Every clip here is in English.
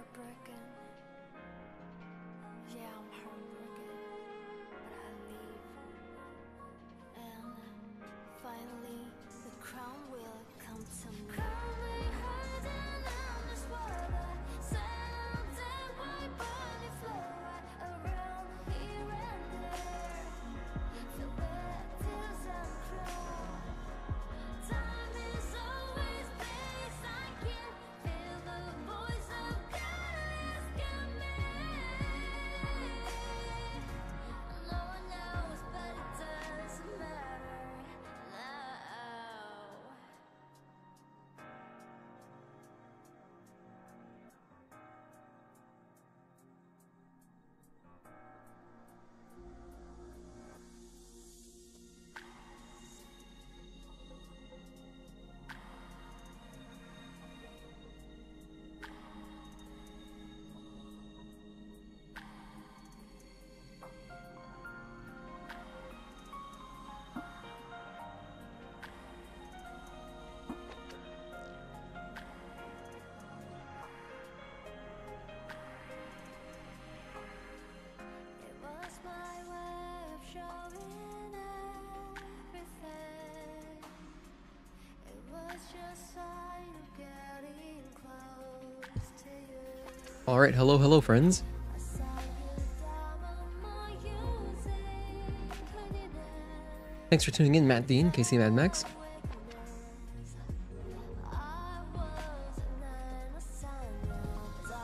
heartbroken. Yeah, I'm heartbroken, but I leave. And finally, the crown will come to me. Crown me hiding on this water, surrounded by burning floor, around here and there. Feel bad tears and cry. Time is always place I can feel the voice of God asking me. No one knows, but it doesn't matter now. It was my way of showing everything. It was just sign of getting close to you. All right, hello friends. I saw you down on my using cleanliness. Thanks for tuning in, Matt Dean, KC Mad Max. I was an innocent die.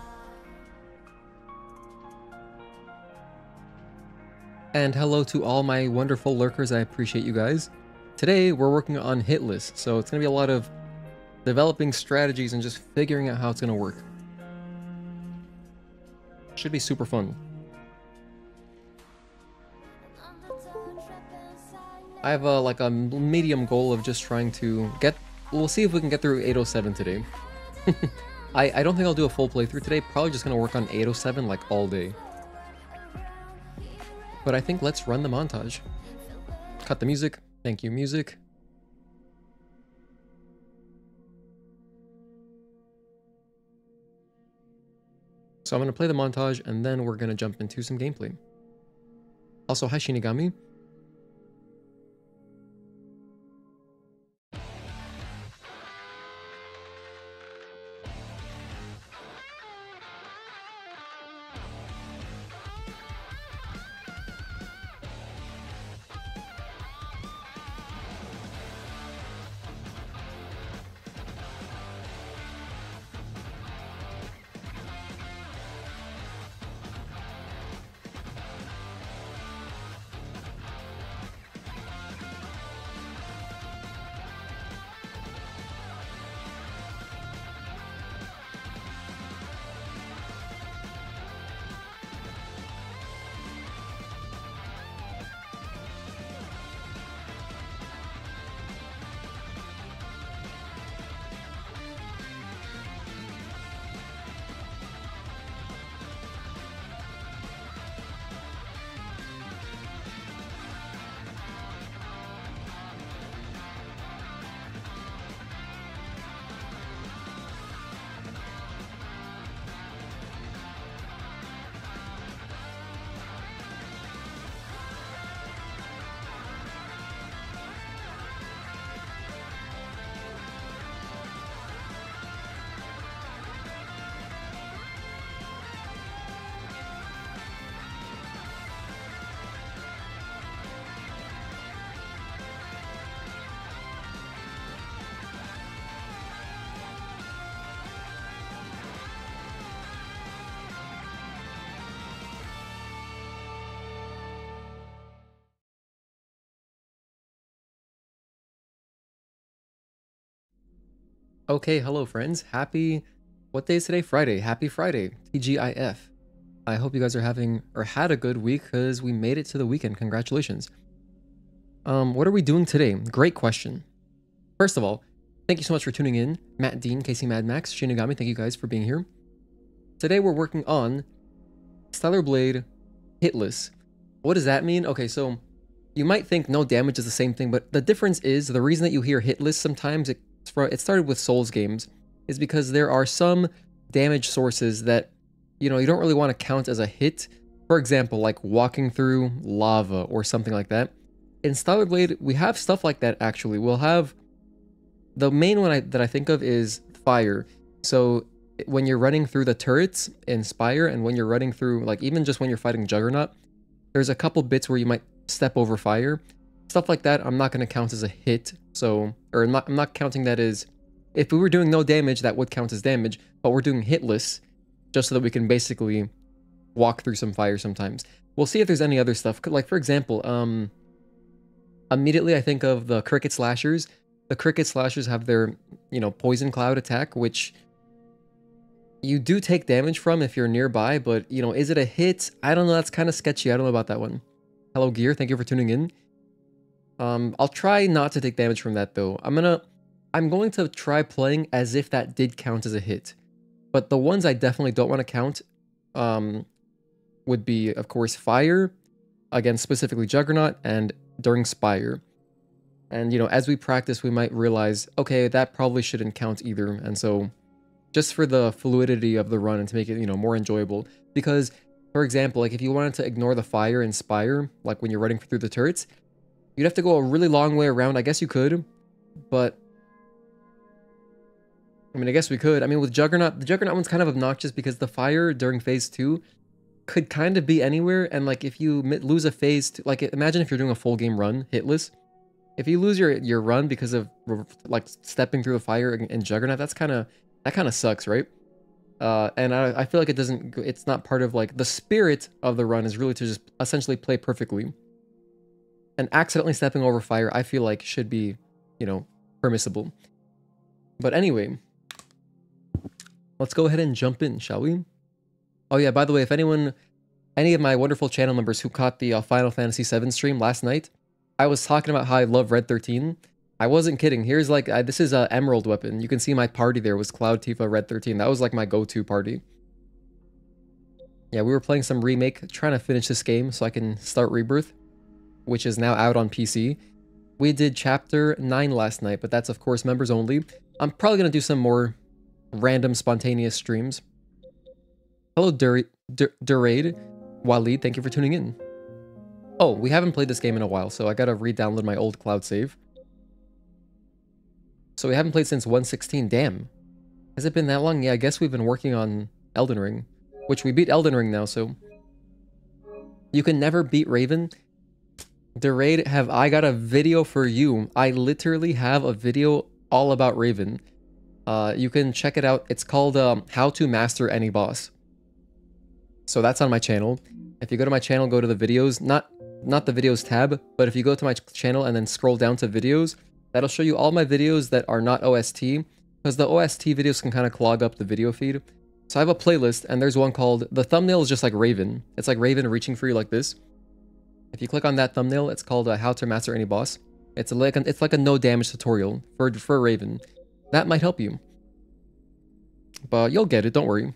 And hello to all my wonderful lurkers, I appreciate you guys. Today we're working on Hitless, so it's gonna be a lot of developing strategies and just figuring out how it's gonna work. Should be super fun. I have like a medium goal of just trying to get... We'll see if we can get through 807 today. I don't think I'll do a full playthrough today, probably just gonna work on 807 like all day. But I think let's run the montage. Cut the music. Thank you, music. So I'm going to play the montage and then we're going to jump into some gameplay. Also, hi Shinigami. Okay, hello friends. Happy, what day is today? Friday. Happy Friday. TGIF. I hope you guys are having, or had a good week, because we made it to the weekend. Congratulations. What are we doing today? Great question. First of all, thank you so much for tuning in. Matt Dean, KC Mad Max, Shinigami, thank you guys for being here. Today we're working on Stellar Blade Hitless. What does that mean? Okay, so you might think no damage is the same thing, but the difference is the reason that you hear Hitless sometimes, it started with Souls games, is because there are some damage sources that, you know, you don't really want to count as a hit. For example, like walking through lava or something like that. In Stellar Blade, we have stuff like that actually. We'll have... The main one that I think of is fire. So when you're running through the turrets in Spire, and when you're running through, like even just when you're fighting Juggernaut, there's a couple bits where you might step over fire. Stuff like that, I'm not going to count as a hit. So, or I'm not counting that as... If we were doing no damage, that would count as damage, but we're doing hitless, just so that we can basically walk through some fire sometimes. We'll see if there's any other stuff. Like, for example, immediately I think of the Cricket Slashers. The Cricket Slashers have their, you know, Poison Cloud attack, which you do take damage from if you're nearby, but, you know, is it a hit? I don't know, that's kind of sketchy. I don't know about that one. Hello, Gear, thank you for tuning in. I'll try not to take damage from that, though. I'm going to try playing as if that did count as a hit. But the ones I definitely don't want to count would be, of course, Fire, again, specifically Juggernaut, and during Spire. And, you know, as we practice, we might realize, okay, that probably shouldn't count either. And so, just for the fluidity of the run and to make it, you know, more enjoyable. Because, for example, like if you wanted to ignore the fire in Spire, like when you're running through the turrets, you'd have to go a really long way around. I guess you could, but... I mean, I guess we could. I mean, with Juggernaut, the Juggernaut one's kind of obnoxious because the fire during phase 2 could kind of be anywhere. And like if you lose a phase, like imagine if you're doing a full game run, hitless. If you lose your run because of like stepping through the fire in Juggernaut, that kind of sucks, right? And I feel like it's not part of like the spirit of the run is really to just essentially play perfectly. And accidentally stepping over fire, I feel like should be, you know, permissible. But anyway, let's go ahead and jump in, shall we? Oh yeah, by the way, if any of my wonderful channel members who caught the Final Fantasy VII stream last night, I was talking about how I love Red 13. I wasn't kidding. Here's like, this is an Emerald weapon. You can see my party there was Cloud, Tifa, Red 13. That was like my go-to party. Yeah, we were playing some Remake, trying to finish this game so I can start Rebirth, which is now out on PC. We did Chapter 9 last night, but that's of course members only. I'm probably going to do some more random spontaneous streams. Hello, Durade. Waleed, thank you for tuning in. Oh, we haven't played this game in a while, so I gotta re-download my old cloud save. So we haven't played since 1.16. Damn. Has it been that long? Yeah, I guess we've been working on Elden Ring. Which we beat Elden Ring now, so... You can never beat Raven. Durade, have I got a video for you. I literally have a video all about Raven. You can check it out. It's called How to Master Any Boss. So that's on my channel. If you go to my channel, go to the videos. Not the videos tab, but if you go to my channel and then scroll down to videos, that'll show you all my videos that are not OST, because the OST videos can kind of clog up the video feed. So I have a playlist, and there's one called, the thumbnail is just like Raven. It's like Raven reaching for you like this. If you click on that thumbnail, it's called How to Master Any Boss. It's like a no damage tutorial for Raven. That might help you. But you'll get it, don't worry.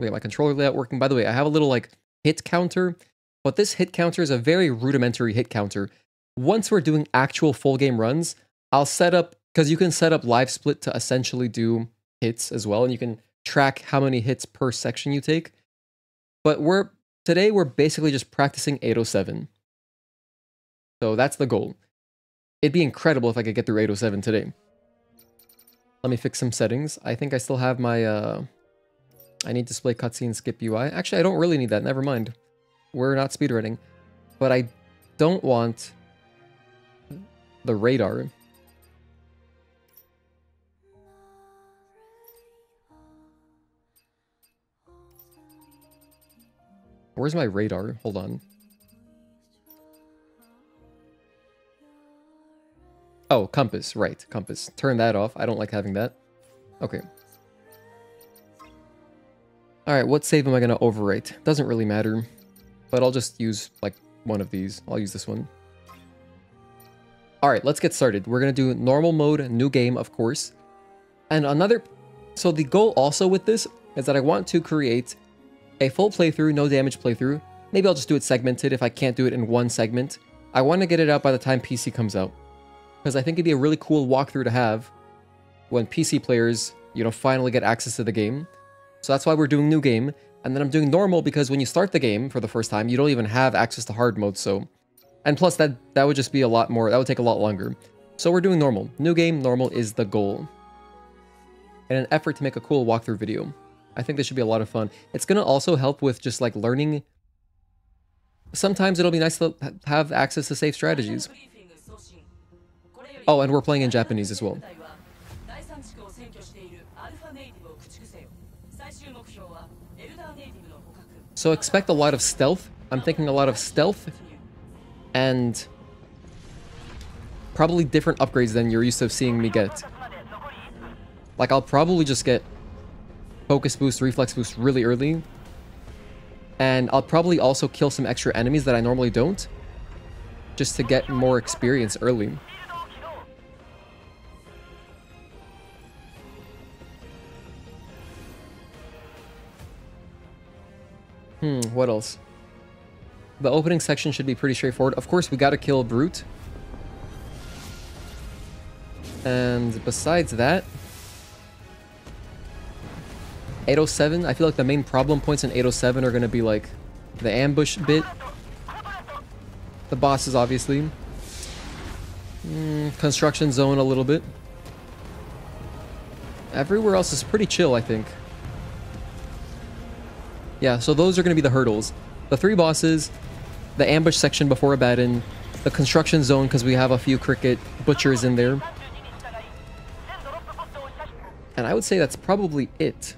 Wait, my controller layout working. By the way, I have a little like hit counter, but this hit counter is a very rudimentary hit counter. Once we're doing actual full game runs, I'll set up, because you can set up live split to essentially do hits as well, and you can track how many hits per section you take. But today we're basically just practicing 807. So that's the goal. It'd be incredible if I could get through 807 today. Let me fix some settings. I think I still have my I need display cutscene skip UI. Actually, I don't really need that. Never mind. We're not speedrunning. But I don't want the radar. Where's my radar? Hold on. Oh, compass. Right, compass. Turn that off. I don't like having that. Okay. Alright, what save am I going to overwrite? Doesn't really matter. But I'll just use, like, one of these. I'll use this one. Alright, let's get started. We're going to do normal mode, new game, of course. And another... So the goal also with this is that I want to create a full playthrough, no damage playthrough. Maybe I'll just do it segmented if I can't do it in one segment. I want to get it out by the time PC comes out. Because I think it'd be a really cool walkthrough to have when PC players, you know, finally get access to the game. So that's why we're doing new game. And then I'm doing normal because when you start the game for the first time, you don't even have access to hard mode, so... And plus, that would just be a lot more... That would take a lot longer. So we're doing normal. New game, normal is the goal. In an effort to make a cool walkthrough video. I think this should be a lot of fun. It's gonna also help with just, like, learning... Sometimes it'll be nice to have access to safe strategies. Oh, and we're playing in Japanese as well. So expect a lot of stealth. I'm thinking a lot of stealth. And probably different upgrades than you're used to seeing me get. Like, I'll probably just get focus boost, reflex boost really early. And I'll probably also kill some extra enemies that I normally don't. Just to get more experience early. What else? The opening section should be pretty straightforward. Of course, we gotta kill Brute. And besides that... 807, I feel like the main problem points in 807 are gonna be like the ambush bit. The bosses, obviously. Construction zone a little bit. Everywhere else is pretty chill, I think. Yeah, so those are gonna be the hurdles. The 3 bosses, the ambush section before Abaddon, the construction zone because we have a few cricket butchers in there. And I would say that's probably it.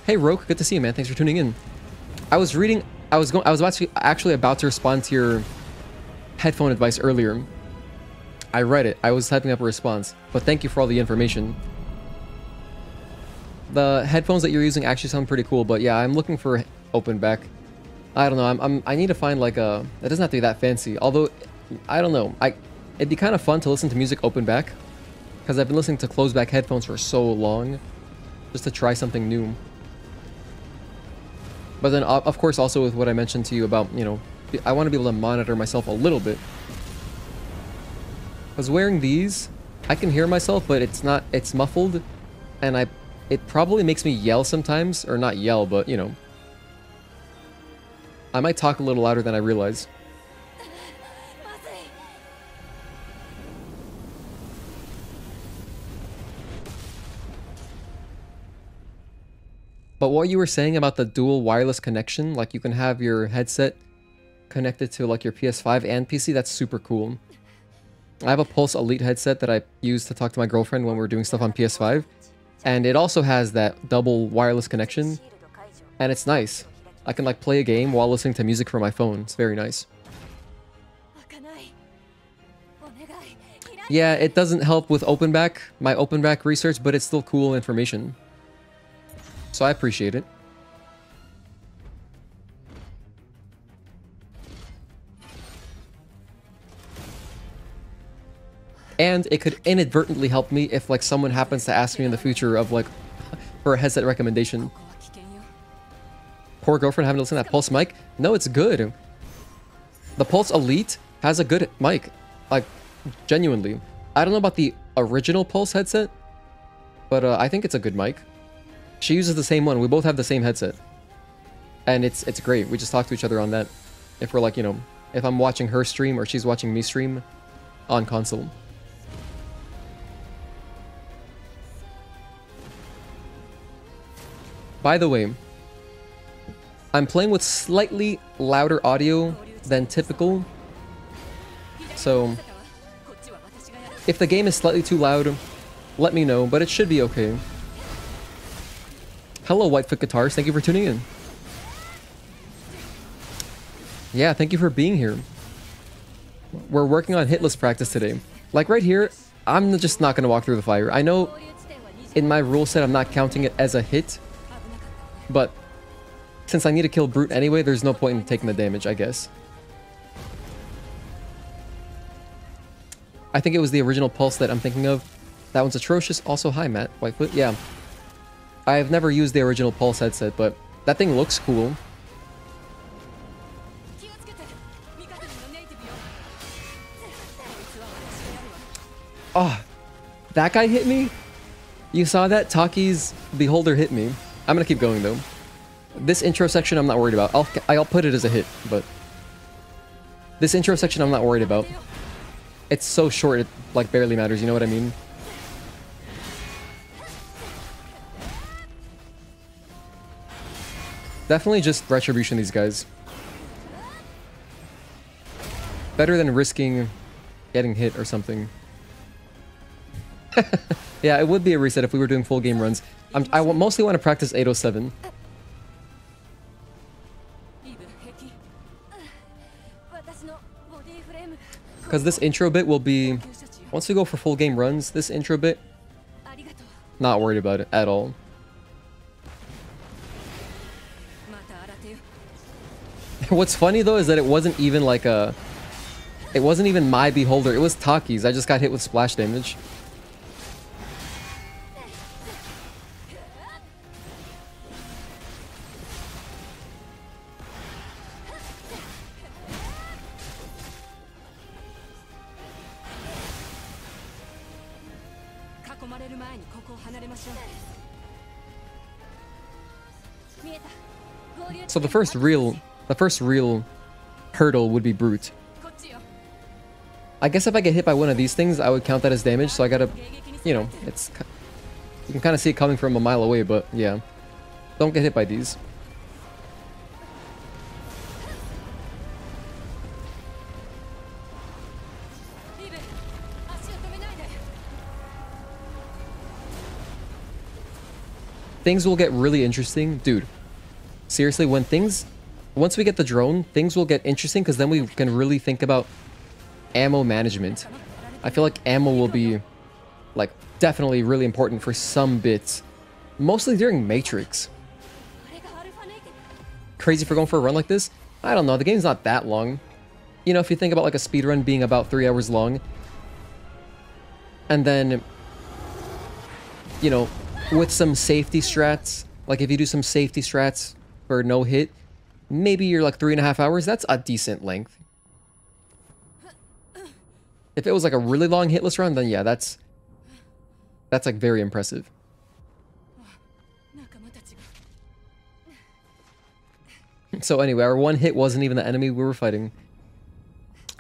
Hey Roke, good to see you, man. Thanks for tuning in. I was actually about to respond to your headphone advice earlier. I read it. I was typing up a response, but thank you for all the information. The headphones that you're using actually sound pretty cool, but yeah, I'm looking for open back. I don't know. I need to find like a... It doesn't have to be that fancy. Although, I don't know. It'd be kind of fun to listen to music open back, because I've been listening to closed back headphones for so long, just to try something new. But then, of course, also with what I mentioned to you about, you know, I want to be able to monitor myself a little bit. Because wearing these, I can hear myself, but it's muffled, and it probably makes me yell sometimes, or not yell, but, you know. I might talk a little louder than I realize. But what you were saying about the dual wireless connection, like you can have your headset connected to like your PS5 and PC, that's super cool. I have a Pulse Elite headset that I use to talk to my girlfriend when we're doing stuff on PS5. And it also has that double wireless connection. And it's nice. I can like play a game while listening to music from my phone. It's very nice. Yeah, it doesn't help with my open back research, but it's still cool information. So I appreciate it. And it could inadvertently help me if like someone happens to ask me in the future of like for a headset recommendation. Poor girlfriend having to listen to that Pulse mic? No, it's good. The Pulse Elite has a good mic. Like, genuinely. I don't know about the original Pulse headset, but I think it's a good mic. She uses the same one. We both have the same headset. And it's great. We just talk to each other on that. If we're like, you know, if I'm watching her stream or she's watching me stream on console. By the way, I'm playing with slightly louder audio than typical. So, if the game is slightly too loud, let me know, but it should be okay. Hello, Whitefoot Guitars. Thank you for tuning in. Yeah, thank you for being here. We're working on Hitless practice today. Like right here, I'm just not going to walk through the fire. I know in my rule set I'm not counting it as a hit, but since I need to kill Brute anyway, there's no point in taking the damage, I guess. I think it was the original Pulse that I'm thinking of. That one's atrocious. Also, hi, Matt. Whitefoot. Yeah. I've never used the original Pulse headset, but that thing looks cool. Oh, that guy hit me? You saw that? Taki's Beholder hit me. I'm gonna keep going though. This intro section I'm not worried about. I'll put it as a hit, but this intro section I'm not worried about. It's so short, it like barely matters, you know what I mean? Definitely just retribution these guys. Better than risking getting hit or something. Yeah, it would be a reset if we were doing full game runs. I mostly want to practice 807. Because this intro bit will be... Once we go for full game runs, this intro bit... Not worried about it at all. What's funny though is that it wasn't even like a... It wasn't even my Beholder, it was Taki's. I just got hit with splash damage. So the first real hurdle would be Brute. I guess if I get hit by one of these things, I would count that as damage, so I gotta, you know, it's... You can kind of see it coming from a mile away, but yeah. Don't get hit by these. Things will get really interesting. Dude, seriously, once we get the drone, things will get interesting because then we can really think about ammo management. I feel like ammo will be, like, definitely really important for some bits. Mostly during Matrix. Crazy for going for a run like this? I don't know, the game's not that long. You know, if you think about like a speedrun being about 3 hours long. And then, you know, with some safety strats, like if you do some safety strats for no hit, maybe you're like 3.5 hours, that's a decent length. If it was like a really long hitless run, then yeah, that's like very impressive. So anyway, our one hit wasn't even the enemy we were fighting.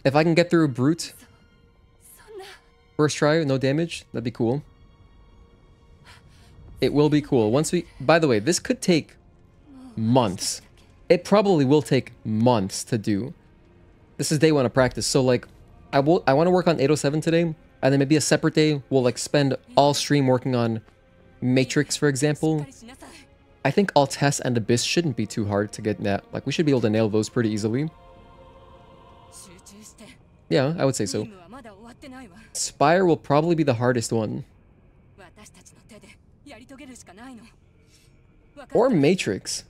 If I can get through Brute first try, no damage, that'd be cool. It will be cool. Once we... By the way, this could take months. It probably will take months to do. This is day one of practice, so like, I want to work on 807 today, and then maybe a separate day, we'll like spend all stream working on Matrix, for example. I think Altesse and Abyss shouldn't be too hard to get that. Like, we should be able to nail those pretty easily. Yeah, I would say so. Spire will probably be the hardest one. Or Matrix.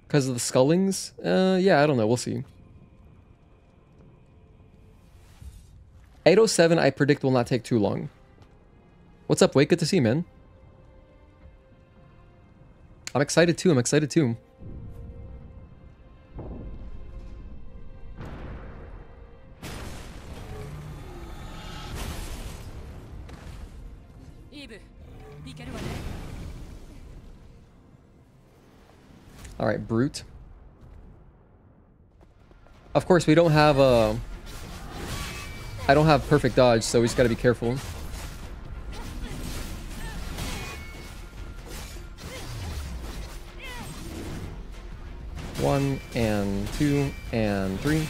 Because of the scullings? Yeah, I don't know. We'll see. 807, I predict, will not take too long. What's up, Wake? Good to see you, man. I'm excited too. I'm excited too. All right, Brute. Of course, we don't have I don't have perfect dodge, so we just gotta be careful. One and two and three.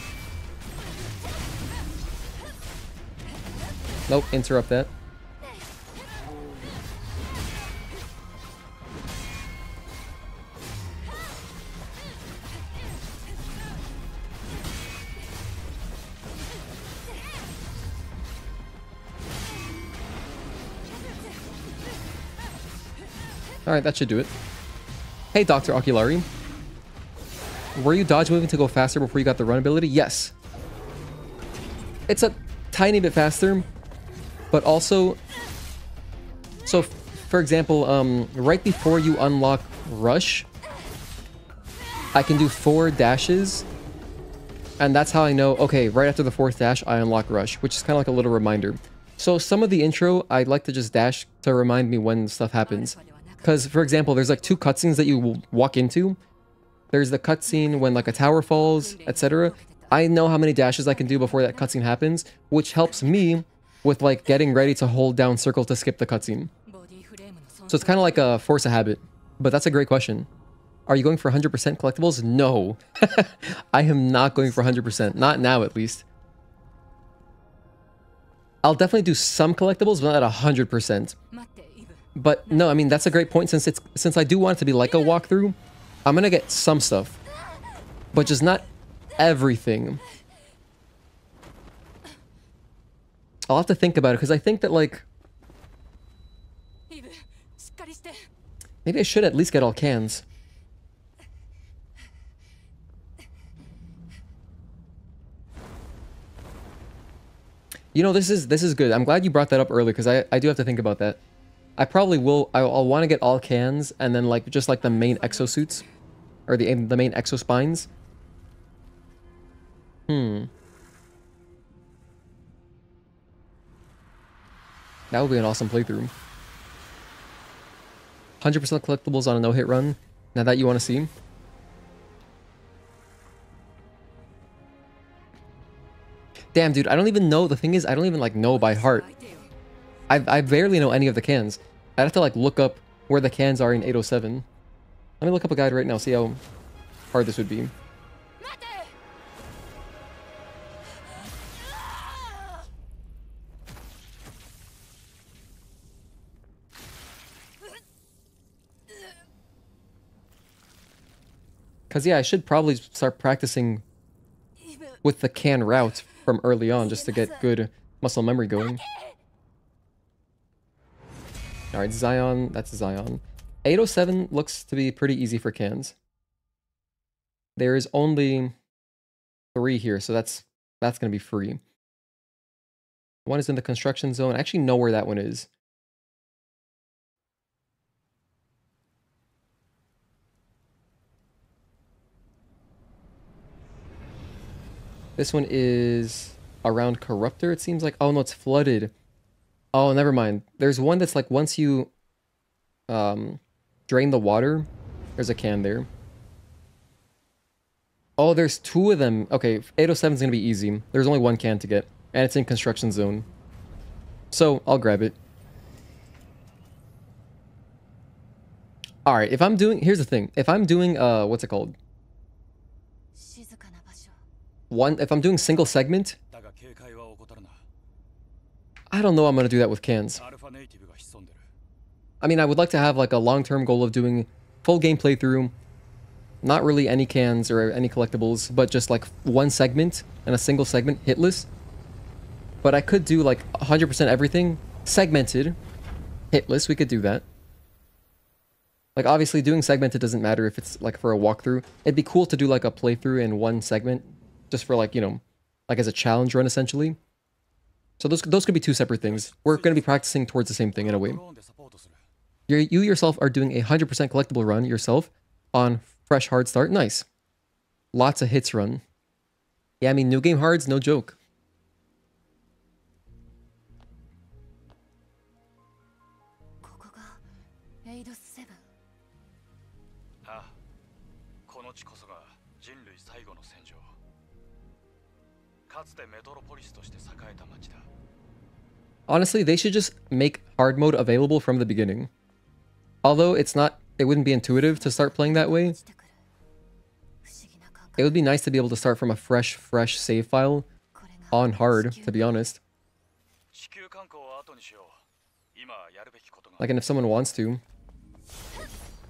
Nope, interrupt that. Alright, that should do it. Hey, Dr. Oculari. Were you dodge moving to go faster before you got the run ability? Yes. It's a tiny bit faster, but also... So, for example, right before you unlock Rush, I can do 4 dashes, and that's how I know, okay, right after the 4th dash, I unlock Rush, which is kind of like a little reminder. So some of the intro, I'd like to just dash to remind me when stuff happens. Because, for example, there's like 2 cutscenes that you will walk into. There's the cutscene when like a tower falls, etc. I know how many dashes I can do before that cutscene happens, which helps me with like getting ready to hold down circle to skip the cutscene. So it's kind of like a force of habit. But that's a great question. Are you going for 100% collectibles? No. I am not going for 100%. Not now, at least. I'll definitely do some collectibles, but not 100%. But no, I mean, that's a great point. Since I do want it to be like a walkthrough, I'm gonna get some stuff. But just not everything. I'll have to think about it, because I think that, like... maybe I should at least get all cans. You know, this is good. I'm glad you brought that up early, because I do have to think about that. I probably will. I'll want to get all cans, and then like just like the main exosuits, or the main exospines. That would be an awesome playthrough. 100% collectibles on a no-hit run. Now that you want to see. Damn, dude, I don't even know. The thing is, I don't even like know by heart. I barely know any of the cans. I'd have to like look up where the cans are in 807. Let me look up a guide right now, see how hard this would be. Because yeah, I should probably start practicing with the can route from early on just to get good muscle memory going. Alright, Zion, that's Zion. 807 looks to be pretty easy for cans. There is only 3 here, so that's going to be free. One is in the construction zone. I actually know where that one is. This one is around Corruptor, it seems like. Oh, no, it's flooded. Oh, never mind. There's one that's like once you drain the water, there's a can there. Oh, there's 2 of them. Okay, 807 is going to be easy. There's only 1 can to get, and it's in construction zone. So, I'll grab it. Alright, if I'm doing... here's the thing. If I'm doing, what's it called? If I'm doing single segment, I don't know I'm going to do that with cans. I mean, I would like to have like a long-term goal of doing full game playthrough, not really any cans or any collectibles, but just like 1 segment and a single segment, hitless. But I could do like 100% everything, segmented, hitless, we could do that. Like obviously doing segmented doesn't matter if it's like for a walkthrough. It'd be cool to do like a playthrough in 1 segment. Just for like, you know, like as a challenge run essentially. So those could be 2 separate things. We're going to be practicing towards the same thing in a way. You yourself are doing a 100% collectible run yourself on fresh hard start. Nice. Lots of hits run. Yeah, I mean, new game hards, no joke. Honestly, they should just make hard mode available from the beginning. Although it wouldn't be intuitive to start playing that way. It would be nice to be able to start from a fresh save file on hard, to be honest. Like, and if someone wants to,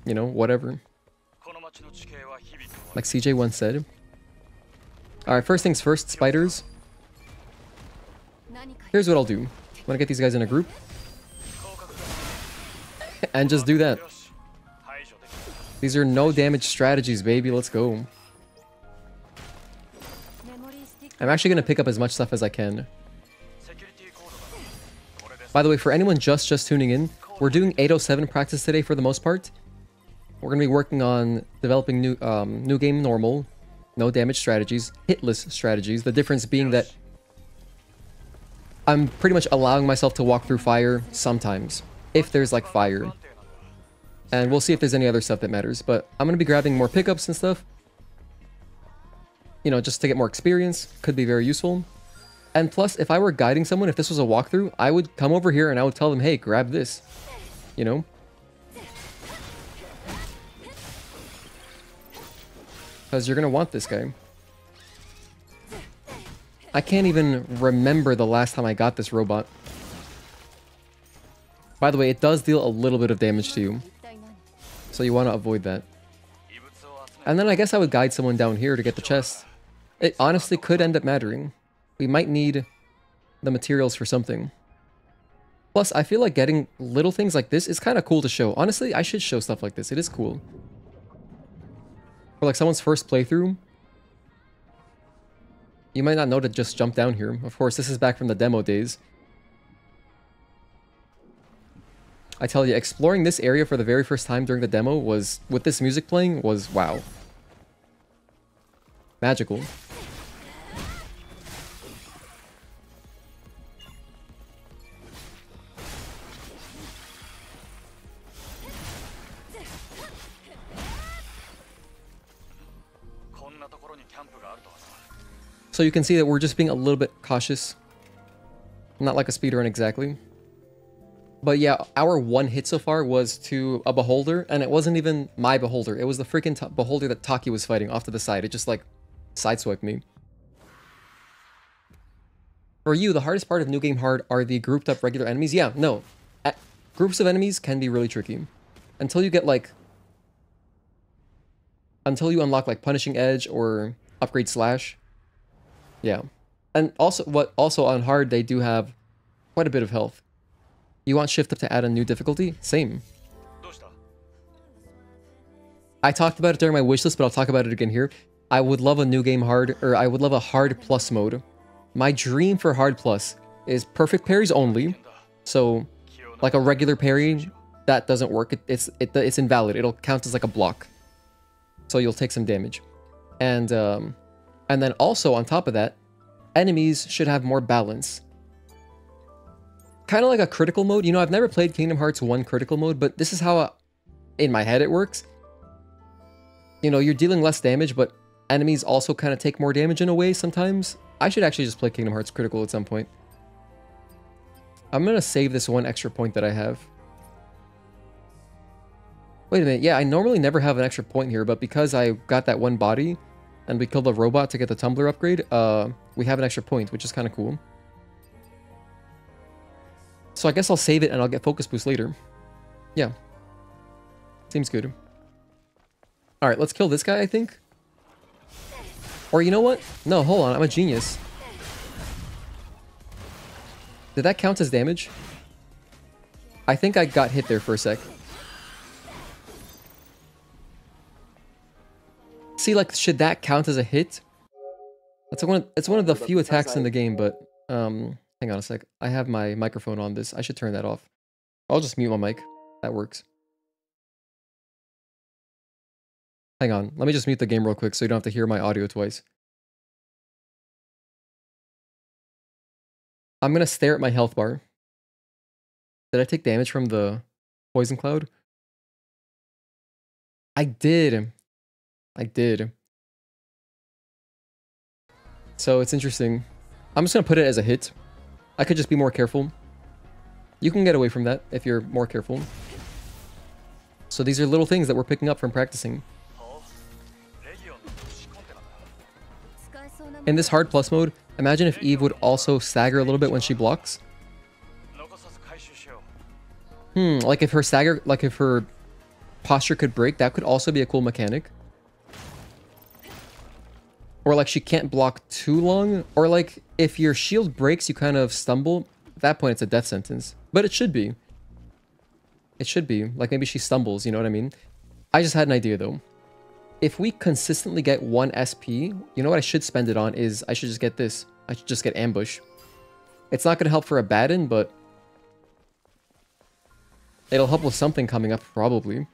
you know, whatever. Like CJ once said. Alright, first things first, spiders. Here's what I'll do. I'm gonna get these guys in a group. And just do that. These are no damage strategies, baby. Let's go. I'm actually gonna pick up as much stuff as I can. By the way, for anyone just tuning in, we're doing 807 practice today for the most part. We're gonna be working on developing new game normal, no damage strategies, hitless strategies. The difference being that I'm pretty much allowing myself to walk through fire sometimes, if there's like fire. And we'll see if there's any other stuff that matters, but I'm going to be grabbing more pickups and stuff. You know, just to get more experience, could be very useful. And plus, if I were guiding someone, if this was a walkthrough, I would come over here and I would tell them, hey, grab this, you know? Because you're going to want this guy. I can't even remember the last time I got this robot. By the way, it does deal a little bit of damage to you. So you want to avoid that. And then I guess I would guide someone down here to get the chest. It honestly could end up mattering. We might need the materials for something. Plus, I feel like getting little things like this is kind of cool to show. Honestly, I should show stuff like this. It is cool. For like someone's first playthrough, you might not know to just jump down here. Of course, this is back from the demo days. I tell you, exploring this area for the very first time during the demo was, with this music playing, was wow. Magical. So you can see that we're just being a little bit cautious. Not like a speedrun exactly. But yeah, our one hit so far was to a beholder, and it wasn't even my beholder. It was the freaking beholder that Taki was fighting off to the side. It just like sideswiped me. For you, the hardest part of New Game Hard are the grouped up regular enemies. Yeah, no. Groups of enemies can be really tricky. Until you get like... Until you unlock like Punishing Edge or Upgrade Slash. Yeah. And also, also on hard, they do have quite a bit of health. You want Shift Up to add a new difficulty? Same. I talked about it during my wishlist, but I'll talk about it again here. I would love a New Game Hard, or I would love a Hard Plus mode. My dream for Hard Plus is perfect parries only. So, like a regular parry, that doesn't work. It's invalid. It'll count as like a block. So you'll take some damage. And then also on top of that, enemies should have more balance. Kind of like a critical mode. You know, I've never played Kingdom Hearts 1 critical mode, but this is how, in my head, it works. You know, you're dealing less damage, but enemies also kind of take more damage in a way sometimes. I should actually just play Kingdom Hearts critical at some point. I'm going to save this one extra point that I have. Wait a minute. Yeah, I normally never have an extra point here, but because I got that one body and we killed the robot to get the tumbler upgrade, we have an extra point, which is kind of cool. So I guess I'll save it and I'll get focus boost later. Yeah. Seems good. Alright, let's kill this guy, I think. Or you know what? No, hold on. I'm a genius. Did that count as damage? I think I got hit there for a sec. See, like, should that count as a hit? It's one of the few attacks in the game, but... hang on a sec. I have my microphone on this. I should turn that off. I'll just mute my mic. That works. Hang on. Let me just mute the game real quick so you don't have to hear my audio twice. I'm going to stare at my health bar. Did I take damage from the poison cloud? I did. I did. So it's interesting. I'm just going to put it as a hit. I could just be more careful. You can get away from that if you're more careful. So these are little things that we're picking up from practicing. In this hard plus mode, imagine if Eve would also stagger a little bit when she blocks. Like if her stagger, like if her posture could break, that could also be a cool mechanic. Or like she can't block too long. Or like if your shield breaks, you kind of stumble. At that point, it's a death sentence. But it should be. It should be. Like maybe she stumbles, you know what I mean? I just had an idea though. If we consistently get 1 SP, you know what I should spend it on is I should just get this. I should just get Ambush. It's not going to help for Abaddon, but it'll help with something coming up probably.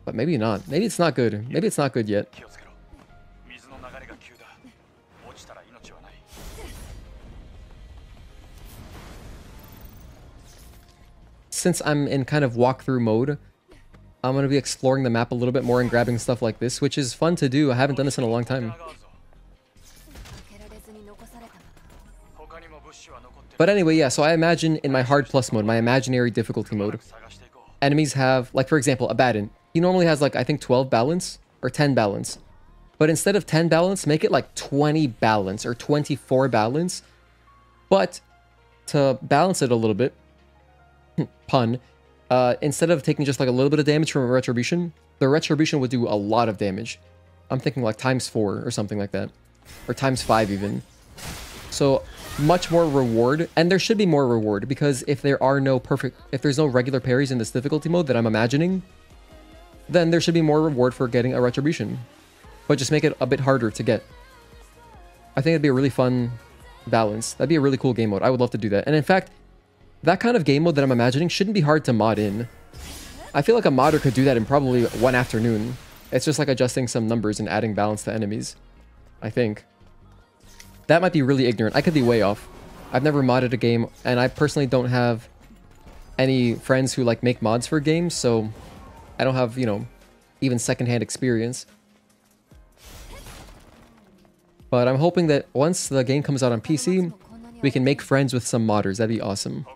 But maybe not. Maybe it's not good. Maybe it's not good yet. since I'm in kind of walkthrough mode, I'm going to be exploring the map a little bit more and grabbing stuff like this, which is fun to do. I haven't done this in a long time. But anyway, yeah, so I imagine in my hard plus mode, my imaginary difficulty mode, enemies have, like for example, Abaddon. He normally has like, I think 12 balance or 10 balance. But instead of 10 balance, make it like 20 balance or 24 balance. But to balance it a little bit, pun, instead of taking just like a little bit of damage from a retribution, the retribution would do a lot of damage. I'm thinking like ×4 or something like that. Or ×5 even. So much more reward, and there should be more reward, because if there's no regular parries in this difficulty mode that I'm imagining, then there should be more reward for getting a retribution. But just make it a bit harder to get. I think it'd be a really fun balance. That'd be a really cool game mode. I would love to do that. And in fact, that kind of game mode that I'm imagining shouldn't be hard to mod in. I feel like a modder could do that in probably one afternoon. It's just like adjusting some numbers and adding balance to enemies, I think. That might be really ignorant. I could be way off. I've never modded a game, and I personally don't have any friends who like make mods for games, so I don't have, you know, even secondhand experience. But I'm hoping that once the game comes out on PC, we can make friends with some modders. That'd be awesome.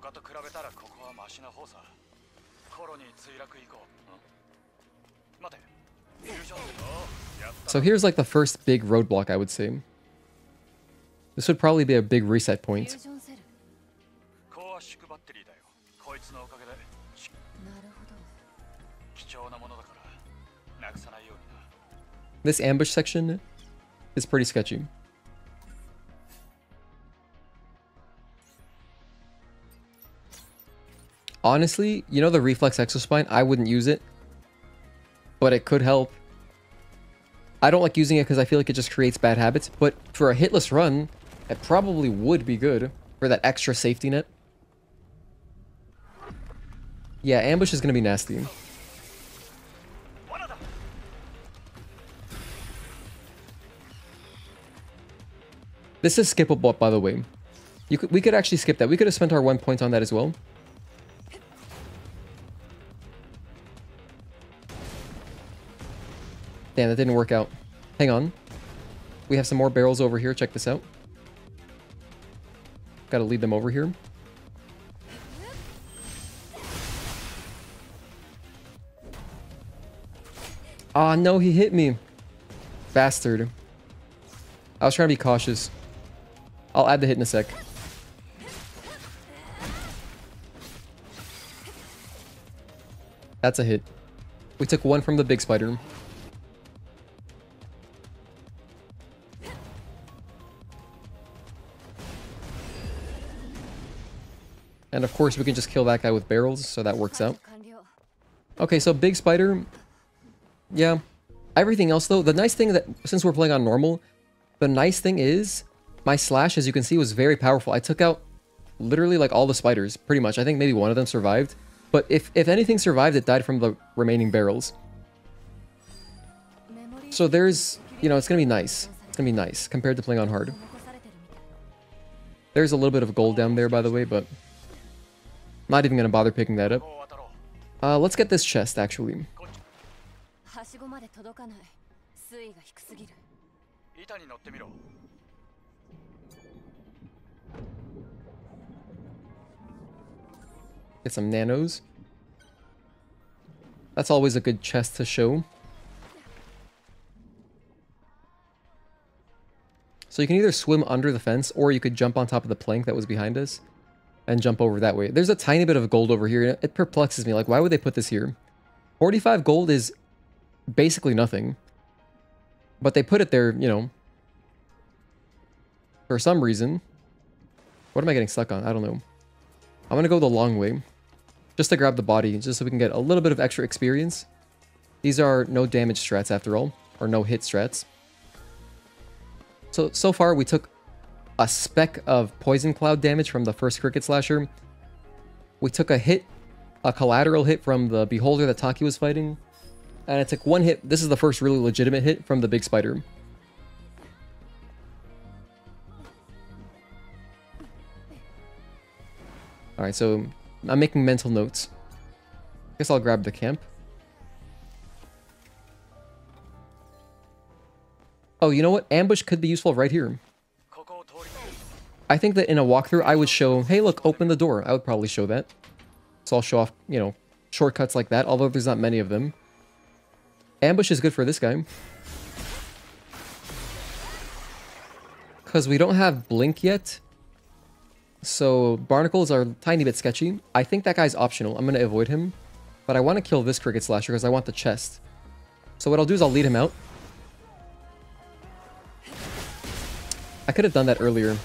So here's like the first big roadblock, I would say. This would probably be a big reset point. This ambush section is pretty sketchy. Honestly, you know the reflex exospine? I wouldn't use it, but it could help. I don't like using it because I feel like it just creates bad habits, but for a hitless run, it probably would be good for that extra safety net. Yeah, ambush is going to be nasty. This is skippable, by the way. We could actually skip that. We could have spent our 1 point on that as well. Damn, that didn't work out. Hang on. We have some more barrels over here. Check this out. Gotta lead them over here. Ah, no, he hit me. Bastard. I was trying to be cautious. I'll add the hit in a sec. That's a hit. We took one from the big spider. And of course, we can just kill that guy with barrels, so that works out. Okay, so big spider. Yeah. Everything else, though, the nice thing that, since we're playing on normal, the nice thing is, my slash, as you can see, was very powerful. I took out literally like all the spiders, pretty much. I think maybe one of them survived. But if anything survived, it died from the remaining barrels. So there's, you know, it's going to be nice. It's going to be nice compared to playing on hard. There's a little bit of gold down there, by the way, but not even going to bother picking that up. Let's get this chest, actually. Get some nanos. That's always a good chest to show. So you can either swim under the fence, or you could jump on top of the plank that was behind us and jump over that way. There's a tiny bit of gold over here. It perplexes me. Like, why would they put this here? 45 gold is basically nothing. But they put it there, you know, for some reason. What am I getting stuck on? I don't know. I'm going to go the long way. Just to grab the body, just so we can get a little bit of extra experience. These are no damage strats after all. Or no hit strats. So far we took a speck of poison cloud damage from the first cricket slasher. We took a hit, a collateral hit from the beholder that Taki was fighting. And I took one hit. This is the first really legitimate hit from the big spider. Alright, so I'm making mental notes. Guess I'll grab the camp. Oh, you know what? Ambush could be useful right here. I think that in a walkthrough, I would show, hey, look, open the door. I would probably show that. So I'll show off, you know, shortcuts like that, although there's not many of them. Ambush is good for this guy. Because we don't have Blink yet. So barnacles are a tiny bit sketchy. I think that guy's optional. I'm going to avoid him. But I want to kill this Cricket Slasher because I want the chest. So what I'll do is I'll lead him out. I could have done that earlier.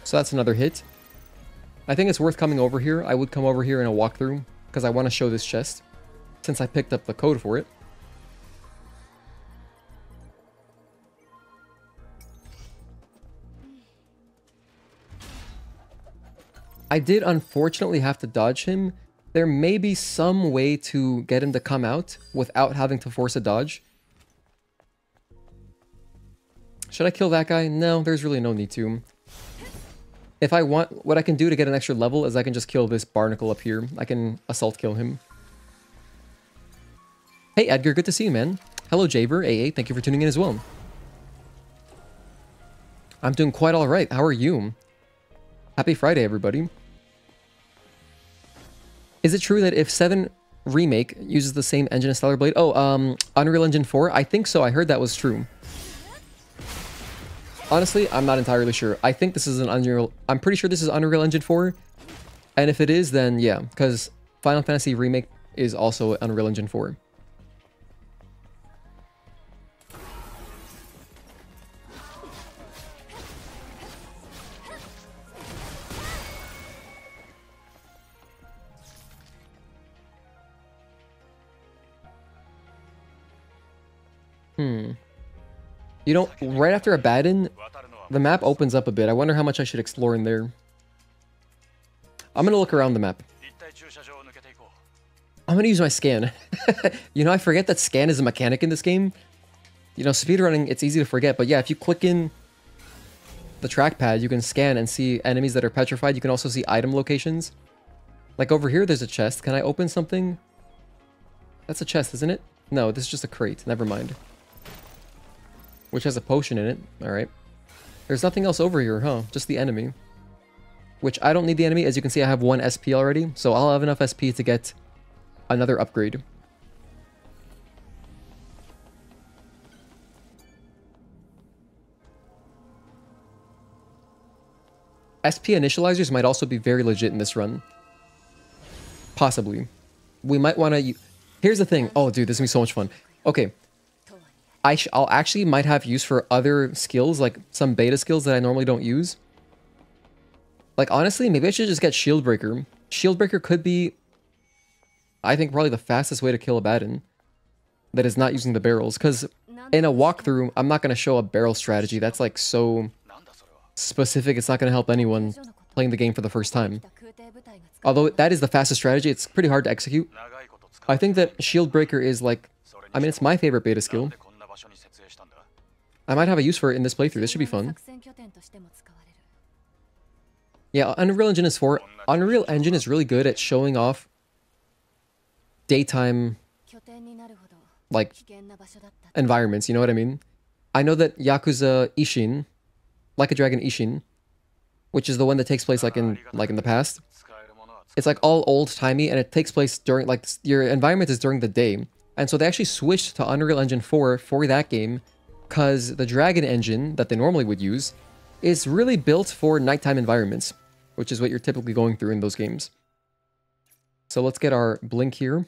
So that's another hit. I think it's worth coming over here. I would come over here in a walkthrough because I want to show this chest since I picked up the code for it. I did unfortunately have to dodge him. There may be some way to get him to come out without having to force a dodge. Should I kill that guy? No, there's really no need to. If I want, what I can do to get an extra level is I can just kill this barnacle up here. I can assault kill him. Hey Edgar, good to see you, man. Hello Jaber, AA, thank you for tuning in as well. I'm doing quite alright, how are you? Happy Friday, everybody. Is it true that if 7 Remake uses the same engine as Stellar Blade? Oh, Unreal Engine 4? I think so, I heard that was true. Honestly, I'm not entirely sure. I think this is an Unreal... I'm pretty sure this is Unreal Engine 4. And if it is, then yeah, because Final Fantasy Remake is also Unreal Engine 4. You know, right after Abaddon, the map opens up a bit. I wonder how much I should explore in there. I'm gonna look around the map. I'm gonna use my scan. You know, I forget that scan is a mechanic in this game. You know, speedrunning, it's easy to forget. But yeah, if you click in the trackpad, you can scan and see enemies that are petrified. You can also see item locations. Like over here, there's a chest. Can I open something? That's a chest, isn't it? No, this is just a crate. Never mind. Which has a potion in it. Alright. There's nothing else over here, huh? Just the enemy. Which I don't need the enemy. As you can see, I have 1 SP already. So I'll have enough SP to get another upgrade. SP initializers might also be very legit in this run. Possibly. We might want to... Here's the thing. Oh, dude, this is going to be so much fun. Okay. I'll actually might have use for other skills, like some beta skills that I normally don't use. Like, honestly, maybe I should just get Shield Breaker. Shield Breaker could be, I think, probably the fastest way to kill Abaddon that is not using the barrels. Because in a walkthrough, I'm not going to show a barrel strategy. That's, like, so specific. It's not going to help anyone playing the game for the first time. Although that is the fastest strategy, it's pretty hard to execute. I think that Shield Breaker is, like, I mean, it's my favorite beta skill. I might have a use for it in this playthrough. This should be fun. Yeah, Unreal Engine is 4. Unreal Engine is really good at showing off daytime, like, environments, you know what I mean? I know that Yakuza Ishin, Like a Dragon Ishin, which is the one that takes place like in the past, it's like all old-timey and it takes place during, like, your environment is during the day. And so they actually switched to Unreal Engine 4 for that game because the Dragon engine that they normally would use is really built for nighttime environments, which is what you're typically going through in those games. So let's get our blink here.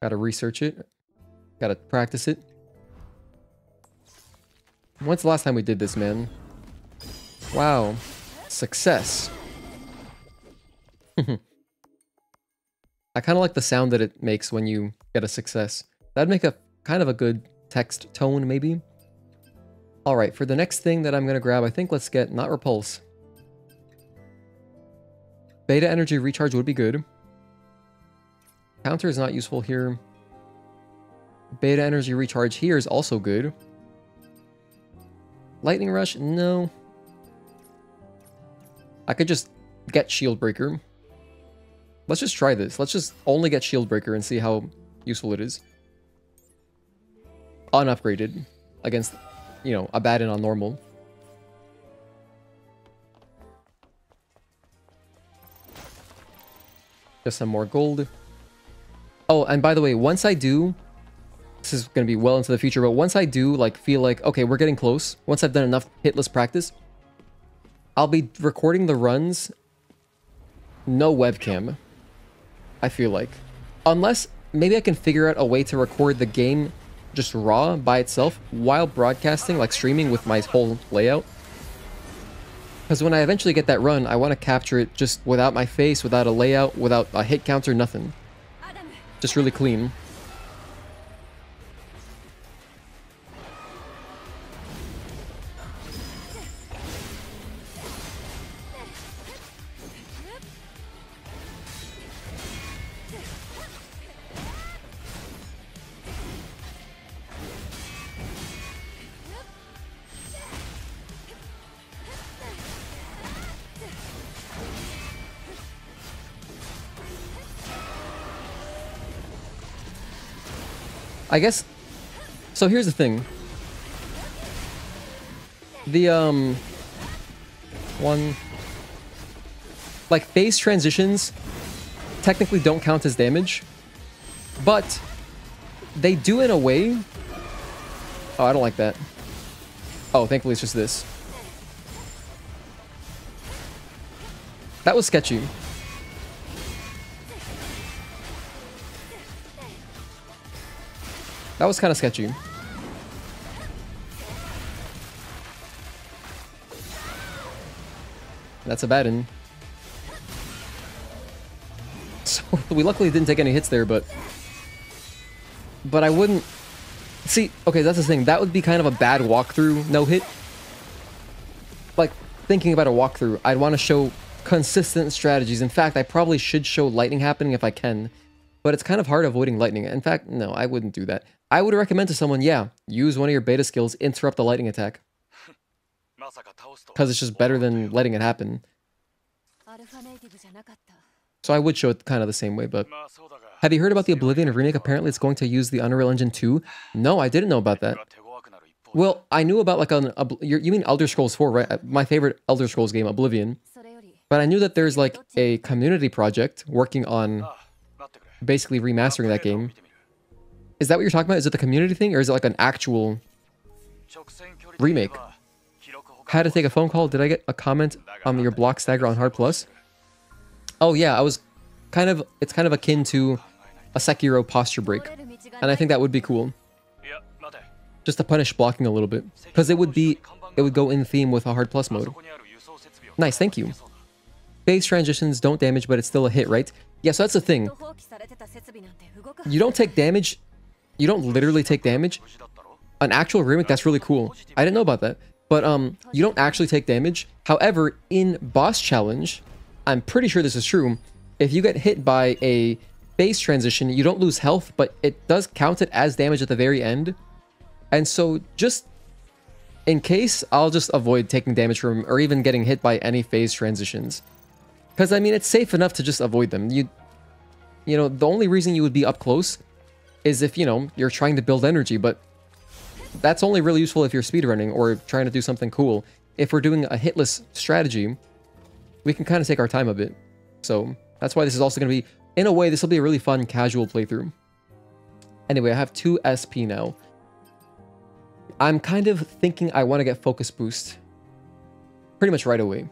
Gotta research it. Gotta practice it. When's the last time we did this, man? Wow. Success. I kind of like the sound that it makes when you get a success. That'd make a kind of a good text tone, maybe. Alright, for the next thing that I'm going to grab, I think let's get, not Repulse. Beta Energy Recharge would be good. Counter is not useful here. Beta energy recharge here is also good. Lightning rush? No. I could just get shield breaker. Let's just try this. Let's just only get shield breaker and see how useful it is. Unupgraded against, you know, Abaddon on normal. Just some more gold. Oh, and by the way, once I do, this is going to be well into the future, but once I do, like, feel like, okay, we're getting close. Once I've done enough hitless practice, I'll be recording the runs, no webcam, I feel like. Unless, maybe I can figure out a way to record the game just raw by itself while broadcasting, like streaming with my whole layout. Because when I eventually get that run, I want to capture it just without my face, without a layout, without a hit counter, nothing. Just really clean. I guess, so here's the thing. The, like, phase transitions technically don't count as damage, but they do in a way. Oh, I don't like that. Oh, thankfully it's just this. That was sketchy. That was kind of sketchy. That's Abaddon. So, we luckily didn't take any hits there, but I wouldn't... See, okay, that's the thing. That would be kind of a bad walkthrough no-hit. Like, thinking about a walkthrough, I'd want to show consistent strategies. In fact, I probably should show lightning happening if I can. But it's kind of hard avoiding lightning. In fact, no, I wouldn't do that. I would recommend to someone, yeah, use one of your beta skills, interrupt the lightning attack. Because it's just better than letting it happen. So I would show it kind of the same way, but... Have you heard about the Oblivion remake? Apparently it's going to use the Unreal Engine 2. No, I didn't know about that. Well, I knew about like you mean Elder Scrolls 4, right? My favorite Elder Scrolls game, Oblivion. But I knew that there's like a community project working on basically remastering that game. Is that what you're talking about? Is it the community thing, or is it like an actual remake? Had to take a phone call. Did I get a comment on your block stagger on Hard Plus? Oh yeah, I was kind of, it's kind of akin to a Sekiro posture break. And I think that would be cool. Just to punish blocking a little bit. Because it would go in theme with a Hard Plus mode. Nice, thank you. Phase transitions don't damage, but it's still a hit, right? Yeah, so that's the thing. You don't take damage. You don't literally take damage. An actual remake, that's really cool. I didn't know about that. But you don't actually take damage. However, in boss challenge, I'm pretty sure this is true. If you get hit by a phase transition, you don't lose health, but it does count it as damage at the very end. And so just in case, I'll just avoid taking damage from, or even getting hit by any phase transitions. Because, I mean, it's safe enough to just avoid them. You know, the only reason you would be up close is if, you know, you're trying to build energy, but that's only really useful if you're speedrunning or trying to do something cool. If we're doing a hitless strategy, we can kind of take our time a bit. So that's why this is also going to be, in a way, this will be a really fun casual playthrough. Anyway, I have 2 SP now. I'm kind of thinking I want to get focus boost pretty much right away.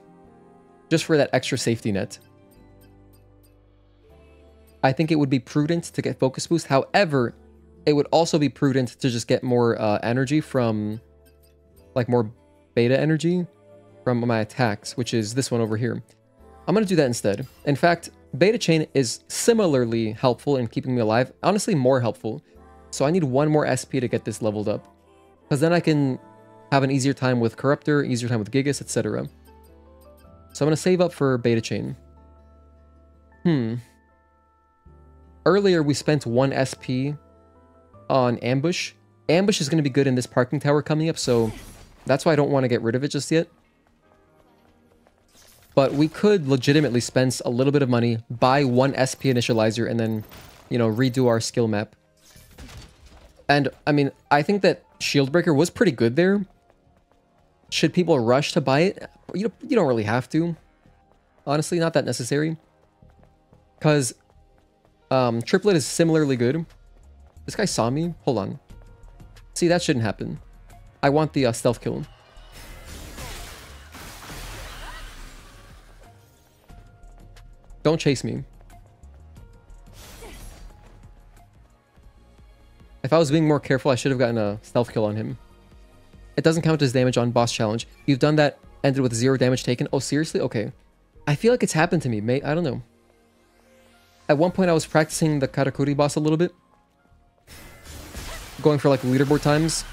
Just for that extra safety net. I think it would be prudent to get focus boost. However, it would also be prudent to just get more energy from, like more beta energy from my attacks, which is this one over here. I'm going to do that instead. In fact, beta chain is similarly helpful in keeping me alive. Honestly, more helpful. So I need 1 more SP to get this leveled up. Because then I can have an easier time with Corruptor, easier time with Gigas, etc. So I'm going to save up for beta chain. Earlier we spent 1 SP on Ambush. Ambush is going to be good in this parking tower coming up, so that's why I don't want to get rid of it just yet. But we could legitimately spend a little bit of money, buy one SP initializer, and then, you know, redo our skill map. And, I mean, I think that Shieldbreaker was pretty good there. Should people rush to buy it? You don't really have to. Honestly, not that necessary. Because Triplet is similarly good. This guy saw me? Hold on. See, that shouldn't happen. I want the stealth kill. Don't chase me. If I was being more careful, I should have gotten a stealth kill on him. It doesn't count as damage on boss challenge. You've done that, ended with 0 damage taken. Oh, seriously? Okay. I feel like it's happened to me, mate. I don't know. At one point, I was practicing the Karakuri boss a little bit. Going for, like, leaderboard times.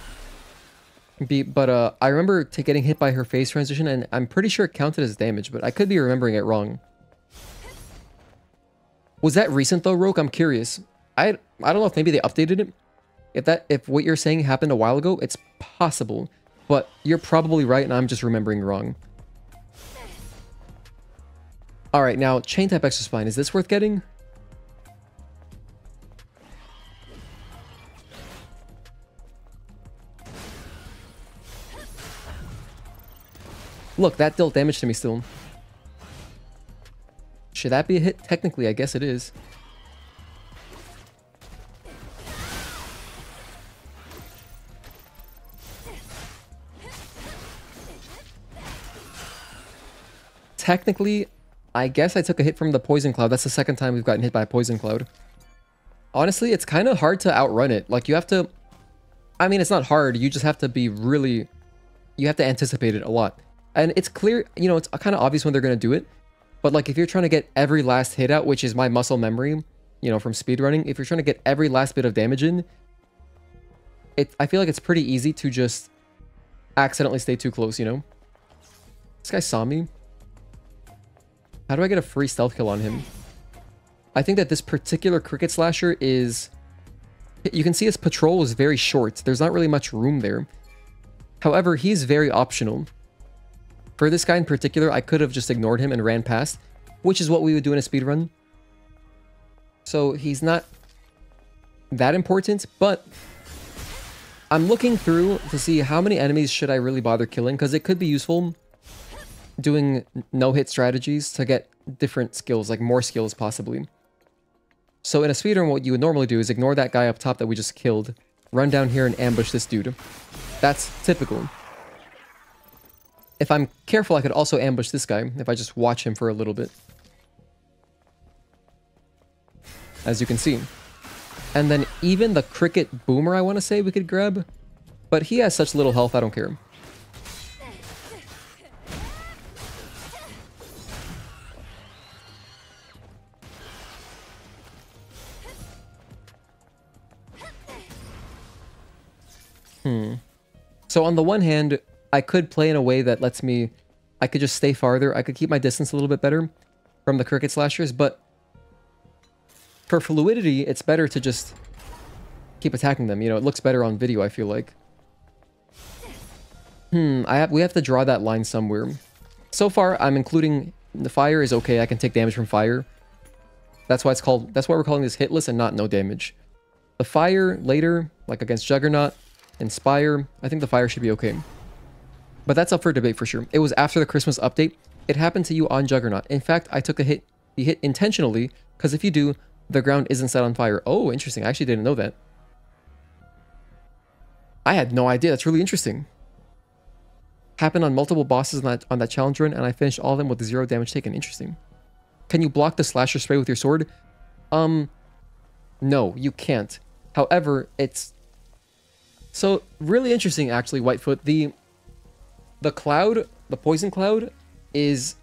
But I remember getting hit by her phase transition, and I'm pretty sure it counted as damage, but I could be remembering it wrong. Was that recent, though, Roke? I'm curious. I don't know if maybe they updated it. If what you're saying happened a while ago, it's possible. But you're probably right, and I'm just remembering wrong. Alright, now, Chain Type Extra Spine. Is this worth getting? Look, that dealt damage to me still. Should that be a hit? Technically, I guess it is. Technically, I guess I took a hit from the Poison Cloud. That's the second time we've gotten hit by a Poison Cloud. Honestly, it's kind of hard to outrun it. Like, you have to... I mean, it's not hard. You just have to be really... You have to anticipate it a lot. And it's clear, you know, it's kind of obvious when they're going to do it. But, like, if you're trying to get every last hit out, which is my muscle memory, you know, from speedrunning, if you're trying to get every last bit of damage in, I feel like it's pretty easy to just accidentally stay too close, you know? This guy saw me. How do I get a free stealth kill on him? I think that this particular Cricket Slasher is... You can see his patrol was very short. There's not really much room there. However, he's very optional. For this guy in particular, I could have just ignored him and ran past, which is what we would do in a speedrun. So he's not that important, but I'm looking through to see how many enemies should I really bother killing, because it could be useful doing no-hit strategies to get different skills, like more skills possibly. So in a speedrun, what you would normally do is ignore that guy up top that we just killed, run down here and ambush this dude. That's typical. If I'm careful, I could also ambush this guy if I just watch him for a little bit. As you can see. And then even the Cricket Boomer, I want to say, we could grab. But he has such little health, I don't care. So on the one hand, I could play in a way that lets me... I could just stay farther. I could keep my distance a little bit better from the Cricket Slashers, but for fluidity, it's better to just keep attacking them. You know, it looks better on video, I feel like. We have to draw that line somewhere. So far, I'm including... The fire is okay. I can take damage from fire. That's why it's called... That's why we're calling this hitless and not no damage. The fire later, like against Juggernaut, Inspire, I think the fire should be okay. But that's up for debate for sure. It was after the Christmas update. It happened to you on Juggernaut. In fact, I took a hit. You hit intentionally, because if you do, the ground isn't set on fire. Oh, interesting. I actually didn't know that. I had no idea. That's really interesting. Happened on multiple bosses on that challenge run, and I finished all of them with 0 damage taken. Interesting. Can you block the slasher spray with your sword? No, you can't. However, it's... So, really interesting, actually, Whitefoot. The cloud, the poison cloud, is...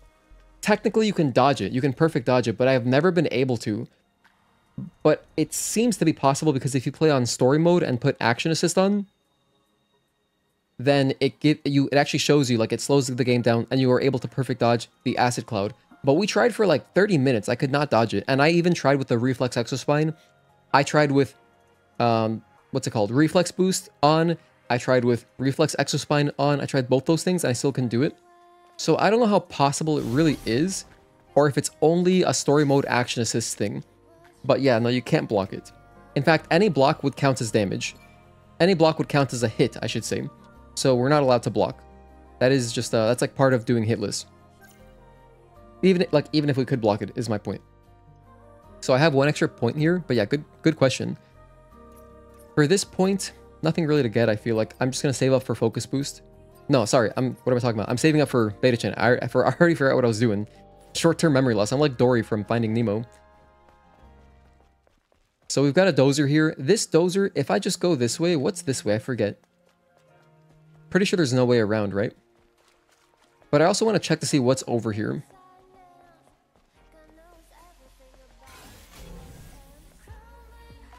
Technically, you can dodge it. You can perfect dodge it, but I have never been able to. But it seems to be possible because if you play on story mode and put action assist on, then it actually shows you, like, it slows the game down and you are able to perfect dodge the acid cloud. But we tried for like 30 minutes. I could not dodge it. And I even tried with the reflex exospine. I tried with what's it called? Reflex boost on. I tried with reflex exospine on. I tried both those things and I still couldn't do it. So I don't know how possible it really is, or if it's only a story mode action assist thing. But yeah, no, you can't block it. In fact, any block would count as damage. Any block would count as a hit, I should say. So we're not allowed to block. That is just, that's like part of doing hitless. Even if we could block it, is my point. So I have one extra point here, but yeah, good question. For this point, nothing really to get, I feel like. I'm just gonna save up for focus boost. No, sorry, what am I talking about? I'm saving up for beta chain. I already forgot what I was doing. Short-term memory loss. I'm like Dory from Finding Nemo. So we've got a dozer here. This dozer, if I just go this way, what's this way? I forget. Pretty sure there's no way around, right? But I also want to check to see what's over here.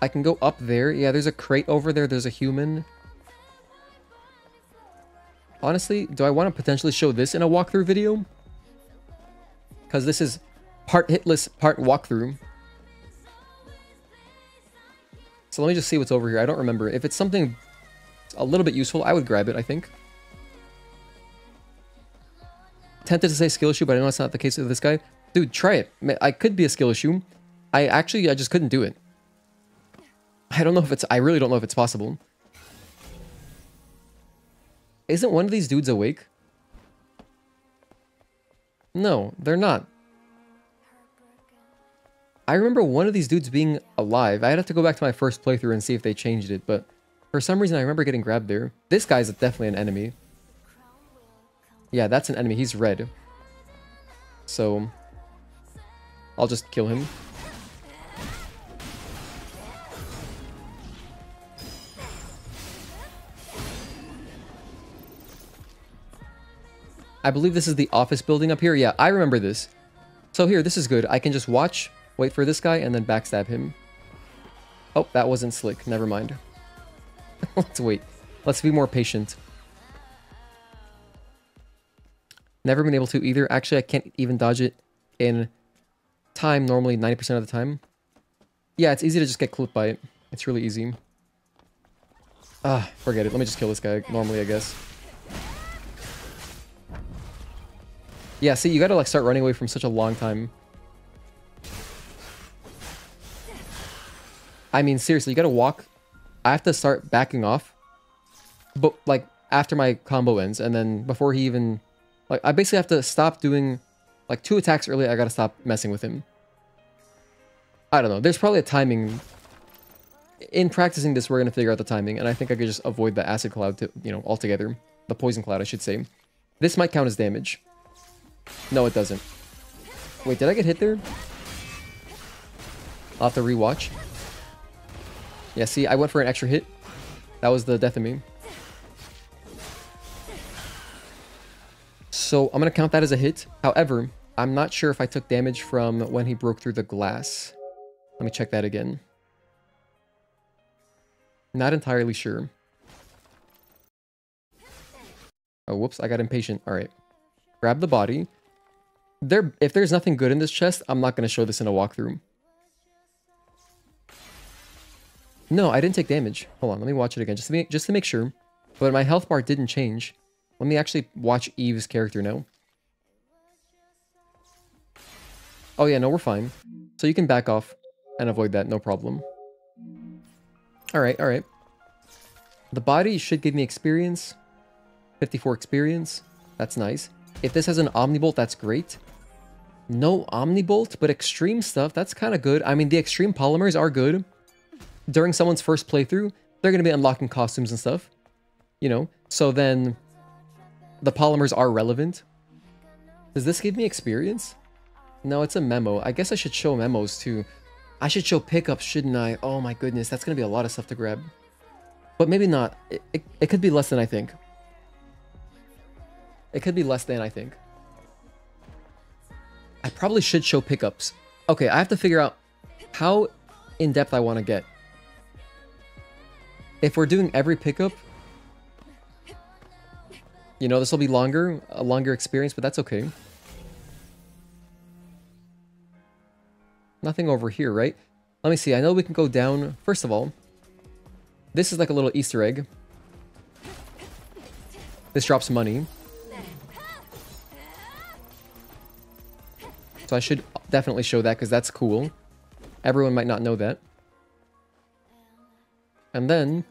I can go up there. Yeah, there's a crate over there. There's a human. Honestly, do I want to potentially show this in a walkthrough video? Because this is part hitless, part walkthrough. So let me just see what's over here. I don't remember. If it's something a little bit useful, I would grab it, I think. Tempted to say skill issue, but I know that's not the case with this guy. Dude, try it. I could be a skill issue. I just couldn't do it. I don't know if it's... I really don't know if it's possible. Isn't one of these dudes awake? No, they're not. I remember one of these dudes being alive. I'd have to go back to my first playthrough and see if they changed it, but for some reason I remember getting grabbed there. This guy's definitely an enemy. Yeah, that's an enemy. He's red. So I'll just kill him. I believe this is the office building up here. Yeah, I remember this. So here, this is good. I can just watch, wait for this guy, and then backstab him. Oh, that wasn't slick. Never mind. Let's wait. Let's be more patient. Never been able to either. Actually, I can't even dodge it in time, normally 90% of the time. Yeah, it's easy to just get clipped by it. It's really easy. Ah, forget it. Let me just kill this guy normally, I guess. Yeah, see, you gotta like start running away from such a long time. I mean, seriously, you gotta walk. I have to start backing off. But like after my combo ends, and then before he even... Like, I basically have to stop doing... Like 2 attacks early, I gotta stop messing with him. I don't know. There's probably a timing. In practicing this, we're gonna figure out the timing, and I think I could just avoid the acid cloud, to, you know, altogether. The poison cloud, I should say. This might count as damage. No, it doesn't. Wait, did I get hit there? I'll have to rewatch. Yeah, see, I went for an extra hit. That was the death of me. So I'm going to count that as a hit. However, I'm not sure if I took damage from when he broke through the glass. Let me check that again. Not entirely sure. Oh, whoops, I got impatient. All right. Grab the body. If there's nothing good in this chest, I'm not going to show this in a walkthrough. No, I didn't take damage. Hold on, let me watch it again, just to make sure. But my health bar didn't change. Let me actually watch Eve's character now. Oh yeah, no, we're fine. So you can back off and avoid that, no problem. Alright, alright. The body should give me experience. 54 experience. That's nice. If this has an Omnibolt, that's great. No Omnibolt, but extreme stuff, that's kind of good. I mean, the extreme polymers are good. During someone's first playthrough, they're going to be unlocking costumes and stuff. You know, so then the polymers are relevant. Does this give me experience? No, it's a memo. I guess I should show memos too. I should show pickups, shouldn't I? Oh my goodness, that's going to be a lot of stuff to grab. But maybe not. It could be less than I think. It could be less than I think. I probably should show pickups. Okay, I have to figure out how in-depth I want to get. If we're doing every pickup, you know, this will be longer, a longer experience, but that's okay. Nothing over here, right? Let me see. I know we can go down. First of all, This is like a little Easter egg. This drops money. So I should definitely show that because that's cool. Everyone might not know that. And then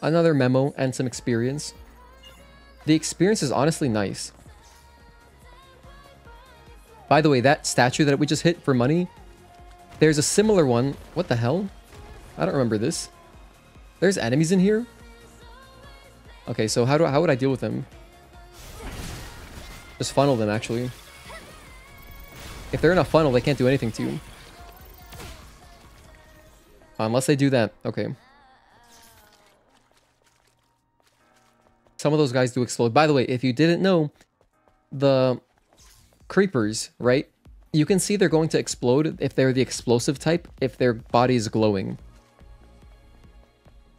another memo and some experience. The experience is honestly nice. By the way, that statue that we just hit for money, there's a similar one. What the hell? I don't remember this. There's enemies in here? Okay, so how would I deal with them? Just funnel them, actually. If they're in a funnel, they can't do anything to you. Unless they do that. Okay. Some of those guys do explode. By the way, if you didn't know, the creepers, right? You can see they're going to explode if they're the explosive type, if their body is glowing.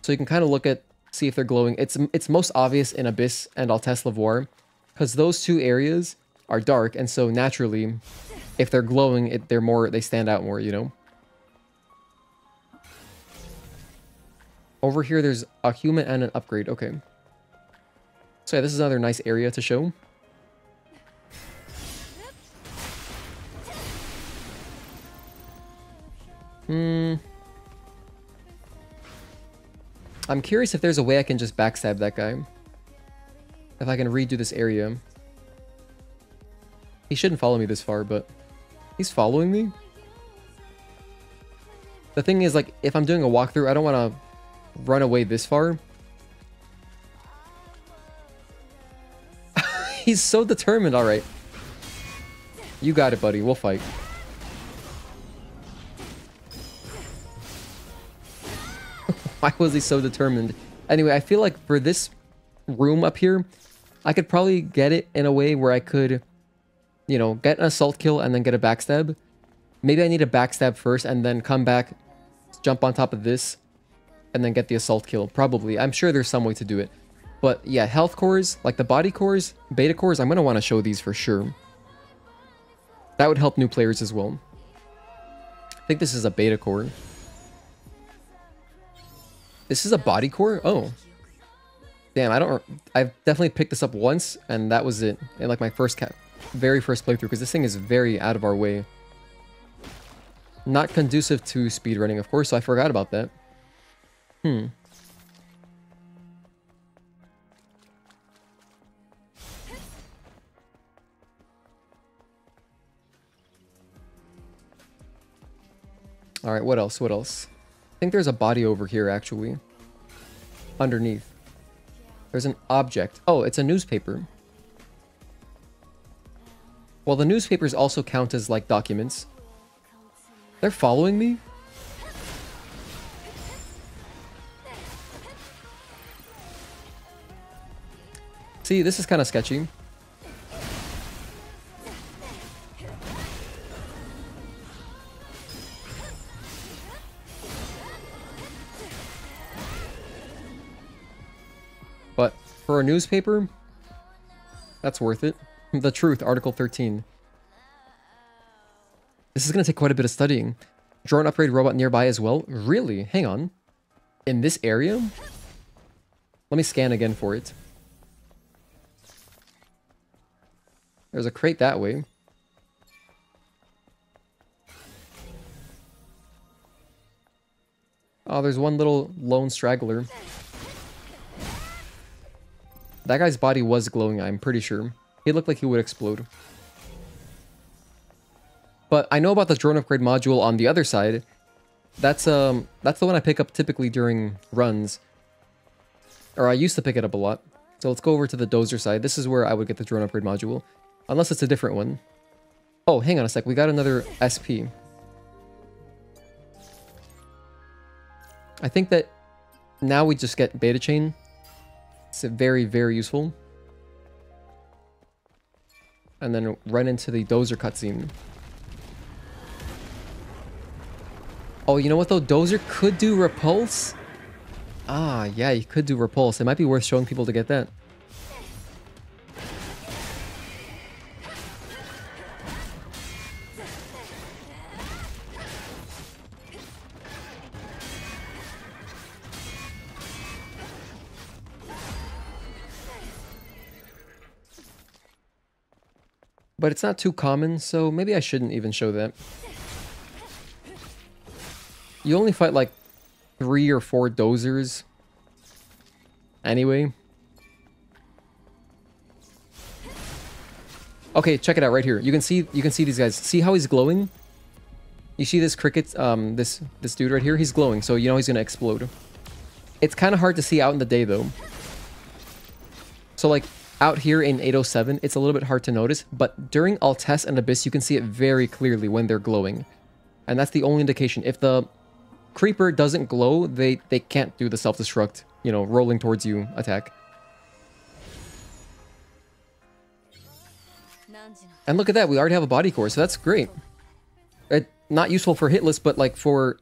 So you can kind of look at, see if they're glowing. It's most obvious in Abyss and Altesse Lavoir, because those two areas are dark, and so naturally, if they're glowing, they stand out more, you know? Over here, there's a human and an upgrade. Okay. So yeah, this is another nice area to show. I'm curious if there's a way I can just backstab that guy. If I can redo this area. He shouldn't follow me this far, but he's following me. The thing is, like, if I'm doing a walkthrough, I don't want to run away this far. He's so determined. All right. You got it, buddy. We'll fight. Why was he so determined? Anyway, I feel like for this room up here, I could probably get it in a way where I could, you know, get an assault kill and then get a backstab. Maybe I need a backstab first and then come back, jump on top of this, and then get the assault kill. Probably. I'm sure there's some way to do it. But yeah, health cores, like the body cores, beta cores, I'm going to want to show these for sure. That would help new players as well. I think this is a beta core. This is a body core? Oh. Damn, I've definitely picked this up once, and that was it. In like my very first playthrough, because this thing is very out of our way. Not conducive to speedrunning, of course, so I forgot about that. Alright, what else? What else? I think there's a body over here, actually. Underneath. There's an object. Oh, it's a newspaper. Well, the newspapers also count as, like, documents. They're following me? See, this is kind of sketchy. But for a newspaper, that's worth it. The Truth, Article 13. This is going to take quite a bit of studying. Drone upgrade robot nearby as well? Really? Hang on. In this area? Let me scan again for it. There's a crate that way. Oh, there's one little lone straggler. That guy's body was glowing, I'm pretty sure. He looked like he would explode. But I know about the drone upgrade module on the other side. That's the one I pick up typically during runs. Or I used to pick it up a lot. So let's go over to the dozer side. This is where I would get the drone upgrade module. Unless it's a different one. Oh, hang on a sec. We got another SP. I think that now we just get beta chain. It's very, very useful. And then run into the dozer cutscene. Oh, you know what though? Dozer could do repulse? Ah, yeah, he could do repulse. It might be worth showing people to get that. But it's not too common, so maybe I shouldn't even show that. You only fight like 3 or 4 dozers. Anyway. Okay, check it out right here. You can see these guys. See how he's glowing? You see this cricket, this dude right here? He's glowing, so you know he's gonna explode. It's kind of hard to see out in the day though. So like out here in 807, it's a little bit hard to notice, but during Altesse and Abyss, you can see it very clearly when they're glowing. And that's the only indication. If the creeper doesn't glow, they can't do the self-destruct, you know, rolling towards you attack. And look at that, we already have a body core, so that's great. Not useful for Hitless, but like for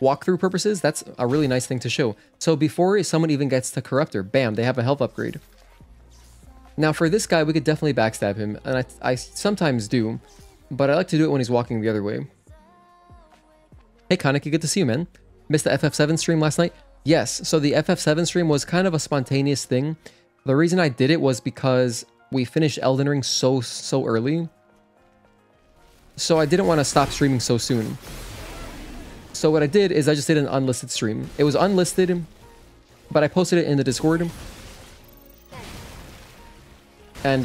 walkthrough purposes, that's a really nice thing to show. So before someone even gets to Corruptor, bam, they have a health upgrade. Now for this guy, we could definitely backstab him, and I sometimes do, but I like to do it when he's walking the other way. Hey Kaneki, good to see you, man. Missed the FF7 stream last night? Yes, so the FF7 stream was kind of a spontaneous thing. The reason I did it was because we finished Elden Ring so early. So I didn't want to stop streaming so soon. So what I did is I just did an unlisted stream. It was unlisted, but I posted it in the Discord. And,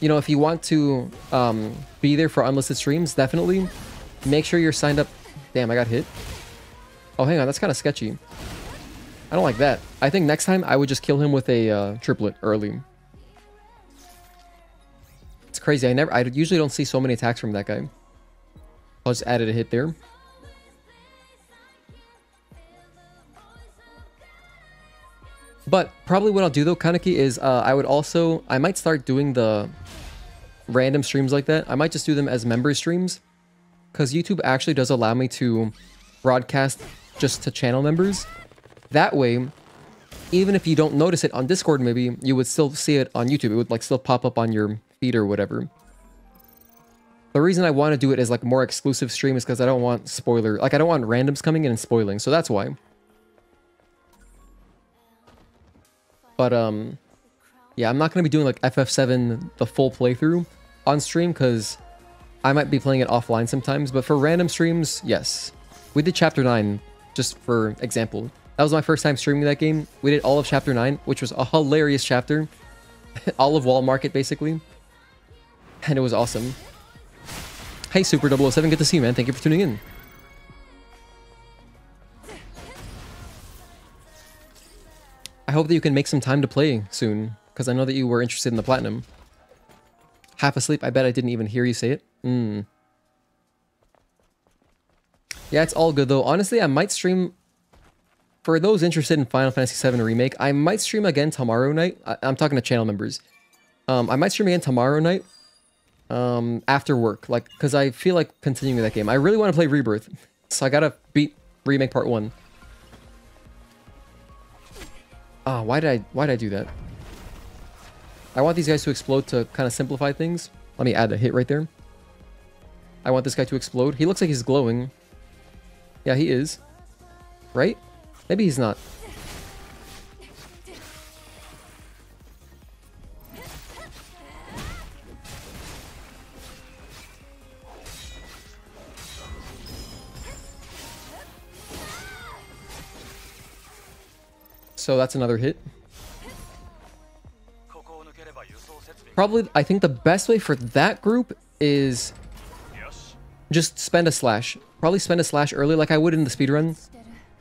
you know, if you want to be there for unlisted streams, definitely make sure you're signed up. Damn, I got hit. Oh, hang on, that's kind of sketchy. I don't like that. I think next time I would just kill him with a triplet early. It's crazy. I usually don't see so many attacks from that guy. I'll just added a hit there. But probably what I'll do though, Kaneki, is I might start doing the random streams like that. I might just do them as member streams, because YouTube actually does allow me to broadcast just to channel members. That way, even if you don't notice it on Discord, maybe you would still see it on YouTube. It would like still pop up on your feed or whatever. The reason I want to do it as like more exclusive stream is because I don't want spoiler, like I don't want randoms coming in and spoiling. So that's why. But yeah, I'm not going to be doing like FF7 the full playthrough on stream because I might be playing it offline sometimes. But for random streams, yes. We did Chapter 9, just for example. That was my first time streaming that game. We did all of Chapter 9, which was a hilarious chapter. All of Wall Market, basically. And it was awesome. Hey, Super 007, good to see you, man. Thank you for tuning in. I hope that you can make some time to play soon, because I know that you were interested in the Platinum. Half asleep, I bet I didn't even hear you say it. Yeah, it's all good, though. Honestly, I might stream... For those interested in Final Fantasy VII Remake, I might stream again tomorrow night. I'm talking to channel members. I might stream again tomorrow night. After work. Like, because I feel like continuing that game. I really want to play Rebirth. So I gotta beat Remake Part 1. Ah, why did I do that? I want these guys to explode to kind of simplify things. Let me add a hit right there. I want this guy to explode. He looks like he's glowing. Yeah, he is. Right? Maybe he's not. So that's another hit. Probably, I think the best way for that group is just spend a slash. Probably spend a slash early like I would in the speedrun.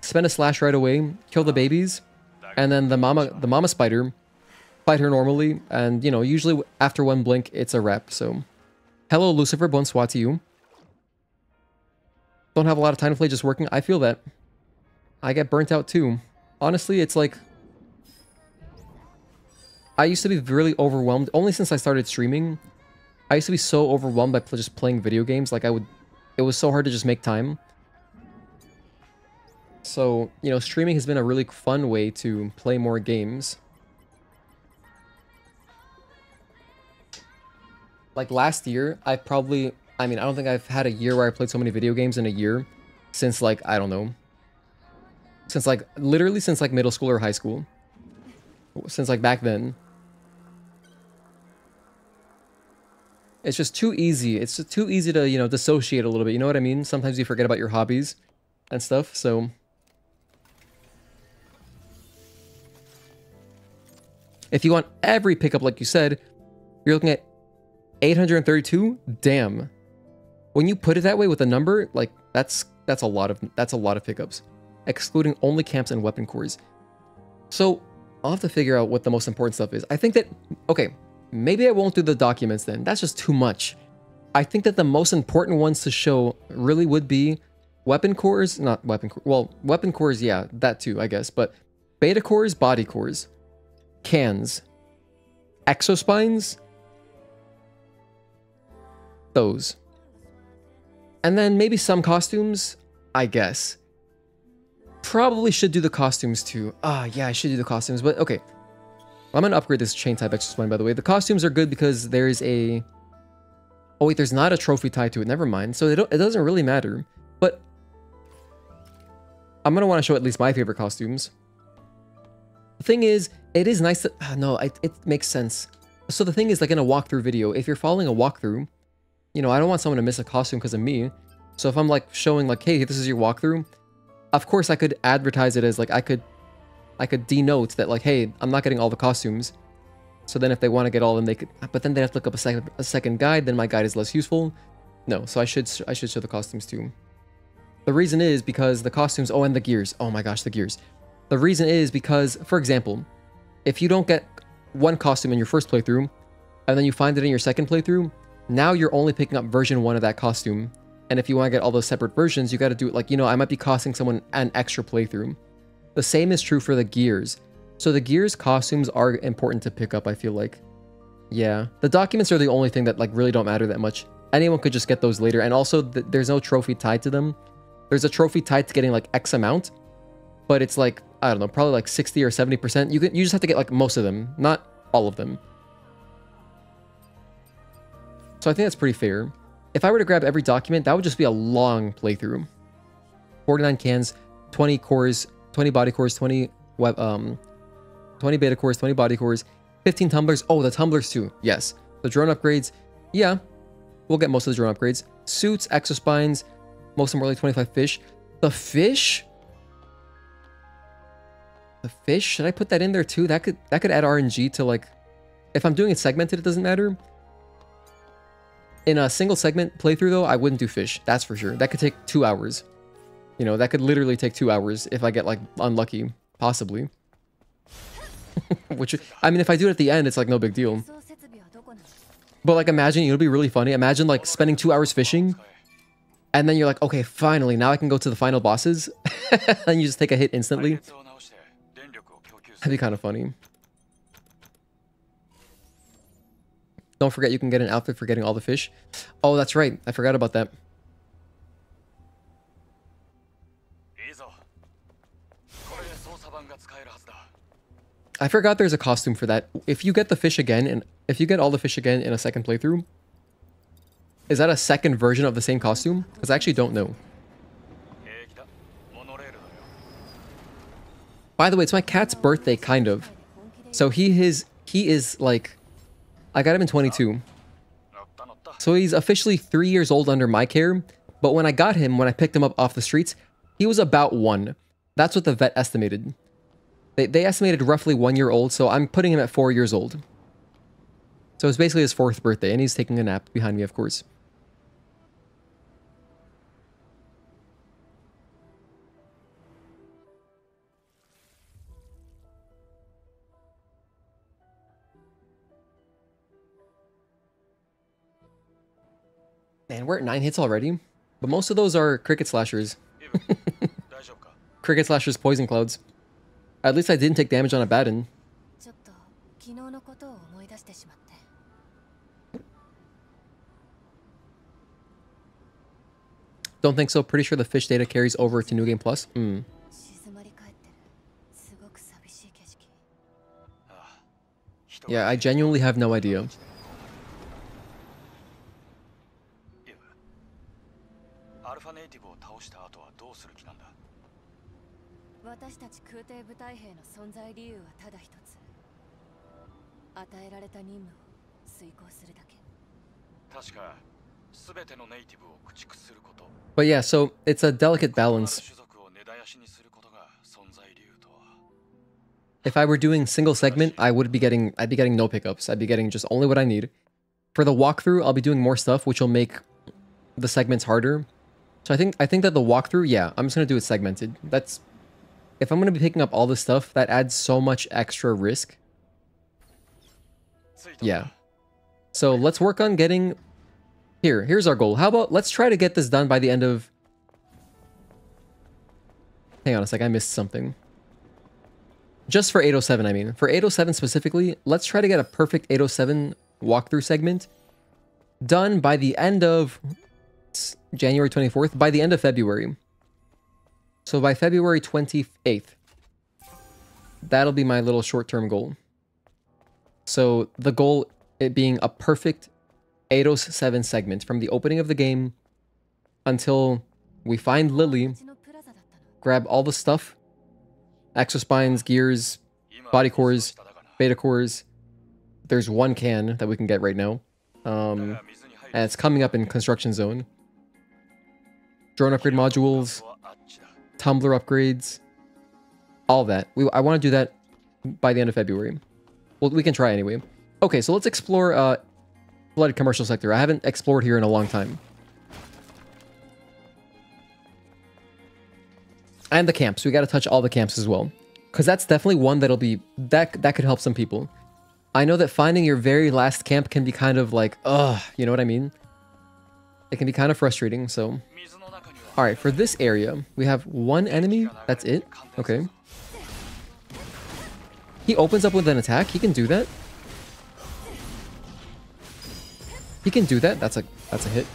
Spend a slash right away, kill the babies, and then the mama spider, fight her normally, and you know, usually after one blink, it's a wrap, so. Hello Lucifer, bonsoir to you. Don't have a lot of time to play just working, I feel that. I get burnt out too. Honestly, it's like... I used to be really overwhelmed, only since I started streaming. I used to be so overwhelmed by just playing video games, like it was so hard to just make time. So, you know, streaming has been a really fun way to play more games. Like last year, I don't think I've had a year where I played so many video games in a year since like, I don't know. Since like, literally since like middle school or high school. Since like back then. It's just too easy. It's just too easy to, you know, dissociate a little bit. You know what I mean? Sometimes you forget about your hobbies and stuff, so... If you want every pickup, like you said, you're looking at 832. Damn. When you put it that way with a number, like that's a lot of pickups, excluding only camps and weapon cores. So I'll have to figure out what the most important stuff is. I think that, okay, maybe I won't do the documents then. That's just too much. I think that the most important ones to show really would be weapon cores, not weapon cores. Well, weapon cores, yeah, that too, I guess. But beta cores, body cores, cans, exospines, those. And then maybe some costumes, I guess. Probably should do the costumes too. Yeah, I should do the costumes, but okay. I'm gonna upgrade this chain type exospine, by the way. The costumes are good because there's a... Oh wait, there's not a trophy tied to it, never mind. So it doesn't really matter, but I'm gonna want to show at least my favorite costumes. The thing is, it is nice that... no, it makes sense. So the thing is, like in a walkthrough video, if you're following a walkthrough, you know, I don't want someone to miss a costume because of me. So if I'm like showing like, hey, this is your walkthrough, of course I could advertise it as like, I could denote that like, hey, I'm not getting all the costumes. So then if they want to get all of them, they could, but then they have to look up a second guide, then my guide is less useful. No, so I should show the costumes too. The reason is because the costumes, oh, and the gears. Oh my gosh, the gears. The reason is because, for example, if you don't get one costume in your first playthrough, and then you find it in your second playthrough, now you're only picking up version 1 of that costume. And if you want to get all those separate versions, you got to do it like, you know, I might be costing someone an extra playthrough. The same is true for the gears. So the gears costumes are important to pick up, I feel like. Yeah. The documents are the only thing that like really don't matter that much. Anyone could just get those later. And also there's no trophy tied to them. There's a trophy tied to getting like X amount, but it's like, I don't know, probably like 60 or 70%. You just have to get like most of them, not all of them. So I think that's pretty fair. If I were to grab every document, that would just be a long playthrough. 49 cans, 20 cores, 20 body cores, 20 beta cores, 20 body cores, 15 tumblers. Oh, the tumblers too. Yes. The drone upgrades. Yeah. We'll get most of the drone upgrades. Suits, exospines, most importantly 25 fish. The fish? The fish? Should I put that in there too? That could add RNG to like... If I'm doing it segmented, it doesn't matter. In a single segment playthrough though, I wouldn't do fish. That's for sure. That could take 2 hours. You know, that could literally take 2 hours if I get like unlucky. Possibly. Which, I mean, if I do it at the end, it's like no big deal. But like imagine, it'll be really funny. Imagine like spending 2 hours fishing. And then you're like, okay, finally, now I can go to the final bosses. And you just take a hit instantly. That'd be kind of funny. Don't forget you can get an outfit for getting all the fish. Oh, that's right. I forgot about that. I forgot there's a costume for that. If you get the fish again, and if you get all the fish again in a second playthrough, is that a second version of the same costume? Because I actually don't know. By the way, it's my cat's birthday, kind of. So he is like... I got him in 22. So he's officially 3 years old under my care. But when I got him, when I picked him up off the streets, he was about 1. That's what the vet estimated. They estimated roughly 1 year old, so I'm putting him at 4 years old. So it's basically his 4th birthday, and he's taking a nap behind me, of course. Man, we're at 9 hits already. But most of those are cricket slashers. Cricket slashers, poison clouds. At least I didn't take damage on Abaddon. Don't think so. Pretty sure the fish data carries over to New Game Plus. Yeah, I genuinely have no idea. But yeah, so it's a delicate balance. If I were doing single segment, I'd be getting no pickups. I'd be getting just only what I need. For the walkthrough, I'll be doing more stuff, which will make the segments harder. So I think that the walkthrough, yeah, I'm just gonna do it segmented. That's if I'm gonna be picking up all this stuff, that adds so much extra risk. Yeah. So let's work on getting here's our goal. How about let's try to get this done by the end of hang on a sec, I missed something. Just for 807, I mean. For 807 specifically, let's try to get a perfect 807 walkthrough segment done by the end of January 24th, by the end of February. So by February 28th. That'll be my little short-term goal. So the goal, it being a perfect Eidos 7 segment from the opening of the game until we find Lily, grab all the stuff, exospines, gears, body cores, beta cores. There's one can that we can get right now. And it's coming up in construction zone. Drone upgrade modules, tumbler upgrades, all that. I want to do that by the end of February. Well, we can try anyway. Okay, so let's explore flooded commercial sector. I haven't explored here in a long time. And the camps. We got to touch all the camps as well. Because that's definitely one that'll be... That could help some people. I know that finding your very last camp can be kind of like... Ugh, you know what I mean? It can be kind of frustrating, so... Alright, for this area, we have one enemy. That's it. Okay. He opens up with an attack. He can do that. He can do that. That's a hit.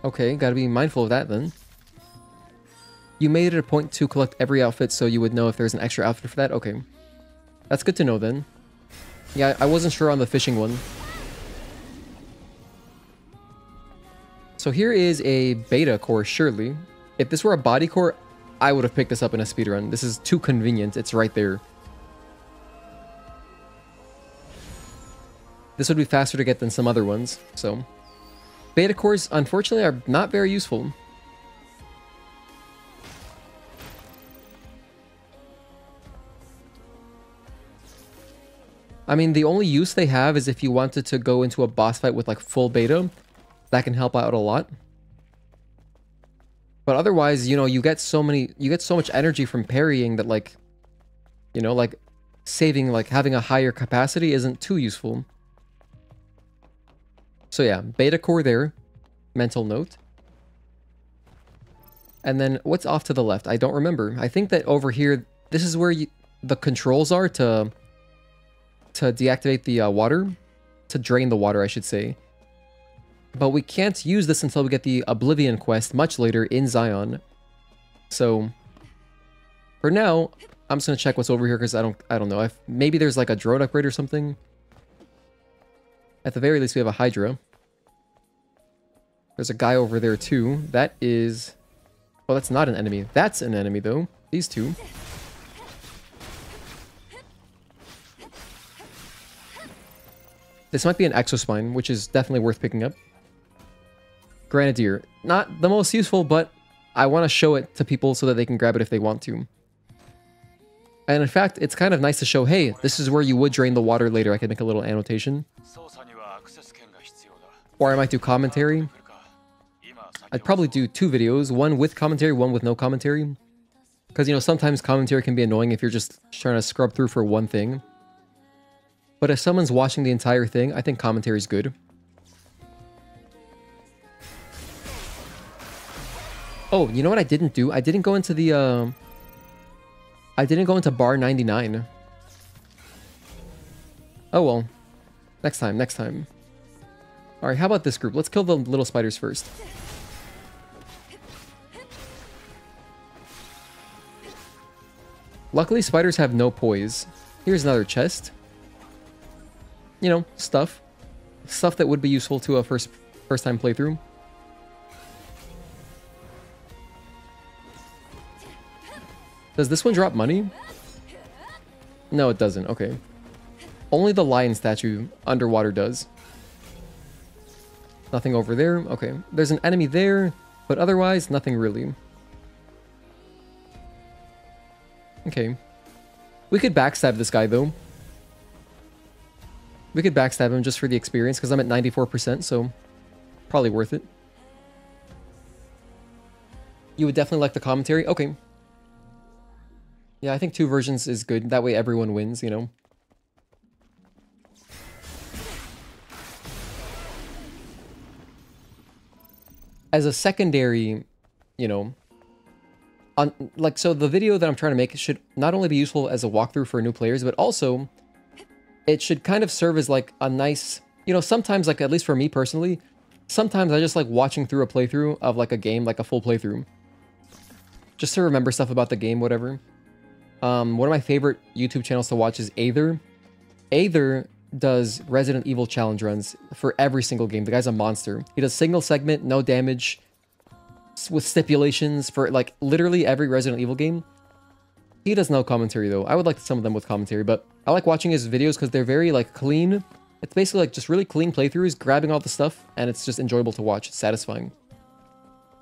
Okay, gotta be mindful of that then. You made it a point to collect every outfit so you would know if there's an extra outfit for that? Okay. That's good to know then. Yeah, I wasn't sure on the fishing one. So here is a beta core, surely. If this were a body core, I would have picked this up in a speedrun. This is too convenient. It's right there. This would be faster to get than some other ones, so... Beta cores, unfortunately, are not very useful. I mean, the only use they have is if you wanted to go into a boss fight with, like, full beta. That can help out a lot. But otherwise, you know, you get so much energy from parrying that, like, you know, like, saving, like, having a higher capacity isn't too useful. So yeah, beta core there. Mental note. And then what's off to the left? I don't remember. I think that over here, this is where the controls are to deactivate the water. To drain the water, I should say. But we can't use this until we get the Oblivion quest much later in Zion. So for now, I'm just gonna check what's over here because I don't know. Maybe there's like a drone upgrade or something. At the very least, we have a Hydra. There's a guy over there too. That is... Well, that's not an enemy. That's an enemy though. These two. This might be an exospine, which is definitely worth picking up. Grenadier. Not the most useful, but I want to show it to people so that they can grab it if they want to. And in fact, it's kind of nice to show, hey, this is where you would drain the water later. I could make a little annotation. Or I might do commentary. I'd probably do 2 videos, one with commentary, one with no commentary. Because, you know, sometimes commentary can be annoying if you're just trying to scrub through for one thing. But if someone's watching the entire thing, I think commentary is good. Oh, you know what I didn't do? I didn't go into the, I didn't go into bar 99. Oh well. Next time, next time. Alright, how about this group? Let's kill the little spiders first. Luckily, spiders have no poise. Here's another chest. You know, stuff. Stuff that would be useful to a first time playthrough. Does this one drop money? No, it doesn't. Okay. Only the lion statue underwater does. Nothing over there. Okay. There's an enemy there, but otherwise, nothing really. Okay. We could backstab this guy, though. We could backstab him just for the experience, because I'm at 94%, so probably worth it. You would definitely like the commentary? Okay. Yeah, I think 2 versions is good. That way everyone wins, you know? As a secondary, you know, so the video that I'm trying to make should not only be useful as a walkthrough for new players, but also it should kind of serve as like a nice, you know, sometimes, like, at least for me personally, sometimes I just like watching through a playthrough of like a game, like a full playthrough, just to remember stuff about the game, whatever. One of my favorite YouTube channels to watch is Eidos. Eidos does Resident Evil challenge runs for every single game. The guy's a monster. He does single segment, no damage, with stipulations for like literally every Resident Evil game. He does no commentary though. I would like some of them with commentary, but I like watching his videos because they're very like clean. It's basically like just really clean playthroughs, grabbing all the stuff, and it's just enjoyable to watch. It's satisfying.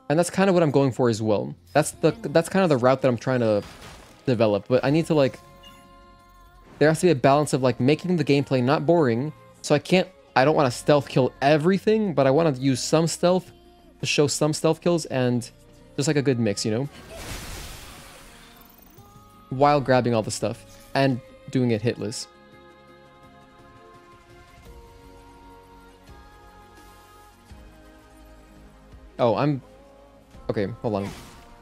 And that's kind of what I'm going for as well. That's kind of the route that I'm trying to develop, but I need to like, there has to be a balance of like making the gameplay not boring. So I don't want to stealth kill everything, but I want to use some stealth to show some stealth kills, and just like a good mix, you know? While grabbing all the stuff and doing it hitless. Oh, okay, hold on.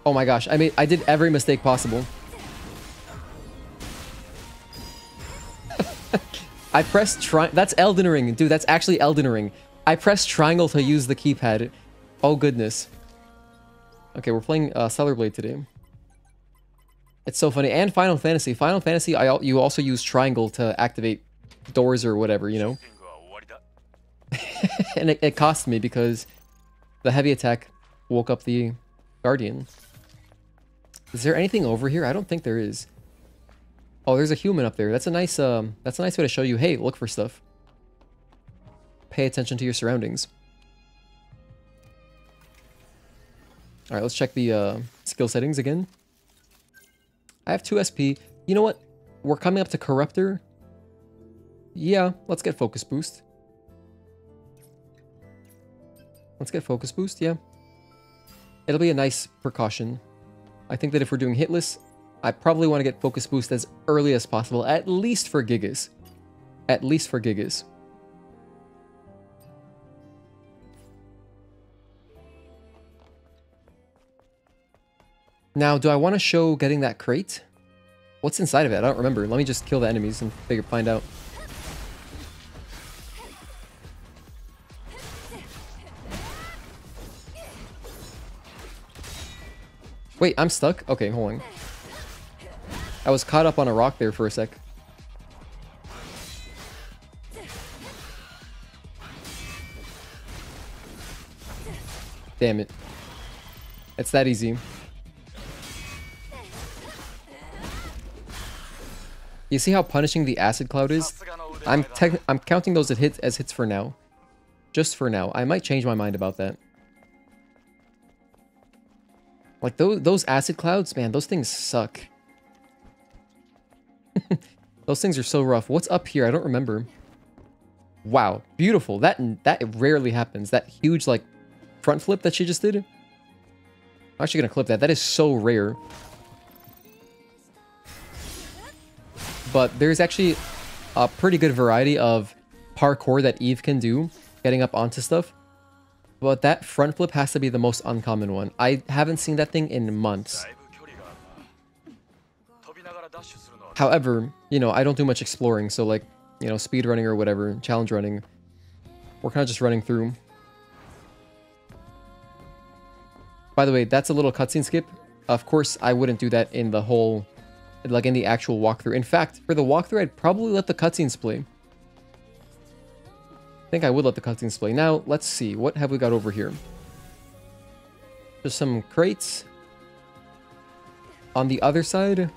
Oh my gosh, I did every mistake possible. I pressed that's Elden Ring. Dude, that's actually Elden Ring. I pressed triangle to use the keypad. Oh, goodness. Okay, we're playing Stellar Blade today. It's so funny. And Final Fantasy. Final Fantasy, you also use triangle to activate doors or whatever, you know? And it cost me because the heavy attack woke up the Guardian. Is there anything over here? I don't think there is. Oh, there's a human up there. That's a nice way to show you, hey, look for stuff. Pay attention to your surroundings. Alright, let's check the skill settings again. I have 2 SP. You know what? We're coming up to Corruptor. Yeah, let's get Focus Boost. Let's get Focus Boost, yeah. It'll be a nice precaution. I think that if we're doing Hitless, I probably want to get Focus Boost as early as possible, at least for Gigas. At least for Gigas. Now, do I want to show getting that crate? What's inside of it? I don't remember. Let me just kill the enemies and find out. Wait, I'm stuck? Okay, hold on. I was caught up on a rock there for a sec. Damn it. It's that easy. You see how punishing the acid cloud is? I'm counting those as hits for now. Just for now. I might change my mind about that. Like those acid clouds, man, those things suck. Those things are so rough. What's up here? I don't remember. Wow, beautiful. That rarely happens. That huge like front flip that she just did. I'm actually gonna clip that. That is so rare. But there's actually a pretty good variety of parkour that Eve can do, getting up onto stuff. But that front flip has to be the most uncommon one. I haven't seen that thing in months. However, you know, I don't do much exploring, so like, you know, speedrunning or whatever, challenge running, we're kind of just running through. By the way, that's a little cutscene skip. Of course, I wouldn't do that in the whole, like in the actual walkthrough. In fact, for the walkthrough, I'd probably let the cutscenes play. I think I would let the cutscenes play. Now, let's see. What have we got over here? There's some crates. On the other side...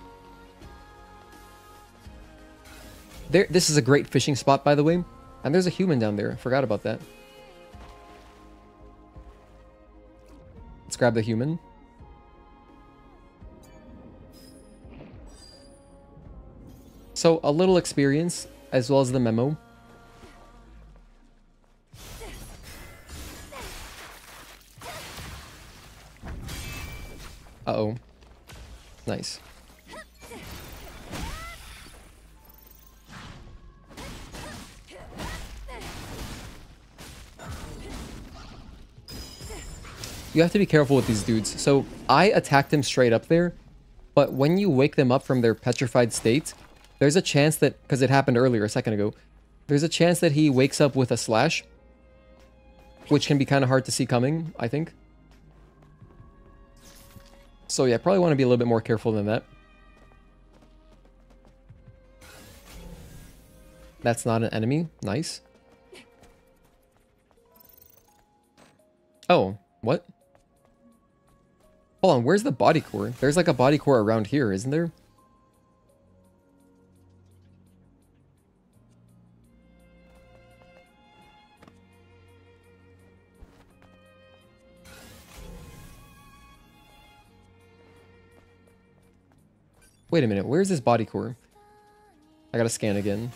This is a great fishing spot, by the way. And there's a human down there. I forgot about that. grab the human. So a little experience as well as the memo. Uh-oh. Nice. You have to be careful with these dudes. So I attacked him straight up there, but when you wake them up from their petrified state, there's a chance that, because it happened earlier a second ago, there's a chance that he wakes up with a slash, which can be kind of hard to see coming, I think. So yeah, probably want to be a little bit more careful than that. That's not an enemy. Nice. Oh, what? Hold on, where's the body core? There's like a body core around here, isn't there? Wait a minute, where's this body core? I gotta scan again.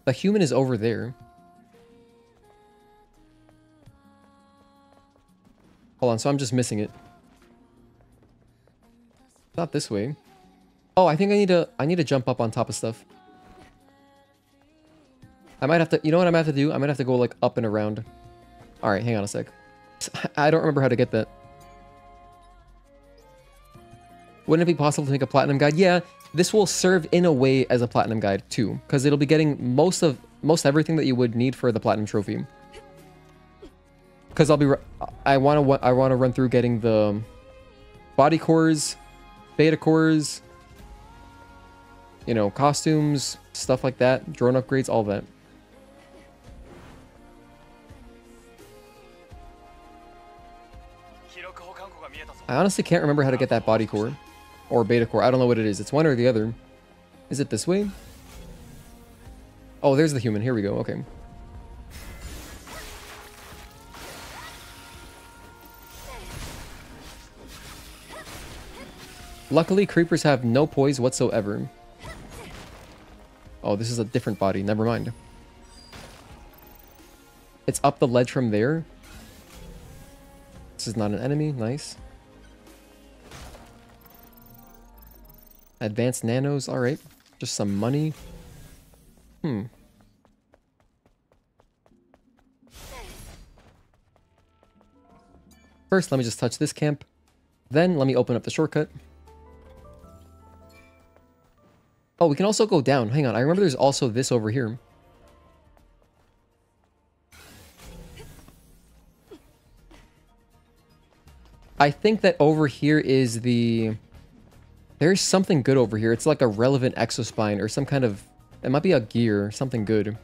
The human is over there. Hold on, so I'm just missing it. Not this way. Oh, I think I need to jump up on top of stuff. I might have to, you know what I might have to do? I might have to go like up and around. Alright, hang on a sec. I don't remember how to get that. Wouldn't it be possible to make a platinum guide? Yeah, this will serve in a way as a platinum guide too, because it'll be getting most everything that you would need for the platinum trophy. Because I want to run through getting the body cores, beta cores, you know, costumes, stuff like that, drone upgrades, all that. I honestly can't remember how to get that body core or beta core. I don't know what it is. It's one or the other. Is it this way? Oh, there's the human. Here we go. Okay. Luckily, creepers have no poise whatsoever. Oh, this is a different body. Never mind. It's up the ledge from there. This is not an enemy. Nice. Advanced nanos. Alright. Just some money. First, let me just touch this camp. Then, let me open up the shortcut. Oh, we can also go down. Hang on. I remember there's also this over here. I think that over here is the... There's something good over here. It's like a relevant exospine or some kind of... It might be a gear. Something good.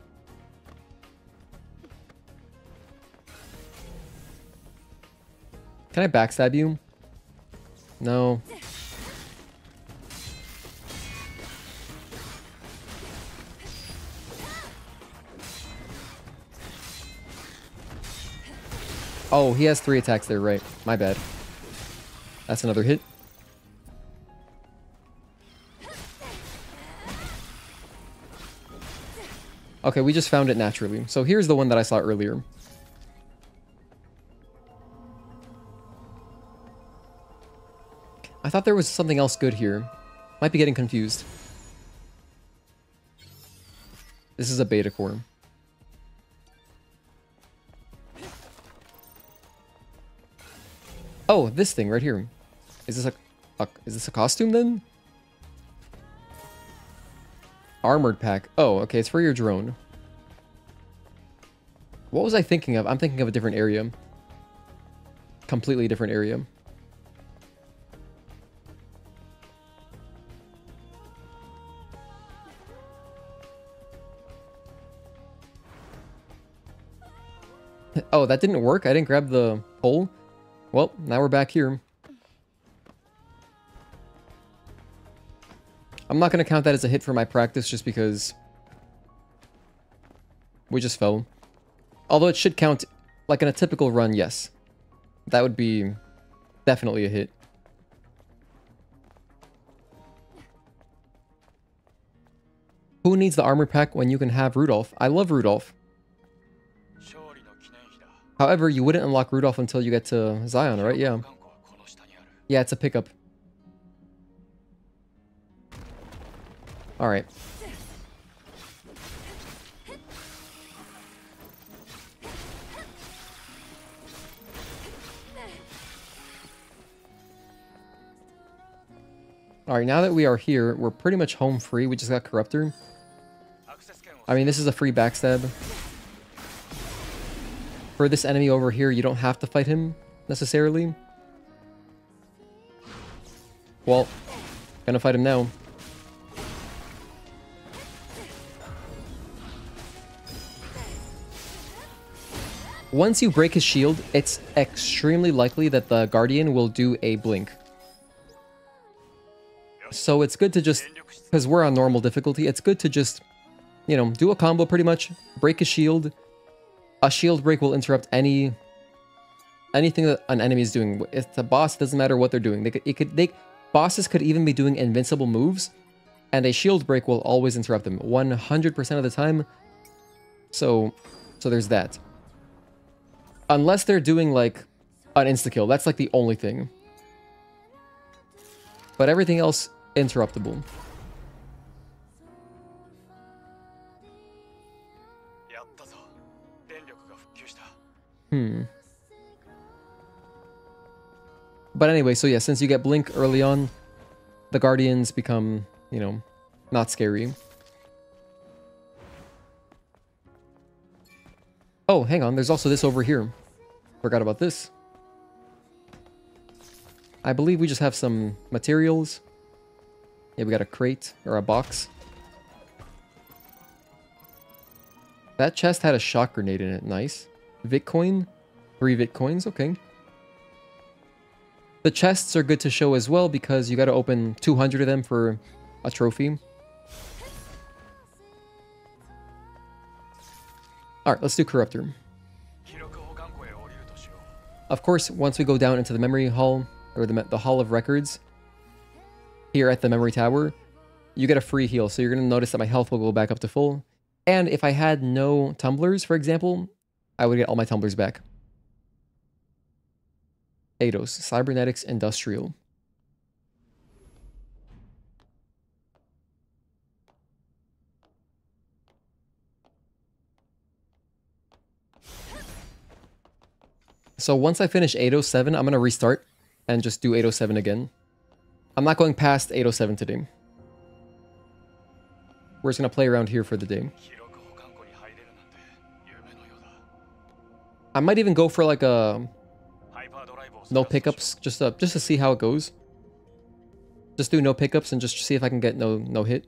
Can I backstab you? No. Oh, he has 3 attacks there, right. My bad. That's another hit. Okay, we just found it naturally. So here's the one that I saw earlier. I thought there was something else good here. Might be getting confused. This is a beta core. Oh, this thing right here. Is this a costume then? Armored pack. Oh, okay, it's for your drone. What was I thinking of? I'm thinking of a different area. Completely different area. Oh, that didn't work? I didn't grab the pole? Well, now we're back here. I'm not going to count that as a hit for my practice just because we just fell. Although it should count, like in a typical run, yes. that would be definitely a hit. Who needs the armor pack when you can have Rudolph? I love Rudolph. However, you wouldn't unlock Rudolph until you get to Zion, right? Yeah. Yeah, it's a pickup. Alright. Alright, now that we are here, we're pretty much home free. We just got Corruptor. I mean, this is a free backstab. For this enemy over here, you don't have to fight him, necessarily. Well, gonna fight him now. Once you break his shield, it's extremely likely that the Guardian will do a blink. So it's good to just, because we're on normal difficulty, it's good to just, you know, do a combo pretty much, break his shield. A shield break will interrupt anything that an enemy is doing. If it's a boss, it doesn't matter what they're doing. Bosses could even be doing invincible moves, and a shield break will always interrupt them 100% of the time. So there's that. Unless they're doing like an insta-kill, that's like the only thing. But everything else, interruptible. But anyway, so yeah, since you get Blink early on, the Guardians become, you know, not scary. Oh, hang on, there's also this over here. Forgot about this. I believe we just have some materials. Yeah, we got a crate, or a box. That chest had a shock grenade in it, nice. Vitcoin? 3 Vitcoins, okay. The chests are good to show as well because you gotta open 200 of them for a trophy. Alright, let's do Corruptor. Of course, once we go down into the memory hall, or the Hall of Records, here at the memory tower, you get a free heal. So you're going to notice that my health will go back up to full. And if I had no tumblers, for example, I would get all my tumblers back. Eidos, Cybernetics Industrial. So once I finish 807, I'm going to restart and just do 807 again. I'm not going past 807 today. We're just going to play around here for the day. I might even go for like a no pickups just to see how it goes. Just do no pickups and just see if I can get no hit.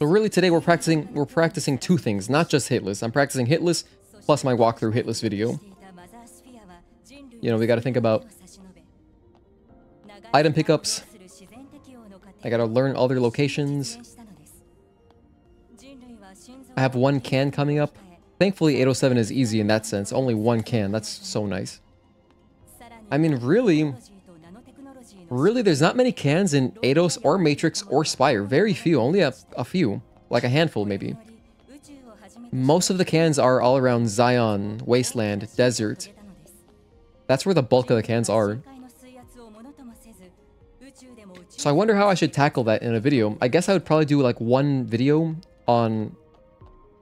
So really today we're practicing 2 things, not just Hitless. I'm practicing Hitless plus my walkthrough Hitless video. You know, we got to think about item pickups. I got to learn other locations. I have 1 can coming up. Thankfully 807 is easy in that sense. Only 1 can. That's so nice. I mean, really there's not many cans in Eidos or Matrix or Spire. Very few. Only a few. Like a handful, maybe. Most of the cans are all around Zion, Wasteland, Desert. That's where the bulk of the cans are. So I wonder how I should tackle that in a video. I guess I would probably do like 1 video on...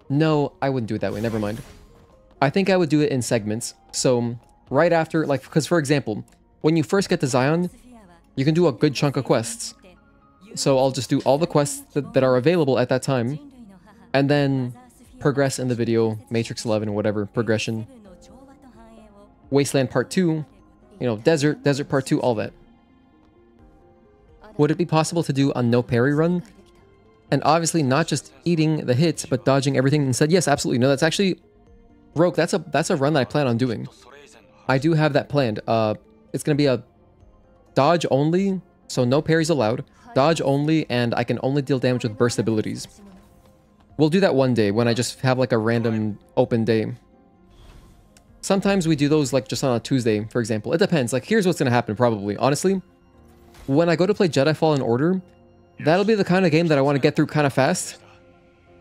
No, I wouldn't do it that way. Never mind. I think I would do it in segments. So right after, like, because for example, when you first get to Zion, you can do a good chunk of quests. So I'll just do all the quests that are available at that time, and then progress in the video, Matrix 11, whatever, progression. Wasteland Part 2, you know, Desert Part 2, all that. Would it be possible to do a no parry run? And obviously not just eating the hits, but dodging everything instead? Yes, absolutely. No, that's actually... Rogue, that's a run that I plan on doing. I do have that planned. It's going to be a dodge only, so no parries allowed. Dodge only, and I can only deal damage with burst abilities. We'll do that one day when I just have like a random open day. Sometimes we do those like just on a Tuesday, for example. It depends. Like, here's what's gonna happen probably. Honestly, when I go to play Jedi Fallen Order, that'll be the kind of game that I want to get through kind of fast.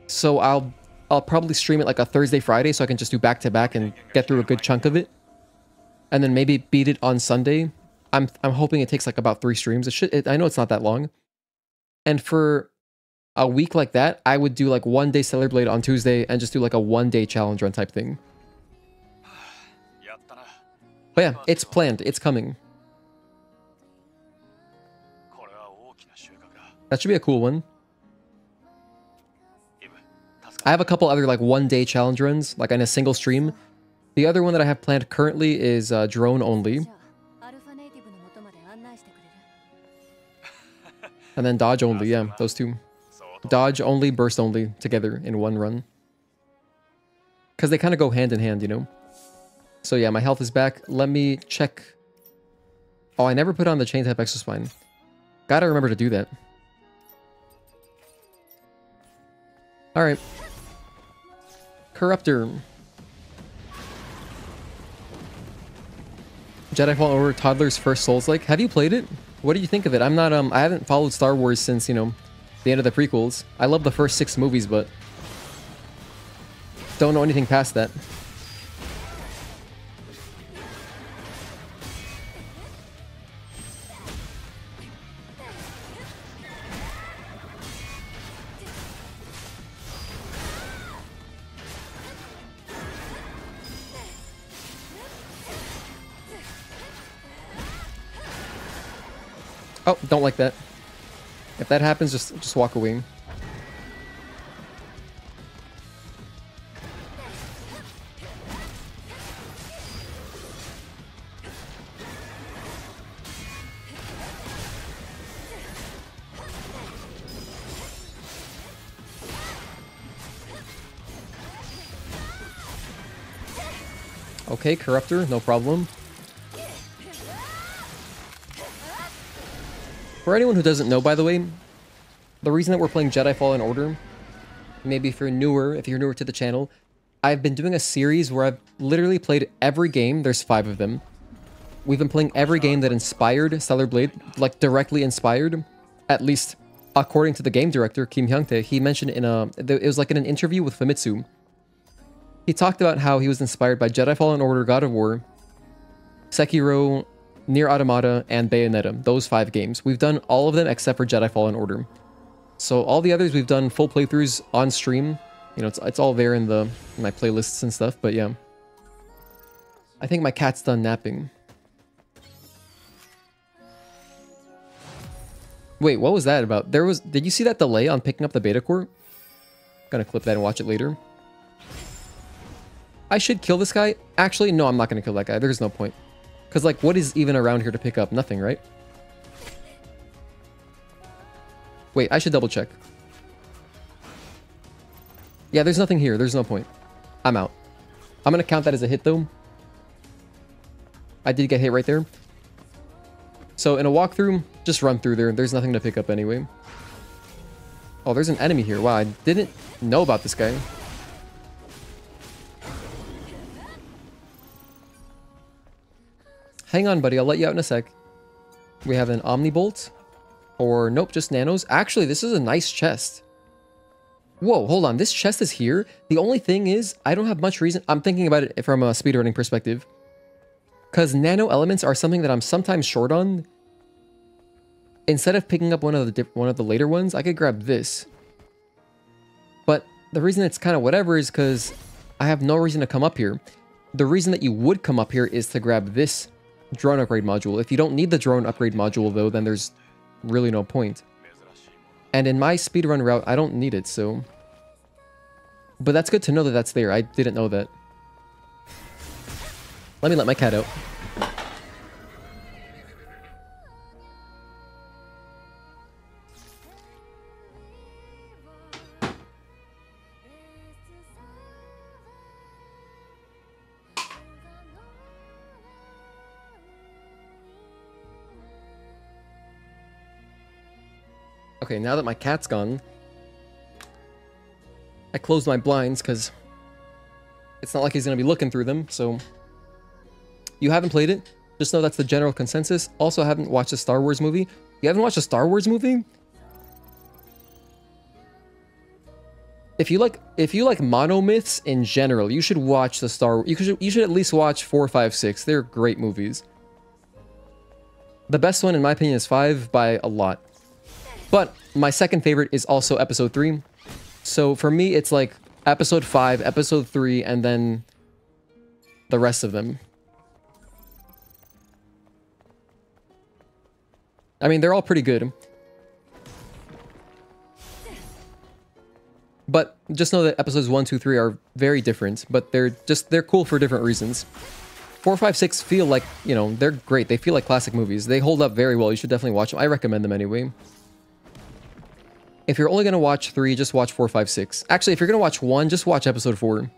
So I'll probably stream it like a Thursday, Friday, so I can just do back to back and get through a good chunk of it. And then maybe beat it on Sunday. I'm hoping it takes like about 3 streams. I know it's not that long. And for a week like that, I would do like 1 day Stellar Blade on Tuesday and just do like a 1-day challenge run type thing. But yeah, it's planned. It's coming. That should be a cool one. I have a couple other like 1-day challenge runs, like in a single stream. The other one that I have planned currently is drone only. And then dodge only, yeah, those two. Dodge only, burst only together in one run. Because they kind of go hand in hand, you know? So yeah, my health is back. Let me check. Oh, I never put on the chain type exospine. Gotta remember to do that. Alright. Corruptor. Jedi Fallen Order Toddler's first Souls-like. Have you played it? What do you think of it? I'm not, I haven't followed Star Wars since, you know, the end of the prequels. I love the first 6 movies, but don't know anything past that. Oh, don't like that. If that happens, just walk away. Okay, Corruptor, no problem. For anyone who doesn't know, by the way, the reason that we're playing Jedi Fallen Order, maybe if you're newer to the channel, I've been doing a series where I've literally played every game. There's 5 of them. We've been playing every game that inspired Stellar Blade, like directly inspired, at least according to the game director, Kim Hyung-tae. He mentioned it was like in an interview with Famitsu. He talked about how he was inspired by Jedi Fallen Order, God of War, Sekiro, Nier Automata, and Bayonetta. Those 5 games. We've done all of them except for Jedi Fallen Order. So all the others we've done full playthroughs on stream. You know, it's all there in my playlists and stuff, but yeah. I think my cat's done napping. Wait, what was that about? Did you see that delay on picking up the beta core? Gonna clip that and watch it later. I should kill this guy. Actually, no, I'm not gonna kill that guy. There's no point. Because, like, what is even around here to pick up? Nothing, right? Wait, I should double check. Yeah, there's nothing here. There's no point. I'm out. I'm going to count that as a hit, though. I did get hit right there. So, in a walkthrough, just run through there. There's nothing to pick up anyway. Oh, there's an enemy here. Wow, I didn't know about this guy. Hang on, buddy. I'll let you out in a sec. We have an Omnibolt. Or, nope, just nanos. Actually, this is a nice chest. Whoa, hold on. This chest is here. The only thing is, I don't have much reason. I'm thinking about it from a speedrunning perspective. Because nano elements are something that I'm sometimes short on. Instead of picking up one of the later ones, I could grab this. But the reason it's kind of whatever is because I have no reason to come up here. The reason that you would come up here is to grab this drone upgrade module. If you don't need the drone upgrade module, though, then there's really no point. And in my speedrun route, I don't need it, so... But that's good to know that that's there. I didn't know that. Let me let my cat out. Okay, now that my cat's gone, I closed my blinds because it's not like he's going to be looking through them, so... You haven't played it? Just know that's the general consensus. Also, I haven't watched a Star Wars movie. You haven't watched a Star Wars movie? If you like monomyths in general, you should watch the you should at least watch 4, 5, 6. They're great movies. The best one, in my opinion, is 5 by a lot. But my second favorite is also Episode 3. So for me, it's like Episode 5, Episode 3, and then the rest of them. I mean, they're all pretty good. But just know that episodes 1, 2, 3 are very different, but they're cool for different reasons. 4, 5, 6 feel like, you know, they're great. They feel like classic movies. They hold up very well. You should definitely watch them. I recommend them anyway. If you're only going to watch 3, just watch 4, 5, 6. Actually, if you're going to watch 1, just watch episode 4.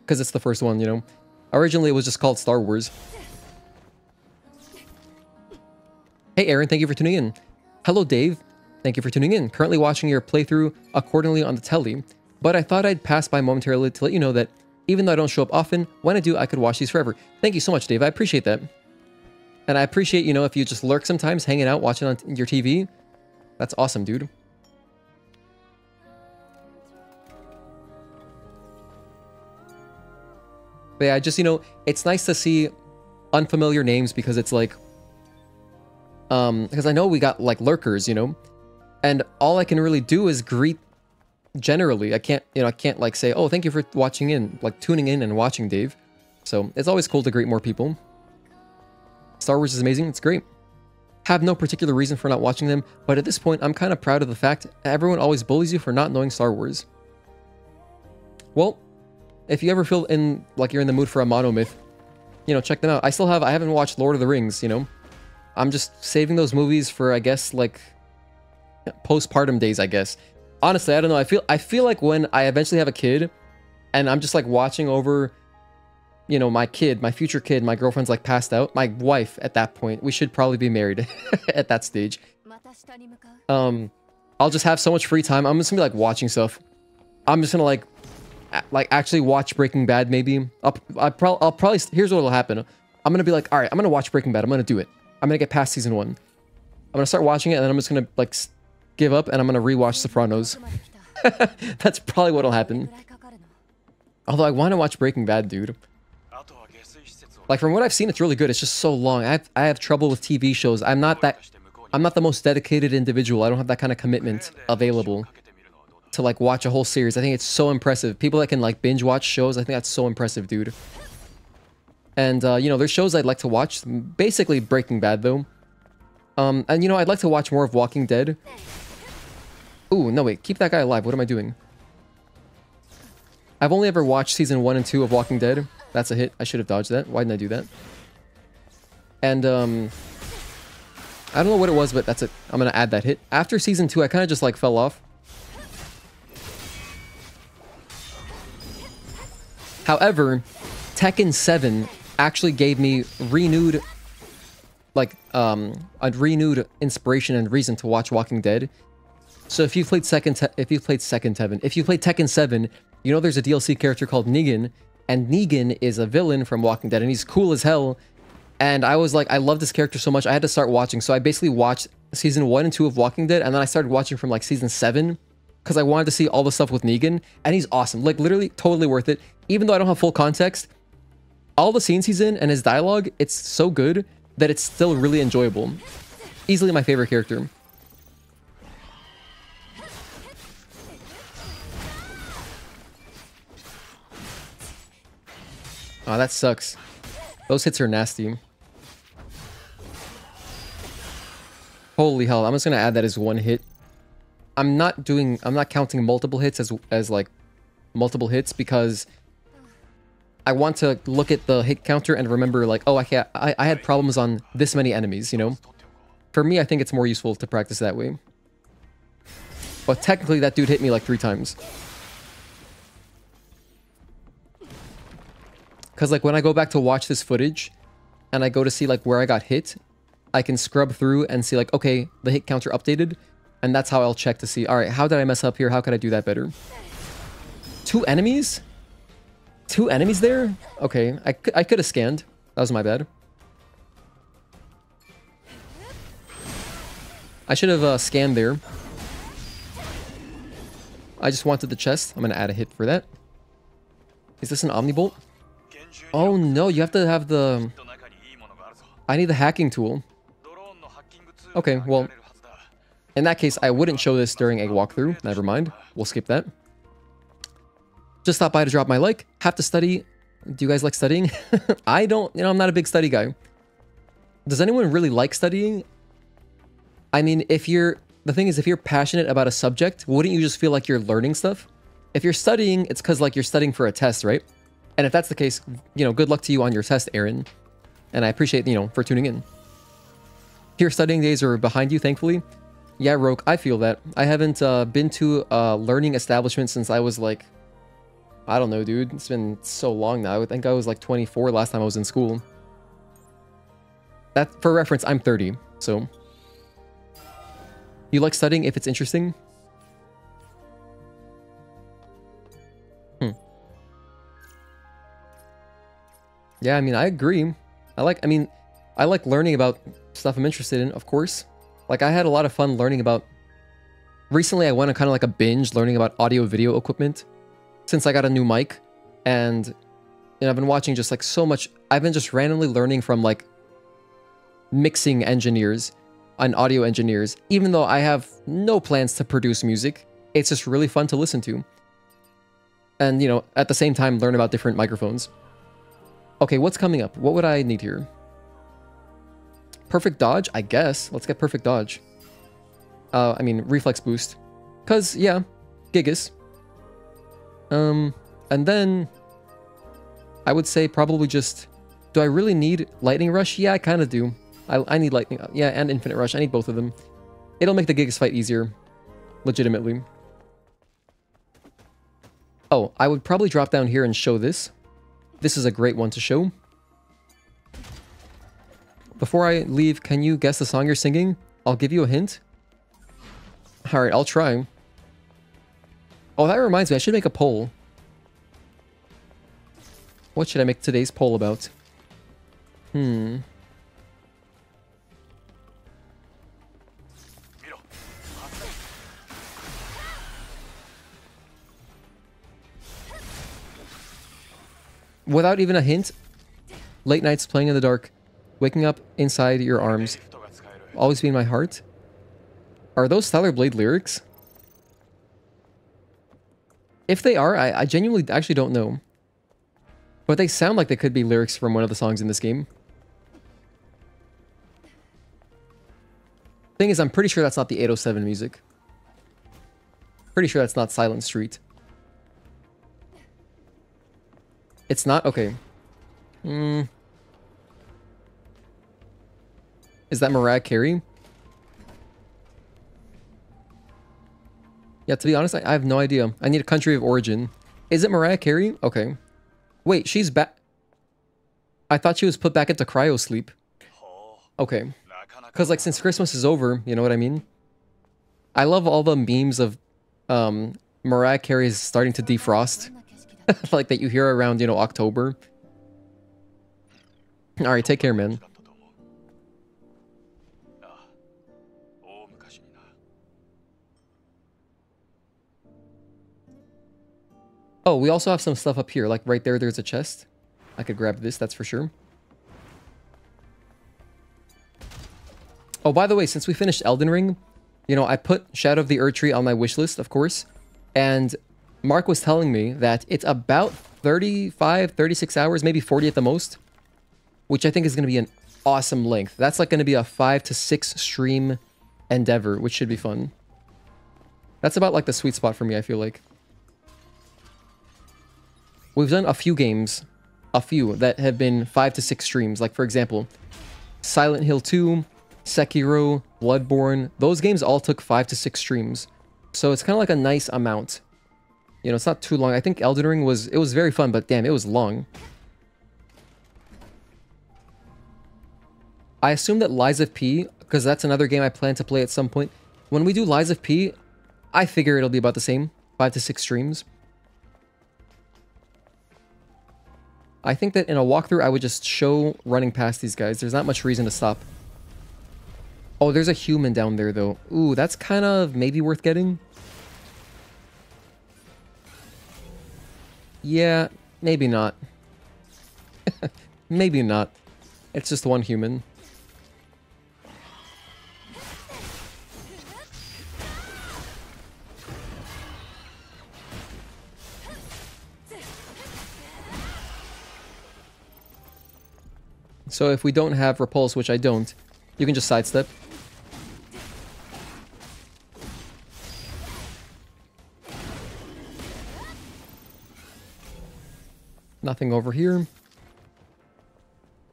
Because it's the first one, you know. Originally, it was just called Star Wars. Hey, Aaron, thank you for tuning in. Hello, Dave. Thank you for tuning in. Currently watching your playthrough accordingly on the telly, but I thought I'd pass by momentarily to let you know that even though I don't show up often, when I do, I could watch these forever. Thank you so much, Dave. I appreciate that. And I appreciate, you know, if you just lurk sometimes, hanging out, watching on your TV. That's awesome, dude. But yeah, just, you know, it's nice to see unfamiliar names because it's like, because I know we got like lurkers, you know, and all I can really do is greet generally. I can't like say, oh, thank you for watching in, like tuning in and watching, Dave. So it's always cool to greet more people. Star Wars is amazing. It's great. Have no particular reason for not watching them, but at this point, I'm kind of proud of the fact everyone always bullies you for not knowing Star Wars. Well, if you ever feel like you're in the mood for a monomyth, you know, check them out. I haven't watched Lord of the Rings, you know. I'm just saving those movies for, I guess, like postpartum days, I guess. Honestly, I don't know. I feel like when I eventually have a kid and I'm just like watching over, you know, my future kid, my girlfriend's like passed out, my wife at that point, we should probably be married at that stage. I'll just have so much free time. I'm just gonna be like watching stuff. I'm just gonna like actually watch Breaking Bad maybe. I'll probably, here's what'll happen. I'm gonna be like, all right, I'm gonna watch Breaking Bad. I'm gonna do it. I'm gonna get past season 1. I'm gonna start watching it and then I'm just gonna like give up and I'm gonna rewatch Sopranos. That's probably what'll happen. Although I want to watch Breaking Bad, dude. Like from what I've seen, it's really good. It's just so long. I have trouble with TV shows. I'm not the most dedicated individual. I don't have that kind of commitment available to like watch a whole series. I think it's so impressive. People that can like binge watch shows, I think that's so impressive, dude. And you know, there's shows I'd like to watch. Basically Breaking Bad though. And you know, I'd like to watch more of Walking Dead. Ooh, no wait, keep that guy alive. What am I doing? I've only ever watched season 1 and 2 of Walking Dead. That's a hit. I should have dodged that. Why didn't I do that? And I don't know what it was, but that's it. I'm gonna add that hit. After season 2, I kind of just like fell off. However, Tekken 7 actually gave me renewed, like, a renewed inspiration and reason to watch Walking Dead. So if you played Tekken 7, you know there's a DLC character called Negan, and Negan is a villain from Walking Dead, and he's cool as hell. And I was like, I love this character so much, I had to start watching. So I basically watched season 1 and 2 of Walking Dead, and then I started watching from like season 7, because I wanted to see all the stuff with Negan, and he's awesome. Like, literally, totally worth it. Even though I don't have full context, all the scenes he's in and his dialogue, it's so good that it's still really enjoyable. Easily my favorite character. Oh, that sucks. Those hits are nasty. Holy hell, I'm just gonna add that as 1 hit. I'm not counting multiple hits as like multiple hits because I want to look at the hit counter and remember like, oh, I had problems on this many enemies, you know? For me, I think it's more useful to practice that way. But technically that dude hit me like 3 times. Because like when I go back to watch this footage and I go to see like where I got hit, I can scrub through and see like, okay, the hit counter updated. And that's how I'll check to see, all right, how did I mess up here? How could I do that better? 2 enemies? 2 enemies there? Okay, I could have scanned. That was my bad. I should have scanned there. I just wanted the chest. I'm going to add a hit for that. Is this an Omnibolt? Oh no, you have to have the... I need the hacking tool. Okay, well... In that case, I wouldn't show this during a walkthrough. Never mind. We'll skip that. Just stopped by to drop my like. Have to study. Do you guys like studying? I don't. You know, I'm not a big study guy. Does anyone really like studying? I mean, if you're... The thing is, if you're passionate about a subject, wouldn't you just feel like you're learning stuff? If you're studying, it's because, like, you're studying for a test, right? And if that's the case, you know, good luck to you on your test, Aaron. And I appreciate, you know, for tuning in. Your studying days are behind you, thankfully. Yeah, Roke, I feel that. I haven't been to a learning establishment since I was like... I don't know, dude. It's been so long now. I think I was like 24 last time I was in school. That, for reference, I'm 30, so... You like studying if it's interesting? Yeah, I mean, I agree. I like learning about stuff I'm interested in, of course. Like, I had a lot of fun learning about... Recently, I went on kind of like a binge learning about audio-video equipment. Since I got a new mic. And, you know, I've been watching just like so much... I've been just randomly learning from like... mixing engineers and audio engineers. Even though I have no plans to produce music. It's just really fun to listen to. And, you know, at the same time, learn about different microphones. Okay, what's coming up? What would I need here? Perfect dodge, I guess. Let's get perfect dodge. I mean, reflex boost. Because, yeah, Gigas. And then... I would say probably just... Do I really need Lightning Rush? Yeah, I kind of do. I need Lightning... Yeah, and Infinite Rush. I need both of them. It'll make the Gigas fight easier. Legitimately. Oh, I would probably drop down here and show this. This is a great one to show. Before I leave, can you guess the song you're singing? I'll give you a hint. Alright, I'll try. Oh, that reminds me, I should make a poll. What should I make today's poll about? Without even a hint, late nights playing in the dark, waking up inside your arms, always be in my heart. Are those Stellar Blade lyrics? If they are, I genuinely actually don't know. But they sound like they could be lyrics from one of the songs in this game. Thing is, I'm pretty sure that's not the 807 music. Pretty sure that's not Silent Street. It's not? Okay. Is that Mariah Carey? Yeah, to be honest, I have no idea. I need a country of origin. Is it Mariah Carey? Okay. Wait, she's back. I thought she was put back into cryo sleep. Okay. Because, like, since Christmas is over, you know what I mean? I love all the memes of Mariah Carey is starting to defrost. Like, that you hear around, you know, October. Alright, take care, man. Oh, we also have some stuff up here. Like, right there, there's a chest. I could grab this, that's for sure. Oh, by the way, since we finished Elden Ring, you know, I put Shadow of the Erdtree on my wish list, of course. And Mark was telling me that it's about 35, 36 hours, maybe 40 at the most. Which I think is going to be an awesome length. That's like going to be a 5 to 6 stream endeavor, which should be fun. That's about like the sweet spot for me, I feel like. We've done a few games, that have been 5 to 6 streams. Like, for example, Silent Hill 2, Sekiro, Bloodborne. Those games all took 5 to 6 streams. So it's kind of like a nice amount. You know, it's not too long. I think Elden Ring was very fun, but damn, it was long. I assume that Lies of P, because that's another game I plan to play at some point. When we do Lies of P, I figure it'll be about the same. 5 to 6 streams. I think that in a walkthrough, I would just show running past these guys. There's not much reason to stop. Oh, there's a human down there, though. Ooh, that's kind of maybe worth getting. Yeah, maybe not. Maybe not. It's just one human. So if we don't have repulse, which I don't, you can just sidestep. Nothing over here.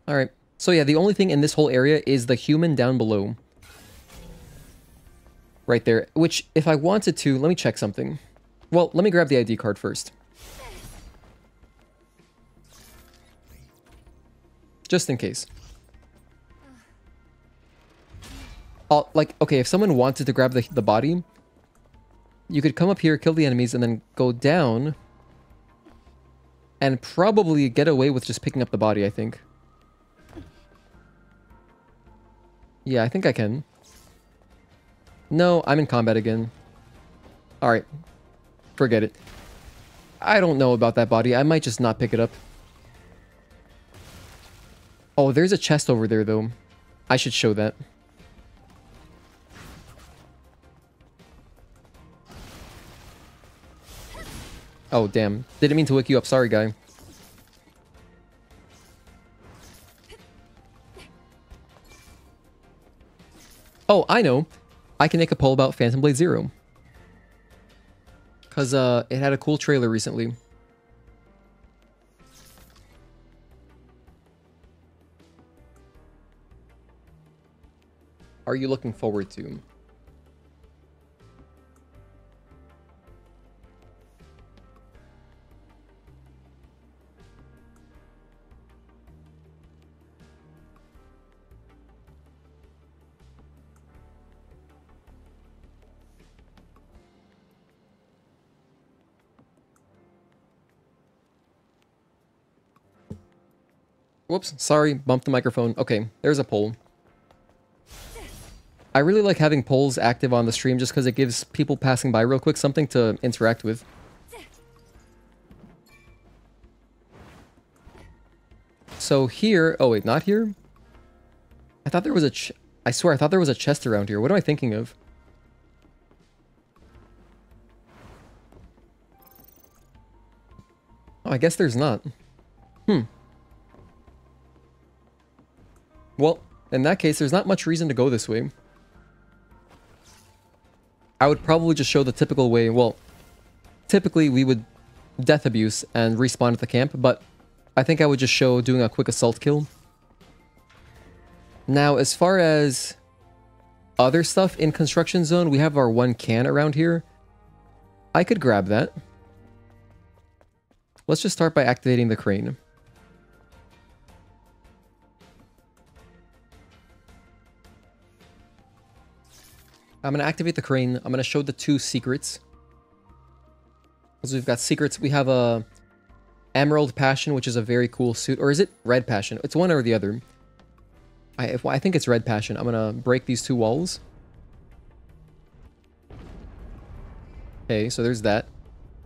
Alright. So yeah, the only thing in this whole area is the human down below. Right there. Which, if I wanted to, let me check something. Well, let me grab the ID card first. Just in case. Like, okay, if someone wanted to grab the body, you could come up here, kill the enemies, and then go down. And probably get away with just picking up the body, I think. Yeah, I think I can. No, I'm in combat again. Alright. Forget it. I don't know about that body. I might just not pick it up. Oh, there's a chest over there, though. I should show that. Oh, damn. Didn't mean to wake you up. Sorry, guy. Oh, I know. I can make a poll about Phantom Blade Zero. Because it had a cool trailer recently. Are you looking forward to? Whoops, sorry, bumped the microphone. Okay, there's a poll. I really like having polls active on the stream just because it gives people passing by real quick something to interact with. So here... Oh, wait, not here? I thought there was a... I swear, I thought there was a chest around here. What am I thinking of? Oh, I guess there's not. Well, in that case, there's not much reason to go this way. I would probably just show the typical way. Well, typically we would death abuse and respawn at the camp, but I think I would just show doing a quick assault kill. Now, as far as other stuff in construction zone, we have our one can around here. I could grab that. Let's just start by activating the crane. I'm going to activate the crane. I'm going to show the 2 secrets. Because we've got secrets. We have a Emerald Passion, which is a very cool suit. Or is it Red Passion? It's one or the other. I think it's Red Passion. I'm going to break these 2 walls. Okay, so there's that.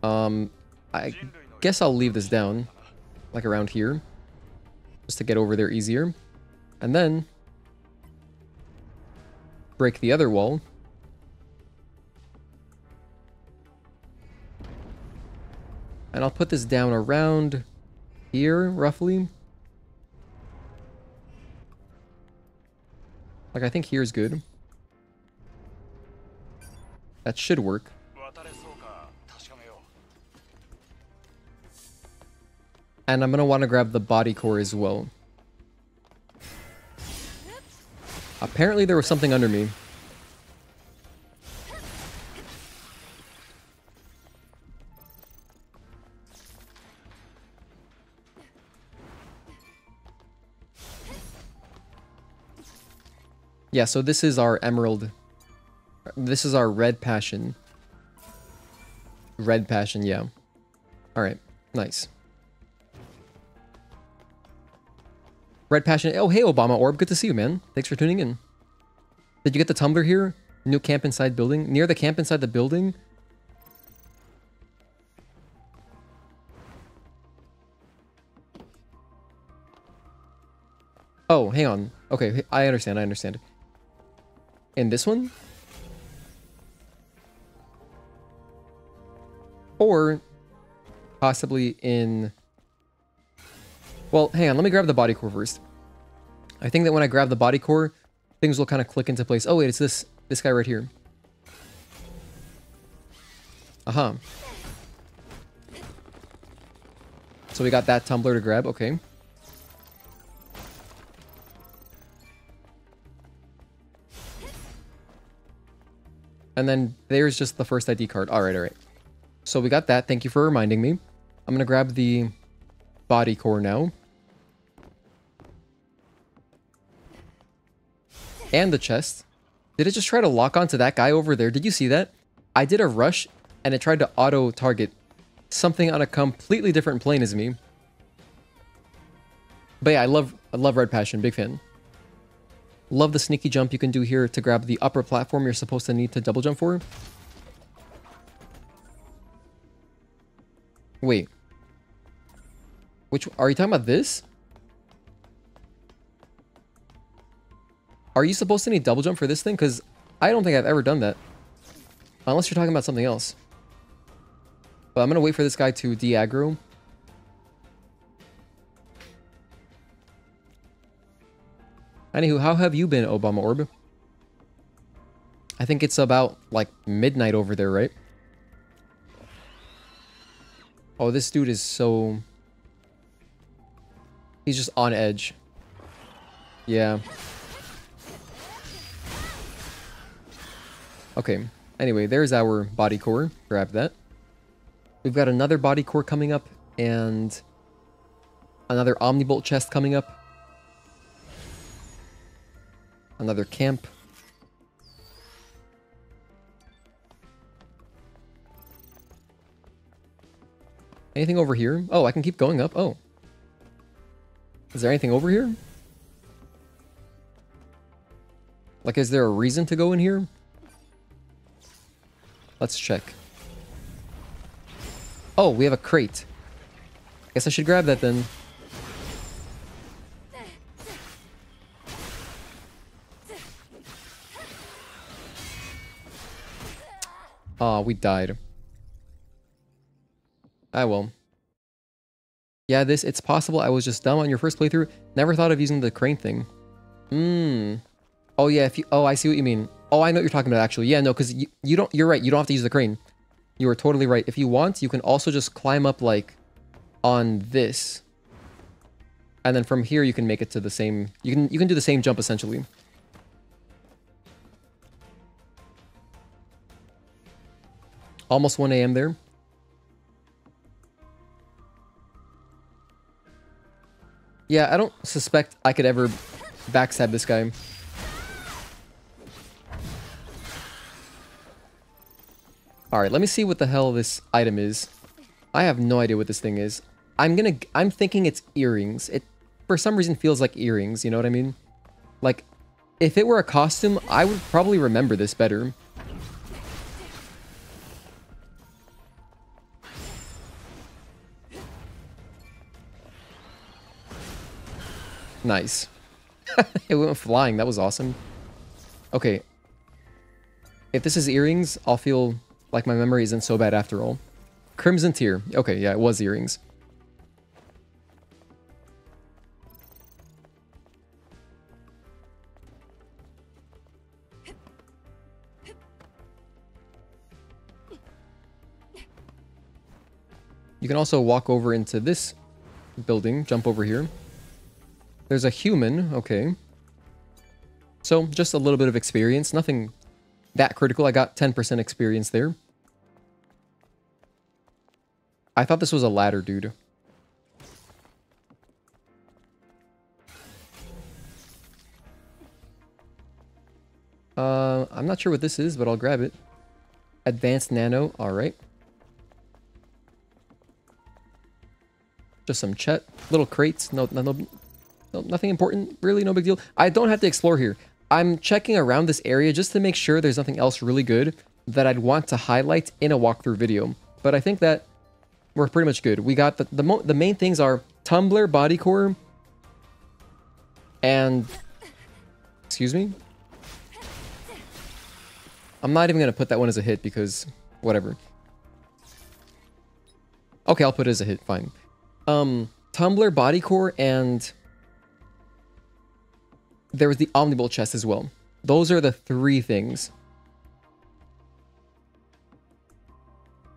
I guess I'll leave this down. Like around here. Just to get over there easier. And then... break the other wall. And I'll put this down around here, roughly. Like, I think here's good. That should work. And I'm going to want to grab the body core as well. Apparently there was something under me. Yeah, so this is our emerald. This is our red passion. Red passion, yeah. Alright, nice. Red passion. Oh, hey, Obama Orb. Good to see you, man. Thanks for tuning in. Did you get the tumbler here? New camp inside building? Near the camp inside the building? Oh, hang on. Okay, I understand, I understand. In this one? Or possibly in... Well, hang on, let me grab the body core first. I think that when I grab the body core, things will kind of click into place. Oh wait, it's this guy right here. Uh-huh. So we got that tumbler to grab, okay. And then there's just the first ID card. Alright, alright. So we got that. Thank you for reminding me. I'm gonna grab the body core now. And the chest. Did it just try to lock onto that guy over there? Did you see that? I did a rush and it tried to auto-target something on a completely different plane as me. But yeah, I love Red Passion. Big fan. Love the sneaky jump you can do here to grab the upper platform you're supposed to need to double jump for. Wait. Which, are you talking about this? Are you supposed to need double jump for this thing? Because I don't think I've ever done that. Unless you're talking about something else. But I'm going to wait for this guy to de-aggro. Anywho, how have you been, Obama Orb? I think it's about, like, midnight over there, right? Oh, this dude is so... He's just on edge. Yeah. Okay. Anyway, there's our body core. Grab that. We've got another body core coming up, and another Omnibolt chest coming up. Another camp. Anything over here? Oh, I can keep going up. Oh. Is there anything over here? Like, is there a reason to go in here? Let's check. Oh, we have a crate. Guess I should grab that then. Aw, we died. Ah, well. Yeah, it's possible I was just dumb on your first playthrough. Never thought of using the crane thing. Oh, yeah, oh, I see what you mean. Oh, I know what you're talking about, actually. Yeah, no, because you don't... You're right, you don't have to use the crane. You are totally right. If you want, you can also just climb up, like, on this. And then from here, you can make it to the same... You can do the same jump, essentially. Almost 1 a.m. there. Yeah, I don't suspect I could ever backstab this guy. Alright, let me see what the hell this item is. I have no idea what this thing is. I'm thinking it's earrings. It, for some reason, feels like earrings, you know what I mean? Like, if it were a costume, I would probably remember this better. Nice. It went flying. That was awesome. Okay. If this is earrings, I'll feel like my memory isn't so bad after all. Crimson Tear. Okay, yeah, it was earrings. You can also walk over into this building, jump over here. There's a human, okay. So, just a little bit of experience. Nothing that critical. I got 10% experience there. I thought this was a ladder, dude. I'm not sure what this is, but I'll grab it. Advanced Nano. All right. Just some little crates. No, nothing important. Really, no big deal. I don't have to explore here. I'm checking around this area just to make sure there's nothing else really good that I'd want to highlight in a walkthrough video. But I think that we're pretty much good. We got the main things are tumbler, body core, and... Excuse me? I'm not even going to put that one as a hit because... Whatever. Okay, I'll put it as a hit. Fine. Tumbler, body core, and... There was the Omnibolt chest as well. Those are the 3 things.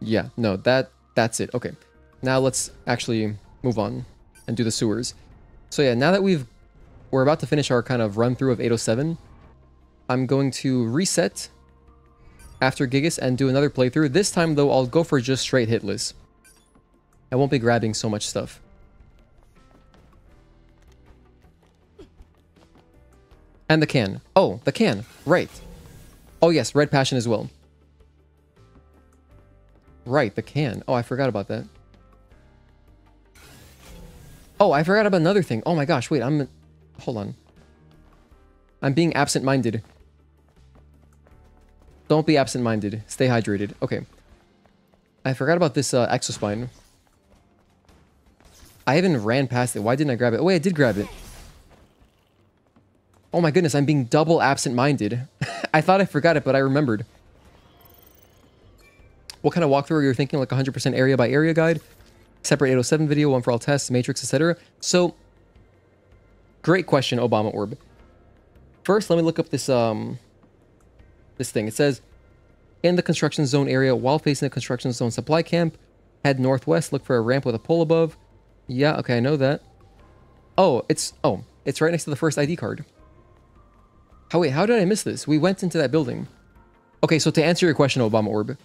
Yeah, no, that's it. Okay. Now let's actually move on and do the sewers. So yeah, now that we're about to finish our kind of run through of 807, I'm going to reset after Gigas and do another playthrough. This time though, I'll go for just straight hitless. I won't be grabbing so much stuff. And the can. Oh, the can. Right. Oh yes, Red Passion as well. Right, the can. Oh, I forgot about that. Oh, I forgot about another thing. Oh my gosh, wait, hold on. I'm being absent-minded. Don't be absent-minded. Stay hydrated. Okay. I forgot about this exospine. I even ran past it. Why didn't I grab it? Oh, wait, I did grab it. Oh my goodness, I'm being double absent-minded. I thought I forgot it, but I remembered. What kind of walkthrough are you thinking? Like 100% area by area guide? Separate 807 video, one for all tests, matrix, etc. So, great question, Obama Orb. First, let me look up this this thing. It says, in the construction zone area, while facing the construction zone supply camp, head northwest, look for a ramp with a pole above. Yeah, okay, I know that. Oh, it's right next to the first ID card. Oh wait, how did I miss this? We went into that building. Okay, so to answer your question, Obama Orb,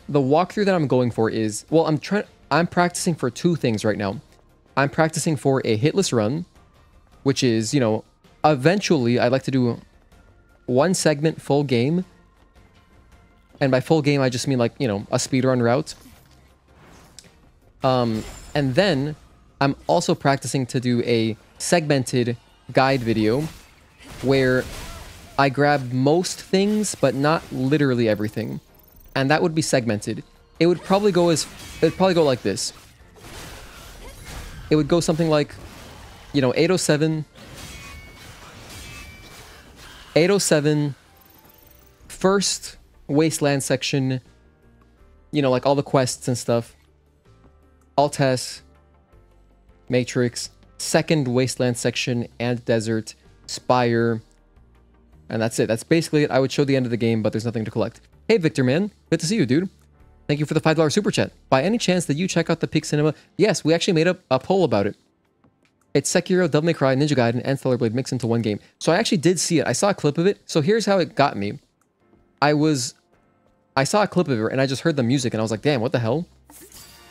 the walkthrough that I'm going for is, well, I'm practicing for 2 things right now. I'm practicing for a hitless run, which is, you know, eventually I'd like to do 1 segment full game. And by full game, I just mean like, you know, a speedrun route. And then I'm also practicing to do a segmented guide video where I grab most things, but not literally everything. And that would be segmented. It would probably go like this. It would go something like, you know, 807, first wasteland section, you know, like all the quests and stuff. All tests, matrix, second wasteland section and desert, spire, and that's it. That's basically it. I would show the end of the game, but there's nothing to collect. Hey, Victor, man. Good to see you, dude. Thank you for the $5 super chat. By any chance, did you check out the Peak Cinema? Yes, we actually made a poll about it. It's Sekiro, Devil May Cry, Ninja Gaiden, and Stellar Blade mixed into one game. So I actually did see it. I saw a clip of it. So here's how it got me. I saw a clip of it, and I just heard the music, and I was like, damn, what the hell?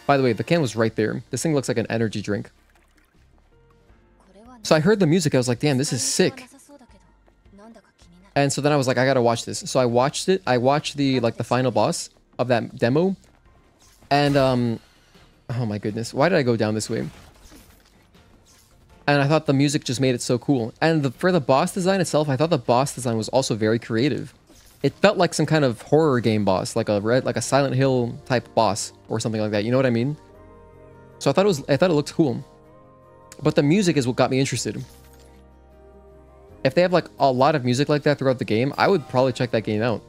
By the way, the can was right there. This thing looks like an energy drink. So I heard the music, I was like, damn, this is sick. And so then I was like, I gotta watch this. So I watched it. I watched the final boss of that demo. And, oh my goodness. Why did I go down this way? And I thought the music just made it so cool. And for the boss design itself, I thought the boss design was also very creative. It felt like some kind of horror game boss, like a Silent Hill type boss or something like that. You know what I mean? So I thought it looked cool. But the music is what got me interested. If they have like a lot of music like that throughout the game, I would probably check that game out.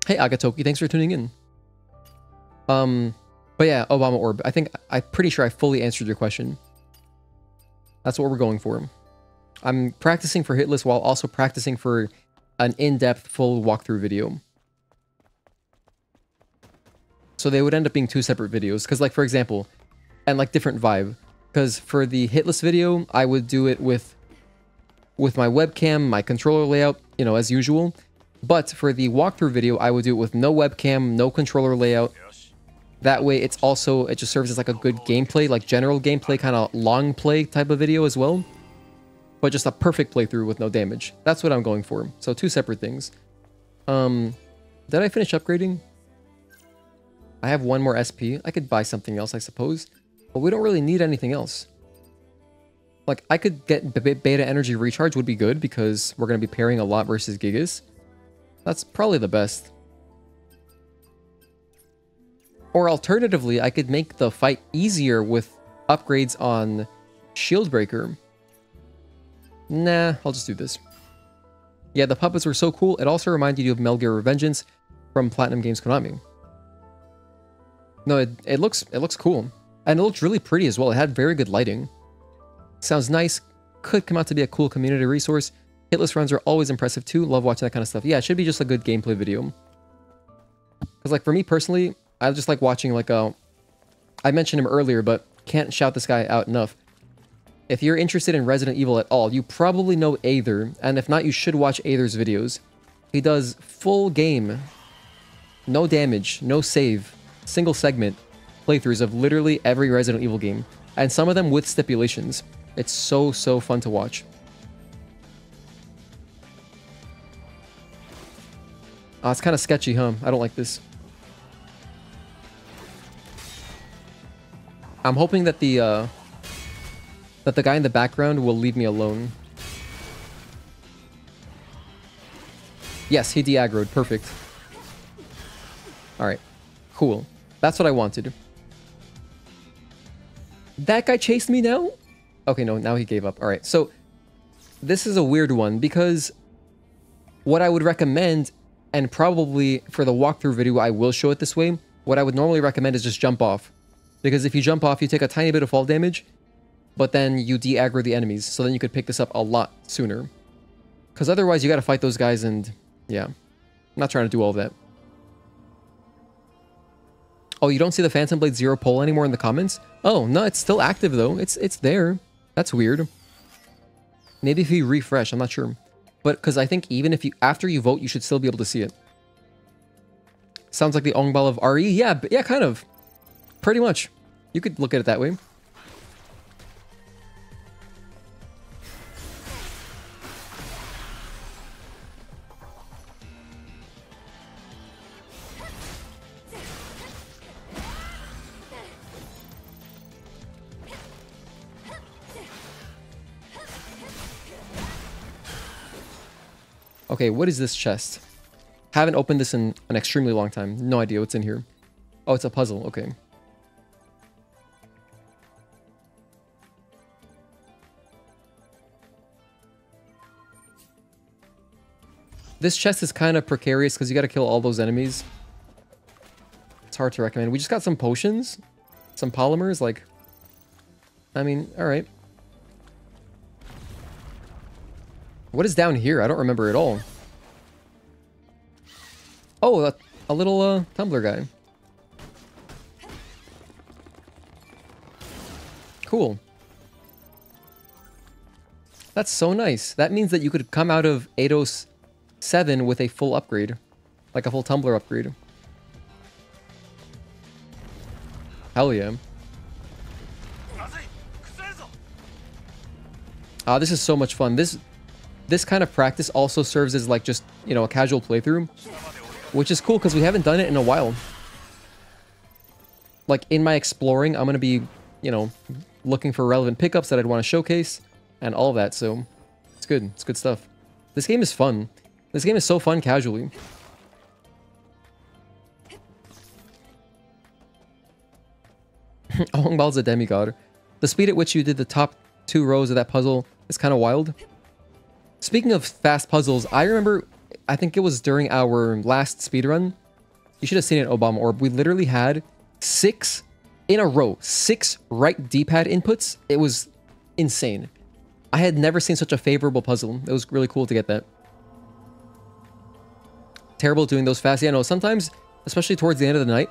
Hey Agatoki, thanks for tuning in. But yeah, Obama Orb. I'm pretty sure I fully answered your question. That's what we're going for. I'm practicing for Hitless while also practicing for an in-depth full walkthrough video. So they would end up being 2 separate videos. Because like, for example, and like different vibe. Because for the Hitless video, I would do it with my webcam, my controller layout, you know, as usual. But for the walkthrough video, I would do it with no webcam, no controller layout. That way, it just serves as like a good gameplay, like general gameplay, kind of long play type of video as well. but just a perfect playthrough with no damage. That's what I'm going for. So 2 separate things. Did I finish upgrading? I have 1 more SP. I could buy something else, I suppose. But we don't really need anything else. Like, I could get beta energy recharge would be good because we're going to be pairing a lot versus Gigas. That's probably the best. Or alternatively, I could make the fight easier with upgrades on Shield Breaker. Nah, I'll just do this. Yeah, the puppets were so cool. It also reminded you of Metal Gear Revengeance from Platinum Games Konami. No, it looks cool. And it looked really pretty as well. It had very good lighting. Sounds nice. Could come out to be a cool community resource. Hitless runs are always impressive too. Love watching that kind of stuff. Yeah, it should be just a good gameplay video. Because like for me personally, I just like watching like a... I mentioned him earlier, but can't shout this guy out enough. If you're interested in Resident Evil at all, you probably know Aether. And if not, you should watch Aether's videos. He does full game, no damage, no save, single segment playthroughs of literally every Resident Evil game. And some of them with stipulations. It's so fun to watch. It's kind of sketchy, huh? I don't like this. I'm hoping that the guy in the background will leave me alone. Yes, he de-aggroed. Perfect. Alright. Cool. That's what I wanted. That guy chased me now? Okay, no, now he gave up. Alright, so this is a weird one because what I would recommend, and probably for the walkthrough video I will show it this way, what I would normally recommend is just jump off. Because if you jump off, you take a tiny bit of fall damage, but then you de-aggro the enemies, so then you could pick this up a lot sooner. Because otherwise you gotta fight those guys and, yeah. I'm not trying to do all of that. Oh, you don't see the Phantom Blade Zero poll anymore in the comments? Oh, no, it's still active though. It's there. That's weird. Maybe if you refresh, I'm not sure. But because I think even if you after you vote, you should still be able to see it. Sounds like the Ongbal of RE. Yeah, yeah, kind of. Pretty much. You could look at it that way. Okay, what is this chest? Haven't opened this in an extremely long time. No idea what's in here. Oh, it's a puzzle. Okay. This chest is kind of precarious because you got to kill all those enemies. It's hard to recommend. We just got some potions. Some polymers, like... I mean, alright. What is down here? I don't remember at all. Oh, a little tumbler guy. Cool. That's so nice. That means that you could come out of Eidos 7 with a full upgrade. Like a full tumbler upgrade. Hell yeah. This is so much fun. This kind of practice also serves as like just, you know, a casual playthrough. Which is cool because we haven't done it in a while. Like in my exploring, I'm going to be, you know, looking for relevant pickups that I'd want to showcase. And all of that, so it's good. It's good stuff. This game is fun. This game is so fun casually. Ongbal's a demigod. The speed at which you did the top 2 rows of that puzzle is kind of wild. Speaking of fast puzzles, I remember, I think it was during our last speedrun. You should have seen it, Obama Orb. We literally had 6 in a row. 6 right D-pad inputs. It was insane. I had never seen such a favorable puzzle. It was really cool to get that. Terrible doing those fast. Yeah, no, sometimes, especially towards the end of the night,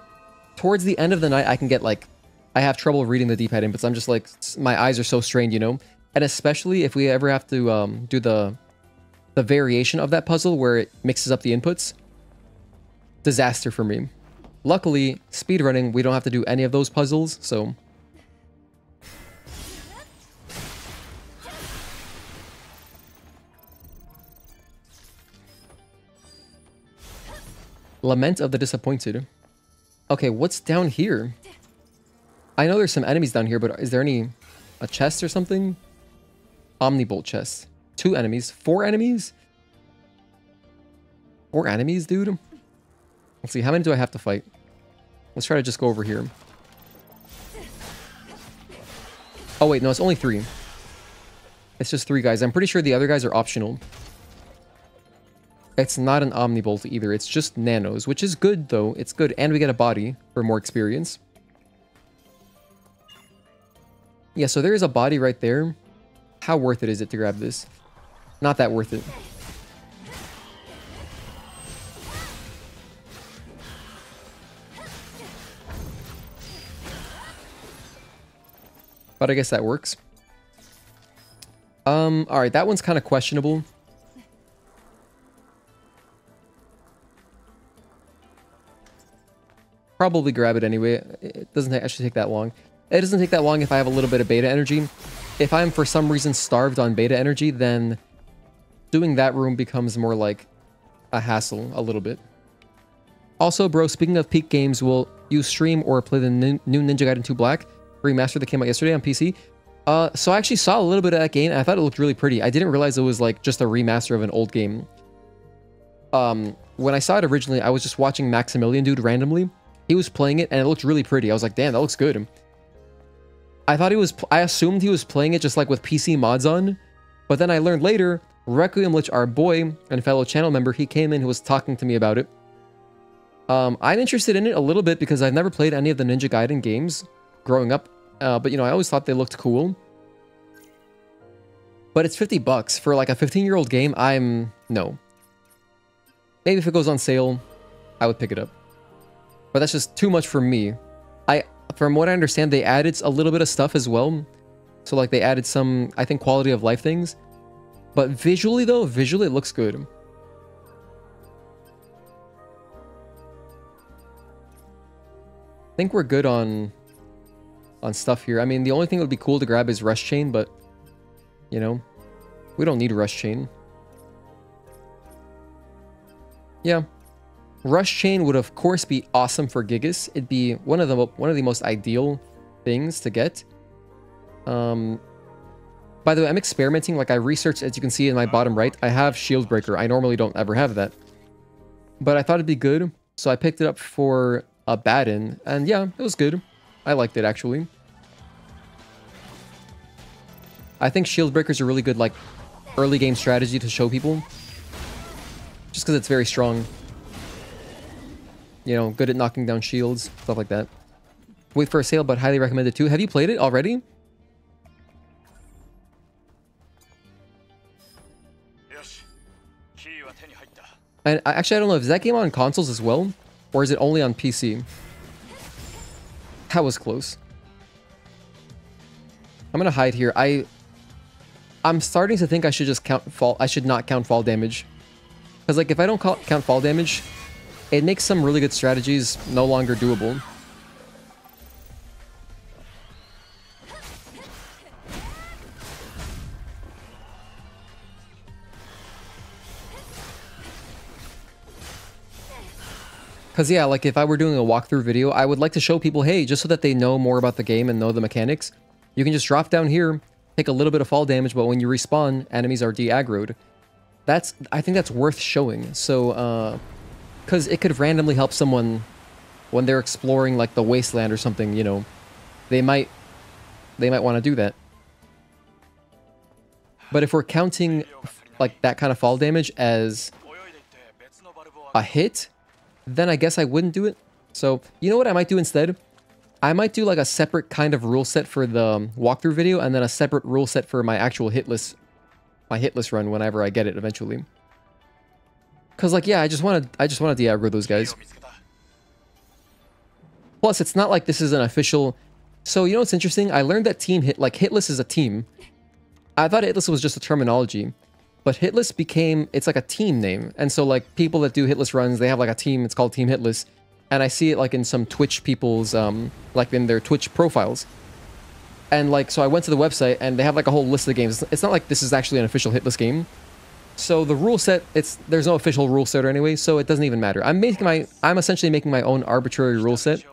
I can get like, I have trouble reading the D-pad inputs. I'm just like, my eyes are so strained, you know? And especially if we ever have to do the variation of that puzzle where it mixes up the inputs. Disaster for me. Luckily, speedrunning, we don't have to do any of those puzzles, so... Lament of the Disappointed. Okay, what's down here? I know there's some enemies down here, but is there a chest or something? Omnibolt chest. 2 enemies. 4 enemies? 4 enemies, dude? Let's see, how many do I have to fight? Let's try to just go over here. Oh wait, no, it's only 3. It's just 3 guys. I'm pretty sure the other guys are optional. It's not an Omnibolt either. It's just nanos, which is good though. It's good. And we get a body for more experience. Yeah, so there is a body right there. How worth it is it to grab this? Not that worth it. But I guess that works. Alright, that one's kind of questionable. Probably grab it anyway. It doesn't actually take that long. It doesn't take that long if I have a little bit of beta energy. If I'm for some reason starved on beta energy, then doing that room becomes more like a hassle a little bit. Also, bro, speaking of peak games, will you stream or play the new Ninja Gaiden 2 Black remaster that came out yesterday on PC? So I actually saw a little bit of that game and I thought it looked really pretty. I didn't realize it was like just a remaster of an old game. When I saw it originally, I was just watching Maximilian Dude randomly. He was playing it and it looked really pretty. I was like, damn, that looks good. I assumed he was playing it just like with PC mods on, but then I learned later, Requiem Lich, our boy and fellow channel member, he came in and was talking to me about it. I'm interested in it a little bit because I've never played any of the Ninja Gaiden games growing up, but you know, I always thought they looked cool. But it's $50 for like a 15-year-old game. No. Maybe if it goes on sale, I would pick it up. But that's just too much for me. From what I understand, they added a little bit of stuff as well. So like they added some, I think, quality of life things. But visually though, it looks good. I think we're good on stuff here. I mean, the only thing that would be cool to grab is Rush Chain, but you know, we don't need Rush Chain. Yeah. Rush Chain would of course be awesome for Gigas. It'd be one of the most ideal things to get. By the way, I'm experimenting. Like I researched, as you can see in my bottom right, I have Shield Breaker. I normally don't ever have that, but I thought it'd be good, so I picked it up for Abaddon, and yeah, it was good. I liked it actually. I think Shield Breaker is a really good like early game strategy to show people, just because it's very strong. You know, good at knocking down shields, stuff like that. Wait for a sale, but highly recommended too. Have you played it already? And actually, I don't know, is that game on consoles as well? Or is it only on PC? That was close. I'm gonna hide here. I'm starting to think I should just count fall. I should not count fall damage. Because like if I don't count fall damage, it makes some really good strategies no longer doable. Because yeah, like if I were doing a walkthrough video, I would like to show people, hey, just so that they know more about the game and know the mechanics, you can just drop down here, take a little bit of fall damage, but when you respawn, enemies are de-aggroed. I think that's worth showing. So, because it could randomly help someone when they're exploring like the wasteland or something, you know, they might want to do that. But if we're counting like that kind of fall damage as a hit, then I guess I wouldn't do it. So, you know what I might do instead? I might do like a separate kind of rule set for the walkthrough video and then a separate rule set for my actual Hitless run whenever I get it eventually. Cause like, yeah, I just want to de-aggro those guys. Plus, it's not like this is an official. So you know what's interesting? I learned that Hitless is a team. I thought Hitless was just a terminology, but Hitless it's like a team name. And so like people that do Hitless runs, they have like a team. It's called Team Hitless, and I see it like in some Twitch people's like in their Twitch profiles. And like, so I went to the website and they have like a whole list of games. It's not like this is actually an official Hitless game. So the rule set, there's no official rule set anyway, so it doesn't even matter. I'm essentially making my own arbitrary rule set.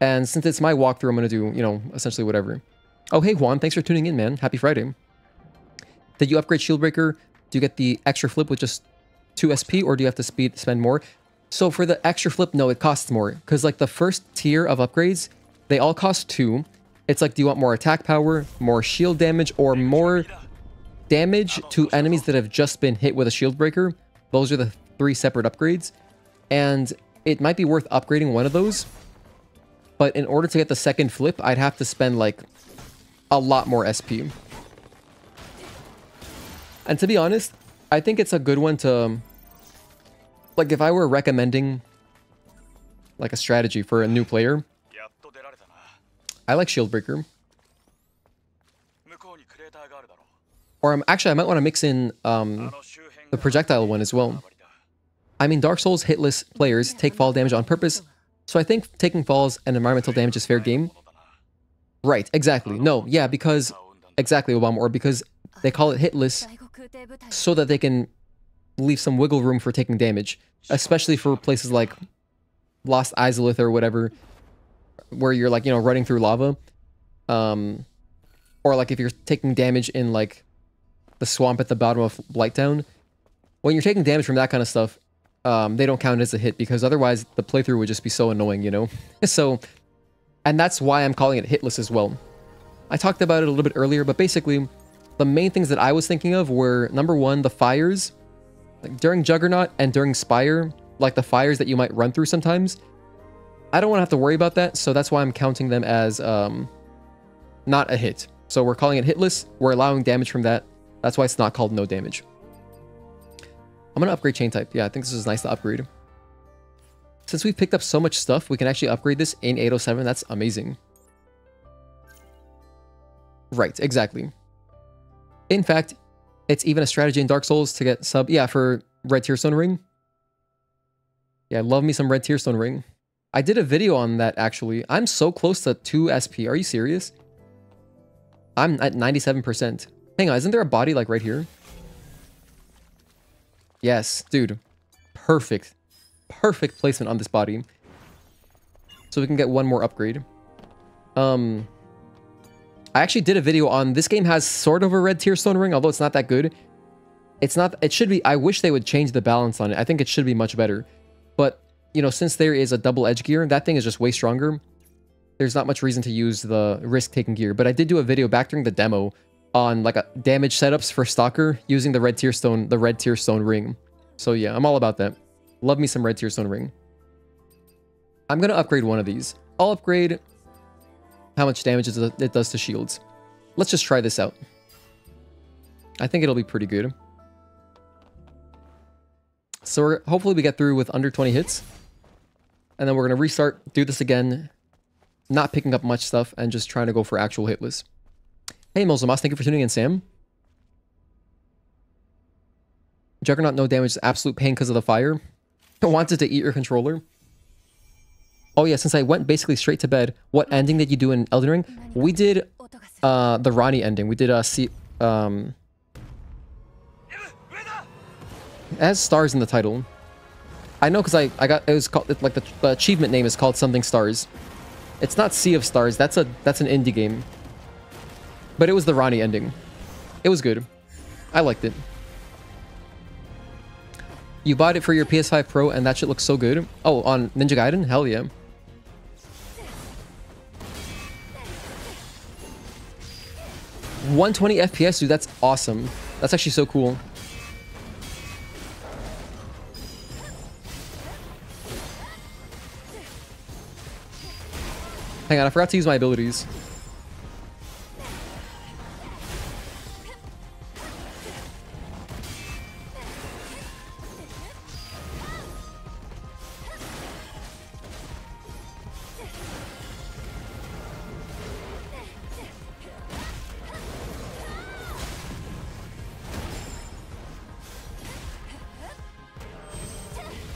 And since it's my walkthrough, I'm gonna do, you know, essentially whatever. Oh, hey Juan, thanks for tuning in, man. Happy Friday. Did you upgrade Shieldbreaker? Do you get the extra flip with just 2 SP, or do you have to spend more? So for the extra flip, no, it costs more. Because like the first tier of upgrades, they all cost 2. It's like, do you want more attack power, more shield damage, or more damage to enemies that have just been hit with a shield breaker? Those are the 3 separate upgrades. And it might be worth upgrading one of those. But in order to get the second flip, I'd have to spend like a lot more SP. And to be honest, I think it's a good one to... Like, if I were recommending like a strategy for a new player, I like Shieldbreaker. Or actually, I might want to mix in the projectile one as well. I mean, Dark Souls hitless players take fall damage on purpose, so I think taking falls and environmental damage is fair game. Right, exactly. No, yeah, because... Exactly, Obama, or because they call it hitless so that they can leave some wiggle room for taking damage, especially for places like Lost Izalith or whatever, where you're like, you know, running through lava, or like if you're taking damage in like the swamp at the bottom of Blighttown. When you're taking damage from that kind of stuff, they don't count as a hit, because otherwise the playthrough would just be so annoying, you know. So, and that's why I'm calling it hitless as well. I talked about it a little bit earlier, but basically the main things that I was thinking of were, number 1, the fires. Like during Juggernaut and during Spire, like the fires that you might run through sometimes, I don't want to have to worry about that, so that's why I'm counting them as not a hit. So we're calling it hitless, we're allowing damage from that, that's why it's not called no damage. I'm going to upgrade Chain Type. Yeah, I think this is nice to upgrade. Since we've picked up so much stuff, we can actually upgrade this in 807, that's amazing. Right, exactly. In fact, it's even a strategy in Dark Souls to get sub... Yeah, for Red Tearstone Ring. Yeah, love me some Red Tearstone Ring. I did a video on that, actually. I'm so close to 2 SP. Are you serious? I'm at 97%. Hang on, isn't there a body, like, right here? Yes, dude. Perfect. Perfect placement on this body. So we can get one more upgrade. I actually did a video on... This game has sort of a Red Tearstone Ring, although it's not that good. It's not... It should be... I wish they would change the balance on it. I think it should be much better. But, you know, since there is a double edge gear, that thing is just way stronger. There's not much reason to use the risk-taking gear. But I did do a video back during the demo on, like, a damage setups for Stalker using the Red Tearstone Ring. So, yeah, I'm all about that. Love me some Red Tearstone Ring. I'm going to upgrade one of these. I'll upgrade... how much damage it does to shields. Let's just try this out. I think it'll be pretty good. So hopefully we get through with under 20 hits. And then we're going to restart, do this again, not picking up much stuff, and just trying to go for actual hitless. Hey Mozomas, thank you for tuning in, Sam. Juggernaut no damage is absolute pain because of the fire. I wanted to eat your controller. Oh yeah, since I went basically straight to bed, what ending did you do in Elden Ring? We did the Ronnie ending. We did it has stars in the title. I know because I got it was called like the achievement name is called something stars. It's not Sea of Stars. That's an indie game. But it was the Ronnie ending. It was good. I liked it. You bought it for your PS5 Pro and that shit looks so good. Oh, on Ninja Gaiden? Hell yeah. $120 FPS, dude, that's awesome. That's actually so cool. Hang on, I forgot to use my abilities.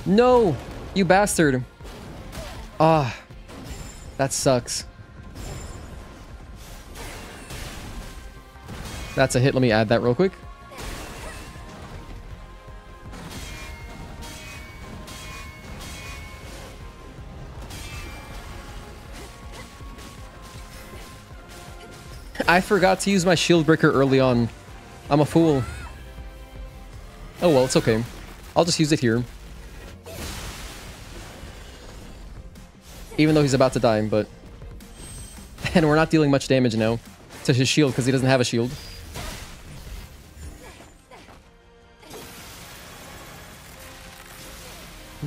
No! You bastard! Ah, that sucks. That's a hit. Let me add that real quick. I forgot to use my shield breaker early on. I'm a fool. Oh well, it's okay. I'll just use it here. Even though he's about to die, but... And we're not dealing much damage now to his shield because he doesn't have a shield.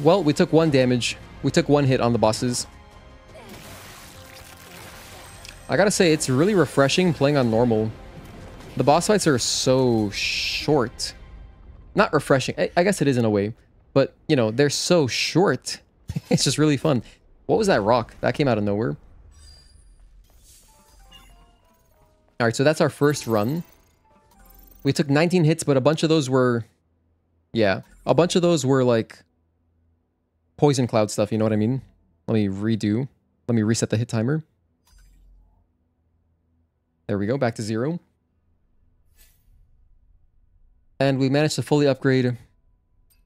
Well, we took 1 damage. We took 1 hit on the bosses. I gotta say, it's really refreshing playing on normal. The boss fights are so short. Not refreshing. I guess it is in a way. But, you know, they're so short. It's just really fun. What was that rock? That came out of nowhere. Alright, so that's our first run. We took 19 hits, but a bunch of those were... Yeah, a bunch of those were like... Poison cloud stuff, you know what I mean? Let me redo. Let me reset the hit timer. There we go, back to 0. And we managed to fully upgrade...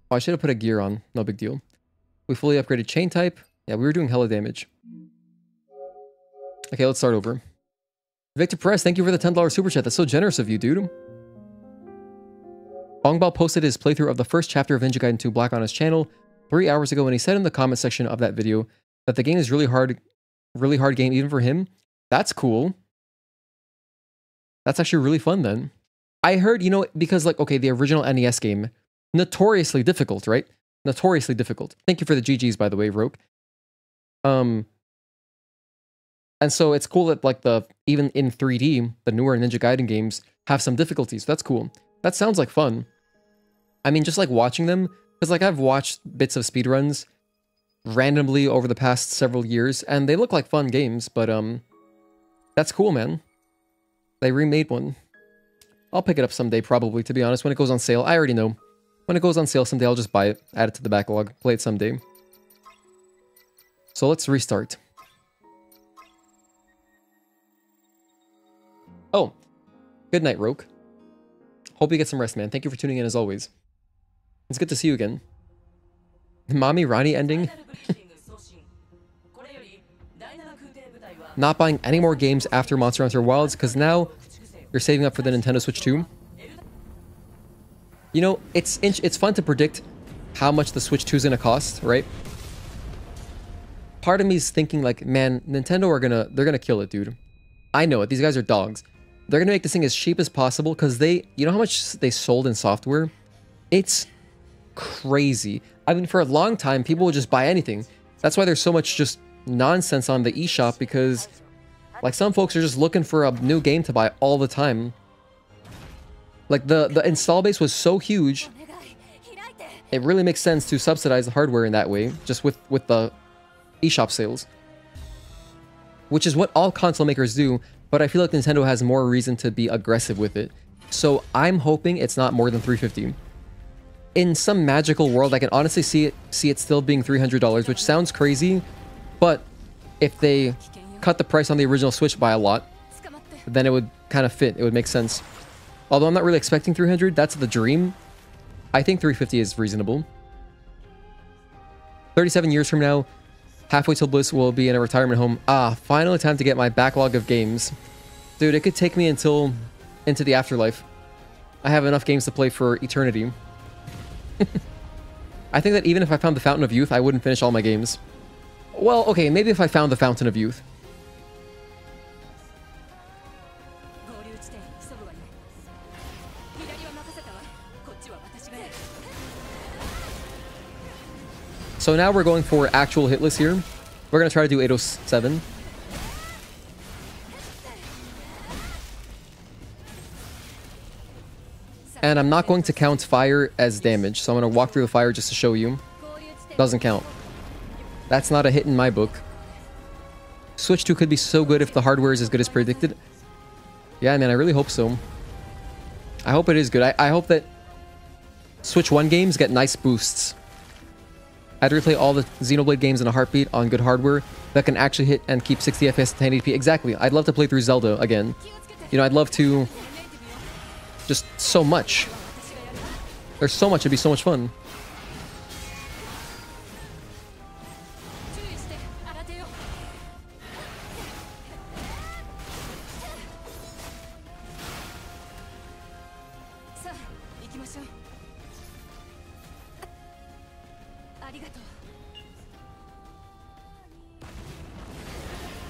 Oh, I should have put a gear on. No big deal. We fully upgraded chain type. Yeah, we were doing hella damage. Okay, let's start over. Victor Perez, thank you for the $10 super chat. That's so generous of you, dude. Bongbao posted his playthrough of the first chapter of Ninja Gaiden 2 Black on his channel 3 hours ago, and he said in the comment section of that video that the game is really hard game even for him. That's cool. That's actually really fun then. I heard, you know, because like, okay, the original NES game, notoriously difficult, right? Notoriously difficult. Thank you for the GGs, by the way, Roke. And so it's cool that like even in 3D, the newer Ninja Gaiden games have some difficulties. That's cool. That sounds like fun. I mean, just like watching them, because like I've watched bits of speedruns randomly over the past several years, and they look like fun games, but that's cool, man. They remade one. I'll pick it up someday, probably, to be honest, when it goes on sale. I already know. When it goes on sale someday, I'll just buy it, add it to the backlog, play it someday. So let's restart. Oh, good night, Roke. Hope you get some rest, man. Thank you for tuning in as always. It's good to see you again. Mommy Ronnie ending? Not buying any more games after Monster Hunter Wilds, because now you're saving up for the Nintendo Switch 2. You know, it's fun to predict how much the Switch 2 is going to cost, right? Part of me is thinking like, man, Nintendo they're gonna kill it, dude. I know it. These guys are dogs. They're gonna make this thing as cheap as possible because you know how much they sold in software? It's crazy. I mean, for a long time, people would just buy anything. That's why there's so much just nonsense on the eShop, because like some folks are just looking for a new game to buy all the time. Like the install base was so huge, it really makes sense to subsidize the hardware in that way, just with the eShop sales. Which is what all console makers do, but I feel like Nintendo has more reason to be aggressive with it. So I'm hoping it's not more than $350. In some magical world, I can honestly see it still being $300, which sounds crazy, but if they cut the price on the original Switch by a lot, then it would kind of fit. It would make sense. Although I'm not really expecting 300, that's the dream. I think 350 is reasonable. 37 years from now, halfway till Bliss will be in a retirement home. Ah, finally time to get my backlog of games. Dude, it could take me into the afterlife. I have enough games to play for eternity. I think that even if I found the Fountain of Youth, I wouldn't finish all my games. Well, okay, maybe if I found the Fountain of Youth. So now we're going for actual Hitless here. We're going to try to do Eidos 7. And I'm not going to count fire as damage, so I'm going to walk through the fire just to show you. Doesn't count. That's not a hit in my book. Switch 2 could be so good if the hardware is as good as predicted. Yeah, man, I really hope so. I hope it is good. I hope that Switch 1 games get nice boosts. I'd replay all the Xenoblade games in a heartbeat on good hardware that can actually hit and keep 60 FPS at 1080p. Exactly. I'd love to play through Zelda again. You know, I'd love to... Just so much. There's so much. It'd be so much fun.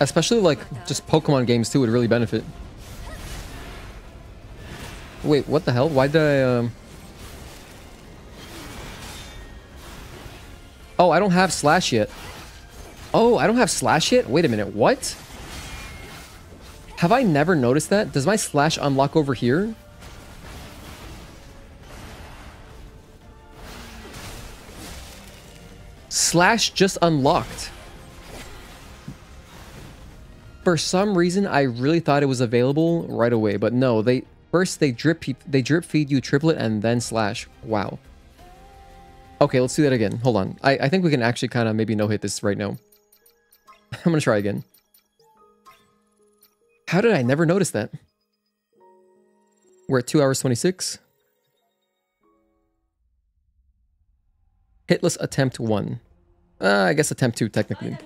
Especially like just Pokemon games too would really benefit. Wait, what the hell? Why did I Oh, I don't have Slash yet. Oh, I don't have Slash yet? Wait a minute, what? Have I never noticed that? Does my Slash unlock over here? Slash just unlocked. For some reason, I really thought it was available right away, but no. They drip feed you Triplet and then Slash. Wow. Okay, let's do that again. Hold on. I think we can actually kind of maybe no-hit this right now. I'm gonna try again. How did I never notice that? We're at 2 hours 26. Hitless attempt 1. I guess attempt 2 technically.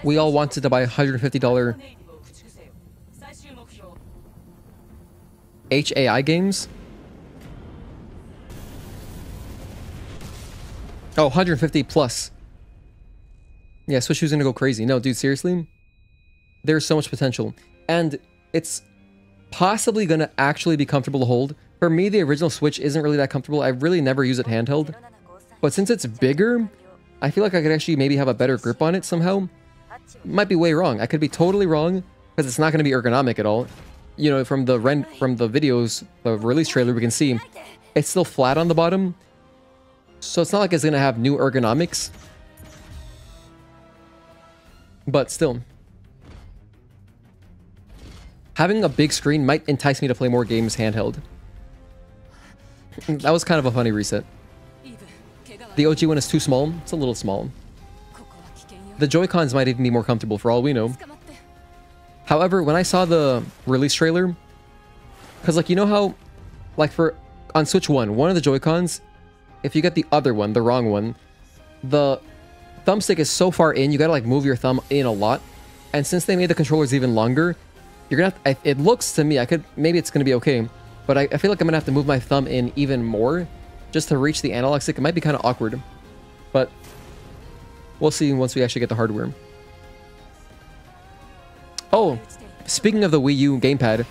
We all wanted to buy $150 HAI games. Oh, 150 plus. Yeah, Switch is gonna go crazy. No, dude, seriously? There's so much potential. And it's possibly gonna actually be comfortable to hold. For me, the original Switch isn't really that comfortable. I really never use it handheld. But since it's bigger, I feel like I could actually maybe have a better grip on it somehow. Might be way wrong. I could be totally wrong, because it's not gonna be ergonomic at all. You know, from the videos, the release trailer, we can see it's still flat on the bottom. So it's not like it's gonna have new ergonomics. But still, having a big screen might entice me to play more games handheld. That was kind of a funny reset. The OG one is too small. It's a little small. The Joy-Cons might even be more comfortable for all we know. However, when I saw the release trailer, because like, you know how, like on Switch 1, one of the Joy-Cons, if you get the other one, the wrong one, the thumbstick is so far in, you gotta like move your thumb in a lot. And since they made the controllers even longer, you're gonna have to, it looks to me, maybe it's gonna be okay, but I feel like I'm gonna have to move my thumb in even more just to reach the analog stick. It might be kind of awkward, but we'll see once we actually get the hardware. Oh, speaking of the Wii U gamepad,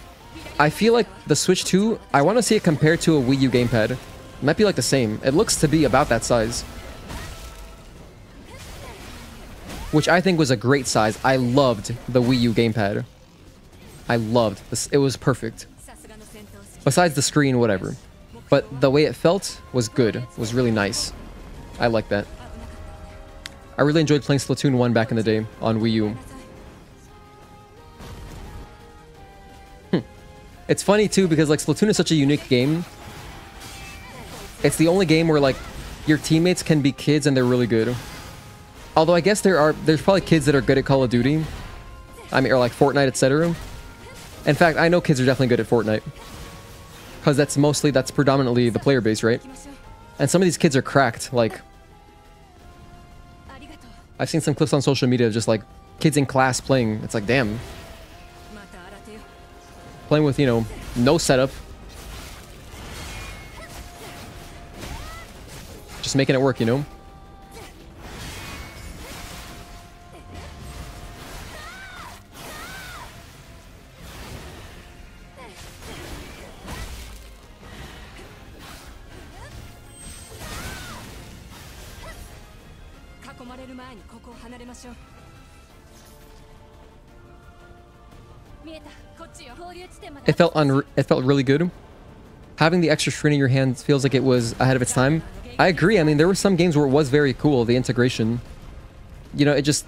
I feel like the Switch 2, I want to see it compared to a Wii U gamepad. It might be like the same. It looks to be about that size, which I think was a great size. I loved the Wii U gamepad. I loved this. It was perfect. Besides the screen, whatever. But the way it felt was good. It was really nice. I like that. I really enjoyed playing Splatoon 1 back in the day on Wii U. It's funny too because like Splatoon is such a unique game. It's the only game where like your teammates can be kids and they're really good. Although I guess there's probably kids that are good at Call of Duty. I mean, or like Fortnite, etc. In fact, I know kids are definitely good at Fortnite. Because that's predominantly the player base, right? And some of these kids are cracked, like... I've seen some clips on social media of just like kids in class playing. It's like, damn. Playing with, you know, no setup. Just making it work, you know? It felt really good. Having the extra screen in your hand feels like it was ahead of its time. I agree. I mean, there were some games where it was very cool, the integration. You know, it just...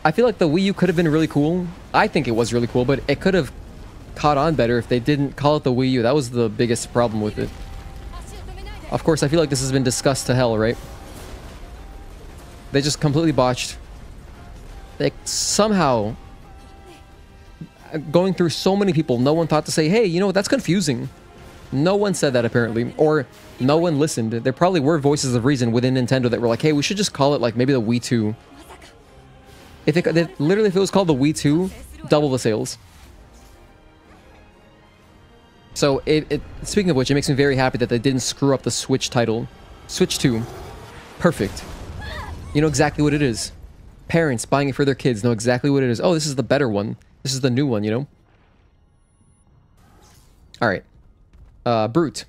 I feel like the Wii U could have been really cool. I think it was really cool, but it could have caught on better if they didn't call it the Wii U. That was the biggest problem with it. Of course, I feel like this has been discussed to hell, right? They just completely botched. They somehow... Going through so many people, no one thought to say, hey, you know what, that's confusing. No one said that apparently, or no one listened. There probably were voices of reason within Nintendo that were like, hey, we should just call it like maybe the Wii 2. If it was called the Wii 2, double the sales. So speaking of which, it makes me very happy that they didn't screw up the Switch title. Switch 2. Perfect. You know exactly what it is. Parents buying it for their kids know exactly what it is. Oh, this is the better one. This is the new one, you know? Alright. Brute.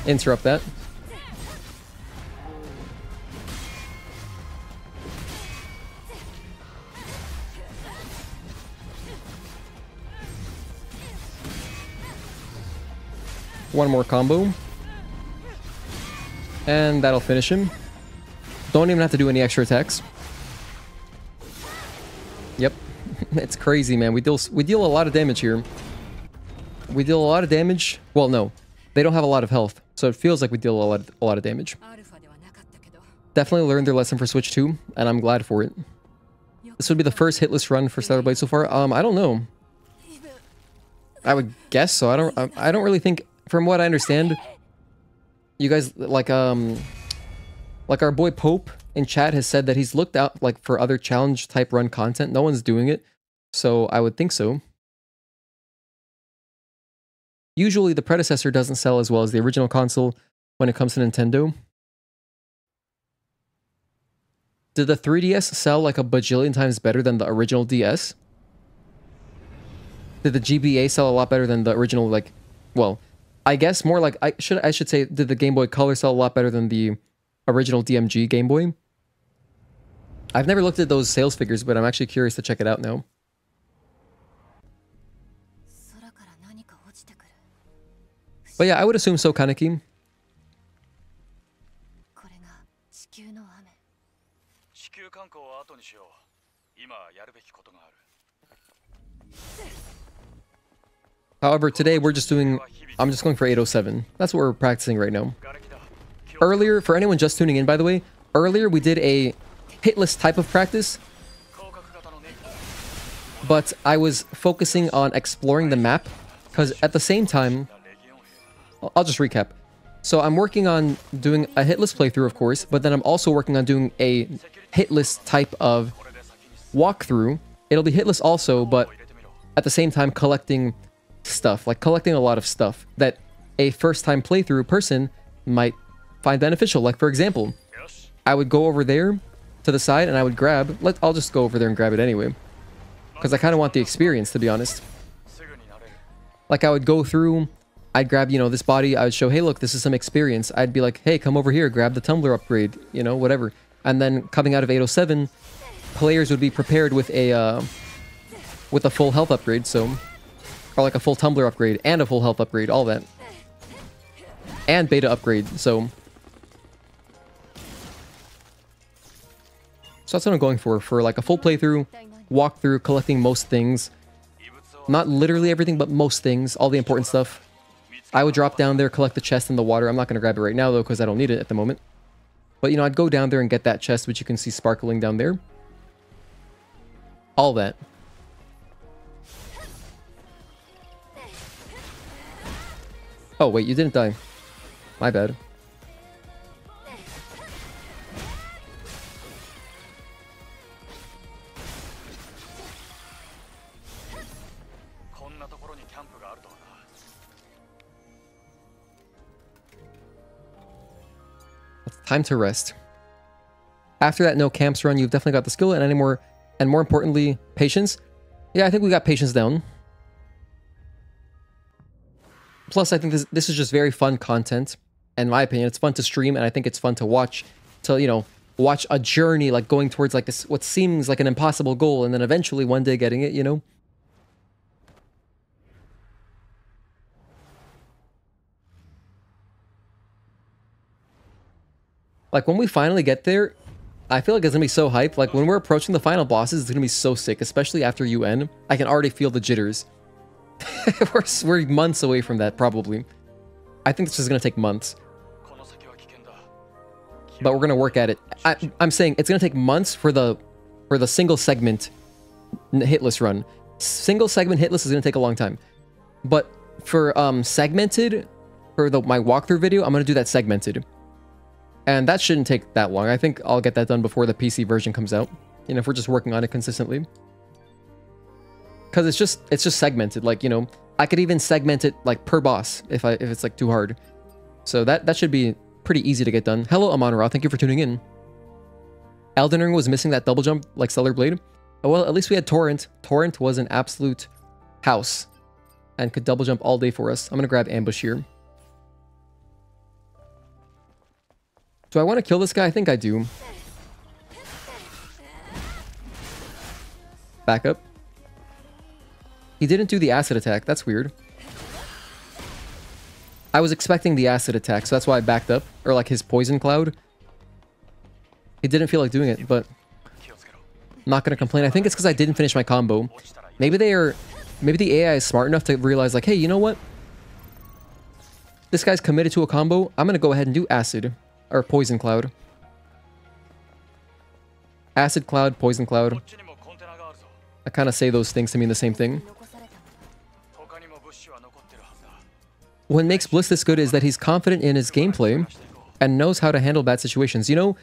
Interrupt that. One more combo. And that'll finish him. Don't even have to do any extra attacks. Yep. It's crazy, man. We deal a lot of damage here. We deal a lot of damage. Well, no. They don't have a lot of health, so it feels like we deal a lot of damage. Definitely learned their lesson for Switch 2, and I'm glad for it. This would be the first hitless run for Stellar Blade so far. I don't know. I would guess so. I don't really think, from what I understand, you guys like our boy Pope in chat has said that he's looked out like for other challenge type run content. No one's doing it, so I would think so. Usually the predecessor doesn't sell as well as the original console when it comes to Nintendo. Did the 3DS sell like a bajillion times better than the original DS? Did the GBA sell a lot better than the original, like, well, I guess more like, I should say, did the Game Boy Color sell a lot better than the original DMG Game Boy? I've never looked at those sales figures, but I'm actually curious to check it out now. But yeah, I would assume so, Kaneki. However, today we're just doing... I'm just going for 807. That's what we're practicing right now. Earlier, for anyone just tuning in, by the way, earlier we did a hitless type of practice. But I was focusing on exploring the map, because at the same time... I'll just recap. So I'm working on doing a hitless playthrough, of course, but then I'm also working on doing a hitless type of walkthrough. It'll be hitless also, but at the same time collecting stuff, like collecting a lot of stuff that a first-time playthrough person might find beneficial. Like, for example, I would go over there to the side and I would grab... I'll just go over there and grab it anyway, because I kind of want the experience, to be honest. Like, I would go through... I'd grab, you know, this body, I would show, hey, look, this is some experience. I'd be like, hey, come over here, grab the tumbler upgrade, you know, whatever. And then coming out of 807, players would be prepared with a full health upgrade, so... Or like a full tumbler upgrade and a full health upgrade, all that. And beta upgrade, so... So that's what I'm going for like a full playthrough, walkthrough, collecting most things. Not literally everything, but most things, all the important stuff. I would drop down there, collect the chest in the water. I'm not going to grab it right now, though, because I don't need it at the moment. But, you know, I'd go down there and get that chest, which you can see sparkling down there. All that. Oh, wait, you didn't die. My bad. Time to rest. After that no camps run, you've definitely got the skill and more importantly, patience. Yeah, I think we got patience down. Plus, I think this is just very fun content. In my opinion, it's fun to stream, and I think it's fun to watch. To, you know, watch a journey like going towards like this, what seems like an impossible goal, and then eventually one day getting it, you know? Like, when we finally get there, I feel like it's gonna be so hype. Like, when we're approaching the final bosses, it's gonna be so sick, especially after UN. I can already feel the jitters. we're months away from that, probably. I think this is gonna take months. But we're gonna work at it. I'm saying it's gonna take months for the single segment hitless run. Single segment hitless is gonna take a long time. But for segmented, for my walkthrough video, I'm going to do that segmented. And that shouldn't take that long. I think I'll get that done before the PC version comes out. You know, if we're just working on it consistently. Because it's just segmented. Like, you know, I could even segment it like per boss if it's like too hard. So that should be pretty easy to get done. Hello, Amon Ra. Thank you for tuning in. Elden Ring was missing that double jump like Stellar Blade. Oh, well, at least we had Torrent. Torrent was an absolute house and could double jump all day for us. I'm going to grab Ambush here. Do I want to kill this guy? I think I do. Back up. He didn't do the acid attack. That's weird. I was expecting the acid attack, so that's why I backed up. Or like his poison cloud. He didn't feel like doing it, but I'm not going to complain. I think it's because I didn't finish my combo. Maybe the AI is smart enough to realize like, hey, you know what? This guy's committed to a combo. I'm going to go ahead and do acid. Or poison cloud. Acid cloud, poison cloud. I kind of say those things to mean the same thing. What makes Bliss this good is that he's confident in his gameplay and knows how to handle bad situations. You know,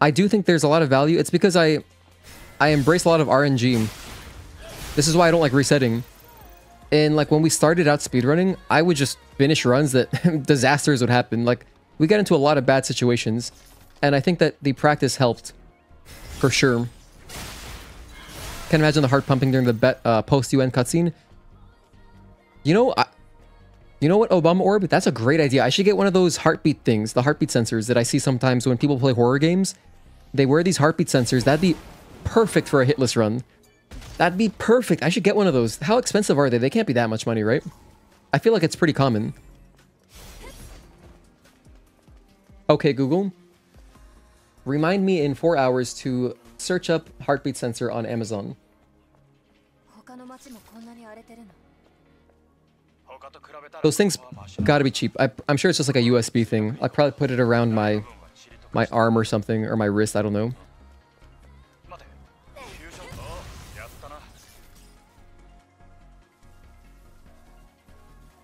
I do think there's a lot of value. It's because I embrace a lot of RNG. This is why I don't like resetting. And like when we started out speedrunning, I would just finish runs that disasters would happen. Like we got into a lot of bad situations, and I think that the practice helped for sure. Can't imagine the heart pumping during the post-UN cutscene. You know what, Obama Orb? That's a great idea. I should get one of those heartbeat things, the heartbeat sensors that I see sometimes when people play horror games. They wear these heartbeat sensors. That'd be perfect for a hitless run. That'd be perfect. I should get one of those. How expensive are they? They can't be that much money, right? I feel like it's pretty common. Okay, Google. Remind me in 4 hours to search up heartbeat sensor on Amazon. Those things gotta be cheap. I'm sure it's just like a USB thing. I'd probably put it around my arm or something, or my wrist, I don't know.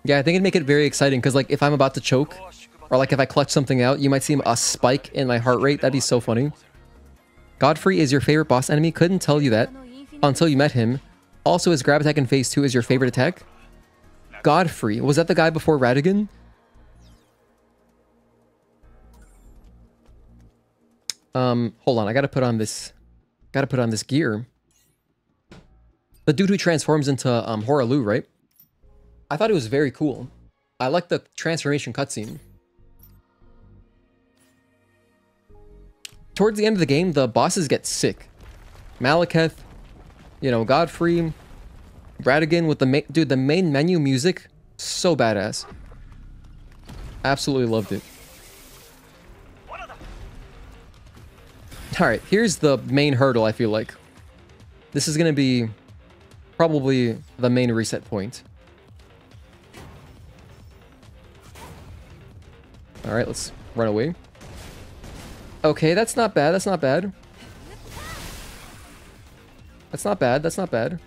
Yeah, I think it'd make it very exciting, because like if I'm about to choke, or like if I clutch something out, you might see a spike in my heart rate. That'd be so funny. Godfrey is your favorite boss enemy? Couldn't tell you that until you met him. Also, his grab attack in phase 2 is your favorite attack? Godfrey. Was that the guy before Radigan? Hold on. I gotta put on this gear. The dude who transforms into Horalu, right? I thought it was very cool. I like the transformation cutscene. Towards the end of the game, the bosses get sick. Malekith, you know, Godfrey, Radigan with the main menu music, so badass. Absolutely loved it. Alright, here's the main hurdle, I feel like. This is gonna be probably the main reset point. Alright, let's run away. Okay, that's not bad, that's not bad. That's not bad, that's not bad.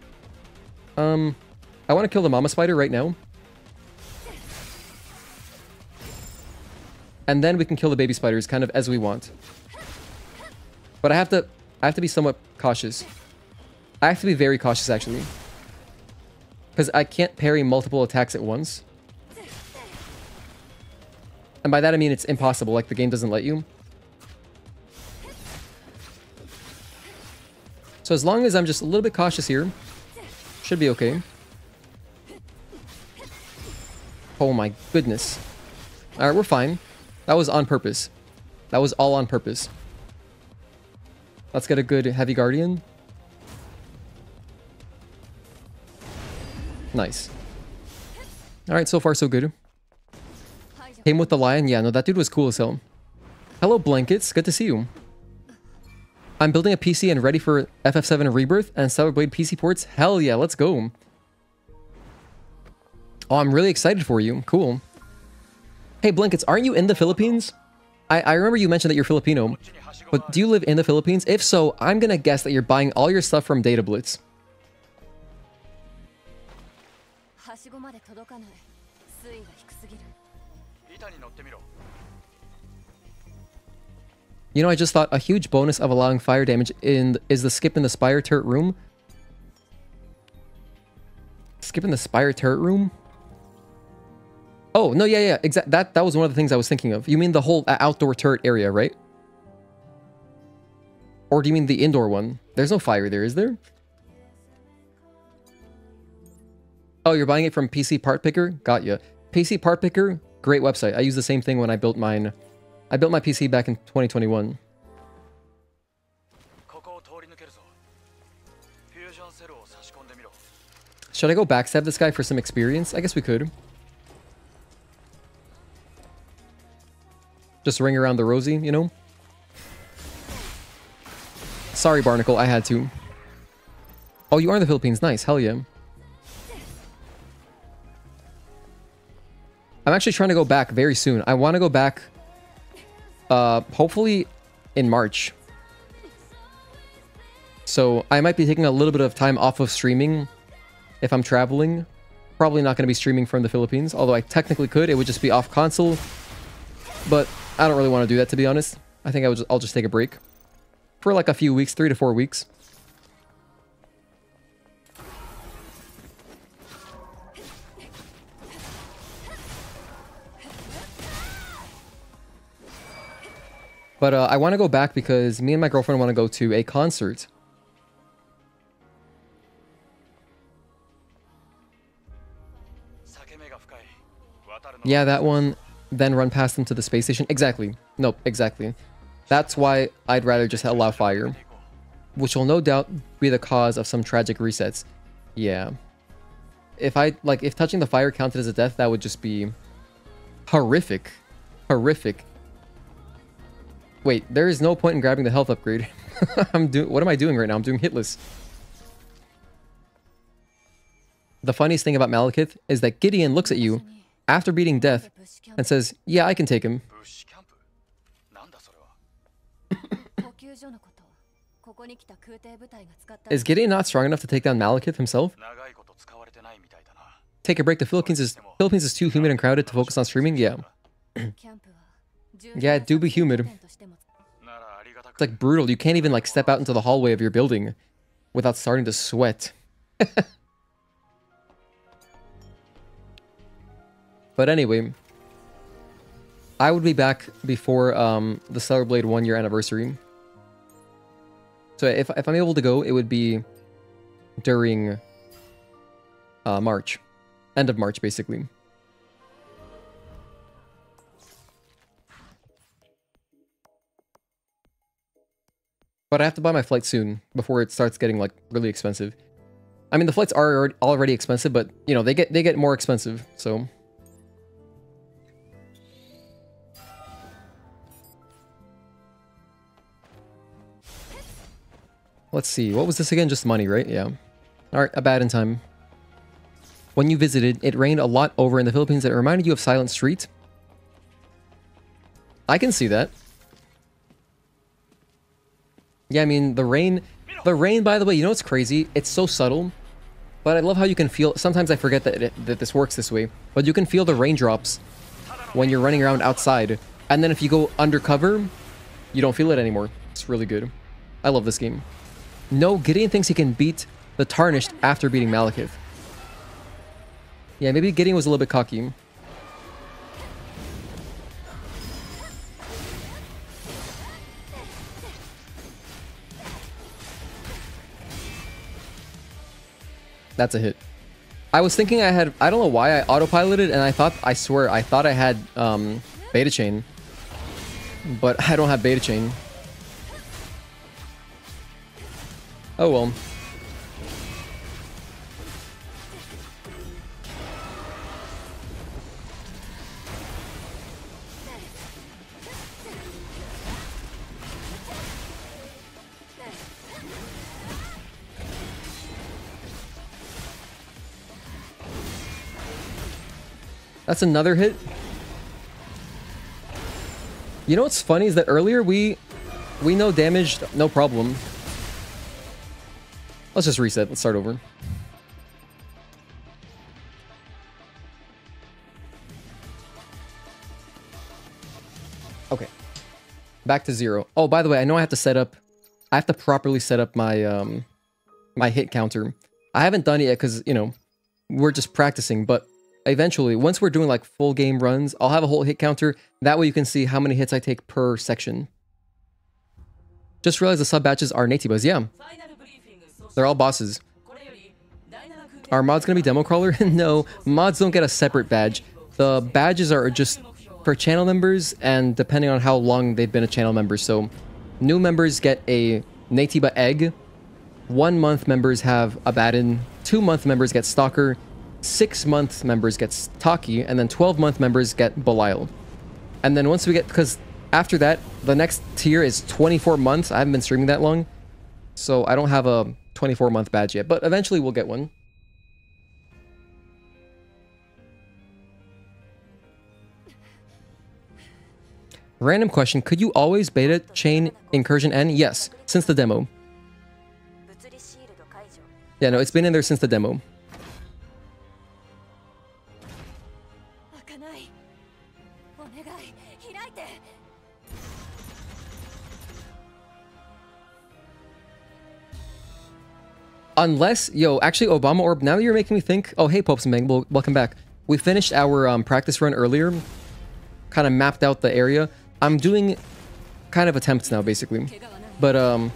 I want to kill the mama spider right now. And then we can kill the baby spiders kind of as we want. But I have to be somewhat cautious. I have to be very cautious actually. Because I can't parry multiple attacks at once. And by that I mean it's impossible, like the game doesn't let you. So as long as I'm just a little bit cautious here, should be okay. Oh my goodness. Alright, we're fine. That was on purpose. That was all on purpose. Let's get a good heavy guardian. Nice. Alright, so far so good. Came with the lion? Yeah, no, that dude was cool as hell. Hello, Blankets. Good to see you. I'm building a PC and ready for FF7 Rebirth and Stellar Blade PC ports. Hell yeah, let's go. Oh, I'm really excited for you. Cool. Hey, Blankets, aren't you in the Philippines? I remember you mentioned that you're Filipino. But do you live in the Philippines? If so, I'm gonna guess that you're buying all your stuff from Data Blitz. You know, I just thought a huge bonus of allowing fire damage is the skip in the spire turret room. Skip in the spire turret room? Oh, no, yeah, exactly. That was one of the things I was thinking of. You mean the whole outdoor turret area, right? Or do you mean the indoor one? There's no fire there, is there? Oh, you're buying it from PC Part Picker? Got ya. PC Part Picker, great website. I used the same thing when I built mine. I built my PC back in 2021. Should I go backstab this guy for some experience? I guess we could. Just ring around the rosy, you know? Sorry, Barnacle, I had to. Oh, you are in the Philippines. Nice, hell yeah. I'm actually trying to go back very soon. I want to go back, hopefully in March. So I might be taking a little bit of time off of streaming if I'm traveling. Probably not going to be streaming from the Philippines, although I technically could. It would just be off console. But I don't really want to do that, to be honest. I think I'll just take a break for like a few weeks, 3 to 4 weeks. But I want to go back because me and my girlfriend want to go to a concert. Yeah, that one. Then run past them to the space station. Exactly. Nope, exactly. That's why I'd rather just allow fire. Which will no doubt be the cause of some tragic resets. Yeah. If touching the fire counted as a death, that would just be horrific. Horrific. Wait, there is no point in grabbing the health upgrade. What am I doing right now? I'm doing Hitless. The funniest thing about Malekith is that Gideon looks at you after beating death and says, yeah, I can take him. Is Gideon not strong enough to take down Malekith himself? Take a break. The Philippines is too humid and crowded to focus on streaming? Yeah. Yeah, it do be humid. It's like brutal. You can't even like step out into the hallway of your building without starting to sweat. But anyway, I would be back before the Stellar Blade 1-year anniversary. So if I'm able to go, it would be during March. End of March, basically. But I have to buy my flight soon before it starts getting like really expensive. I mean, the flights are already expensive, but you know, they get more expensive, so. Let's see, what was this again? Just money, right? Yeah. Alright, Abaddon time. When you visited, it rained a lot over in the Philippines that reminded you of Silent Street. I can see that. Yeah, I mean, the rain, by the way, you know what's crazy? It's so subtle, but I love how you can feel, sometimes I forget that this works this way, but you can feel the raindrops when you're running around outside, and then if you go undercover, you don't feel it anymore. It's really good. I love this game. No, Gideon thinks he can beat the Tarnished after beating Malekith. Yeah, maybe Gideon was a little bit cocky. That's a hit. I was thinking I don't know why I autopiloted, and I thought I had beta chain. But I don't have beta chain. Oh well. That's another hit. You know what's funny is that earlier we no damaged, no problem. Let's just reset. Let's start over. Okay. Back to 0. Oh, by the way, I know I have to properly set up my my hit counter. I haven't done it yet because, you know, we're just practicing, but eventually, once we're doing like full game runs, I'll have a whole hit counter. That way you can see how many hits I take per section. Just realized the sub batches are Natibas. Yeah. They're all bosses. Are mods gonna be demo crawler? No, mods don't get a separate badge. The badges are just for channel members and depending on how long they've been a channel member. So new members get a Natiba egg. 1 month members have Abaddon. 2 month members get Stalker. 6 month members get Taki. And then 12 month members get Belial. And then once we get, because after that, the next tier is 24 months. I haven't been streaming that long. So I don't have a 24 month badge yet, but eventually we'll get one. Random question, could you always beta chain incursion N? Yes, since the demo. Yeah, no, it's been in there since the demo. Unless, yo, actually Obama Orb, now you're making me think, oh hey Popes and Bang, well, welcome back. We finished our practice run earlier, kind of mapped out the area. I'm doing kind of attempts now, basically. But,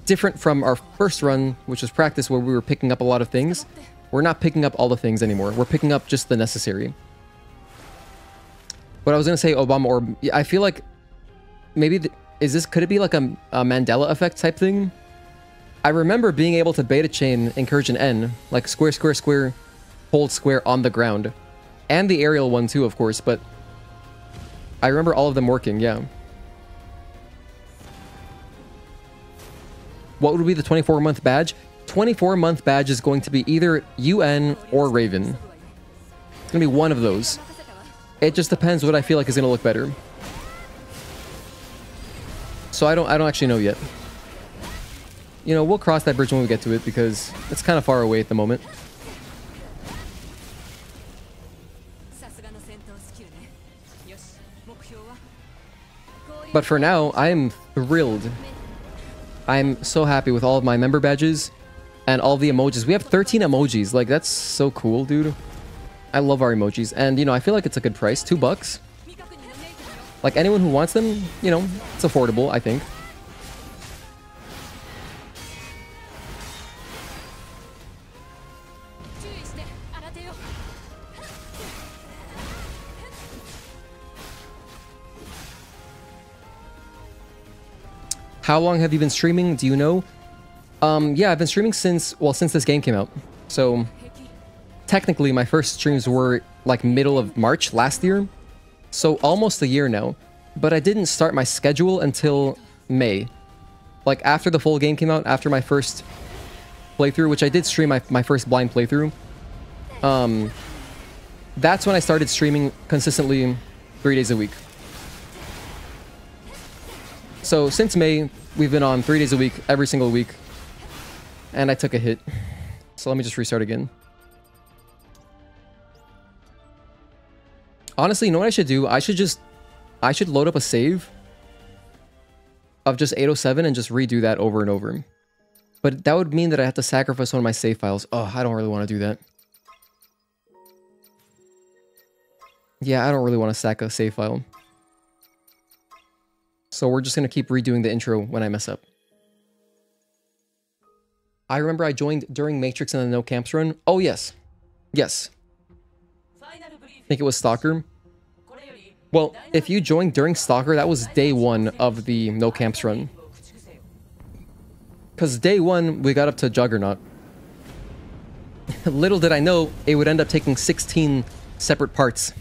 different from our first run, which was practice, where we were picking up a lot of things. We're not picking up all the things anymore. We're picking up just the necessary. But I was going to say Obama Orb. I feel like maybe, could it be like a Mandela effect type thing? I remember being able to beta chain incursion N, like square, square, square, hold square on the ground. And the aerial one too, of course, but I remember all of them working, yeah. What would be the 24-month badge? 24-month badge is going to be either UN or Raven. It's going to be one of those. It just depends what I feel like is going to look better. So I don't actually know yet. You know, we'll cross that bridge when we get to it because it's kind of far away at the moment. But for now, I am thrilled. I'm so happy with all of my member badges and all the emojis. We have 13 emojis. Like, that's so cool, dude. I love our emojis. And, you know, I feel like it's a good price. $2. Like, anyone who wants them, you know, it's affordable, I think. How long have you been streaming? Do you know? Yeah, I've been streaming since this game came out. So, technically, my first streams were like middle of March last year. So, almost a year now. But I didn't start my schedule until May. Like, after the full game came out, after my first playthrough, which I did stream my first blind playthrough. That's when I started streaming consistently 3 days a week. So, since May, we've been on 3 days a week, every single week. And I took a hit. So let me just restart again. Honestly, you know what I should do? I should load up a save of just 807 and just redo that over and over. But that would mean that I have to sacrifice one of my save files. Oh, I don't really want to do that. Yeah, I don't really want to sack a save file. So we're just going to keep redoing the intro when I mess up. I remember I joined during Matrix and the No Camps run. Oh, yes. Yes. I think it was Stalker. Well, if you joined during Stalker, that was day 1 of the No Camps run. Because day 1, we got up to Juggernaut. Little did I know, it would end up taking 16 separate parts.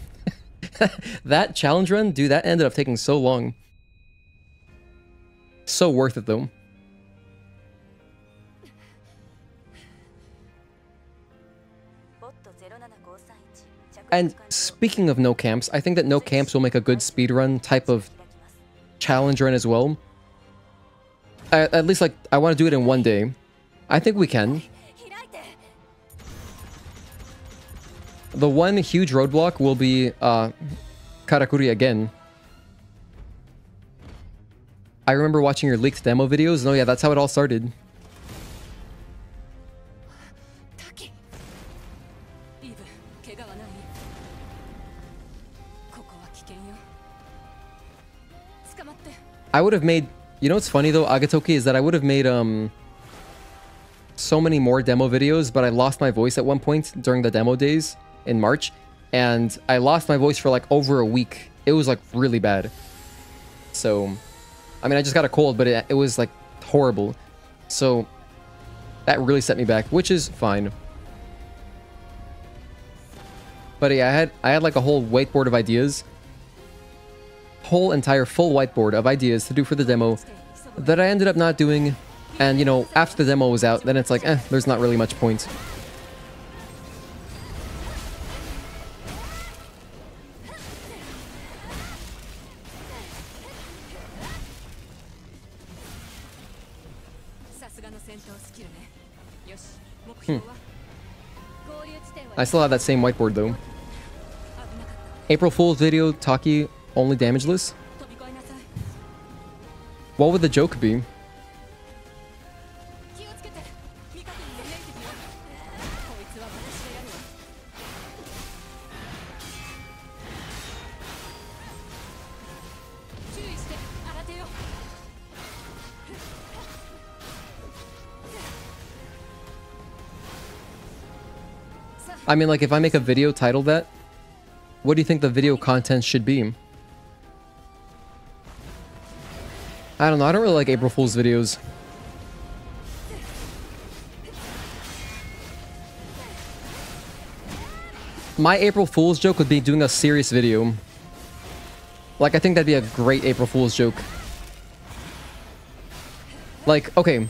That challenge run, dude, that ended up taking so long. So worth it, though. And speaking of no camps, I think that no camps will make a good speedrun type of challenge run as well. At least, like, I want to do it in one day. I think we can. The one huge roadblock will be Karakuri again. I remember watching your leaked demo videos, and oh yeah, that's how it all started. タキイブ怪我はないここは危険よ捕まって I would have made, you know what's funny though, Agatoki, is that I would have made so many more demo videos, but I lost my voice at one point during the demo days in March, and I lost my voice for like over a week. It was like really bad. So, I mean, I just got a cold, but it was like horrible. So that really set me back, which is fine. But yeah, I had like a whole whiteboard of ideas. Whole entire full whiteboard of ideas to do for the demo that I ended up not doing. And, you know, after the demo was out, then it's like, there's not really much point. I still have that same whiteboard though. April Fool's video, Taki only damageless? What would the joke be? I mean, like, if I make a video titled that, what do you think the video content should be? I don't know. I don't really like April Fool's videos. My April Fool's joke would be doing a serious video. Like, I think that'd be a great April Fool's joke. Like, okay,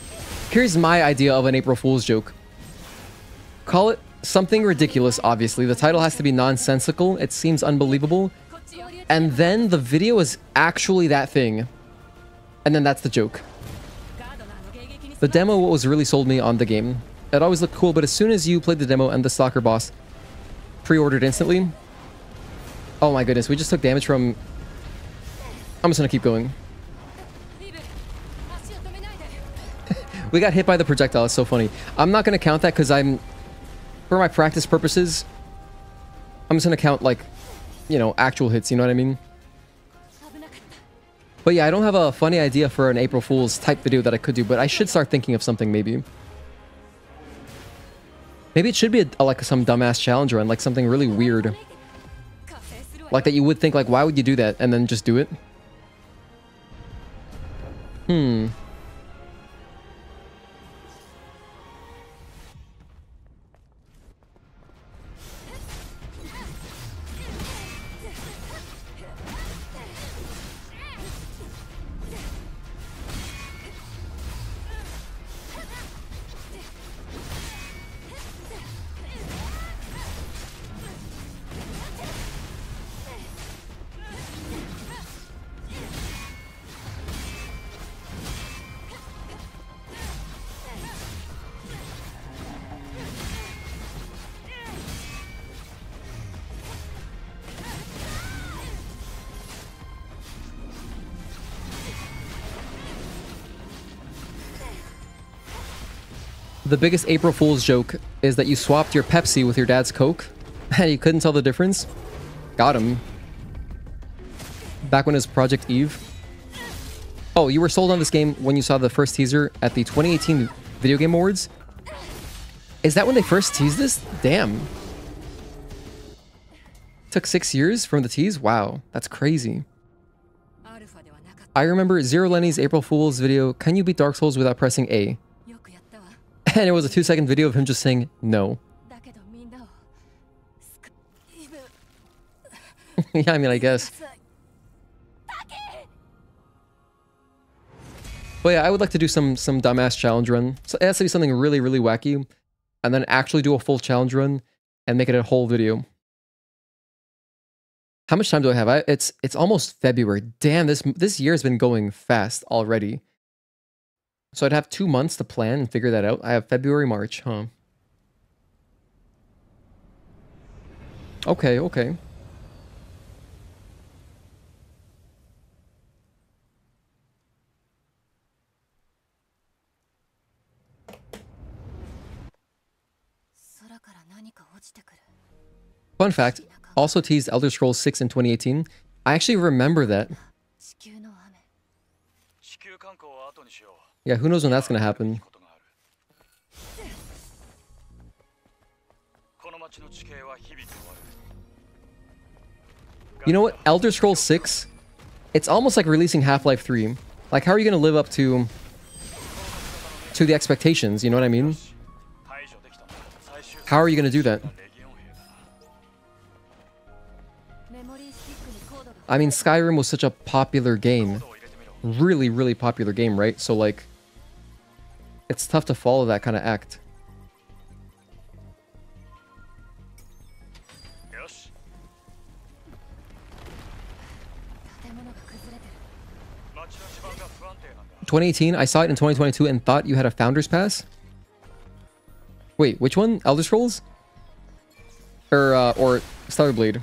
here's my idea of an April Fool's joke. Call it something ridiculous, obviously. The title has to be nonsensical. It seems unbelievable. And then the video is actually that thing. And then that's the joke. The demo was really sold me on the game. It always looked cool, but as soon as you played the demo and the soccer boss pre-ordered instantly... Oh my goodness, we just took damage from... I'm just gonna keep going. We got hit by the projectile. It's so funny. I'm not gonna count that because for my practice purposes, I'm just gonna count, like, you know, actual hits, you know what I mean? But yeah, I don't have a funny idea for an April Fool's type video that I could do, but I should start thinking of something, maybe. Maybe it should be like some dumbass challenge run, like something really weird. Like that you would think, like, why would you do that? And then just do it. The biggest April Fool's joke is that you swapped your Pepsi with your dad's Coke and you couldn't tell the difference. Got him. Back when it was Project Eve. Oh, you were sold on this game when you saw the first teaser at the 2018 Video Game Awards? Is that when they first teased this? Damn. Took 6 years from the tease? Wow, that's crazy. I remember Zero Lenny's April Fool's video, can you beat Dark Souls without pressing A? And it was a 2-second video of him just saying no. Yeah, I mean, I guess. But yeah, I would like to do some dumbass challenge run. So it has to be something really, really wacky. And then actually do a full challenge run and make it a whole video. How much time do I have? It's almost February. Damn, this year has been going fast already. So I'd have 2 months to plan and figure that out. I have February, March, huh? Okay, okay. Fun fact, also teased Elder Scrolls 6 in 2018. I actually remember that. 地球の雨 地球観光は後にしよう。 Yeah, who knows when that's gonna happen. この街の地形は日々変わる。 You know what? Elder Scrolls 6, it's almost like releasing Half-Life 3. Like, how are you gonna live up to the expectations, you know what I mean? 排除できたんだ。最終 How are you gonna do that? レギオン兵だな。 メモリースティックにコードが I mean, Skyrim was such a popular game. コードを入れてみろ。 Really, really popular game, right? So, like, it's tough to follow that kind of act. よし。建物が崩れてる街の地盤が不安定なんだ。 2018, I saw it in 2022 and thought you had a Founder's Pass? Wait, which one? Elder Scrolls? Or Stellar Blade?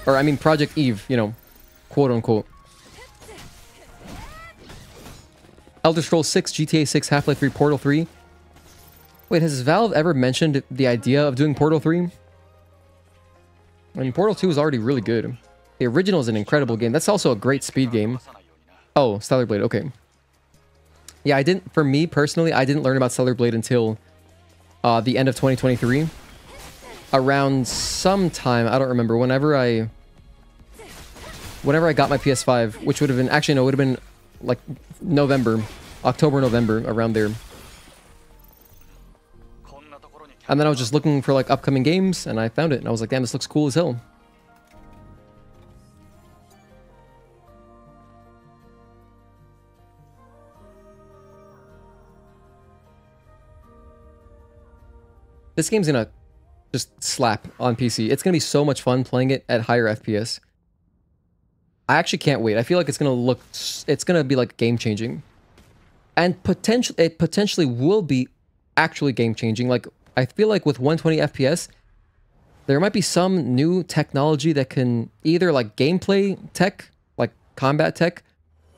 Or, I mean, Project Eve, you know, quote-unquote. Elder Scrolls 6, GTA 6, Half-Life 3, Portal 3. Wait, has Valve ever mentioned the idea of doing Portal 3? I mean, Portal 2 is already really good. The original is an incredible game. That's also a great speed game. Oh, Stellar Blade, okay. Yeah, for me personally, I didn't learn about Stellar Blade until the end of 2023. Around sometime, I don't remember, whenever I got my PS5, which would have been, actually no, it would have been like November, October, November, around there. And then I was just looking for like upcoming games and I found it and I was like, damn, this looks cool as hell. This game's gonna just slap on PC. It's gonna be so much fun playing it at higher FPS. I actually can't wait. I feel like it's gonna be like game changing. And it potentially will be actually game changing. Like, I feel like with 120 FPS, there might be some new technology that can either like gameplay tech, like combat tech,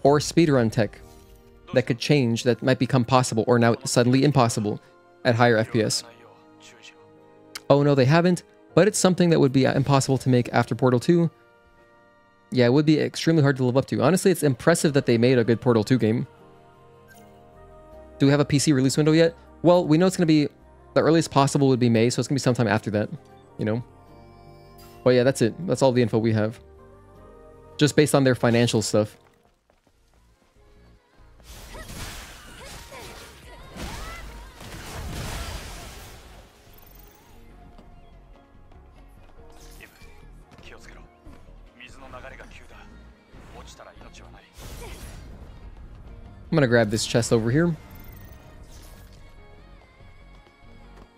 or speedrun tech that could change, that might become possible or now suddenly impossible at higher FPS. Oh no, they haven't, but it's something that would be impossible to make after Portal 2. Yeah, it would be extremely hard to live up to. Honestly, it's impressive that they made a good Portal 2 game. Do we have a PC release window yet? Well, we know it's going to be, the earliest possible would be May, so it's going to be sometime after that, you know? But yeah, that's it. That's all the info we have. Just based on their financial stuff. I'm gonna grab this chest over here.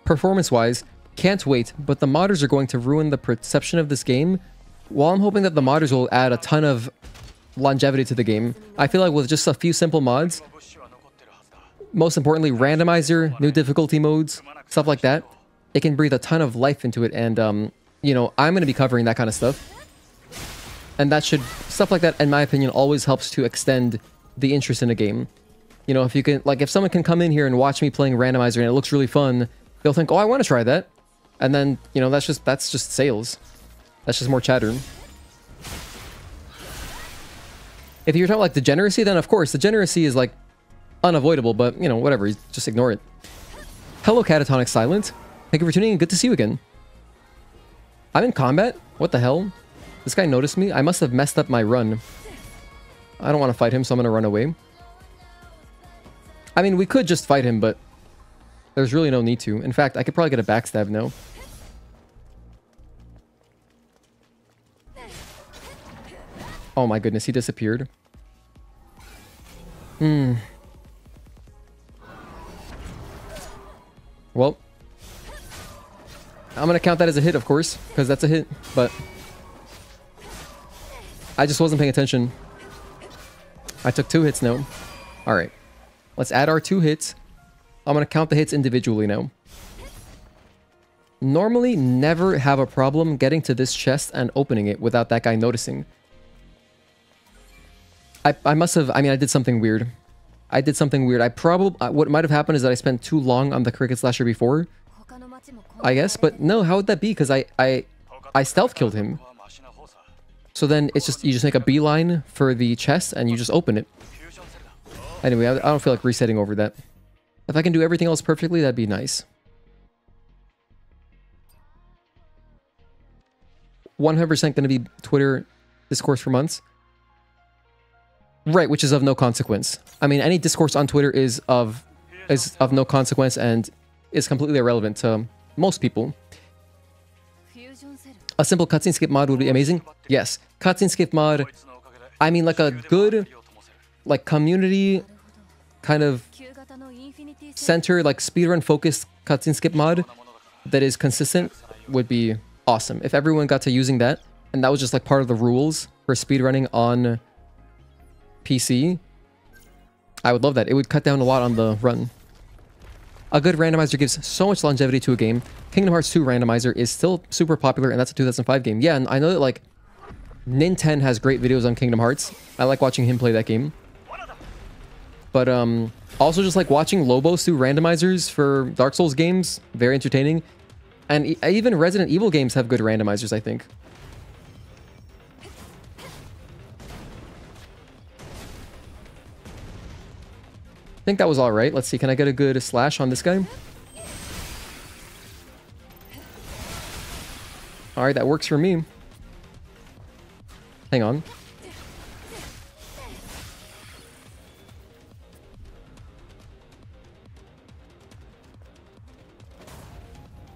Performance-wise, can't wait, but the modders are going to ruin the perception of this game. While I'm hoping that the modders will add a ton of longevity to the game, I feel like with just a few simple mods, most importantly, randomizer, new difficulty modes, stuff like that, it can breathe a ton of life into it, and, you know, I'm gonna be covering that kind of stuff. And stuff like that, in my opinion, always helps to extend the interest in a game. You know, if you can, like, if someone can come in here and watch me playing randomizer and it looks really fun, they'll think, oh, I want to try that. And then, you know, that's just sales. That's just more chatter. If you're talking like degeneracy, then of course, degeneracy is like unavoidable, but, you know, whatever, just ignore it. Hello, Catatonic Silent. Thank you for tuning in. Good to see you again. I'm in combat? What the hell? This guy noticed me? I must have messed up my run. I don't want to fight him, so I'm going to run away. I mean, we could just fight him, but there's really no need to. In fact, I could probably get a backstab now. Oh my goodness, he disappeared. Well, I'm going to count that as a hit, of course, because that's a hit, but I just wasn't paying attention. I took 2 hits now. Alright. Let's add our 2 hits. I'm going to count the hits individually now. Normally, never have a problem getting to this chest and opening it without that guy noticing. I must have... I mean, I did something weird. What might have happened is that I spent too long on the Cricket Slasher before. I guess. But no, how would that be? Because I stealth killed him. So then it's just, you just make a beeline for the chest and you just open it. Anyway, I don't feel like resetting over that. If I can do everything else perfectly, that'd be nice. 100% going to be Twitter discourse for months. Right, which is of no consequence. I mean, any discourse on Twitter is of no consequence and is completely irrelevant to most people. A simple cutscene skip mod would be amazing. Yes, cutscene skip mod. I mean, like a good, like community kind of center, like speedrun focused cutscene skip mod that is consistent would be awesome. If everyone got to using that, and that was just like part of the rules for speedrunning on PC, I would love that. It would cut down a lot on the run. A good randomizer gives so much longevity to a game. Kingdom Hearts 2 randomizer is still super popular, and that's a 2005 game. Yeah, and I know that, like, Nin10 has great videos on Kingdom Hearts. I like watching him play that game. But, also just, like, watching Lobos do randomizers for Dark Souls games, very entertaining. And even Resident Evil games have good randomizers, I think. I think that was all right. Let's see. Can I get a good slash on this guy? All right, that works for me. Hang on.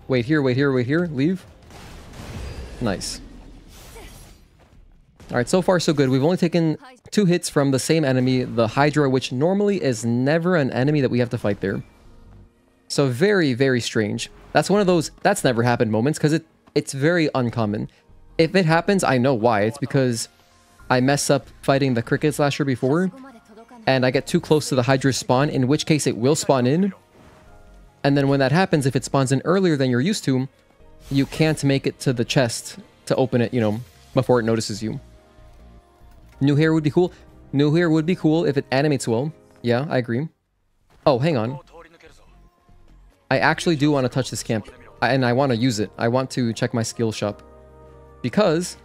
Wait here, wait here, wait here. Leave. Nice. All right, so far so good. We've only taken 2 hits from the same enemy, the Hydra, which normally is never an enemy that we have to fight there. So very, very strange. That's one of those that's never happened moments because it's very uncommon. If it happens, I know why. It's because I mess up fighting the Cricket Slasher before and I get too close to the Hydra's spawn, in which case it will spawn in. And then when that happens, if it spawns in earlier than you're used to, you can't make it to the chest to open it, you know, before it notices you. New hair would be cool. New hair would be cool if it animates well. Yeah, I agree. Oh, hang on. I actually do want to touch this camp. And I want to use it. I want to check my skill shop. Because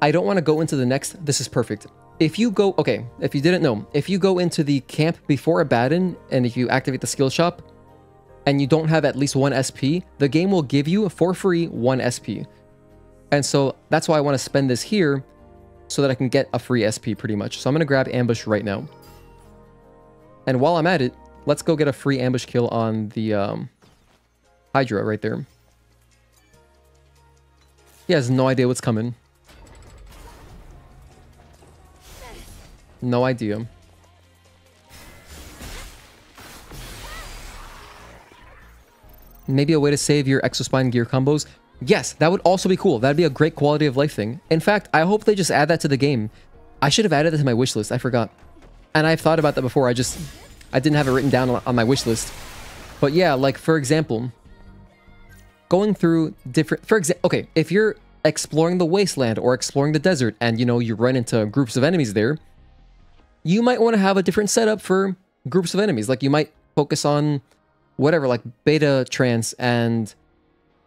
I don't want to go into the next... This is perfect. If you go... Okay, if you didn't know. If you go into the camp before Abaddon, and if you activate the skill shop, and you don't have at least 1 SP, the game will give you, for free, 1 SP. And so that's why I want to spend this here, so that I can get a free SP pretty much. So I'm going to grab Ambush right now. And while I'm at it, let's go get a free ambush kill on the Hydra right there. He has no idea what's coming. No idea. Maybe a way to save your Exospine gear combos. Yes, that would also be cool. That'd be a great quality of life thing. In fact, I hope they just add that to the game. I should have added that to my wish list. I forgot. And I've thought about that before. I didn't have it written down on my wish list. But yeah, like for example, going through different... okay, if you're exploring the wasteland or exploring the desert and, you know, you run into groups of enemies there, you might want to have a different setup for groups of enemies. Like you might focus on whatever, like beta trance and...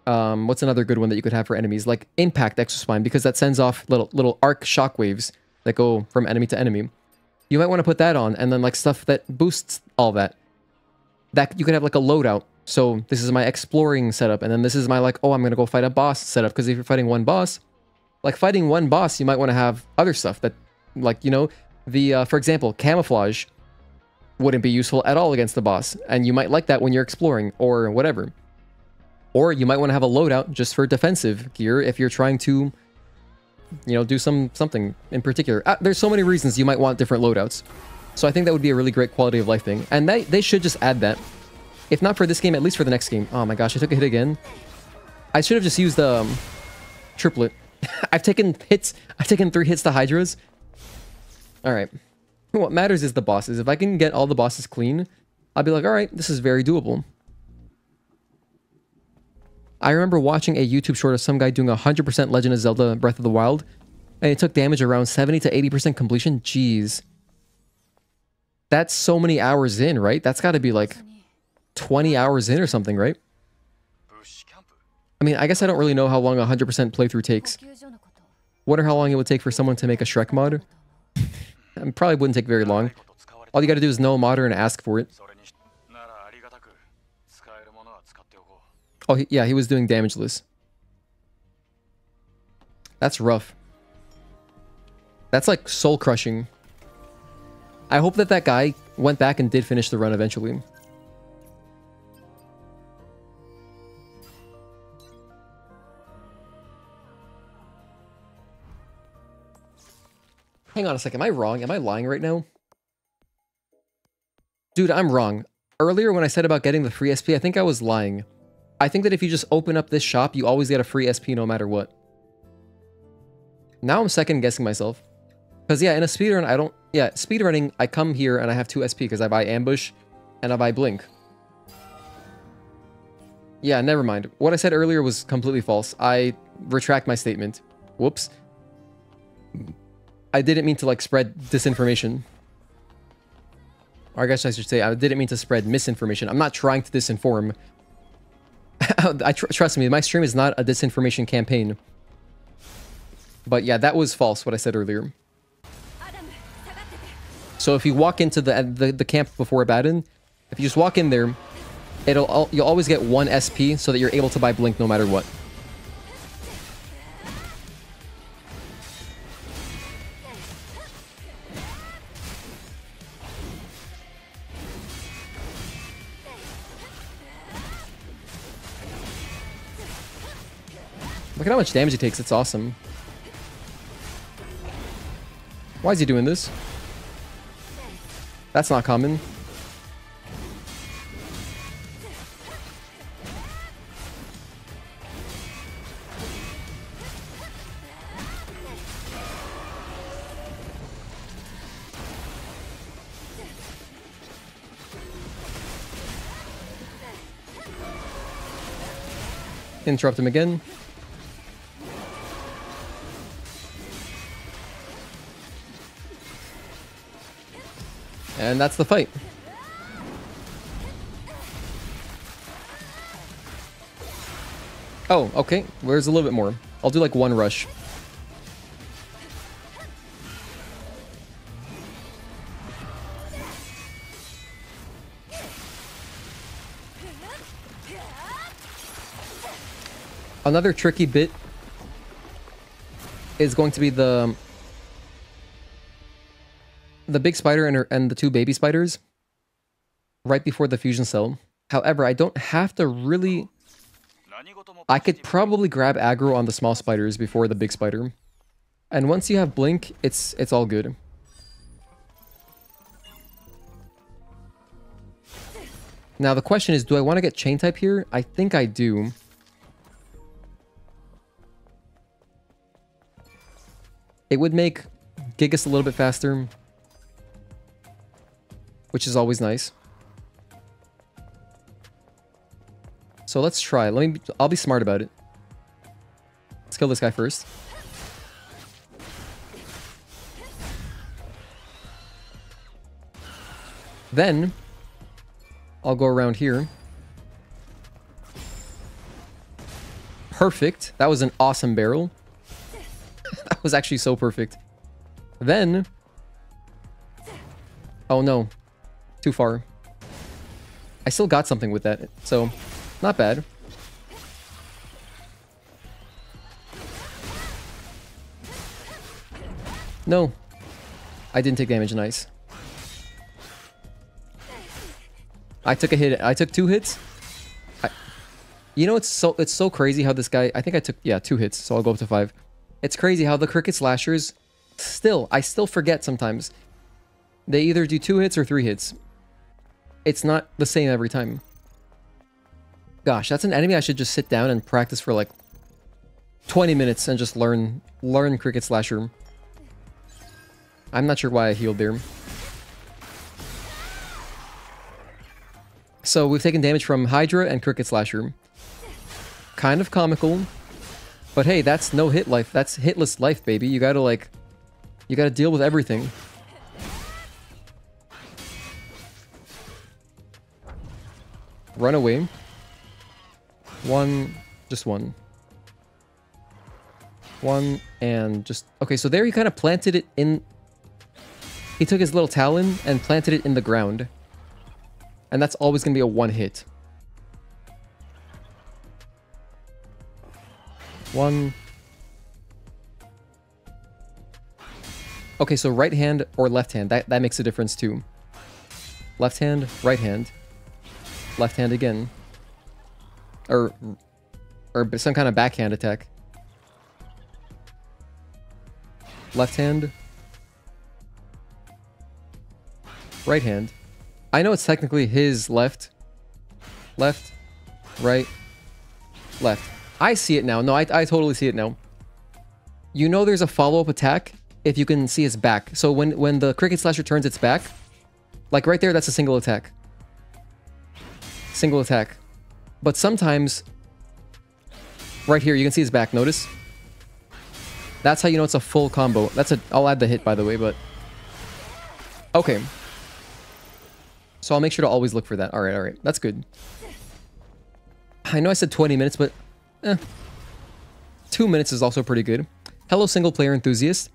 what's another good one that you could have for enemies? Like Impact Exospine, because that sends off little arc shockwaves that go from enemy to enemy. You might want to put that on, and then like stuff that boosts all that. That you could have like a loadout. So this is my exploring setup, and then this is my like, oh, I'm gonna go fight a boss setup. Because if you're fighting one boss, like fighting one boss, you might want to have other stuff that, like, you know, the for example, camouflage wouldn't be useful at all against the boss, and you might like that when you're exploring or whatever. Or you might want to have a loadout just for defensive gear if you're trying to, you know, do something in particular. There's so many reasons you might want different loadouts. So I think that would be a really great quality of life thing. And they should just add that. If not for this game, at least for the next game. Oh my gosh, I took a hit again. I should have just used the triplet. I've taken 3 hits to Hydras. Alright. What matters is the bosses. If I can get all the bosses clean, I'll be like, alright, this is very doable. I remember watching a YouTube short of some guy doing 100% Legend of Zelda Breath of the Wild, and he took damage around 70 to 80% completion. Jeez. That's so many hours in, right? That's got to be like 20 hours in or something, right? I mean, I guess I don't really know how long a 100% playthrough takes. Wonder how long it would take for someone to make a Shrek mod. It probably wouldn't take very long. All you gotta do is know a modder and ask for it. Oh, yeah, he was doing damageless. That's rough. That's like soul crushing. I hope that that guy went back and did finish the run eventually. Hang on a second. Am I wrong? Am I lying right now? Dude, I'm wrong. Earlier when I said about getting the free SP, I think I was lying. I think that if you just open up this shop, you always get a free SP no matter what. Now I'm second guessing myself. Because yeah, in a speedrun, I don't... Yeah, speedrunning, I come here and I have 2 SP because I buy Ambush and I buy Blink. Yeah, never mind. What I said earlier was completely false. I retract my statement. Whoops. I didn't mean to, like, spread disinformation. Or I guess I should say, I didn't mean to spread misinformation. I'm not trying to disinform. Trust me, my stream is not a disinformation campaign. But yeah, that was false, what I said earlier. So if you walk into the camp before Abaddon, if you just walk in there, you'll always get 1 SP so that you're able to buy Blink no matter what. Look at how much damage he takes, it's awesome. Why is he doing this? That's not common. Interrupt him again. And that's the fight. Oh, okay. Where's a little bit more? I'll do like 1 rush. Another tricky bit is going to be the big spider and the 2 baby spiders right before the fusion cell. However, I don't have to really... I could probably grab aggro on the small spiders before the big spider. And once you have Blink, it's all good. Now the question is, do I want to get chain type here? I think I do. It would make Gigas a little bit faster, which is always nice. So let's try. I'll be smart about it. Let's kill this guy first. Then I'll go around here. Perfect. That was an awesome barrel. That was actually so perfect. Then... Oh no. Too far. I still got something with that, so not bad. No. I didn't take damage, nice. I took a hit. I took 2 hits. You know, it's so crazy how this guy... I think I took, yeah, 2 hits, so I'll go up to 5. It's crazy how the Cricket Slashers... I still forget sometimes. They either do 2 hits or 3 hits. It's not the same every time. Gosh, that's an enemy I should just sit down and practice for like 20 minutes and just learn Cricket Slasher. I'm not sure why I healed there. So we've taken damage from Hydra and Cricket Slasher. Kind of comical. But hey, that's no hit life. That's hitless life, baby. You gotta deal with everything. Run away. 1, Just one. One and just... Okay, so there he kind of planted it in... He took his little talon and planted it in the ground. And that's always going to be a one hit. One. Okay, so right hand or left hand. That makes a difference too. Left hand, right hand. Left hand again. Or some kind of backhand attack. Left hand. Right hand. I know it's technically his left. Left. Right. Left. I see it now. No, I totally see it now. You know there's a follow-up attack if you can see its back. So when the Cricket Slasher turns its back, like right there, that's a single attack. Single attack. But sometimes, right here, you can see his back, notice? That's how you know it's a full combo. I'll add the hit, by the way, but... Okay. So I'll make sure to always look for that. Alright, alright. That's good. I know I said 20 minutes, but... 2 minutes is also pretty good. Hello, single player enthusiast.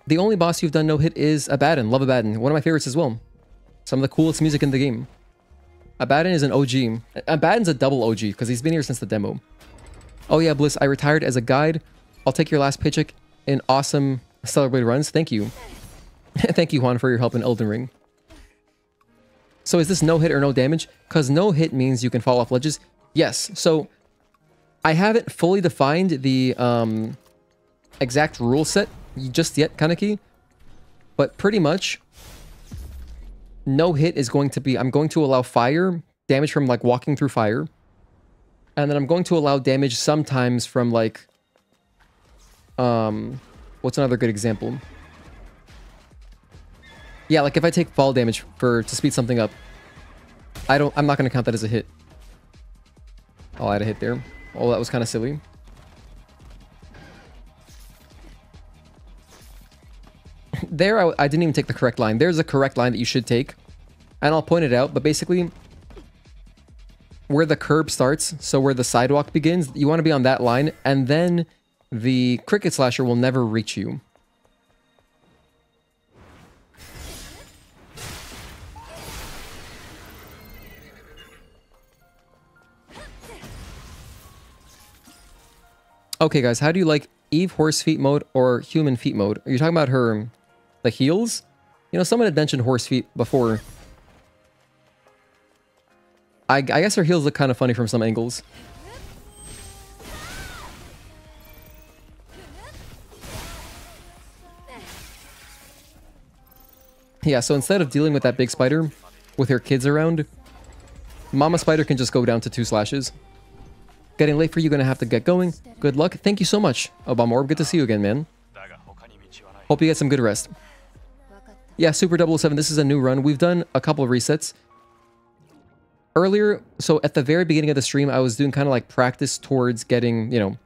The only boss you've done no hit is Abaddon. Love Abaddon. One of my favorites as well. Some of the coolest music in the game. Abaddon is an OG. Abaddon's a double OG because he's been here since the demo. Oh yeah, Bliss, I retired as a guide. I'll take your last paycheck in awesome celebrated runs. Thank you. Thank you, Juan, for your help in Elden Ring. So is this no hit or no damage? Because no hit means you can fall off ledges. Yes. So I haven't fully defined the exact rule set just yet, Kaneki. But pretty much, no hit is going to be... I'm going to allow fire, damage from like walking through fire. And then I'm going to allow damage sometimes from like... what's another good example? Yeah, like if I take fall damage to speed something up, I'm not going to count that as a hit. I'll add a hit there. Oh, that was kind of silly. There, I didn't even take the correct line. There's a correct line that you should take. And I'll point it out, but basically, where the curb starts, so where the sidewalk begins, you want to be on that line, and then the Cricket Slasher will never reach you. Okay, guys, how do you like Eve horse feet mode or human feet mode? Are you talking about her, the heels? You know, someone had mentioned horse feet before. I guess her heels look kind of funny from some angles. Yeah, so instead of dealing with that big spider with her kids around, Mama Spider can just go down to 2 slashes. Getting late for you, gonna have to get going. Good luck. Thank you so much, Obamorb. Good to see you again, man. Hope you get some good rest. Yeah, Super 007, this is a new run. We've done a couple of resets. Earlier, so at the very beginning of the stream, I was doing kind of like practice towards getting, you know,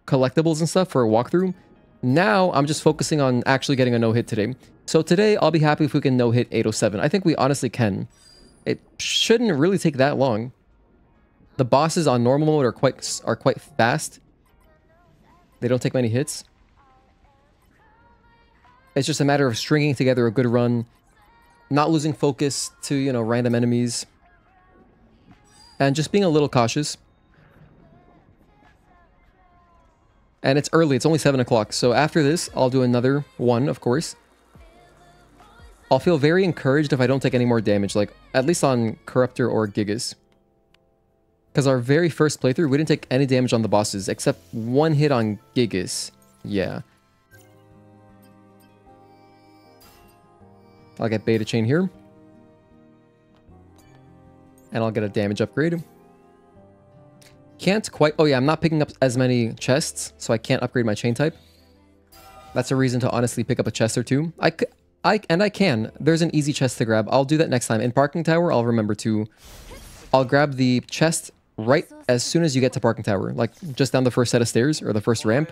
collectibles and stuff for a walkthrough. Now, I'm just focusing on actually getting a no-hit today. So today, I'll be happy if we can no-hit 807. I think we honestly can. It shouldn't really take that long. The bosses on normal mode are quite fast. They don't take many hits. It's just a matter of stringing together a good run, not losing focus to, you know, random enemies, and just being a little cautious. And it's early, it's only 7 o'clock, so after this, I'll do another one, of course. I'll feel very encouraged if I don't take any more damage, like, at least on Corruptor or Gigas. Because our very first playthrough, we didn't take any damage on the bosses, except 1 hit on Gigas. Yeah. I'll get Beta Chain here. And I'll get a damage upgrade. Can't quite... Oh yeah, I'm not picking up as many chests, so I can't upgrade my chain type. That's a reason to honestly pick up a chest or two. I can. There's an easy chest to grab. I'll do that next time. In Parking Tower, I'll remember to... I'll grab the chest right as soon as you get to Parking Tower. Like, just down the first set of stairs, or the first ramp.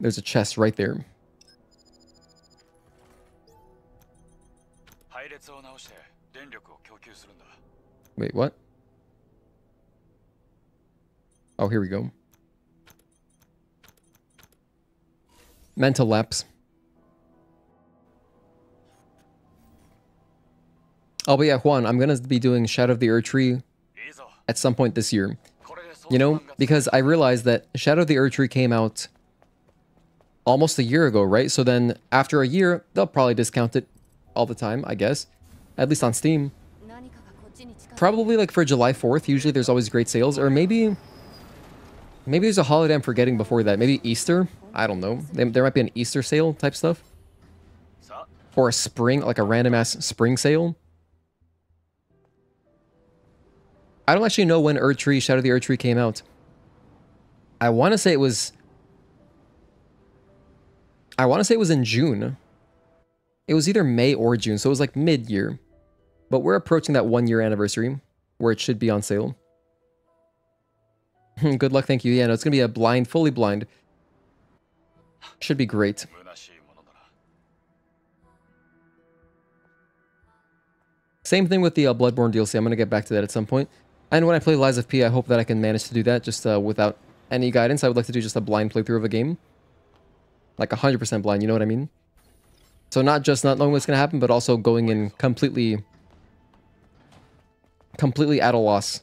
There's a chest right there. Wait, what? Oh, here we go. Mental lapse. Oh, but yeah, Juan, I'm gonna be doing Shadow of the Erdtree at some point this year. You know, because I realized that Shadow of the Erdtree came out almost a year ago, right? So then after a year, they'll probably discount it all the time, I guess. At least on Steam. Probably like for July 4th, usually there's always great sales. Or maybe there's a holiday I'm forgetting before that. Maybe Easter? I don't know. There might be an Easter sale type stuff. Or a spring, like a random ass spring sale. I don't actually know when Erdtree, Shadow of the Erdtree came out. I want to say it was in June. It was either May or June, so it was like mid-year. But we're approaching that 1-year anniversary where it should be on sale. Good luck, thank you. Yeah, no, it's going to be a blind, fully blind. Should be great. Same thing with the Bloodborne DLC. I'm going to get back to that at some point. And when I play Lies of P, I hope that I can manage to do that just without any guidance. I would like to do just a blind playthrough of a game. Like 100% blind, you know what I mean? So not just not knowing what's going to happen, but also going in completely at a loss.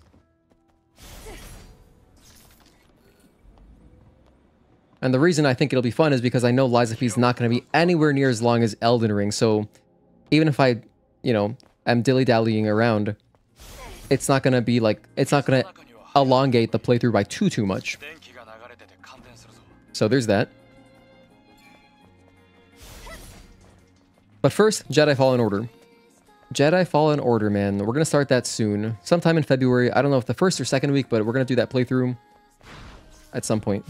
And the reason I think it'll be fun is because I know Lies of P is not going to be anywhere near as long as Elden Ring. So even if I, you know, am dilly-dallying around, it's not going to be like, it's not going to elongate the playthrough by too much. So there's that. But first, Jedi Fallen Order. Jedi Fallen Order, man. We're going to start that soon. Sometime in February. I don't know if the first or second week, but we're going to do that playthrough at some point.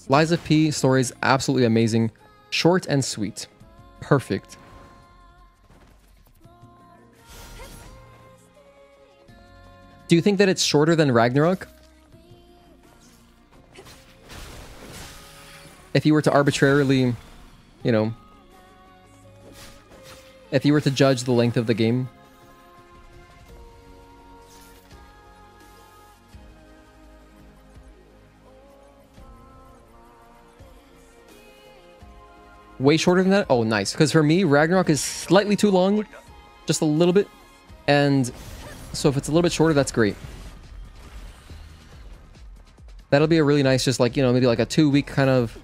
Lies of P story is absolutely amazing. Short and sweet. Perfect. Do you think that it's shorter than Ragnarok? If you were to arbitrarily, you know, if you were to judge the length of the game? Way shorter than that? Oh, nice. Because for me, Ragnarok is slightly too long. Just a little bit. And so if it's a little bit shorter, that's great. That'll be a really nice, just like, you know, maybe like a 2-week kind of,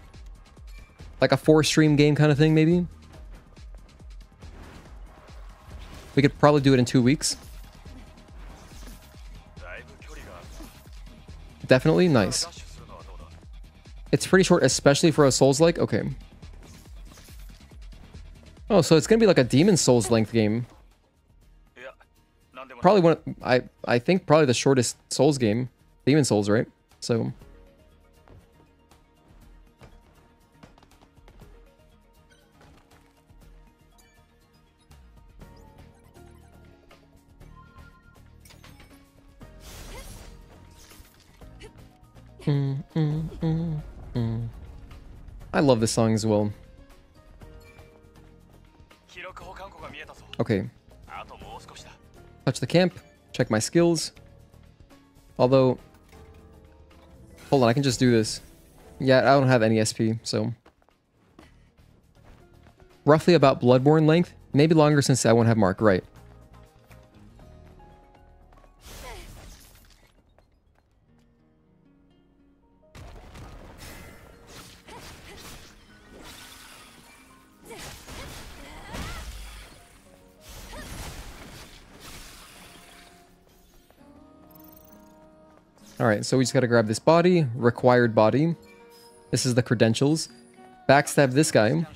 like a 4-stream game kind of thing, maybe. We could probably do it in 2 weeks. Definitely nice. It's pretty short, especially for a Souls-like. Okay. Oh, so it's gonna be like a Demon Souls length game. Probably one. I think probably the shortest Souls game, Demon Souls, right? So. I love this song as well. Okay. Touch the camp. Check my skills. Although... Hold on, I can just do this. Yeah, I don't have any SP, so... Roughly about Bloodborne length. Maybe longer since I won't have Mark, right. Alright, so we just gotta grab this body. Required body. This is the credentials. Backstab this guy. I'm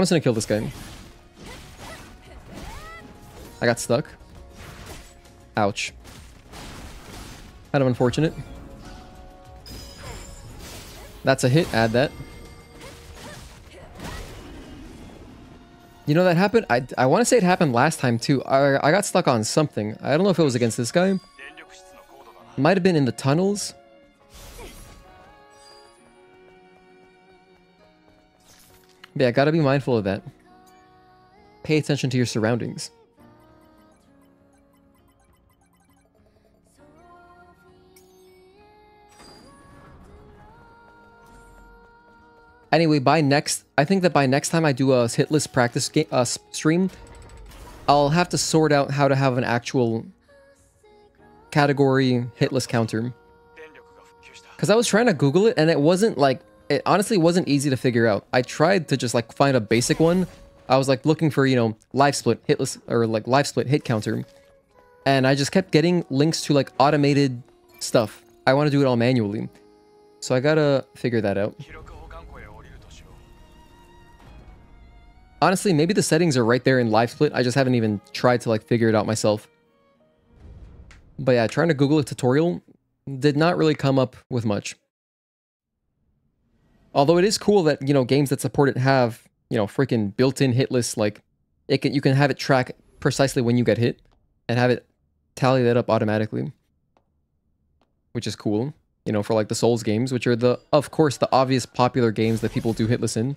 just gonna kill this guy. I got stuck. Ouch. Kind of unfortunate. That's a hit. Add that. You know, that happened. I want to say it happened last time too. I got stuck on something. I don't know if it was against this guy. Might have been in the tunnels. Yeah, gotta be mindful of that. Pay attention to your surroundings. Anyway, I think that by next time I do a Hitless practice stream, I'll have to sort out how to have an actual category Hitless counter. Because I was trying to Google it, and it wasn't like, it honestly wasn't easy to figure out. I tried to just like find a basic one. I was like looking for, you know, live split Hitless, or like live split hit counter. And I just kept getting links to like automated stuff. I want to do it all manually. So I gotta figure that out. Honestly, maybe the settings are right there in live split. I just haven't even tried to like figure it out myself. But yeah, trying to Google a tutorial did not really come up with much. Although it is cool that, you know, games that support it have, you know, freaking built-in hit lists. Like, you can have it track precisely when you get hit and have it tally that up automatically, which is cool. You know, for like the Souls games, which are of course, the obvious popular games that people do hitless in.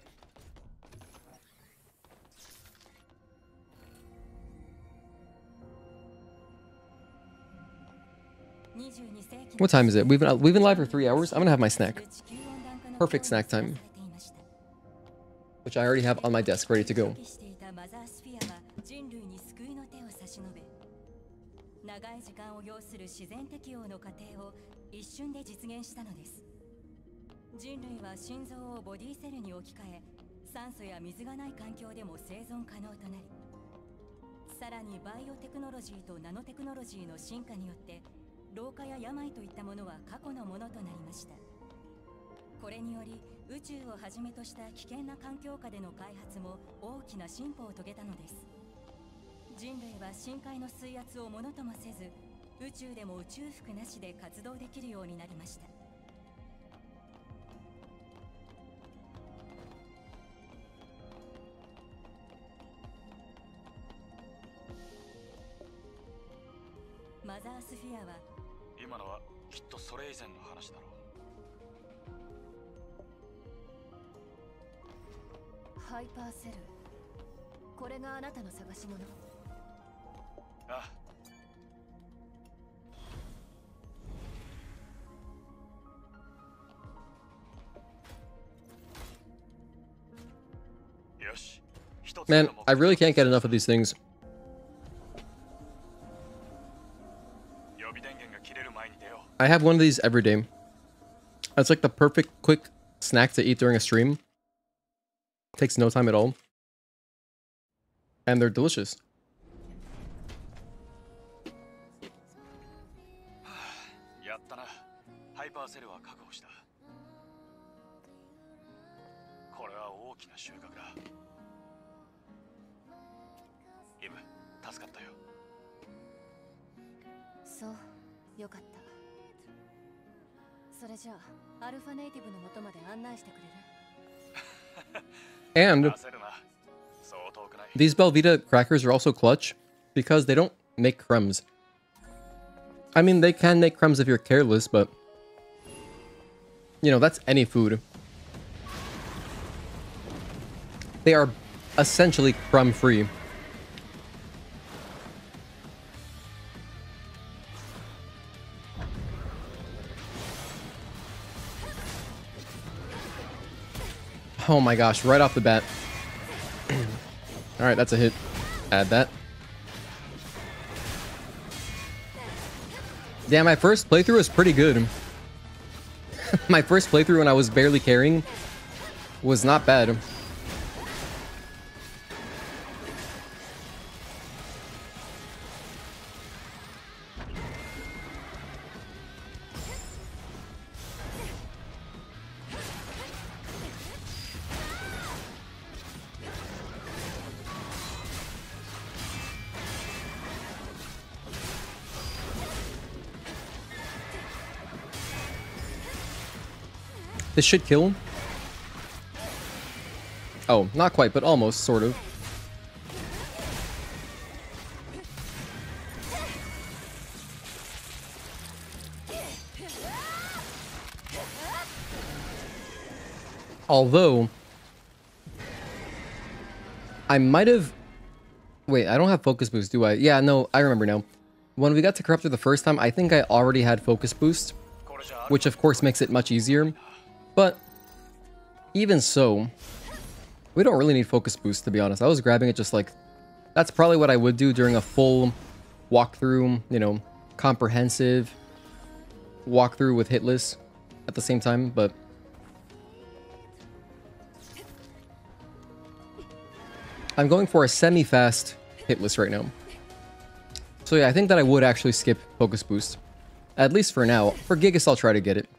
What time is it? We've been live for 3 hours. I'm gonna have my snack. Perfect snack time. Which I already have on my desk, ready to go. Man, I really can't get enough of these things. I have one of these every day. It's like the perfect quick snack to eat during a stream. Takes no time at all. And they're delicious. And these Belvita crackers are also clutch because they don't make crumbs. I mean, they can make crumbs if you're careless, but you know, that's any food. They are essentially crumb-free. Oh my gosh, right off the bat. Alright, that's a hit. Add that. Yeah, my first playthrough was pretty good. My first playthrough when I was barely carrying was not bad. This should kill. Oh, not quite, but almost, sort of. Although, I might have... Wait, I don't have focus boost, do I? Yeah, no, I remember now. When we got to Corruptor the first time, I think I already had focus boost, which of course makes it much easier. But even so, we don't really need focus boost, to be honest. I was grabbing it just like... That's probably what I would do during a full walkthrough, you know, comprehensive walkthrough with Hitless at the same time, but... I'm going for a semi-fast Hitless right now. So yeah, I think that I would actually skip focus boost. At least for now. For Gigas, I'll try to get it.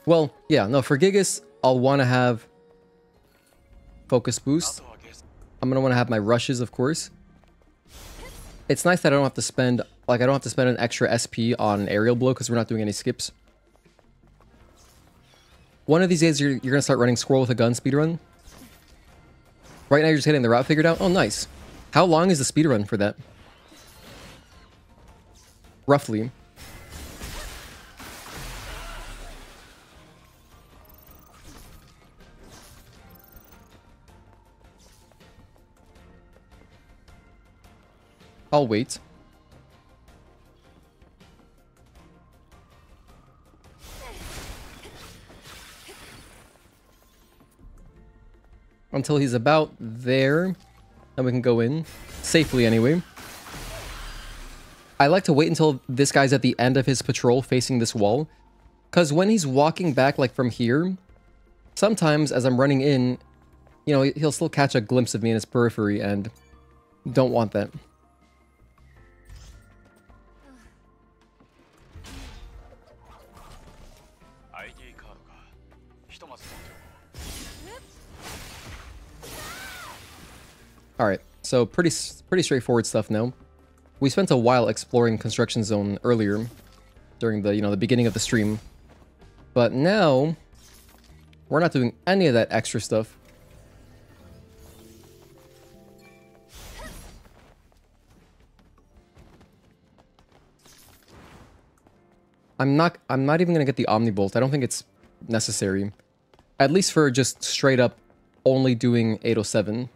Well, yeah, no, for Gigas, I'll want to have focus boost. I'm going to want to have my rushes, of course. It's nice that I don't have to spend, like, I don't have to spend an extra SP on aerial blow because we're not doing any skips. One of these days, you're going to start running Squirrel with a Gun speedrun. Right now, you're just getting the route figured out. Oh, nice. How long is the speedrun for that? Roughly. I'll wait. Until he's about there. Then we can go in. Safely, anyway. I like to wait until this guy's at the end of his patrol facing this wall. Because when he's walking back, like, from here, sometimes as I'm running in, you know, he'll still catch a glimpse of me in his periphery, and don't want that. Alright, so pretty straightforward stuff now. We spent a while exploring Construction Zone earlier, during the, you know, the beginning of the stream. But now, we're not doing any of that extra stuff. I'm not even gonna get the Omnibolt. I don't think it's necessary. At least for just straight up only doing 807.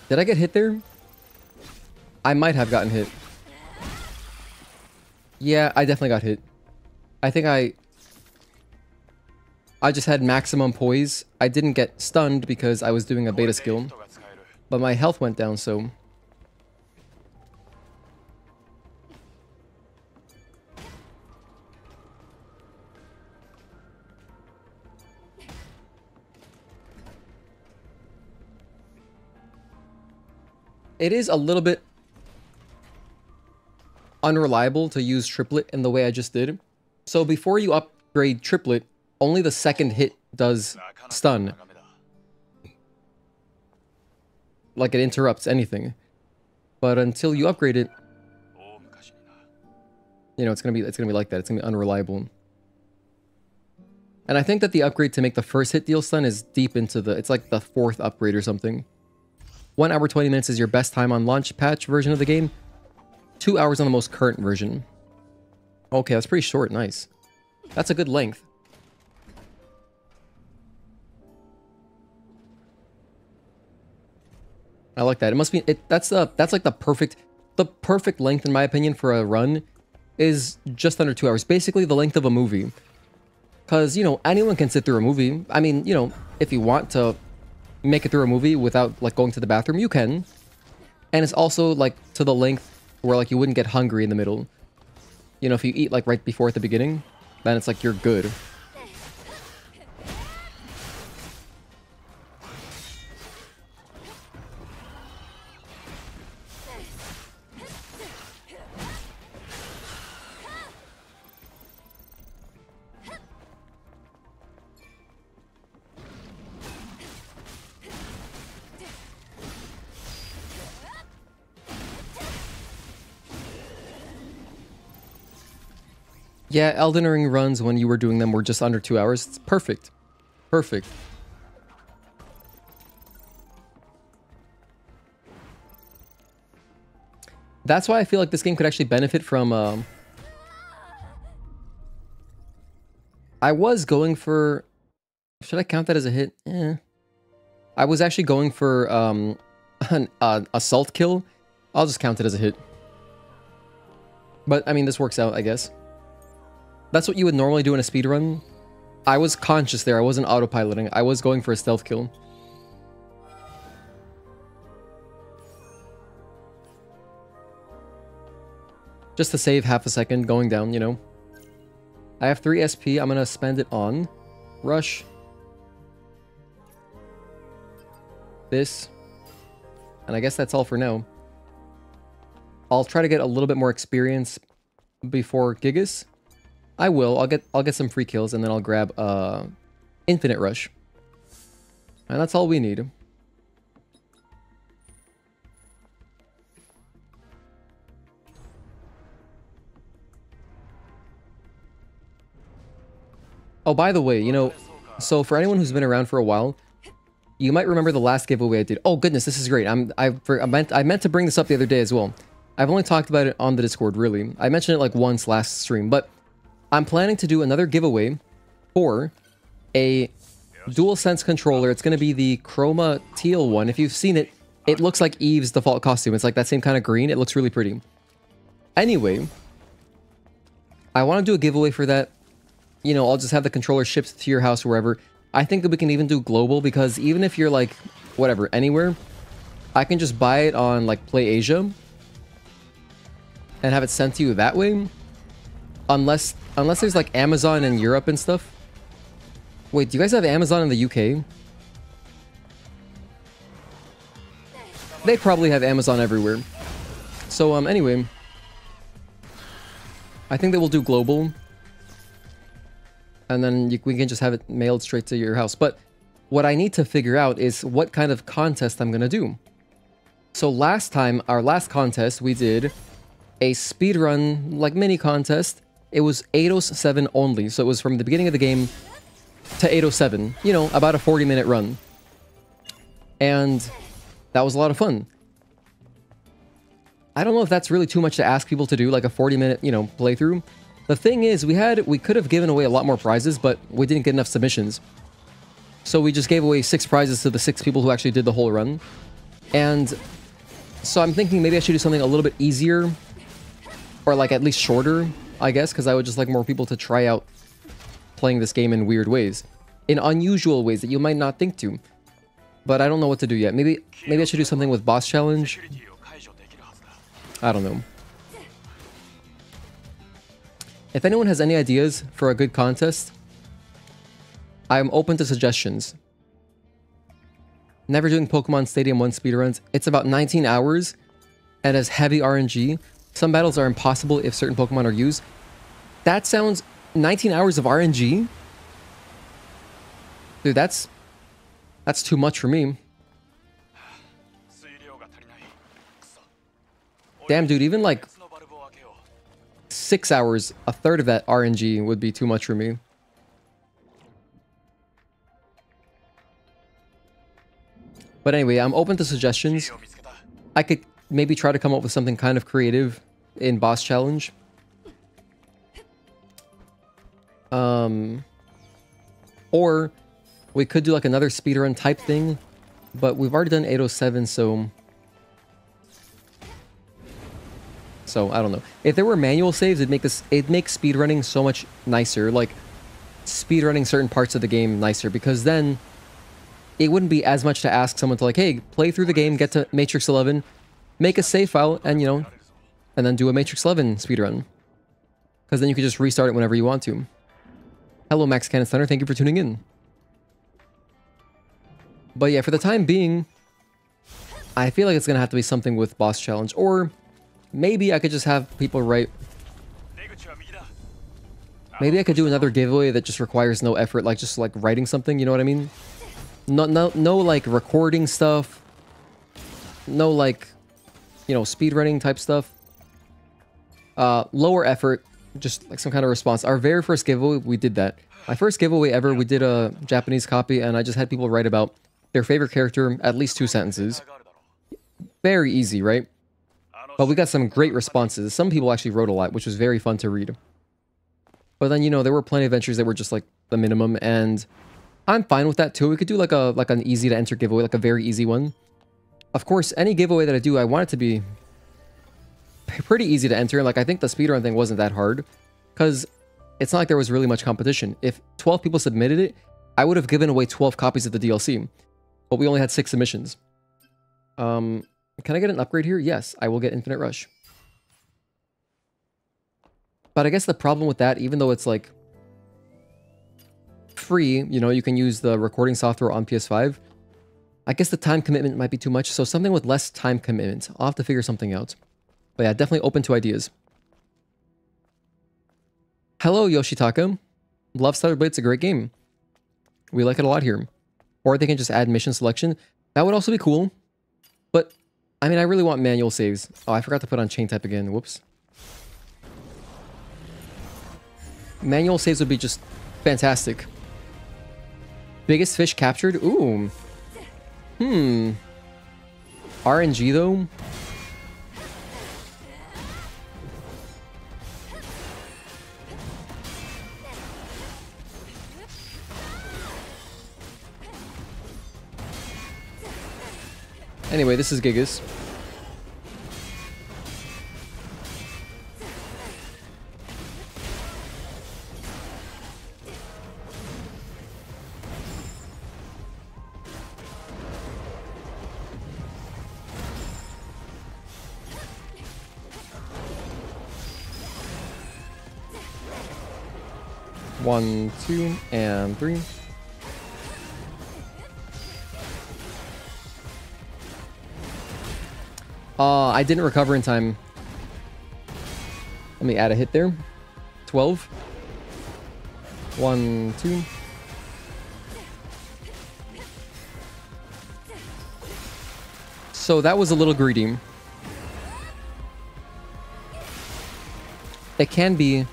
Did I get hit there? I might have gotten hit. Yeah, I definitely got hit. I think I just had maximum poise. I didn't get stunned because I was doing a beta skill. But my health went down, so... It is a little bit unreliable to use triplet in the way I just did. So before you upgrade triplet, only the second hit does stun. Like it interrupts anything. But until you upgrade it, you know, it's gonna be like that. It's gonna be unreliable. And I think that the upgrade to make the first hit deal stun is deep into the... It's like the 4th upgrade or something. 1 hour 20 minutes is your best time on launch patch version of the game. 2 hours on the most current version. Okay, that's pretty short. Nice. That's a good length. I like that. It must be... That's like the perfect length, in my opinion, for a run is just under 2 hours. Basically, the length of a movie. Because, you know, anyone can sit through a movie. I mean, you know, if you want to make it through a movie without, like, going to the bathroom, you can. And it's also, like, to the length where, like, you wouldn't get hungry in the middle. You know, if you eat, like, right before at the beginning, then it's like you're good. Yeah, Elden Ring runs when you were doing them were just under 2 hours. It's perfect. Perfect. That's why I feel like this game could actually benefit from... I was going for... Should I count that as a hit? I was actually going for an assault kill. I'll just count it as a hit. But, I mean, this works out, I guess. That's what you would normally do in a speedrun. I was conscious there. I wasn't autopiloting. I was going for a stealth kill. Just to save half a second going down, you know. I have 3 SP. I'm going to spend it on Rush. This. And I guess that's all for now. I'll try to get a little bit more experience before Gigas. I will. I'll get some free kills and then I'll grab Infinite Rush. And that's all we need. Oh, by the way, you know, so for anyone who's been around for a while, you might remember the last giveaway I did. Oh goodness, this is great. I meant to bring this up the other day as well. I've only talked about it on the Discord, really. I mentioned it like once last stream, but I'm planning to do another giveaway for a DualSense controller. It's going to be the Chroma Teal one. If you've seen it, it looks like Eve's default costume. It's like that same kind of green. It looks really pretty. Anyway, I want to do a giveaway for that. You know, I'll just have the controller shipped to your house or wherever. I think that we can even do global because even if you're like, whatever, anywhere, I can just buy it on like Play Asia and have it sent to you that way. Unless there's like Amazon in Europe and stuff. Wait, do you guys have Amazon in the UK? They probably have Amazon everywhere. So, anyway. I think that we'll do global. And then we can just have it mailed straight to your house. But what I need to figure out is what kind of contest I'm going to do. So last time, our last contest, we did a speedrun, like mini contest. It was Eidos 7 only. So it was from the beginning of the game to Eidos 7. You know, about a 40-minute run. And that was a lot of fun. I don't know if that's really too much to ask people to do, like a 40-minute, you know, playthrough. The thing is, we could have given away a lot more prizes, but we didn't get enough submissions. So we just gave away 6 prizes to the 6 people who actually did the whole run. And so I'm thinking maybe I should do something a little bit easier, or like at least shorter, I guess, because I would just like more people to try out playing this game in weird ways. In unusual ways that you might not think to. But I don't know what to do yet. Maybe I should do something with boss challenge. I don't know. If anyone has any ideas for a good contest, I'm open to suggestions. Never doing Pokemon Stadium 1 speedruns. It's about 19 hours and has heavy RNG. Some battles are impossible if certain Pokemon are used. That sounds... 19 hours of RNG? Dude, that's too much for me. Damn, dude, even like 6 hours, a third of that RNG would be too much for me. But anyway, I'm open to suggestions. I could maybe try to come up with something kind of creative in boss challenge. Or we could do like another speedrun type thing, but we've already done 807, so I don't know. If there were manual saves, it'd make speedrunning so much nicer, like speedrunning certain parts of the game nicer, because then it wouldn't be as much to ask someone to like, hey, play through the game, get to Matrix 11, make a save file, and you know, and then do a Matrix 11 speedrun. Because then you could just restart it whenever you want to. Hello, Max Cannon Center. Thank you for tuning in. But yeah, for the time being, I feel like it's going to have to be something with boss challenge. Or maybe I could just have people write... Maybe I could do another giveaway that just requires no effort, like just like writing something, you know what I mean? No like recording stuff. No like, you know, speedrunning type stuff. Lower effort. Just like some kind of response. Our very first giveaway, we did that. My first giveaway ever, we did a Japanese copy, and I just had people write about their favorite character, at least 2 sentences. Very easy, right? But we got some great responses. Some people actually wrote a lot, which was very fun to read. But then, you know, there were plenty of entries that were just like the minimum, and I'm fine with that too. We could do like an easy to enter giveaway, like a very easy one. Of course, any giveaway that I do, I want it to be pretty easy to enter. Like, I think the speedrun thing wasn't that hard, because it's not like there was really much competition. If 12 people submitted it, I would have given away 12 copies of the DLC, but we only had 6 submissions. Can I get an upgrade here? Yes, I will get Infinite Rush. But I guess the problem with that, even though it's like free, you know, you can use the recording software on PS5, I guess the time commitment might be too much. So something with less time commitment. I'll have to figure something out. But yeah, definitely open to ideas. Hello, Yoshitaka. Love Stellar Blade's a great game. We like it a lot here. Or they can just add mission selection. That would also be cool. But, I mean, I really want manual saves. Oh, I forgot to put on chain type again. Whoops. Manual saves would be just fantastic. Biggest fish captured? Ooh. RNG though? Anyway, this is Gigas. One, 2, and 3. I didn't recover in time. Let me add a hit there. 12. 1, 2. So that was a little greedy. It can be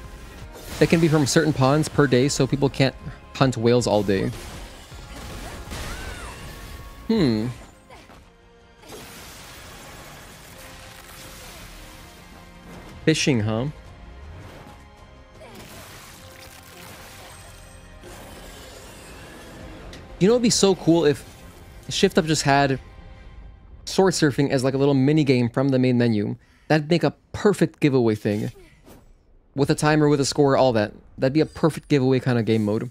from certain ponds per day, so people can't hunt whales all day. Fishing, huh? You know, it'd be so cool if Shift Up just had sword surfing as like a little mini game from the main menu. That'd make a perfect giveaway thing. With a timer, with a score, all that. That'd be a perfect giveaway kind of game mode.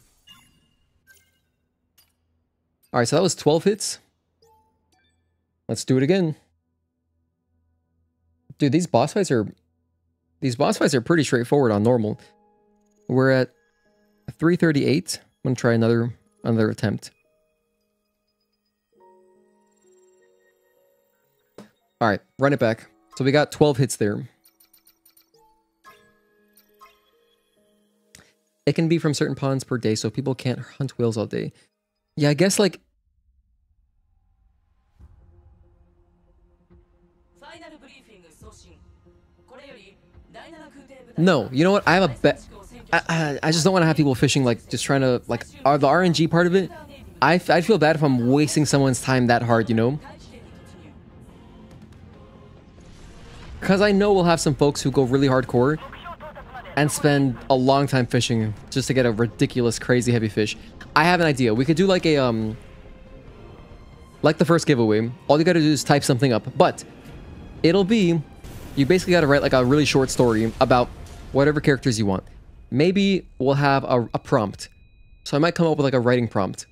Alright, so that was 12 hits. Let's do it again. Dude, these boss fights are pretty straightforward on normal. We're at 338. I'm gonna try another attempt. Alright, run it back. So we got 12 hits there. It can be from certain ponds per day, so people can't hunt whales all day. Yeah, I guess like... No, you know what? I have a bet. I just don't want to have people fishing like just trying to like the RNG part of it. I'd feel bad if I'm wasting someone's time that hard, you know? Because I know we'll have some folks who go really hardcore and spend a long time fishing just to get a ridiculous, crazy heavy fish. I have an idea. We could do like a like the first giveaway. All you gotta do is type something up, but it'll be, you basically gotta write like a really short story about whatever characters you want. Maybe we'll have a prompt. So I might come up with like a writing prompt.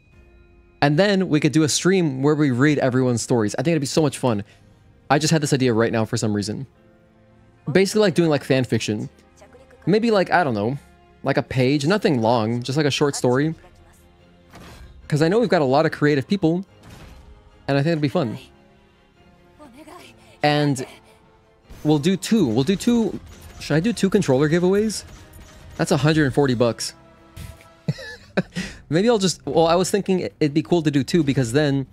And then we could do a stream where we read everyone's stories. I think it'd be so much fun. I just had this idea right now for some reason. Basically like doing like fan fiction. Maybe like, I don't know, like a page, nothing long, just like a short story. Because I know we've got a lot of creative people, and I think it'd be fun. And we'll do two, should I do 2 controller giveaways? That's 140 bucks. Maybe I'll just, well, I was thinking it'd be cool to do 2 because then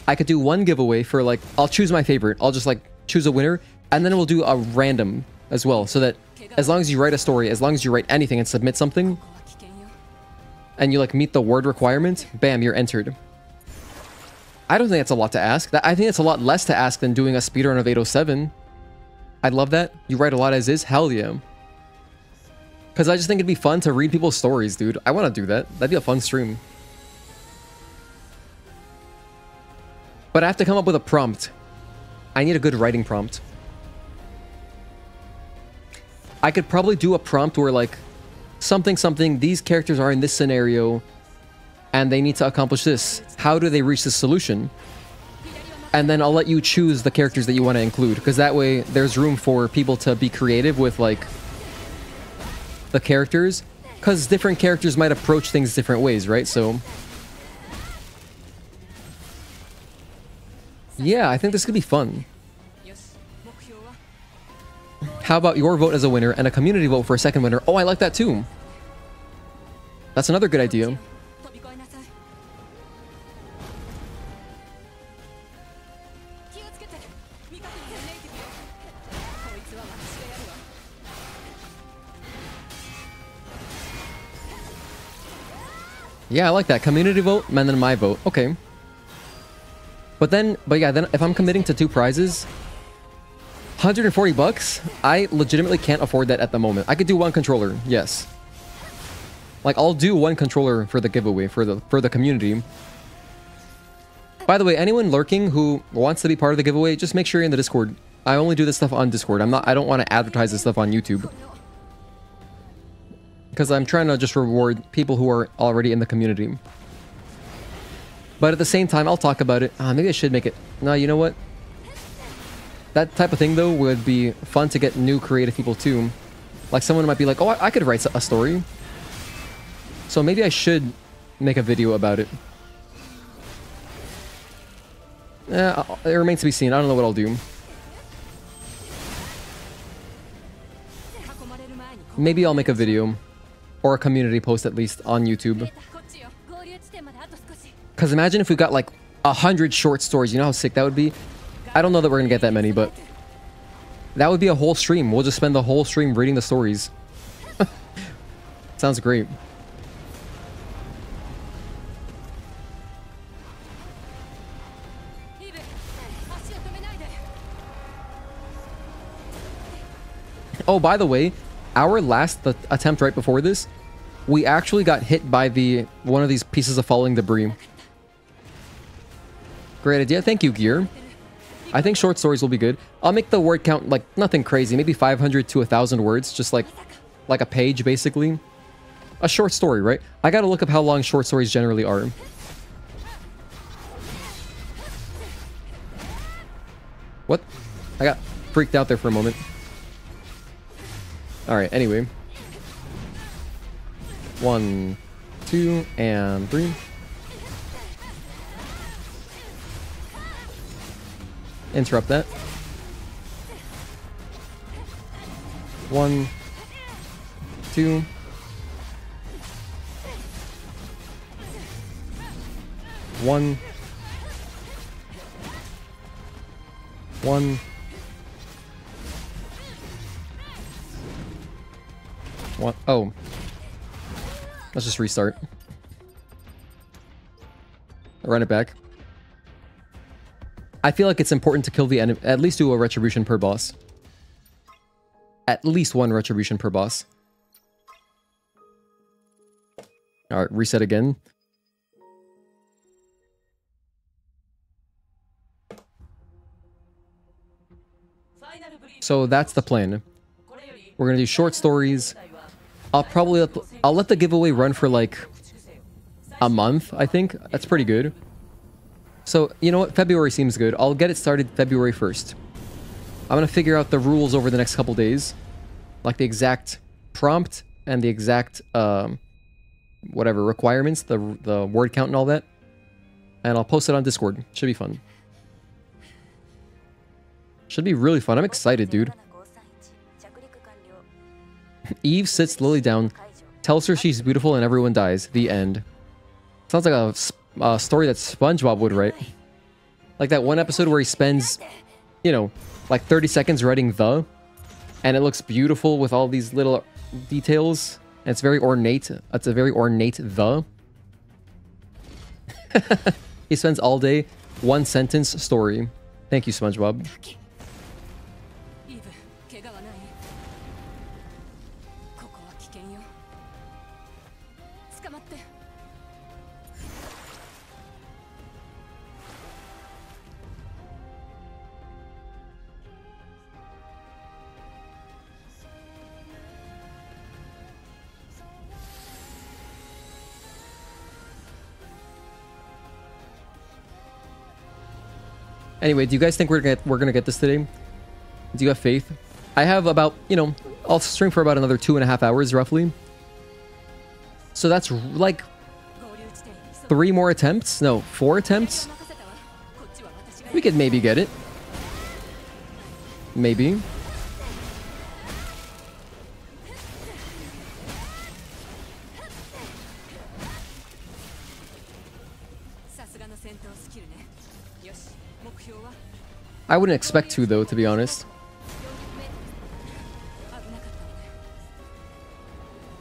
I could do 1 giveaway for like, I'll choose my favorite. I'll just like choose a winner, and then we'll do a random as well, so that as long as you write a story, as long as you write anything and submit something, and you like meet the word requirement, bam, you're entered. I don't think that's a lot to ask. I think it's a lot less to ask than doing a speedrun of 807. I'd love that. You write a lot as is? Hell yeah. Because I just think it'd be fun to read people's stories, dude. I want to do that. That'd be a fun stream. But I have to come up with a prompt. I need a good writing prompt. I could probably do a prompt where like something, these characters are in this scenario and they need to accomplish this. How do they reach this solution? And then I'll let you choose the characters that you want to include, because that way there's room for people to be creative with like the characters, because different characters might approach things different ways, right? So yeah, I think this could be fun. How about your vote as a winner and a community vote for a second winner? Oh, I like that too. That's another good idea. Yeah, I like that. Community vote and then my vote. Okay. But yeah, then if I'm committing to 2 prizes, 140 bucks? I legitimately can't afford that at the moment. I could do 1 controller, yes. Like, I'll do 1 controller for the giveaway, for the community. By the way, anyone lurking who wants to be part of the giveaway, just make sure you're in the Discord. I only do this stuff on Discord. I don't want to advertise this stuff on YouTube. Because I'm trying to just reward people who are already in the community. But at the same time, I'll talk about it. Maybe I should make it... No, you know what? That type of thing, though, would be fun to get new creative people, too. Like, someone might be like, oh, I could write a story. So maybe I should make a video about it. It remains to be seen. I don't know what I'll do. Maybe I'll make a video. Or a community post, at least, on YouTube. Because imagine if we got, like, 100 short stories. You know how sick that would be? I don't know that we're gonna get that many, but... that would be a whole stream. We'll just spend the whole stream reading the stories. Sounds great. Oh, by the way, our last attempt right before this, we actually got hit by one of these pieces of falling debris. Great idea. Thank you, Gear. I think short stories will be good. I'll make the word count like nothing crazy, maybe 500 to 1,000 words, just like a page, basically. A short story, right? I gotta look up how long short stories generally are. What? I got freaked out there for a moment. Alright, anyway. 1, 2, and 3. Interrupt that. 1, 2. 1. 1. 1. Oh. Let's just restart. Run it back. I feel like it's important to kill the enemy. At least do a retribution per boss. At least 1 retribution per boss. Alright, reset again. So that's the plan. We're gonna do short stories. I'll let the giveaway run for like a month, I think. That's pretty good. So, you know what? February seems good. I'll get it started February 1st. I'm gonna figure out the rules over the next couple days. Like the exact prompt and the exact, whatever, requirements, the word count and all that. And I'll post it on Discord. Should be fun. Should be really fun. I'm excited, dude. Eve sits Lily down, tells her she's beautiful and everyone dies. The end. Sounds like a story that SpongeBob would write. Like that one episode where he spends, you know, like 30 seconds writing the, and it looks beautiful with all these little details. And it's very ornate. It's a very ornate the. He spends all day, 1 sentence story. Thank you, SpongeBob. Anyway, do you guys think we're gonna get this today? Do you have faith? I have about, you know, I'll stream for about another 2.5 hours roughly. So that's like 3 more attempts? No, 4 attempts? We could maybe get it. Maybe. I wouldn't expect to though, to be honest.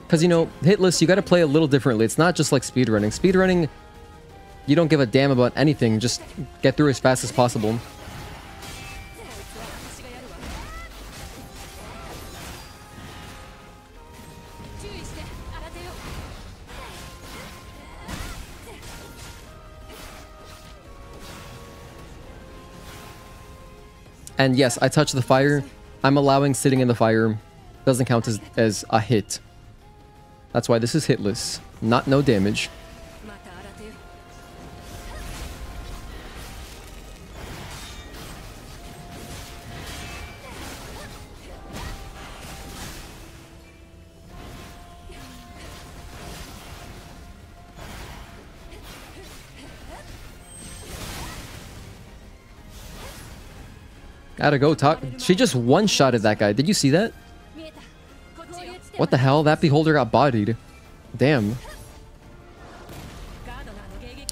Because, you know, Hitless, you gotta play a little differently. It's not just like speedrunning. Speedrunning, you don't give a damn about anything. Just get through as fast as possible. And yes, I touched the fire. I'm allowing sitting in the fire. Doesn't count as a hit. That's why this is hitless. Not no damage. Gotta go talk. She just one-shotted that guy. Did you see that? What the hell? That beholder got bodied. Damn.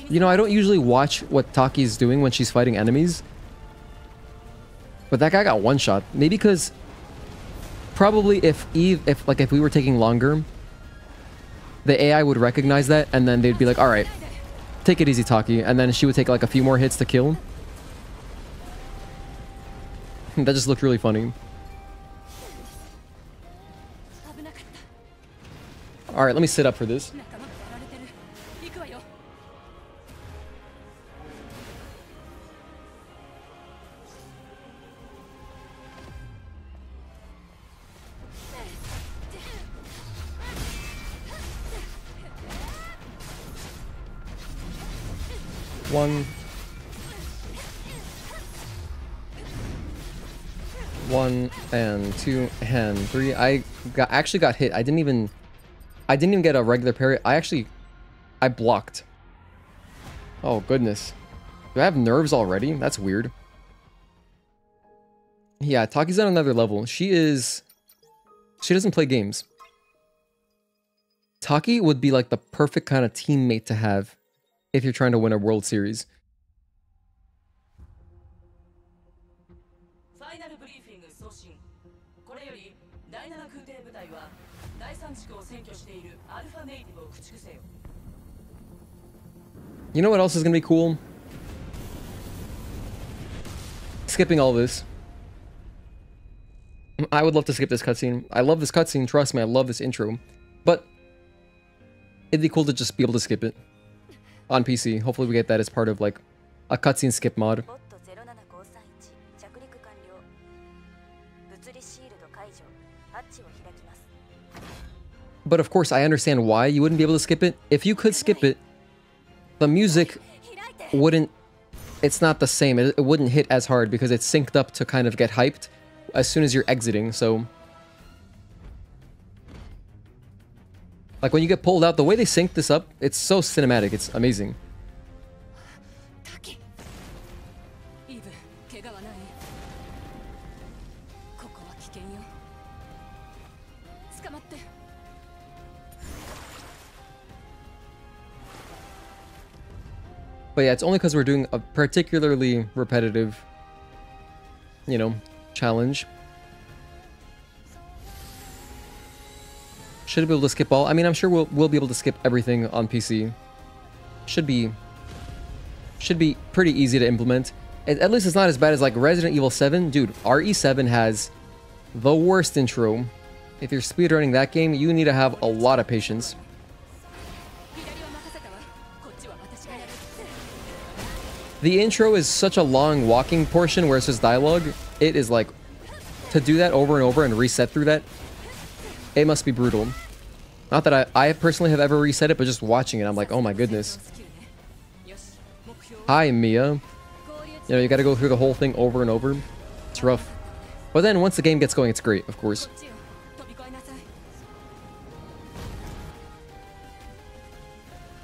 You know, I don't usually watch what Taki's doing when she's fighting enemies. But that guy got one shot. Maybe because probably if we were taking longer, the AI would recognize that and then they'd be like, all right, take it easy, Taki. And then she would take like a few more hits to kill. That just looked really funny. All right, let me sit up for this. One and 2 and 3. I actually got hit. I didn't even get a regular parry. I blocked. Oh goodness. Do I have nerves already? That's weird. Yeah, Taki's on another level. She doesn't play games. Taki would be like the perfect kind of teammate to have if you're trying to win a World Series. You know what else is gonna be cool? Skipping all this. I would love to skip this cutscene. I love this cutscene, trust me, I love this intro. But it'd be cool to just be able to skip it on PC. Hopefully we get that as part of like a cutscene skip mod. But of course, I understand why you wouldn't be able to skip it. If you could skip it, the music wouldn't... It's not the same. It wouldn't hit as hard because it's synced up to kind of get hyped as soon as you're exiting, so... Like, when you get pulled out, the way they sync this up, it's so cinematic. It's amazing. But yeah, it's only because we're doing a particularly repetitive, you know, challenge. Should be able to skip all. I mean, I'm sure we'll be able to skip everything on PC. Should be pretty easy to implement. At least it's not as bad as like Resident Evil 7. Dude, RE7 has the worst intro. If you're speedrunning that game, you need to have a lot of patience. The intro is such a long walking portion where it's just dialogue. It is like, to do that over and over and reset through that, it must be brutal. Not that I personally have ever reset it, but just watching it, I'm like, oh my goodness. Hi, Mia. You know, you gotta go through the whole thing over and over. It's rough. But then once the game gets going, it's great, of course. こっちよ飛び越えなさい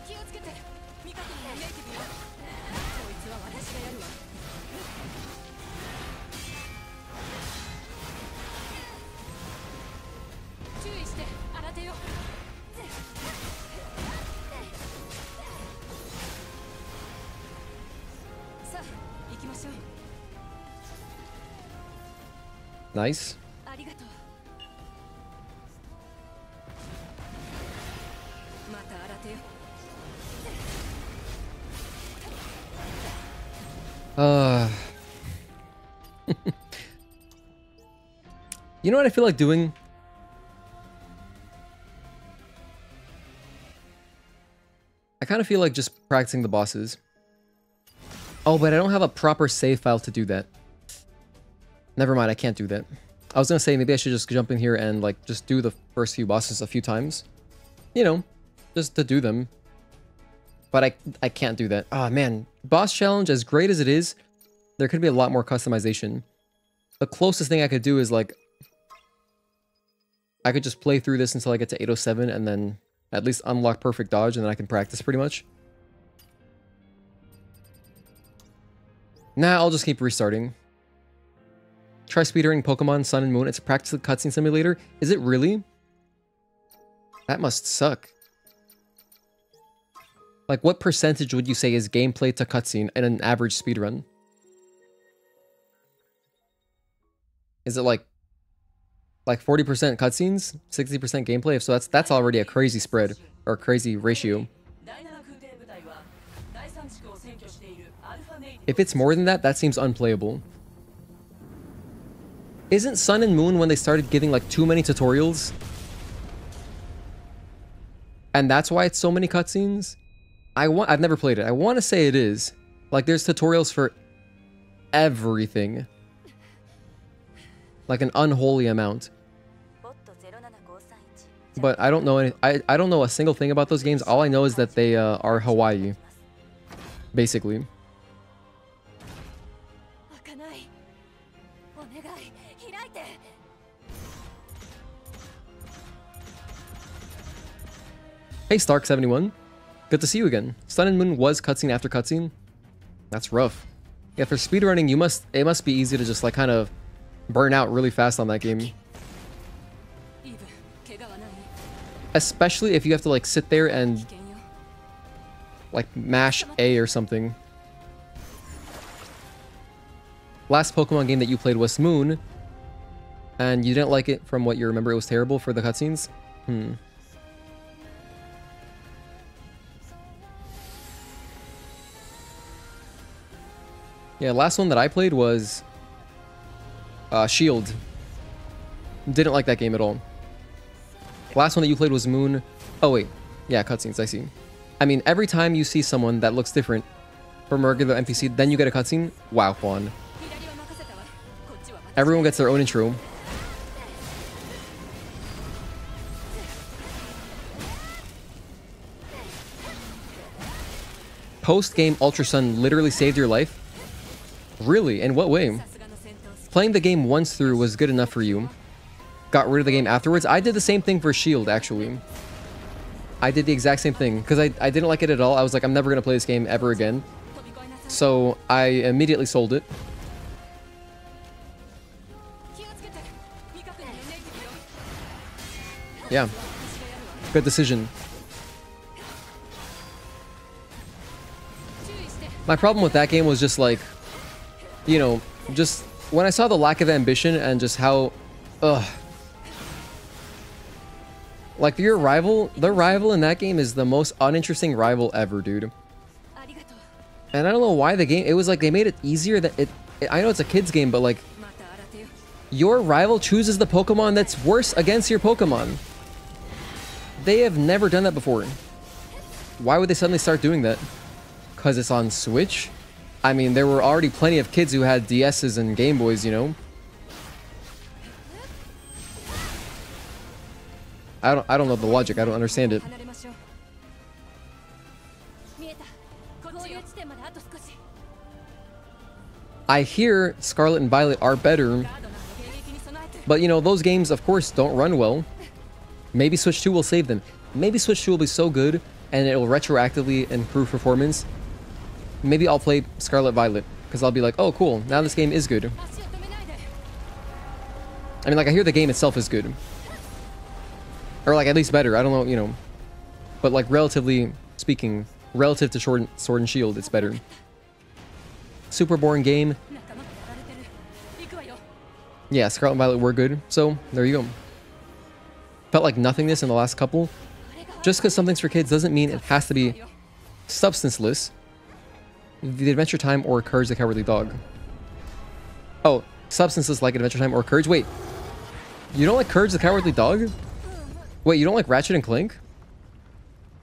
気をつけて味方にはネイティブよこいつは私がやるわ注意して新手よさあ行きましょう Nice. ありがとうまた新手よ You know what I feel like doing? I kind of feel like just practicing the bosses. Oh, but I don't have a proper save file to do that. Never mind, I can't do that. I was gonna say maybe I should just jump in here and like just do the first few bosses a few times. You know, just to do them. But I can't do that. Ah, man. Boss challenge, as great as it is, there could be a lot more customization. The closest thing I could do is like I could just play through this until I get to 807 and then at least unlock perfect dodge and then I can practice pretty much. Nah, I'll just keep restarting. Try speedrunning Pokemon Sun and Moon. It's a practice cutscene simulator. Is it really? That must suck. Like, what percentage would you say is gameplay to cutscene in an average speedrun? Is it like 40% cutscenes, 60% gameplay? If so, that's already a crazy spread or a crazy ratio. If it's more than that, that seems unplayable. Isn't Sun and Moon when they started giving like too many tutorials? And that's why it's so many cutscenes? I've never played it. I want to say it is. Like there's tutorials for everything. Like an unholy amount. But I don't know any, I don't know a single thing about those games. All I know is that they are Hawaii. Basically. Hey Stark71. Good to see you again. Sun and Moon was cutscene after cutscene. That's rough. Yeah, for speedrunning, it must be easy to just like kind of burn out really fast on that game. Especially if you have to like sit there and like mash A or something. Last Pokemon game that you played was Moon. And you didn't like it from what you remember. It was terrible for the cutscenes? Yeah, last one that I played was Shield. Didn't like that game at all. Last one that you played was Moon. Oh wait, yeah, cutscenes, I see. I mean, every time you see someone that looks different from a regular NPC, then you get a cutscene. Wow, Juan. Everyone gets their own intro. Post-game Ultra Sun literally saved your life? Really? In what way? Playing the game once through was good enough for you. Got rid of the game afterwards? I did the same thing for Shield, actually. I did the exact same thing, because I didn't like it at all. I was like, I'm never going to play this game ever again. So, I immediately sold it. Yeah. Good decision. My problem with that game was just like, you know, just when I saw the lack of ambition and just how, like the rival in that game is the most uninteresting rival ever, dude. And I don't know why it was like they made it easier that I know it's a kid's game, but like your rival chooses the Pokemon that's worse against your Pokemon. They have never done that before. Why would they suddenly start doing that? Because it's on Switch? I mean, there were already plenty of kids who had DSs and Game Boys, you know? I don't know the logic. I don't understand it. I hear Scarlet and Violet are better, but you know, those games, of course, don't run well. Maybe Switch 2 will save them. Maybe Switch 2 will be so good and it'll retroactively improve performance. Maybe I'll play Scarlet Violet because I'll be like, oh, cool, now this game is good. I mean, like, I hear the game itself is good. Or, like, at least better. I don't know, you know. But, like, relatively speaking, relative to Sword and Shield, it's better. Super boring game. Yeah, Scarlet and Violet were good. So, there you go. Felt like nothingness in the last couple. Just because something's for kids doesn't mean it has to be substanceless. The Adventure Time or Courage the Cowardly Dog. Oh, substanceless like Adventure Time or Courage? Wait. You don't like Courage the Cowardly Dog? Wait, you don't like Ratchet and Clank?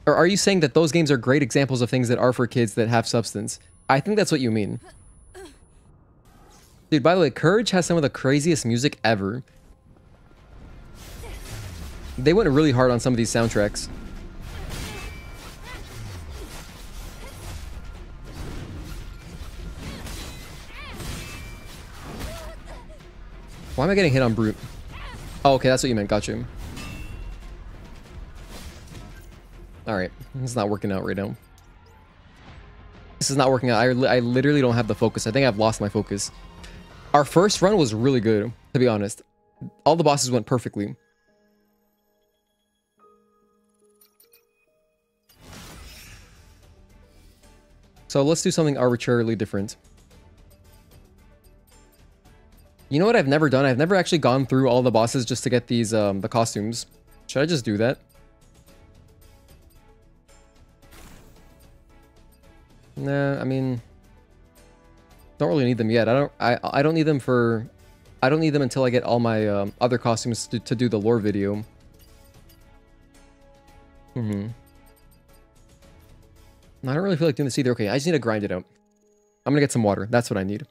Or are you saying that those games are great examples of things that are for kids that have substance? I think that's what you mean. Dude, by the way, Courage has some of the craziest music ever. They went really hard on some of these soundtracks. Why am I getting hit on Brute? Oh, okay, that's what you meant. Gotcha. Alright, it's not working out right now. This is not working out. I literally don't have the focus. I think I've lost my focus. Our first run was really good, to be honest. All the bosses went perfectly. So let's do something arbitrarily different. You know what I've never done? I've never actually gone through all the bosses just to get these, the costumes. Should I just do that? Nah, I mean... Don't really need them yet. I don't need them for... I don't need them until I get all my, other costumes to do the lore video. I don't really feel like doing this either. Okay, I just need to grind it out. I'm gonna get some water. That's what I need.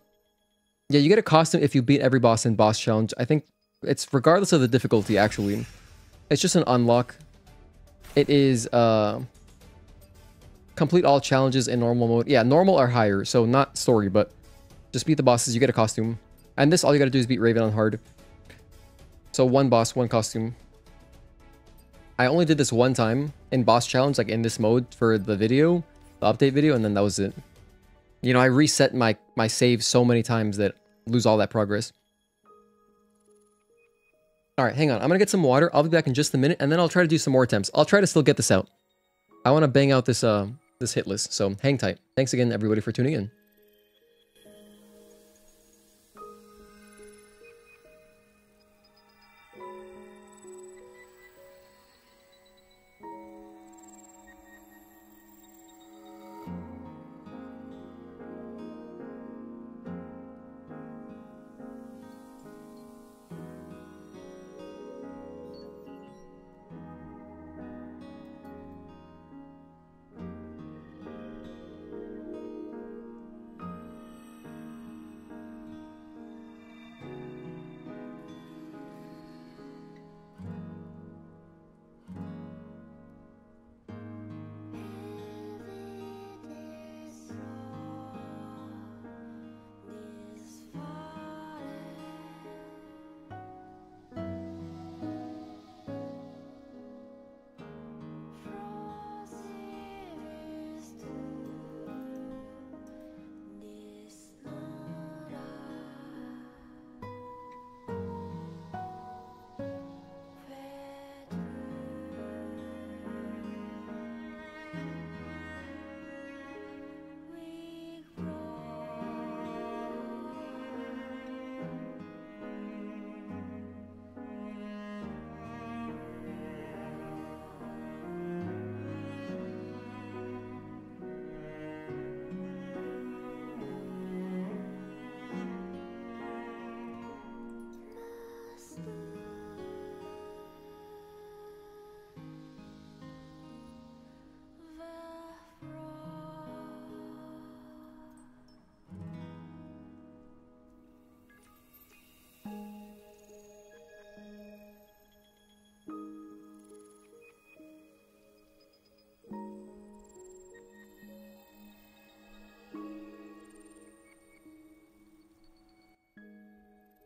Yeah, you get a costume if you beat every boss in boss challenge. I think it's regardless of the difficulty, actually. It's just an unlock. It is, complete all challenges in normal mode. Yeah, normal or higher, so not story, but just beat the bosses, you get a costume. And this, all you gotta do is beat Raven on hard. So one boss, one costume. I only did this one time in boss challenge, like in this mode for the video, the update video, and then that was it. You know, I reset my save so many times that I lose all that progress. Alright, hang on. I'm gonna get some water. I'll be back in just a minute, and then I'll try to do some more attempts. I'll try to still get this out. I want to bang out this, this Hitless, so hang tight. Thanks again, everybody, for tuning in.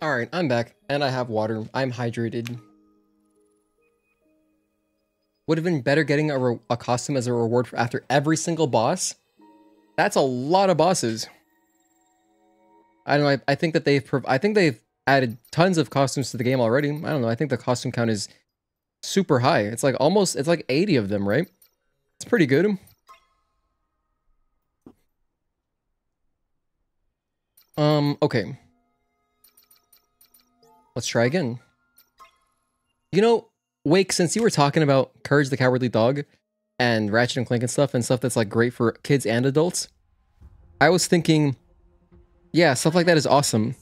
All right, I'm back and I have water. I'm hydrated. Would have been better getting a costume as a reward for after every single boss. That's a lot of bosses. I don't know. I think that they've added tons of costumes to the game already. I don't know. I think the costume count is super high. It's like it's like 80 of them, right? It's pretty good. Okay. Let's try again. You know, Wake, since you were talking about Courage the Cowardly Dog and Ratchet and Clank and stuff that's like great for kids and adults, I was thinking, yeah, stuff like that is awesome.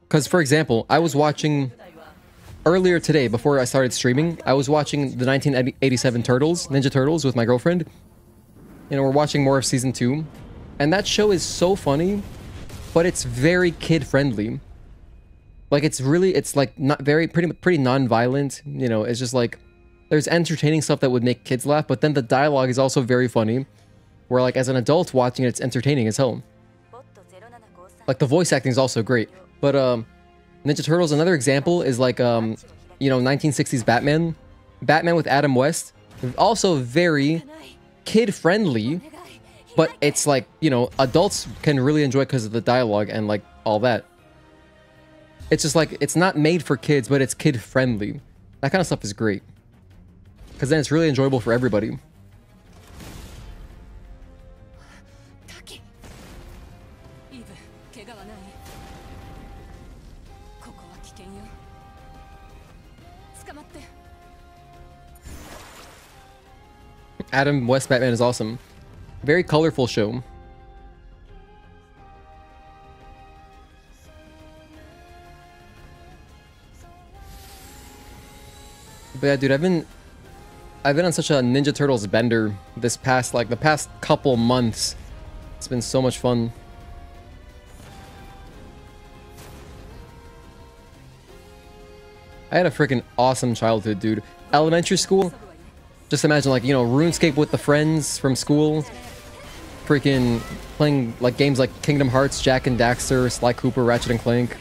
Because, for example, I was watching earlier today, before I started streaming, I was watching the 1987 Ninja Turtles with my girlfriend. You know, we're watching more of season 2. And that show is so funny, but it's very kid-friendly. Like, it's like not pretty non-violent. You know, it's just like, there's entertaining stuff that would make kids laugh, but then the dialogue is also very funny. Where, like, as an adult watching it, it's entertaining as hell. Like, the voice acting is also great. But, Ninja Turtles, another example is like, you know, 1960s Batman. Batman with Adam West. Also very kid-friendly. But it's like, you know, adults can really enjoy it because of the dialogue and, like, all that. It's just like, it's not made for kids, but it's kid-friendly. That kind of stuff is great. Because then it's really enjoyable for everybody. Adam West Batman is awesome. Very colorful show. But yeah, dude, I've been on such a Ninja Turtles bender the past couple months. It's been so much fun. I had a freaking awesome childhood, dude. Elementary school, just imagine, like, you know, RuneScape with the friends from school. Freaking playing, like, games like Kingdom Hearts, Jak and Daxter, Sly Cooper, Ratchet and Clank.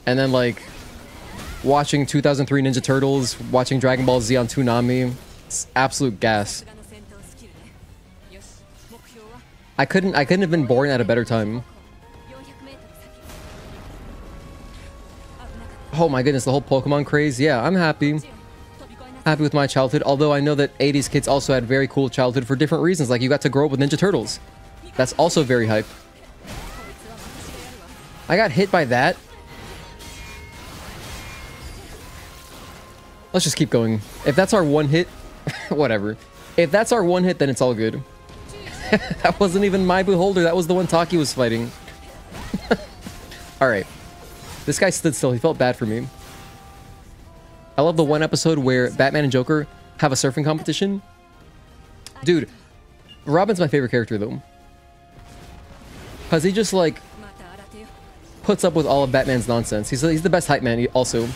And then, like, watching 2003 Ninja Turtles, watching Dragon Ball Z on Toonami. It's absolute gas. I couldn't have been born at a better time. Oh my goodness, the whole Pokemon craze. Yeah, I'm happy. Happy with my childhood, although I know that 80s kids also had very cool childhood for different reasons, like you got to grow up with Ninja Turtles. That's also very hype. I got hit by that. Let's just keep going. If that's our one hit, whatever. If that's our one hit, then it's all good. That wasn't even my beholder, that was the one Taki was fighting. Alright. This guy stood still, he felt bad for me. I love the one episode where Batman and Joker have a surfing competition. Dude, Robin's my favorite character though. Because he just like puts up with all of Batman's nonsense. He's the best hype man also.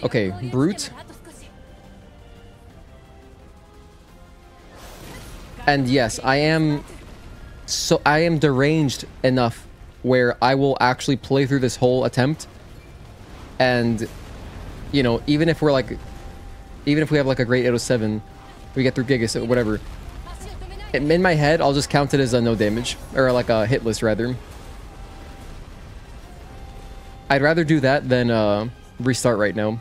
Okay, Brute. And yes, I am deranged enough where I will actually play through this whole attempt. And, you know, even if we have like a great 807, we get through Gigas or whatever. In my head, I'll just count it as a no damage. Or like a hitless, rather. I'd rather do that than restart right now.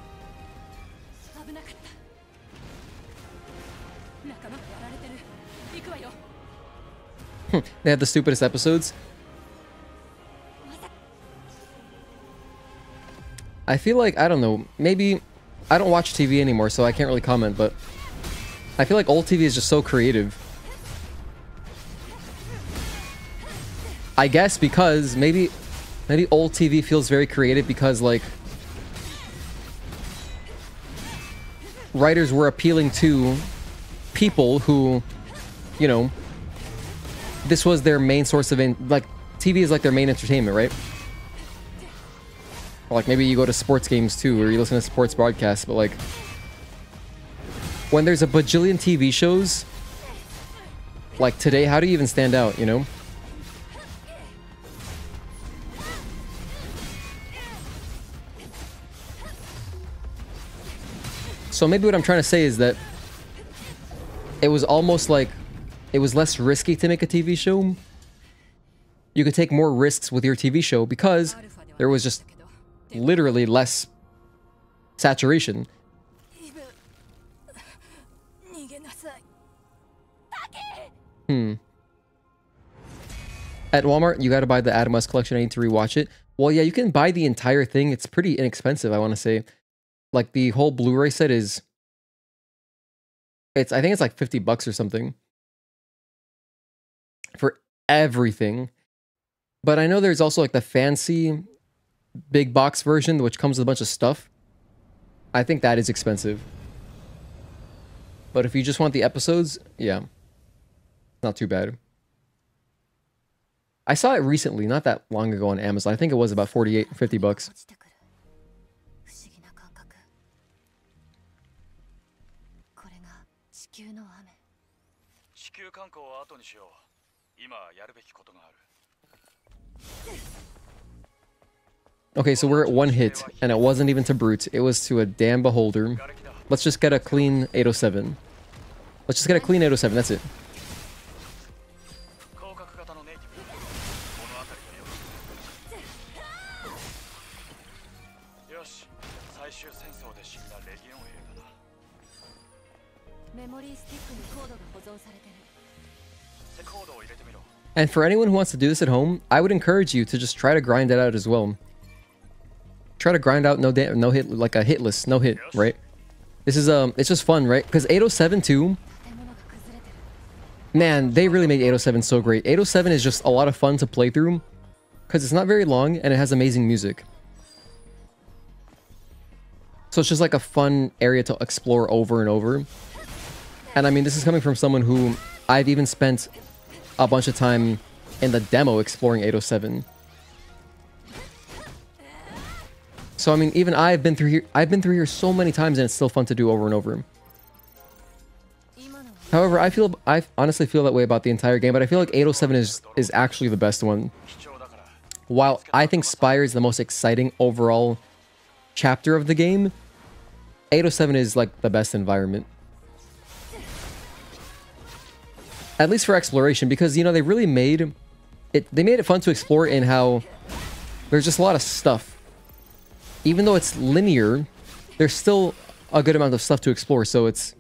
They have the stupidest episodes. I feel like, I don't know, maybe I don't watch TV anymore, so I can't really comment, but I feel like old TV is just so creative. I guess because maybe old TV feels very creative because, like, writers were appealing to people who you know, this was their main source of like TV is like their main entertainment, right? Or like maybe you go to sports games too, or you listen to sports broadcasts, but like when there's a bajillion TV shows like today, how do you even stand out, you know? So maybe what I'm trying to say is that it was almost like it was less risky to make a TV show. You could take more risks with your TV show because there was just literally less saturation. At Walmart, you gotta buy the Eidos collection. I need to rewatch it. Well, yeah, you can buy the entire thing. It's pretty inexpensive, I want to say. Like, the whole Blu-ray set is... I think it's like 50 bucks or something. For everything. But I know there's also like the fancy big box version, which comes with a bunch of stuff. I think that is expensive. But if you just want the episodes, yeah. Not too bad. I saw it recently, not that long ago on Amazon. I think it was about 48, 50 bucks. 地球観光は後にしよう。今やるべきことがある。 Okay, so we're at one hit, and it wasn't even to Brute. It was to a damn beholder. Let's just get a clean 807. Let's just get a clean 807, that's it. 広角型のネイティブ。この辺りだよ。よし、最終戦争で死んだレギオン兵だな。メモリースティックにコードが保存されてる。コードを入れてみろ。 And for anyone who wants to do this at home, I would encourage you to just try to grind it out as well. Try to grind out no hit, like a hitless, no hit, right? This is it's just fun, right? Because 807 too, man, they really made 807 so great. 807 is just a lot of fun to play through because it's not very long and it has amazing music. So it's just like a fun area to explore over and over. And I mean, this is coming from someone who I've even spent a bunch of time in the demo exploring 807. So I mean, even I've been through here so many times, and it's still fun to do over and over. However, I honestly feel that way about the entire game, but I feel like 807 is actually the best one. While I think Spire is the most exciting overall chapter of the game, 807 is like the best environment. At least for exploration, because, you know, they really made it... They made it fun to explore in how there's just a lot of stuff. Even though it's linear, there's still a good amount of stuff to explore, so it's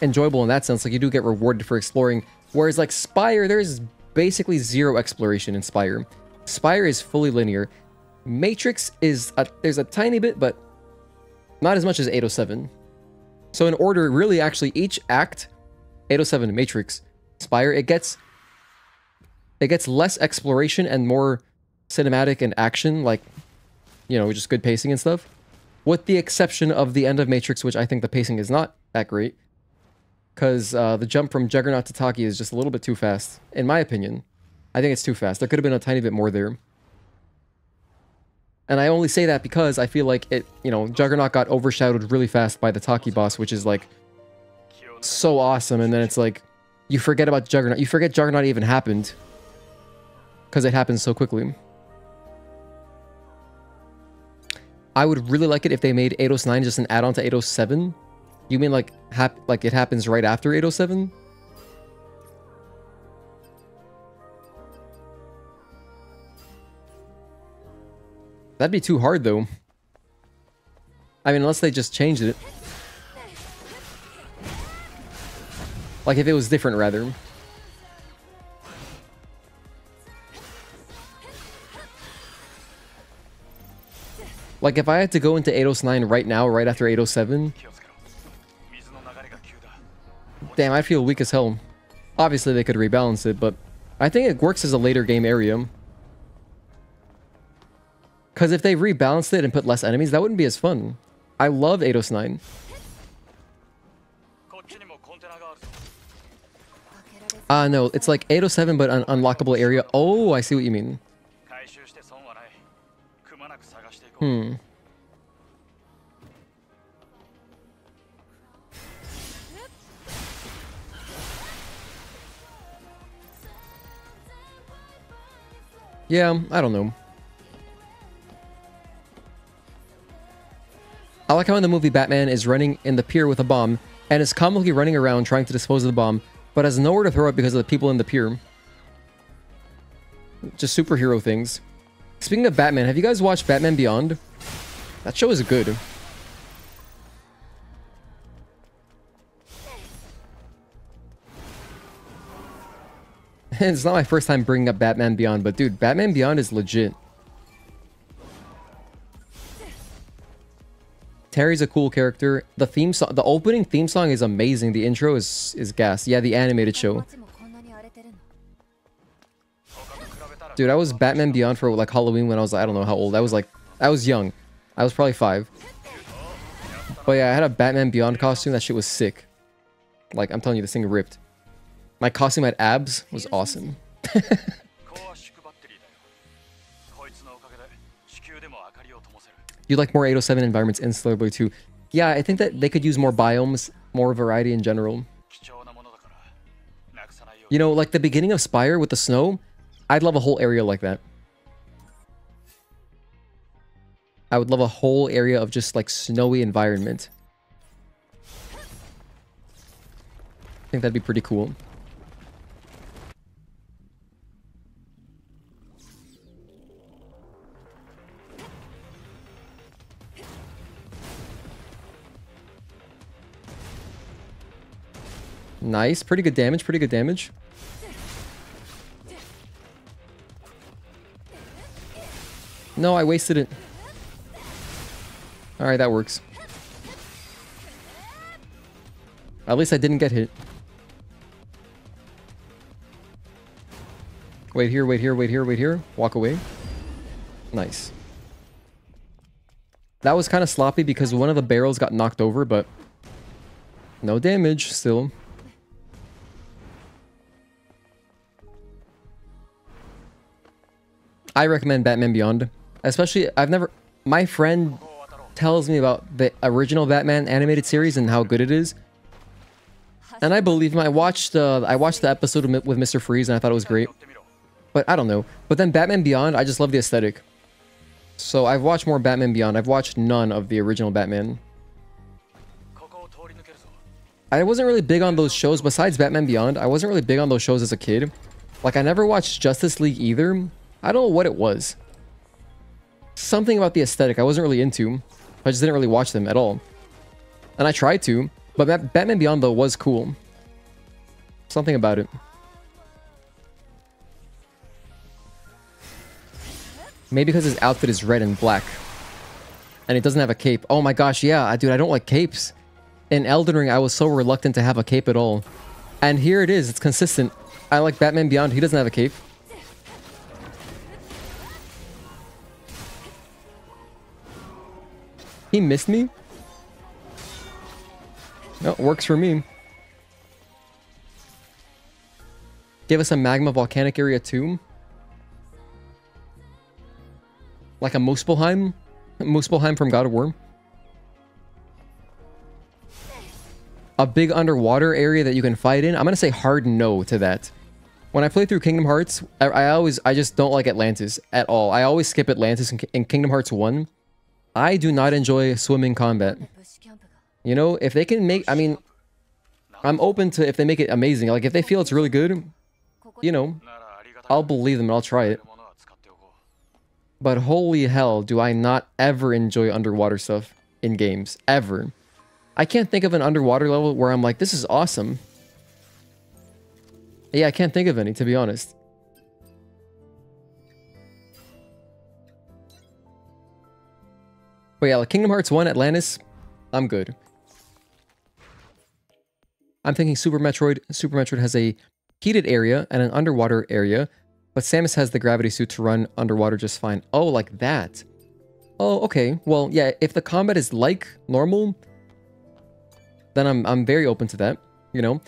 enjoyable in that sense. Like, you do get rewarded for exploring. Whereas, like, Spire, there's basically zero exploration in Spire. Spire is fully linear. Matrix is... there's a tiny bit, but not as much as 807. So in order, really, actually, each act... 807, Matrix, Spire, it gets less exploration and more cinematic and action, like, you know, just good pacing and stuff. With the exception of the end of Matrix, which I think the pacing is not that great. Because the jump from Juggernaut to Taki is just a little bit too fast, in my opinion. I think it's too fast. There could have been a tiny bit more there. And I only say that because I feel like it, you know, Juggernaut got overshadowed really fast by the Taki boss, which is like... so awesome, and then it's like you forget about Juggernaut. You forget Juggernaut even happened because it happens so quickly. I would really like it if they made 809 just an add-on to 807. You mean like it happens right after 807? That'd be too hard though. I mean, unless they just changed it. Like, if it was different, rather. Like, if I had to go into 809 right now, right after 807... Damn, I'd feel weak as hell. Obviously, they could rebalance it, but... I think it works as a later game area. Because if they rebalanced it and put less enemies, that wouldn't be as fun. I love 809. No, it's like 807 but an unlockable area. Oh, I see what you mean. 回収して損はない。くまなく探していこう。Hmm. Yeah, I don't know. I like how in the movie Batman is running in the pier with a bomb and is comically running around trying to dispose of the bomb, but has nowhere to throw it because of the people in the pier. Just superhero things. Speaking of Batman, have you guys watched Batman Beyond? That show is good. It's not my first time bringing up Batman Beyond, but dude, Batman Beyond is legit. Terry's a cool character. The theme song, the opening theme song is amazing. The intro is gas. Yeah, the animated show. Dude, I was Batman Beyond for like Halloween when I was, I don't know how old. I was young. I was probably 5. But yeah, I had a Batman Beyond costume. That shit was sick. Like, I'm telling you, this thing ripped. My costume had abs was awesome. You like more 807 environments in Stellar Blade 2? Yeah, I think that they could use more biomes, more variety in general. You know, like the beginning of Spire with the snow, I'd love a whole area like that. I would love a whole area of just like snowy environment. I think that'd be pretty cool. Nice, pretty good damage, pretty good damage. No, I wasted it. Alright, that works. At least I didn't get hit. Wait here, wait here, wait here, wait here. Walk away. Nice. That was kind of sloppy because one of the barrels got knocked over, but no damage still. I recommend Batman Beyond. Especially, my friend tells me about the original Batman animated series and how good it is. And I believe him. I watched the episode with Mr. Freeze and I thought it was great. But I don't know. But then Batman Beyond, I just love the aesthetic. So I've watched more Batman Beyond. I've watched none of the original Batman. I wasn't really big on those shows. Besides Batman Beyond, I wasn't really big on those shows as a kid. Like, I never watched Justice League either. I don't know what it was. Something about the aesthetic I wasn't really into. I just didn't really watch them at all. And I tried to, but Batman Beyond though was cool. Something about it. Maybe because his outfit is red and black. And he doesn't have a cape. Oh my gosh, yeah, dude, I don't like capes. In Elden Ring, I was so reluctant to have a cape at all. And here it is, it's consistent. I like Batman Beyond, he doesn't have a cape. He missed me? No, works for me. Give us a magma volcanic area too. Like a Muspelheim? Muspelheim from God of War. A big underwater area that you can fight in. I'm gonna say hard no to that. When I play through Kingdom Hearts, I just don't like Atlantis at all. I always skip Atlantis in Kingdom Hearts 1. I do not enjoy swimming combat. You know, if they can make, I mean, I'm open to if they make it amazing. Like, if they feel it's really good, you know, I'll believe them and I'll try it. But holy hell, do I not ever enjoy underwater stuff in games. Ever. I can't think of an underwater level where I'm like, this is awesome. Yeah, I can't think of any, to be honest. But yeah, like Kingdom Hearts 1, Atlantis, I'm good. I'm thinking Super Metroid. Super Metroid has a heated area and an underwater area, but Samus has the gravity suit to run underwater just fine. Oh, like that. Oh, okay. Well, yeah, if the combat is like normal, then I'm very open to that, you know?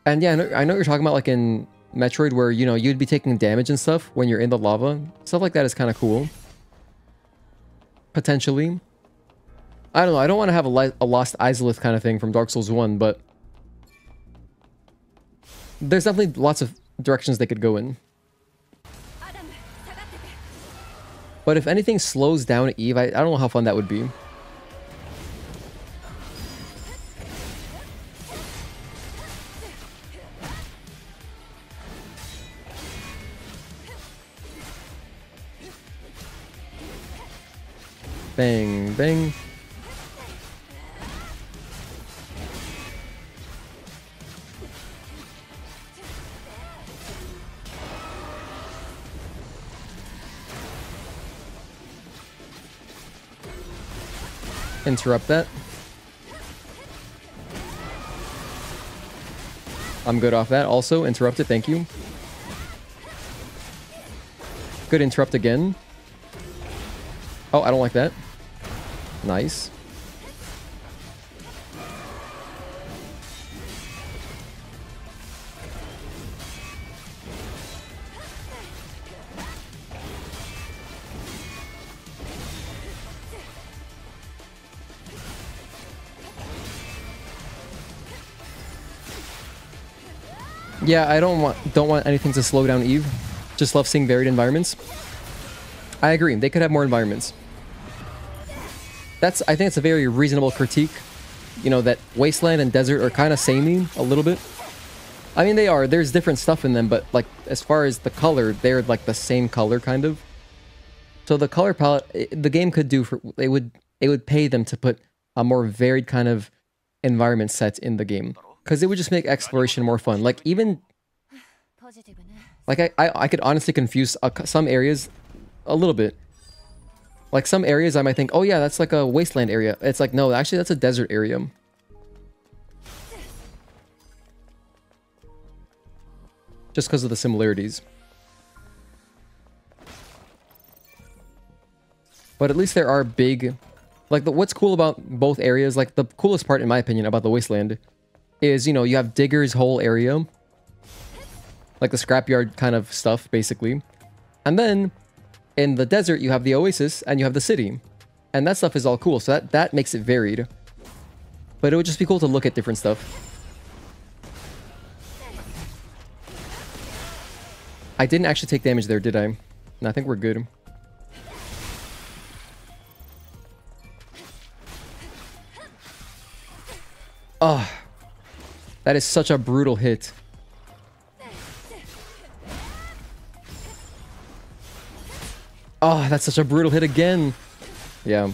And yeah, I know what you're talking about, like in Metroid, where, you know, you'd be taking damage and stuff when you're in the lava. Stuff like that is kind of cool. Potentially. I don't know. I don't want to have a Lost Izalith kind of thing from Dark Souls 1, but there's definitely lots of directions they could go in. But if anything slows down Eve, I don't know how fun that would be. Bang, bang. Interrupt that. I'm good off that. Also, interrupt it. Thank you. Good interrupt again. Oh, I don't like that. Nice. Yeah, I don't want anything to slow down Eve. Just love seeing varied environments. I agree. They could have more environments. I think it's a very reasonable critique. You know, that Wasteland and Desert are kind of samey a little bit. I mean, they are. There's different stuff in them, but like as far as the color, they're like the same color kind of. So the color palette, the game could do for it would pay them to put a more varied kind of environment set in the game, because it would just make exploration more fun. Like even like I could honestly confuse some areas a little bit. Like some areas I might think, oh yeah, that's like a wasteland area. It's like, no, actually that's a desert area. Just because of the similarities. But at least there are big, like what's cool about both areas, like the coolest part in my opinion about the wasteland is, you know, you have Digger's whole area. Like the scrapyard kind of stuff, basically. And then in the desert, you have the oasis and you have the city. And that stuff is all cool, so that makes it varied. But it would just be cool to look at different stuff. I didn't actually take damage there, did I? No, I think we're good. Oh, that is such a brutal hit. Oh, that's such a brutal hit again. Yeah.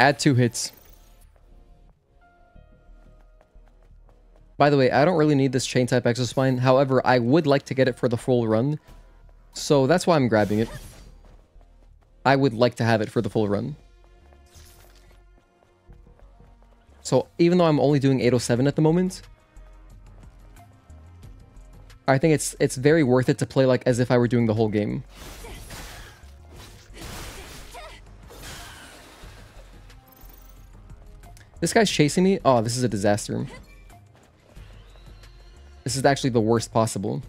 Add 2 hits. By the way, I don't really need this chain type exospine. However, I would like to get it for the full run. So that's why I'm grabbing it. I would like to have it for the full run. So even though I'm only doing 807 at the moment, I think it's very worth it to play like as if I were doing the whole game. This guy's chasing me. Oh, this is a disaster. This is actually the worst possible.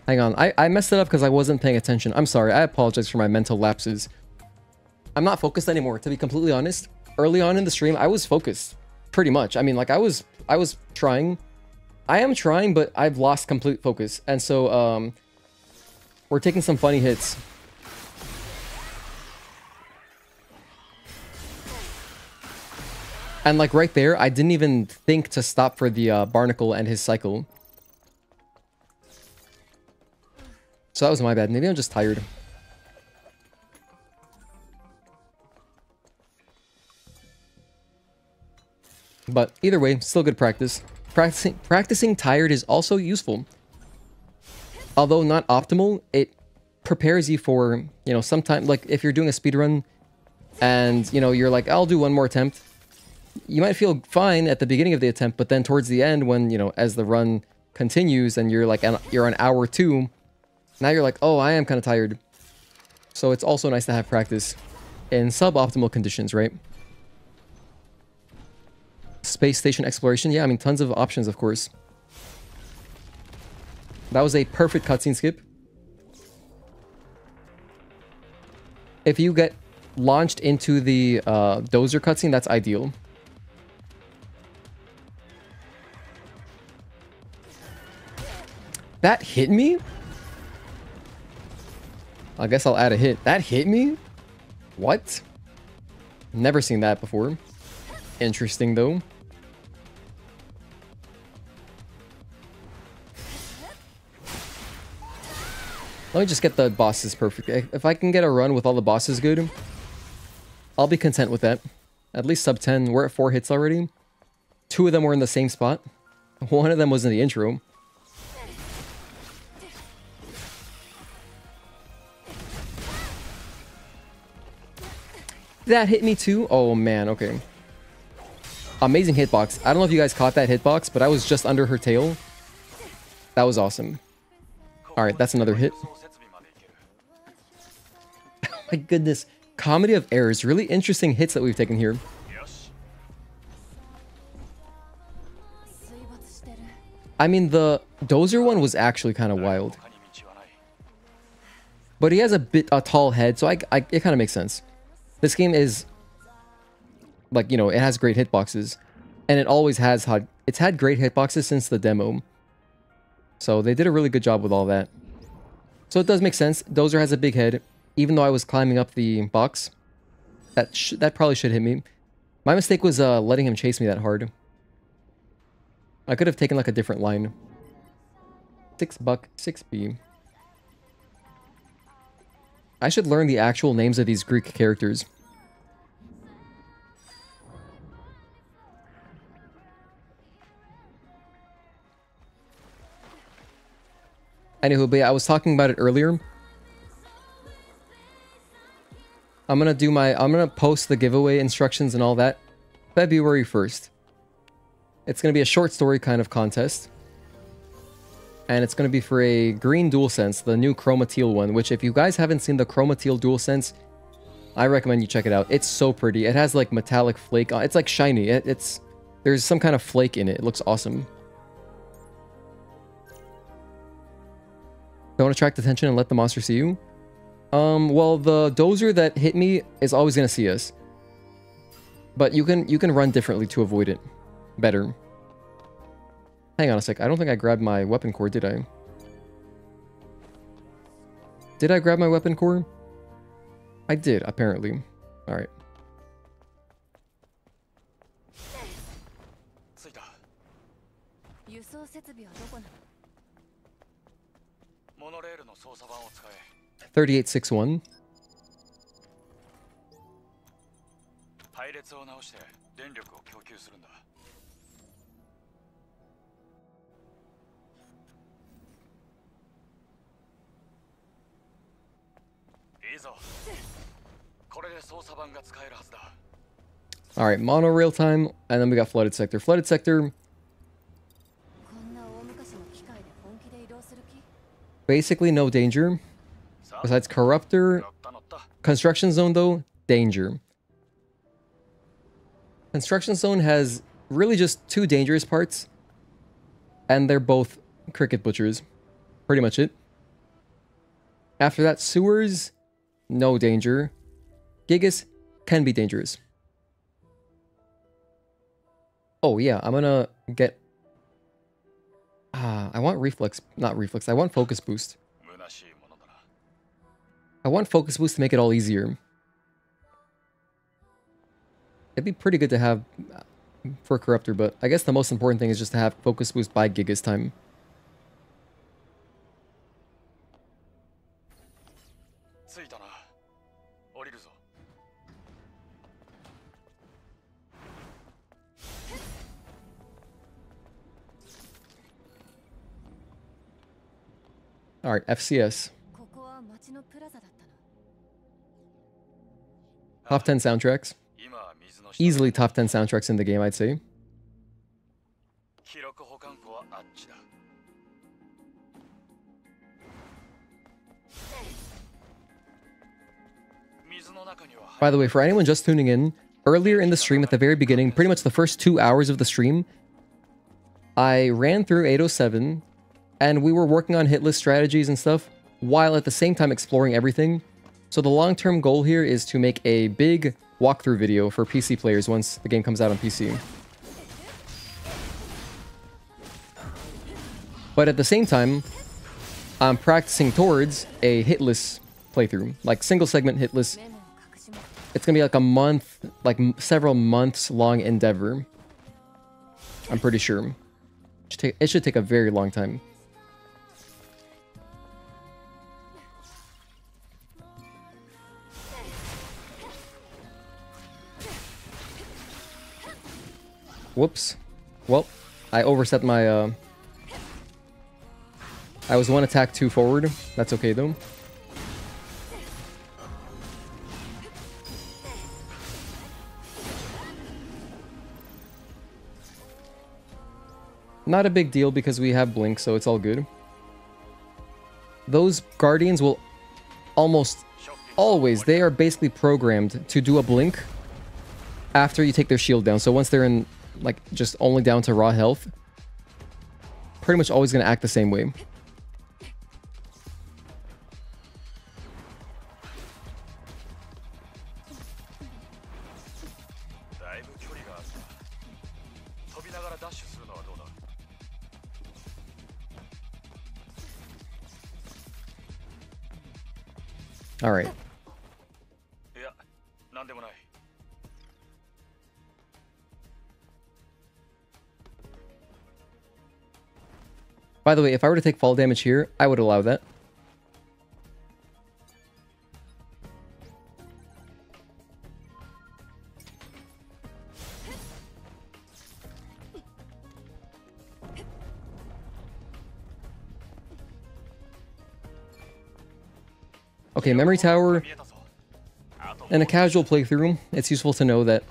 Hang on. I messed it up because I wasn't paying attention. I'm sorry. I apologize for my mental lapses. I'm not focused anymore, to be completely honest. Early on in the stream, I was focused. Pretty much. I mean, like, I was trying. I am trying, but I've lost complete focus. And so, we're taking some funny hits. And like right there, I didn't even think to stop for the barnacle and his cycle. So that was my bad. Maybe I'm just tired. But either way, still good practice. Practicing tired is also useful. Although not optimal, it prepares you for, you know, sometime, like if you're doing a speedrun and, you know, you're like, I'll do one more attempt. You might feel fine at the beginning of the attempt, but then towards the end, when, you know, as the run continues and you're like, you're on hour 2, now you're like, oh, I am kind of tired. So it's also nice to have practice in suboptimal conditions, right? Space station exploration. Yeah, I mean, tons of options, of course. That was a perfect cutscene skip. If you get launched into the dozer cutscene, that's ideal. That hit me? I guess I'll add a hit. That hit me? What? Never seen that before. Interesting, though. Let me just get the bosses perfect. If I can get a run with all the bosses good, I'll be content with that. At least sub 10. We're at 4 hits already. 2 of them were in the same spot. One of them was in the intro. That hit me too? Oh man, okay. Amazing hitbox. I don't know if you guys caught that hitbox, but I was just under her tail. That was awesome. Alright, that's another hit. Oh my goodness. Comedy of errors. Really interesting hits that we've taken here. I mean, the dozer one was actually kind of wild. But he has a tall head, so it kind of makes sense. This game is, like, you know, it has great hitboxes. And it always has had, it's had great hitboxes since the demo. So they did a really good job with all that. So it does make sense. Dozer has a big head. Even though I was climbing up the box, that probably should hit me. My mistake was letting him chase me that hard. I could have taken like a different line. $6, 6B. I should learn the actual names of these Greek characters. Anywho, but yeah, I was talking about it earlier. I'm gonna post the giveaway instructions and all that February 1st. It's gonna be a short story kind of contest. And it's gonna be for a green DualSense, the new Chroma Teal one, which if you guys haven't seen the Chroma Teal DualSense, I recommend you check it out. It's so pretty. It has like metallic flake on. It's like shiny. There's some kind of flake in it. It looks awesome. Don't attract attention and let the monster see you. Well, the dozer that hit me is always gonna see us. But you can run differently to avoid it. Better. Hang on a sec. I don't think I grabbed my weapon core, did I? Did I grab my weapon core? I did, apparently. Alright. $38.61. Alright, monorail time, and then we got flooded sector. Flooded sector. Basically no danger. Besides corruptor. Construction zone though, danger. Construction zone has really just 2 dangerous parts. And they're both cricket butchers. Pretty much it. After that, sewers, no danger. Gigas can be dangerous. Oh yeah, I'm gonna get... I want reflex, not reflex, I want focus boost. I want focus boost to make it all easier. It'd be pretty good to have for corruptor, but I guess the most important thing is just to have focus boost by Gigas time. Alright, FCS. Top 10 soundtracks. Easily top 10 soundtracks in the game, I'd say. By the way, for anyone just tuning in, earlier in the stream at the very beginning, pretty much the first 2 hours of the stream, I ran through 807 and we were working on hitless strategies and stuff while at the same time exploring everything. So the long-term goal here is to make a big walkthrough video for PC players once the game comes out on PC. But at the same time, I'm practicing towards a hitless playthrough, like single segment hitless. It's gonna be like a month, like several months long endeavor. I'm pretty sure. It should take a very long time. Whoops. Well, I overset my, I was one attack too forward. That's okay though. Not a big deal because we have blink, so it's all good. Those guardians will almost always, they are basically programmed to do a blink after you take their shield down. So once they're in, like, just only down to raw health, pretty much always going to act the same way. All right. By the way, if I were to take fall damage here, I would allow that. Okay, memory tower. In a casual playthrough, it's useful to know that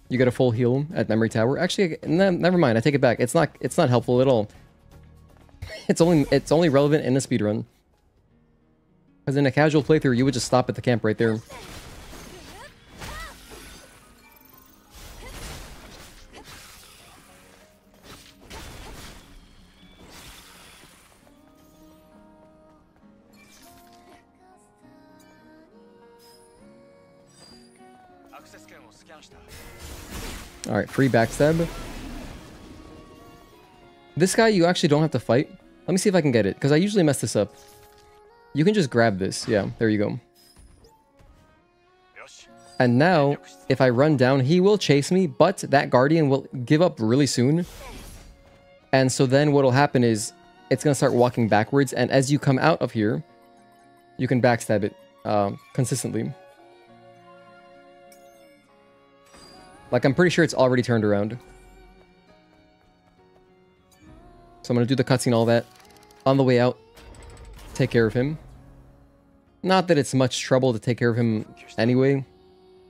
you get a full heal at memory tower. Actually, never mind. I take it back. It's not helpful at all. It's only relevant in a speedrun. Because in a casual playthrough, you would just stop at the camp right there. Alright, free backstab. This guy you actually don't have to fight. Let me see if I can get it, because I usually mess this up. You can just grab this. Yeah, there you go. And now, if I run down, he will chase me, but that guardian will give up really soon. And so then what will happen is, it's going to start walking backwards, and as you come out of here, you can backstab it consistently. Like, I'm pretty sure it's already turned around. So I'm going to do the cutscene, all that. On the way out, take care of him. Not that it's much trouble to take care of him anyway.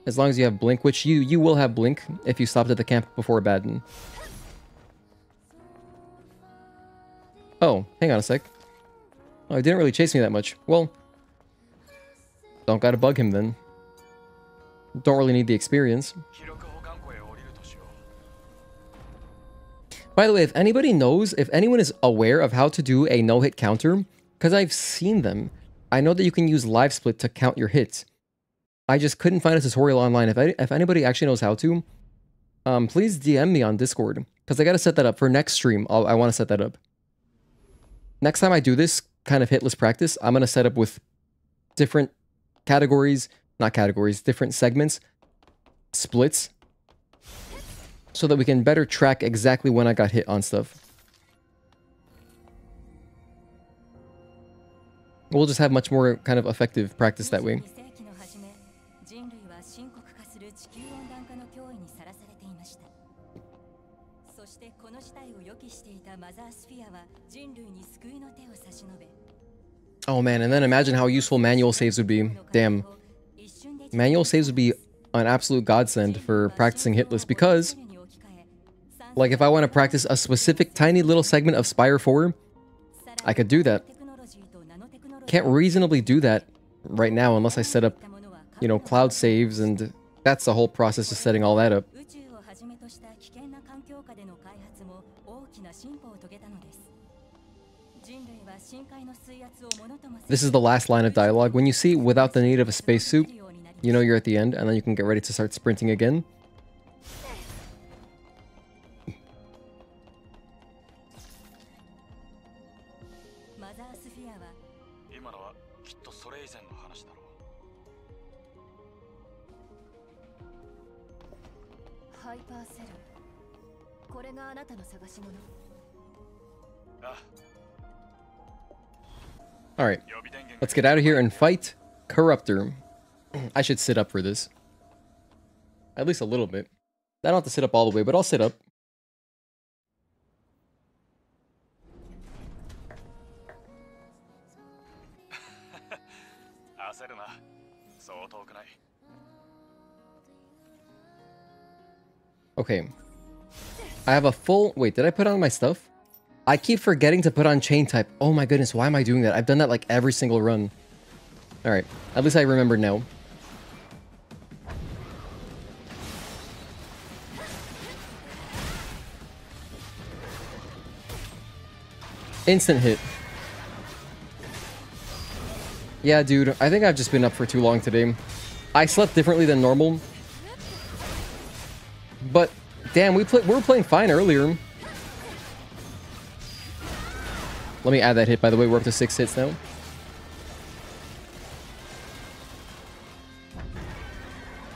As long as you have blink, which you will have blink if you stopped at the camp before Abaddon. Oh, hang on a sec. Oh, he didn't really chase me that much. Well, don't gotta bug him then. Don't really need the experience. By the way, if anybody knows, if anyone is aware of how to do a no-hit counter, because I've seen them, I know that you can use live split to count your hits. I just couldn't find a tutorial online. If anybody actually knows how to, please DM me on Discord, because I got to set that up for next stream. I want to set that up. Next time I do this kind of hitless practice, I'm going to set up with different categories, not categories, different segments, splits, so that we can better track exactly when I got hit on stuff. We'll just have much more kind of effective practice that way. Oh man, and then imagine how useful manual saves would be. Damn. Manual saves would be an absolute godsend for practicing hitless, because like if I want to practice a specific tiny little segment of Spire 4, I could do that. Can't reasonably do that right now unless I set up, you know, cloud saves and That's the whole process of setting all that up. This is the last line of dialogue. When you see without the need of a spacesuit, you know you're at the end, and then you can get ready to start sprinting again. Alright, let's get out of here and fight Corruptor. I should sit up for this. At least a little bit. I don't have to sit up all the way, but I'll sit up. Okay. I have a full... Wait, did I put on my stuff? I keep forgetting to put on chain type. Oh my goodness, why am I doing that? I've done that like every single run. Alright, at least I remember now. Instant hit. Yeah, dude, I think I've just been up for too long today. I slept differently than normal. But, damn, we were playing fine earlier. Let me add that hit, by the way. We're up to 6 hits now.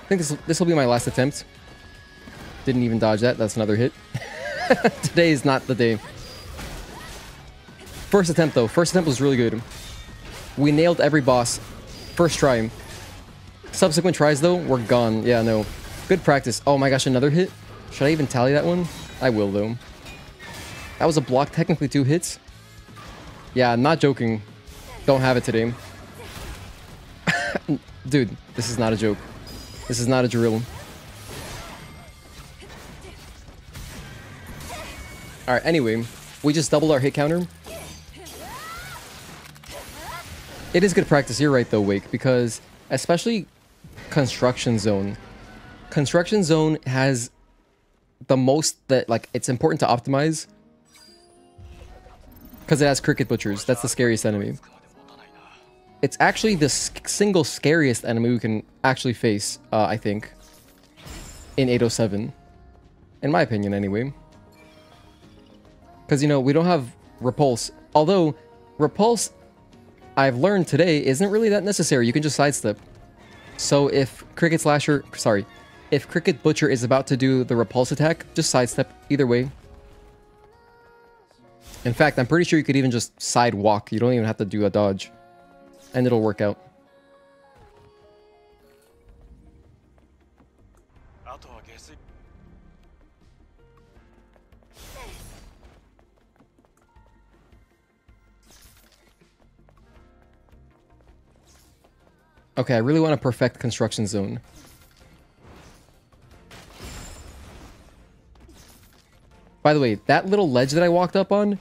I think this will be my last attempt. Didn't even dodge that. That's another hit. Today is not the day. First attempt, though. First attempt was really good. We nailed every boss. First try. Subsequent tries, though, we're gone. Yeah, no. Good practice. Oh my gosh, another hit? Should I even tally that one? I will, though. That was a block. Technically 2 hits. Yeah, I'm not joking. Don't have it today. Dude, this is not a joke. This is not a drill. Alright, anyway. We just doubled our hit counter. It is good practice. You're right, though, Wake. Because, especially Construction Zone. Construction Zone has the most that, like, it's important to optimize. Because it has Cricket Butchers. That's the scariest enemy. It's actually the single scariest enemy we can actually face, I think. In 807. In my opinion, anyway. Because, you know, we don't have Repulse. Although, Repulse, I've learned today, isn't really that necessary. You can just sidestep. So if Cricket Slasher... Sorry. If Cricket Butcher is about to do the Repulse attack, just sidestep. Either way. In fact, I'm pretty sure you could even just side walk. You don't even have to do a dodge. And it'll work out. Okay, I really want to perfect Construction Zone. By the way, that little ledge that I walked up on,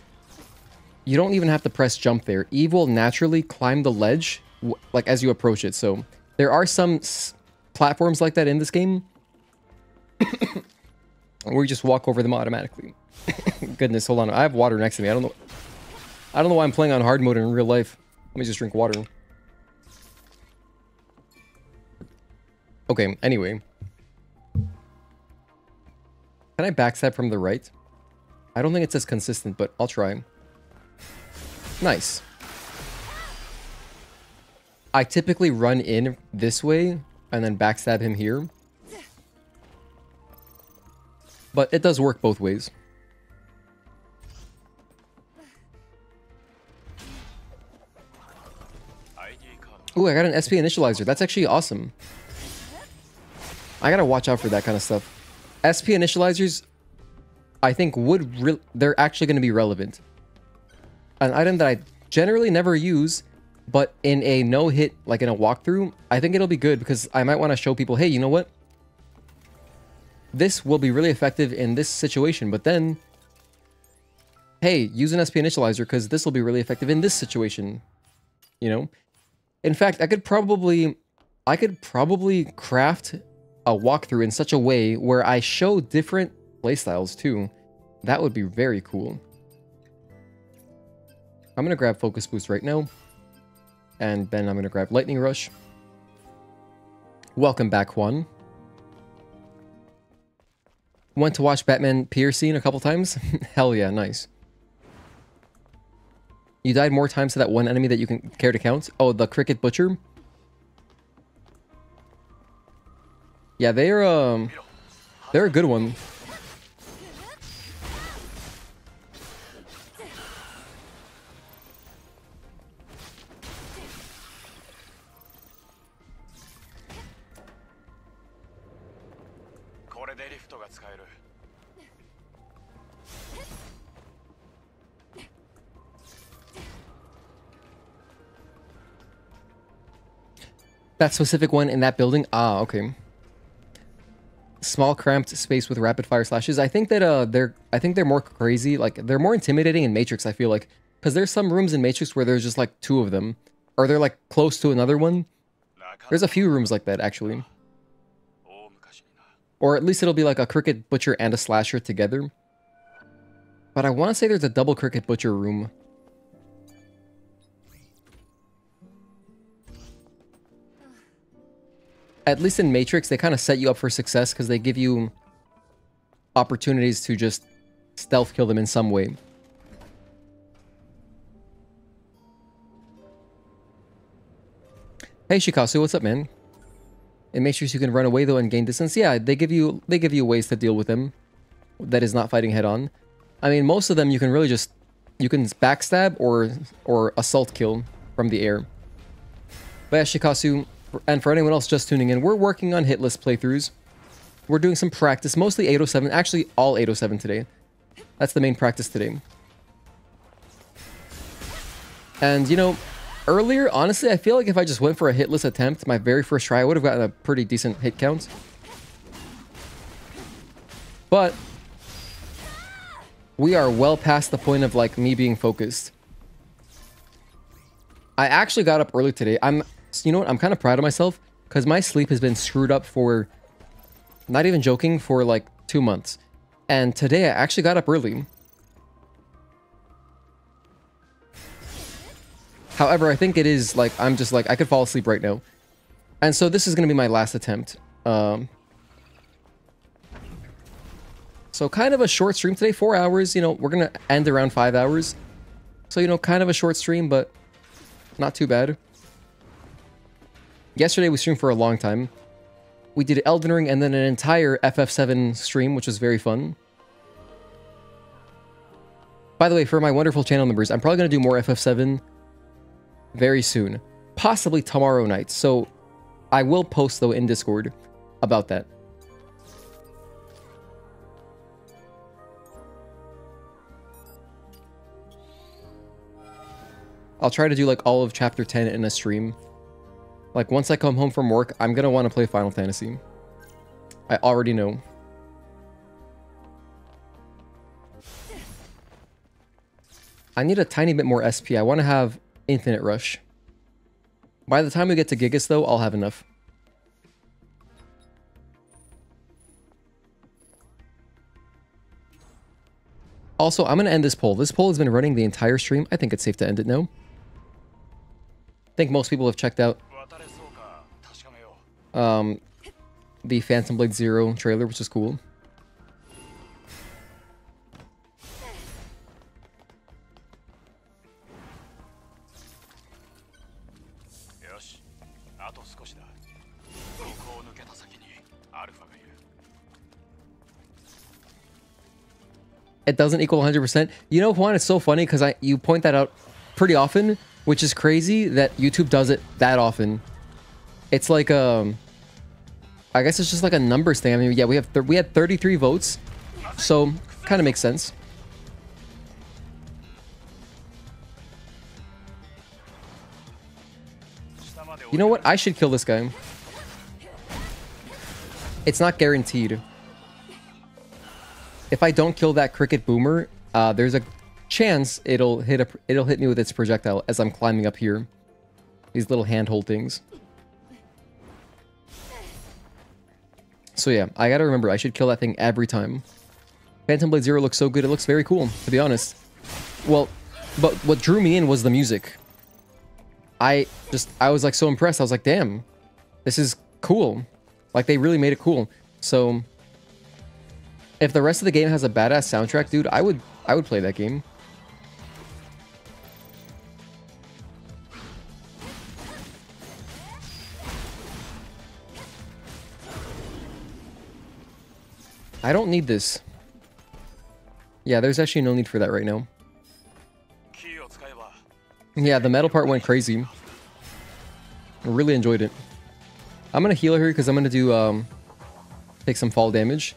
you don't even have to press jump there. Eve will naturally climb the ledge, like, as you approach it. So, there are some platforms like that in this game. Where you just walk over them automatically. Goodness, hold on. I have water next to me. I don't know why I'm playing on hard mode in real life. Let me just drink water. Okay, anyway. Can I backstab from the right? I don't think it's as consistent, but I'll try. Nice. I typically run in this way and then backstab him here. But it does work both ways. Ooh, I got an SP initializer. That's actually awesome. I gotta watch out for that kind of stuff. SP initializers, I think, they're actually going to be relevant. An item that I generally never use, but in a no-hit, like in a walkthrough, I think it'll be good because I might want to show people, hey, you know what? This will be really effective in this situation, but then, hey, use an SP initializer because this will be really effective in this situation. You know? In fact, I could probably craft a walkthrough in such a way where I show different playstyles too. That would be very cool. I'm gonna grab Focus Boost right now. And then I'm gonna grab Lightning Rush. Welcome back, Juan. Went to watch Batman Pier scene a couple times. Hell yeah, nice. You died more times to that one enemy that you can care to count. Oh, the Cricket Butcher. Yeah, they're a good one. That specific one in that building? Ah, okay. Small cramped space with rapid fire slashes. I think that they're more crazy, like they're more intimidating in Matrix, I feel like. Because there's some rooms in Matrix where there's just like 2 of them. Or they're like close to another one. There's a few rooms like that actually. Or at least it'll be like a Cricket Butcher and a Slasher together. But I want to say there's a double Cricket Butcher room. At least in Matrix, they kind of set you up for success because they give you opportunities to just stealth kill them in some way. Hey Shikasu, what's up, man? In Matrix you can run away though and gain distance. Yeah, they give you ways to deal with them that is not fighting head on. I mean, most of them you can really just backstab or assault kill from the air. But yeah, Shikasu, and for anyone else just tuning in, we're working on Hitless playthroughs. We're doing some practice, mostly 807, actually all 807 today. That's the main practice today. And, you know, earlier, honestly, I feel like if I just went for a Hitless attempt, my very first try, I would have gotten a pretty decent hit count. But we are well past the point of, like, me being focused. I actually got up early today. You know what? I'm kind of proud of myself because my sleep has been screwed up for, not even joking, for like 2 months. And today I actually got up early. However, I think it is like, I'm just like, I could fall asleep right now. And so this is going to be my last attempt. So kind of a short stream today, 4 hours. You know, we're going to end around 5 hours. So, you know, kind of a short stream, but not too bad. Yesterday we streamed for a long time. We did Elden Ring and then an entire FF7 stream, which was very fun. By the way, for my wonderful channel members, I'm probably going to do more FF7 very soon. Possibly tomorrow night. So I will post, though, in Discord about that. I'll try to do, like, all of Chapter 10 in a stream. Like, once I come home from work, I'm gonna want to play Final Fantasy. I already know. I need a tiny bit more SP. I want to have Infinite Rush. By the time we get to Gigas, though, I'll have enough. Also, I'm going to end this poll. This poll has been running the entire stream. I think it's safe to end it now. I think most people have checked out the Phantom Blade Zero trailer, which is cool. It doesn't equal 100%. You know, Juan, it's so funny because you point that out pretty often, which is crazy that YouTube does it that often. It's like I guess it's just like a numbers thing. I mean, yeah, we had 33 votes, so kind of makes sense. You know what? I should kill this guy. It's not guaranteed. If I don't kill that cricket boomer, there's a chance it'll hit me with its projectile as I'm climbing up here. These little handhold things. So yeah, I gotta remember, I should kill that thing every time. Phantom Blade Zero looks so good, it looks very cool, to be honest. Well, but what drew me in was the music. I was like so impressed, I was like, damn, this is cool. Like, they really made it cool. So, if the rest of the game has a badass soundtrack, dude, I would play that game. I don't need this. Yeah, there's actually no need for that right now. Yeah, the metal part went crazy. I really enjoyed it. I'm gonna heal her because I'm gonna do take some fall damage,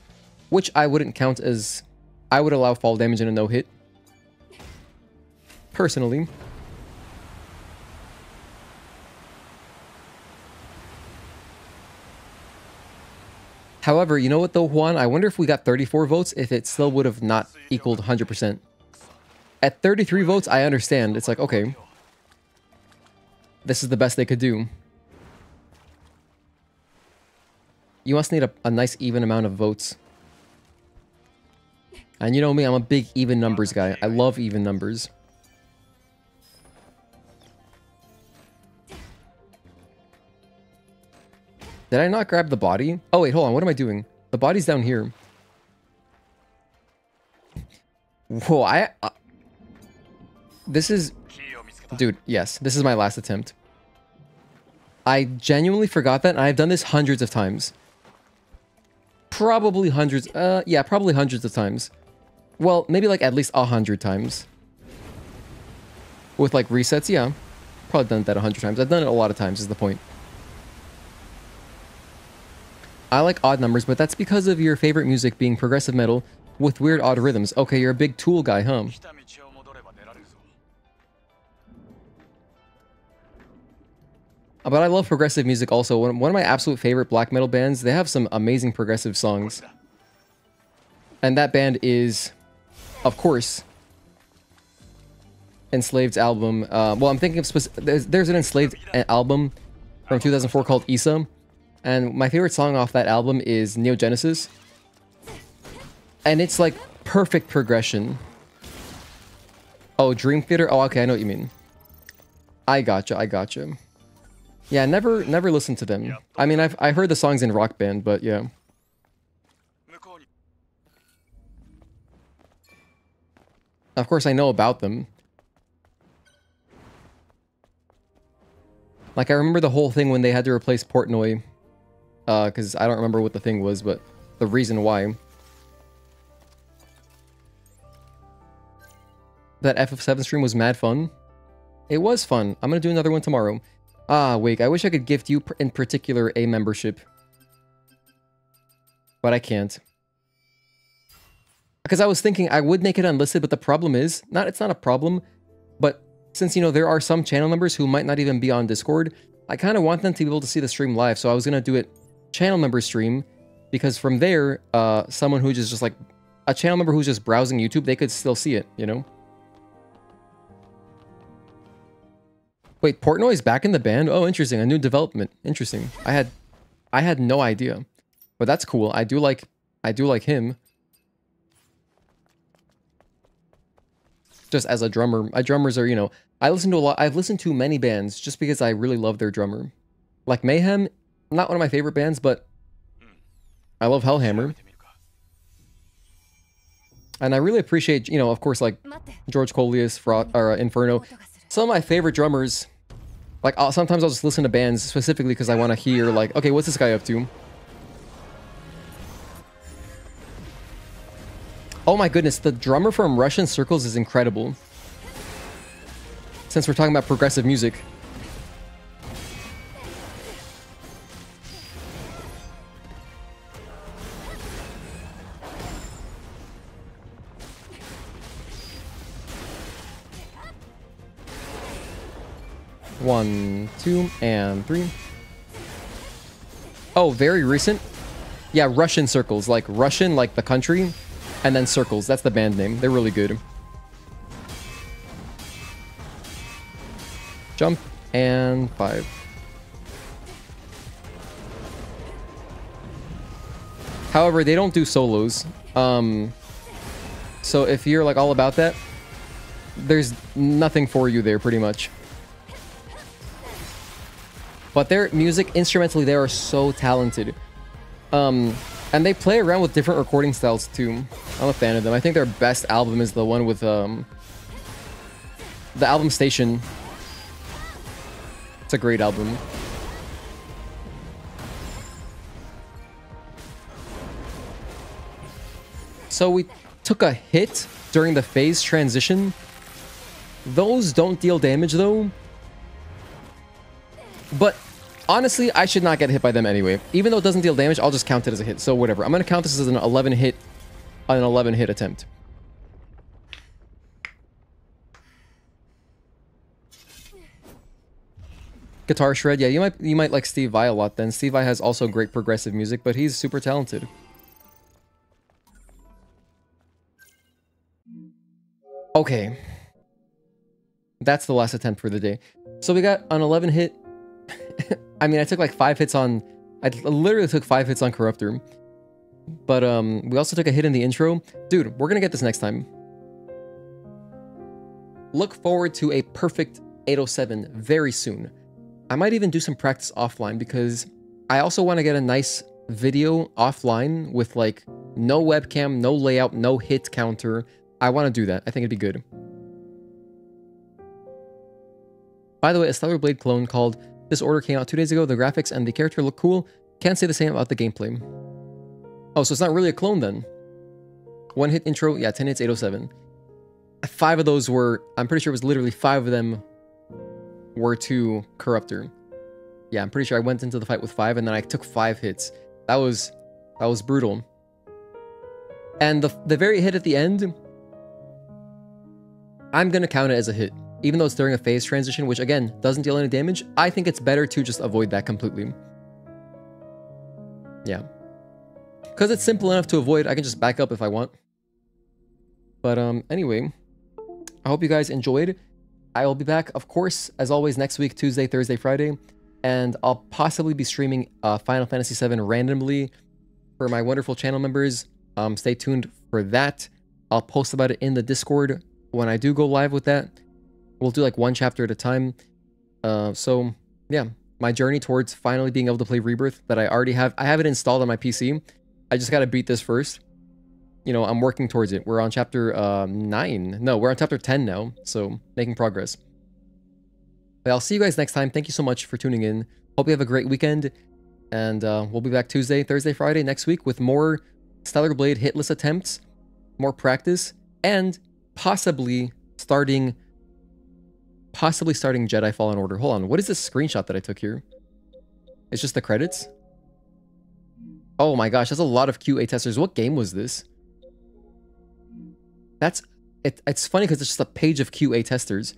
which I wouldn't count as... I would allow fall damage in a no-hit. Personally. However, you know what though, Juan? I wonder if we got 34 votes, if it still would have not equaled 100%. At 33 votes, I understand. It's like, okay. This is the best they could do. You must need a nice even amount of votes. And you know me, I'm a big even numbers guy. I love even numbers. Did I not grab the body? Oh wait, hold on, what am I doing? The body's down here. Whoa, this is... Dude, yes, this is my last attempt. I genuinely forgot that, and I've done this hundreds of times. Probably hundreds, yeah, probably hundreds of times. Well, maybe like at least 100 times. With like resets, yeah. Probably done that 100 times. I've done it a lot of times is the point. I like odd numbers, but that's because of your favorite music being progressive metal with weird odd rhythms. Okay, you're a big Tool guy, huh? But I love progressive music also. One of my absolute favorite black metal bands, they have some amazing progressive songs. And that band is, of course, Enslaved's album. Well, I'm thinking of... There's an Enslaved album from 2004 called Isa. And my favorite song off that album is Neogenesis. And it's like perfect progression. Oh, Dream Theater? Oh, okay, I know what you mean. I gotcha, I gotcha. Yeah, never listened to them. I mean, I heard the songs in Rock Band, but yeah. Of course, I know about them. Like, I remember the whole thing when they had to replace Portnoy. Because I don't remember what the thing was, but the reason why. That FF7 stream was mad fun. It was fun. I'm gonna do another one tomorrow. Ah, Wake, I wish I could gift you in particular a membership. But I can't. Because I was thinking I would make it unlisted, but the problem is... It's not a problem, but since, you know, there are some channel members who might not even be on Discord, I kind of want them to be able to see the stream live, so I was gonna do it channel member stream, because from there, someone who just like... A channel member who's just browsing YouTube, they could still see it, you know? Wait, Portnoy is back in the band? Oh, interesting. A new development. Interesting. I had no idea. But that's cool. I do like him. Just as a drummer. My drummers are, you know, I listen to a lot. I've listened to many bands just because I really love their drummer. Like Mayhem, not one of my favorite bands, but I love Hellhammer. And I really appreciate, you know, of course, like George Colius, Inferno. Some of my favorite drummers, like sometimes I'll just listen to bands specifically because I want to hear like, okay, what's this guy up to? Oh my goodness, the drummer from Russian Circles is incredible. Since we're talking about progressive music. One, two, and three. Oh, very recent? Yeah, Russian Circles. Like Russian, like the country, and then Circles. That's the band name. They're really good. Jump, and 5. However, they don't do solos. So if you're like all about that, there's nothing for you there pretty much. But their music, instrumentally, they are so talented. And they play around with different recording styles too. I'm a fan of them. I think their best album is the one with the album Station. It's a great album. So we took a hit during the phase transition. Those don't deal damage though. But honestly, I should not get hit by them anyway. Even though it doesn't deal damage, I'll just count it as a hit. So whatever. I'm going to count this as an 11 hit attempt. Guitar shred. Yeah, you might like Steve Vai a lot then. Steve Vai has also great progressive music, but he's super talented. Okay. That's the last attempt for the day. So we got an 11 hit. I mean, I took like 5 hits on... I literally took 5 hits on Corruptor. But we also took a hit in the intro. Dude, we're gonna get this next time. Look forward to a perfect 807 very soon. I might even do some practice offline because I also want to get a nice video offline with like no webcam, no layout, no hit counter. I want to do that. I think it'd be good. By the way, a Stellar Blade clone called Disorder came out 2 days ago. The graphics and the character look cool. Can't say the same about the gameplay. Oh, so it's not really a clone then. 1 hit intro. Yeah, 10 hits, 807. 5 of those were... I'm pretty sure it was literally 5 of them were to Corruptor. Yeah, I'm pretty sure I went into the fight with 5 and then I took 5 hits. That was brutal. And the very hit at the end, I'm gonna count it as a hit. Even though it's during a phase transition, which again, doesn't deal any damage, I think it's better to just avoid that completely. Yeah. Because it's simple enough to avoid, I can just back up if I want. But anyway, I hope you guys enjoyed. I will be back, of course, as always, next week, Tuesday, Thursday, Friday. And I'll possibly be streaming Final Fantasy VII randomly for my wonderful channel members. Stay tuned for that. I'll post about it in the Discord when I do go live with that. We'll do like 1 chapter at a time. So, yeah. My journey towards finally being able to play Rebirth that I already have. I have it installed on my PC. I just got to beat this first. You know, I'm working towards it. We're on chapter 9. No, we're on chapter 10 now. So, making progress. But I'll see you guys next time. Thank you so much for tuning in. Hope you have a great weekend. And we'll be back Tuesday, Thursday, Friday next week with more Stellar Blade hitless attempts, more practice, and possibly starting Jedi Fallen Order. Hold on, what is this screenshot that I took here? It's just the credits? Oh my gosh, that's a lot of QA testers. What game was this? It's funny because it's just a page of QA testers.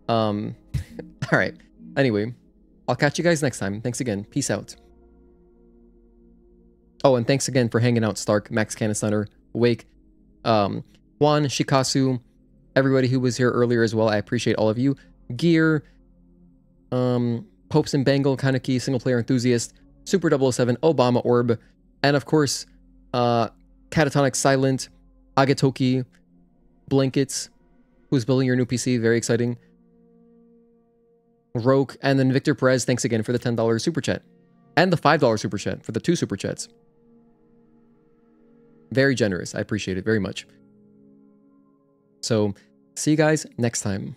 Alright. Anyway, I'll catch you guys next time. Thanks again. Peace out. Oh, and thanks again for hanging out, Stark, Max Cannon Stunner, Wake, Juan, Shikasu, everybody who was here earlier as well. I appreciate all of you. Gear, Popes and Bangle, Kaneki, Single Player Enthusiast, Super 007, Obama Orb, and of course, Catatonic Silent, Agatoki, Blankets, who's building your new PC, very exciting. Roke, and then Victor Perez, thanks again for the $10 super chat. And the $5 super chat for the 2 super chats. Very generous. I appreciate it very much. So, see you guys next time.